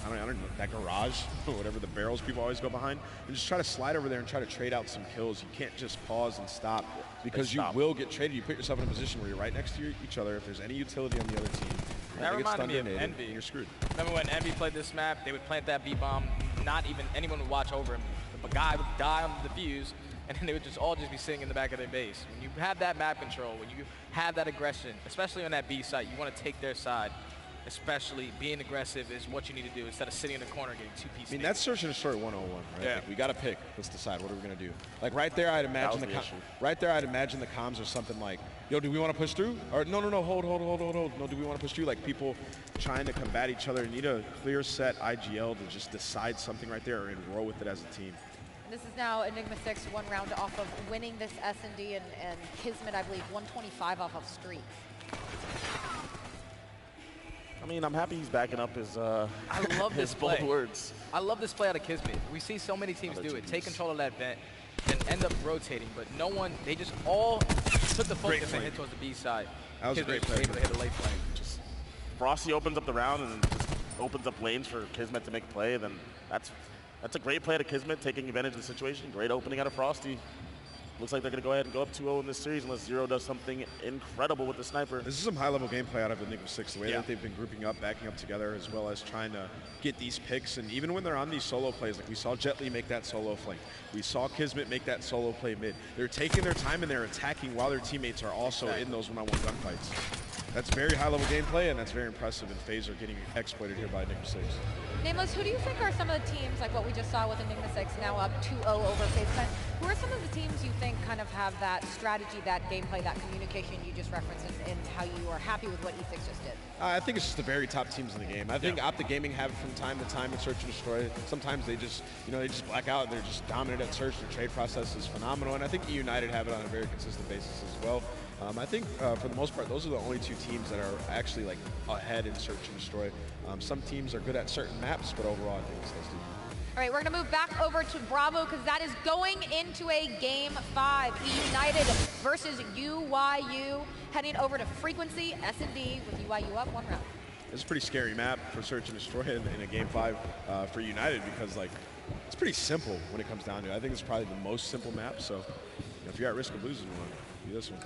I don't know, that garage, or whatever the barrels people always go behind, and just try to slide over there and try to trade out some kills. You can't just pause and stop, because you will get traded. You put yourself in a position where you're right next to each other. If there's any utility on the other team,
that reminded me of Envy.
You're screwed.
Remember when Envy played this map, they would plant that B-bomb, not even anyone would watch over him. A guy would die on the defuse, and then they would all just be sitting in the back of their base. When you have that map control, when you have that aggression, especially on that B site, you want to take their side. Especially being aggressive is what you need to do instead of sitting in the corner getting 2 pieces.
I mean, that's search and destroy 101, right?
Yeah.
Like, we got to pick. Let's decide. What are we going to do? Like right there, I'd imagine the comms are something like, yo, do we want to push through? Or no, hold. No, do we want to push through? Like people trying to combat each other. You need a clear set IGL to just decide something right there and roll with it as a team.
This is now Enigma 6, 1 round off of winning this S&D, and Kismet, I believe, 125 off of streaks.
I mean, I'm happy he's backing up his
I love
his
this
bold
play.
words.
I love this play out of Kismet. We see so many teams do it. Take control of that vent and end up rotating, but no one, they just all took the focus and hit towards the B side.
That was a great play.
Able to hit a late play.
Just Frosty opens up the round and just opens up lanes for Kismet to make a play. Then that's a great play to Kismet, taking advantage of the situation. Great opening out of Frosty. Looks like they're going to go ahead and go up 2-0 in this series unless Zero does something incredible with the sniper.
This is some high-level gameplay out of Enigma 6, the way that they've been grouping up, backing up together, as well as trying to get these picks. And even when they're on these solo plays, like we saw Jet Li make that solo flank. We saw Kismet make that solo play mid. They're taking their time and they're attacking while their teammates are also in those one-on-one gunfights. That's very high-level gameplay, and that's very impressive, and FaZe are getting exploited here by Enigma 6.
Nameless, who do you think are some of the teams, like what we just saw with Enigma 6, now up 2-0 over FaZe Clan? Who are some of the teams you think kind of have that strategy, that gameplay, that communication you just referenced, and how you are happy with what E6 just did?
I think it's just the very top teams in the game. I think Optic Gaming have it from time to time in Search and Destroy. Sometimes they just, they just black out. They're just dominant at Search. Their trade process is phenomenal, and I think E United have it on a very consistent basis as well. I think for the most part, those are the only 2 teams that are actually like ahead in Search and Destroy. Some teams are good at certain maps, but overall, I think it's those 2.
All right, we're going to move back over to Bravo, because that is going into a Game 5. E United versus UYU, heading over to Frequency, S&D, with UYU up 1 round.
It's a pretty scary map for Search and Destroy in a Game 5 for United, because like it's pretty simple when it comes down to it. I think it's probably the most simple map, so if you're at risk of losing one, do this one.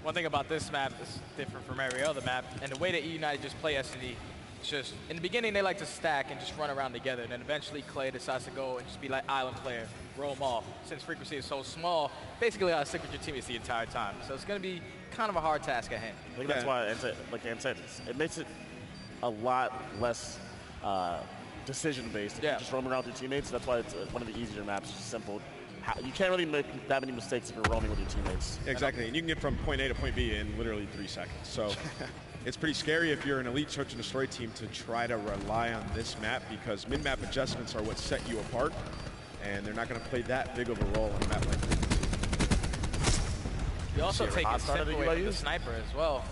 One thing about this map is different from every other map, and the way that E United just play S&D, it's just, in the beginning they like to stack and just run around together, and then eventually Clay decides to go and just be like island player, roam off. Since Frequency is so small, basically you gotta stick with your teammates the entire time. So it's gonna be kind of a hard task at hand.
I think that's why, like Dan said, it makes it a lot less decision-based. If you just roam around with your teammates, that's why it's one of the easier maps, just simple. you can't really make that many mistakes if you're roaming with your teammates.
Exactly, and you can get from point A to point B in literally 3 seconds. So it's pretty scary if you're an elite search and destroy team to try to rely on this map, because mid-map adjustments are what set you apart, and they're not going to play that big of a role on a map like this.
You also take a step away from the sniper as well.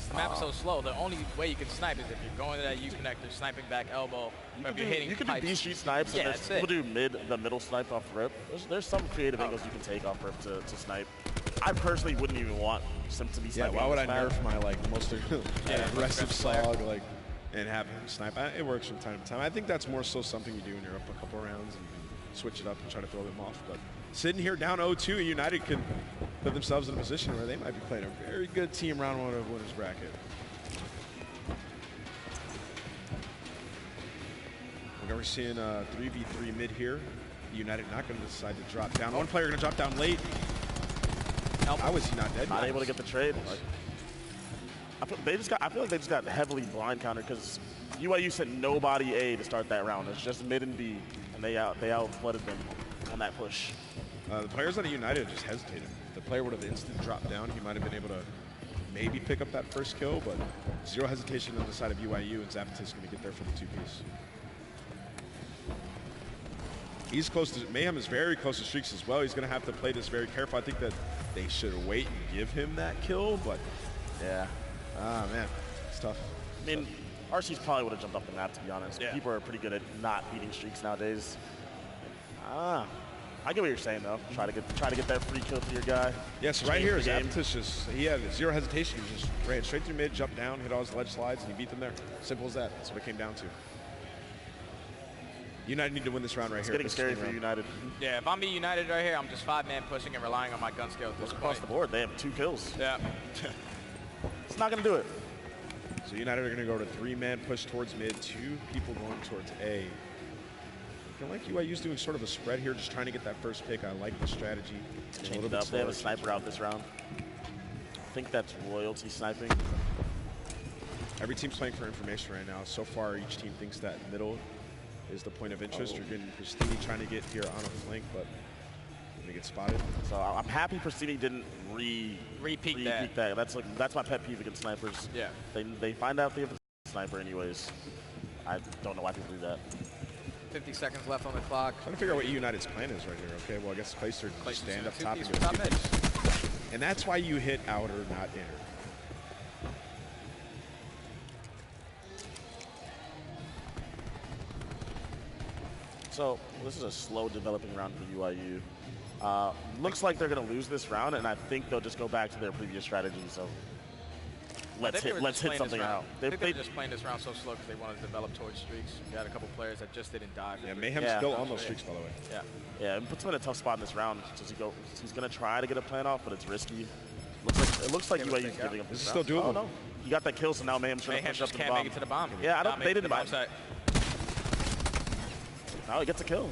The map is so slow. The only way you can snipe is if you're going to that U connector, sniping back elbow.
You can do B street snipes.
Yeah,
and people do the middle snipe off rip. There's some creative angles you can take off rip to snipe. I personally wouldn't even want Sim to be sniping.
Yeah, why would I nerf my most aggressive SOG and have him snipe? It works from time to time. I think that's more so something you do when you're up a couple rounds and you switch it up and try to throw them off. But sitting here down 0-2, United can put themselves in a position where they might be playing a very good team round 1 of winners bracket. We're seeing a 3v3 mid here. United not going to decide to drop down. One player going to drop down late. How was he not dead?
Not able to get the trade. I feel like they just got heavily blind countered because UIU sent nobody A to start that round. It's just mid and B, and they out-flooded them on that push.
The players on United just hesitated. If the player would have instant dropped down, he might have been able to maybe pick up that first kill, but zero hesitation on the side of UIU, and Zapatis is going to get there for the 2-piece. He's close to, Mayhem is very close to streaks as well. He's going to have to play this very careful. I think that they should wait and give him that kill, but
yeah.
Man, it's tough.
I mean, RC's probably would have jumped off the map, to be honest. Yeah. People are pretty good at not beating streaks nowadays. I get what you're saying, though. Try to get that free kill to your guy.
Yes, right here, Zapatis just, he had zero hesitation. He just ran straight through mid, jumped down, hit all his ledge slides, and he beat them there. Simple as that. That's what it came down to. United need to win this round right
it's
here.
It's getting scary for United.
Yeah, if I'm United right here, I'm just 5-man pushing and relying on my gun skill at this point.
Across the board, they have 2 kills.
Yeah.
It's not going to do it.
So United are going to go to 3-man push towards mid, 2 people going towards A. I feel like UIU's doing sort of a spread here, just trying to get that first pick. I like the strategy.
Change it up. They have a sniper out this round. I think that's royalty sniping.
Every team's playing for information right now. So far, each team thinks that middle is the point of interest. You're getting Pristini trying to get here on a flank, but going to get spotted.
So I'm happy Pristini didn't repeat that. That's my pet peeve against snipers.
Yeah.
They find out they have a sniper anyways. I don't know why people do that.
50 seconds left on the clock.
Trying to figure out what United's plan is right here. Okay, well, I guess Clayster stand up top. And that's why you hit outer, not inner.
So this is a slow developing round for UIU. Looks like they're going to lose this round, and I think they'll just go back to their previous strategy. So let's hit something out.
They were just playing this round so slow because they wanted to develop towards streaks. We had a couple players that just didn't dive.
Yeah, Mayhem's still on those streaks, by the way.
Yeah.
Yeah, it puts him in a tough spot in this round. He's going to try to get a plan off, but it's risky. It looks like UIU's giving up this
round. Is it still doable?
Oh, no. He got that kill, so now Mayhem's trying to push up to the bomb.
Mayhem can't make it to the bomb.
Yeah, they didn't buy it.
Side.
Now he gets a kill.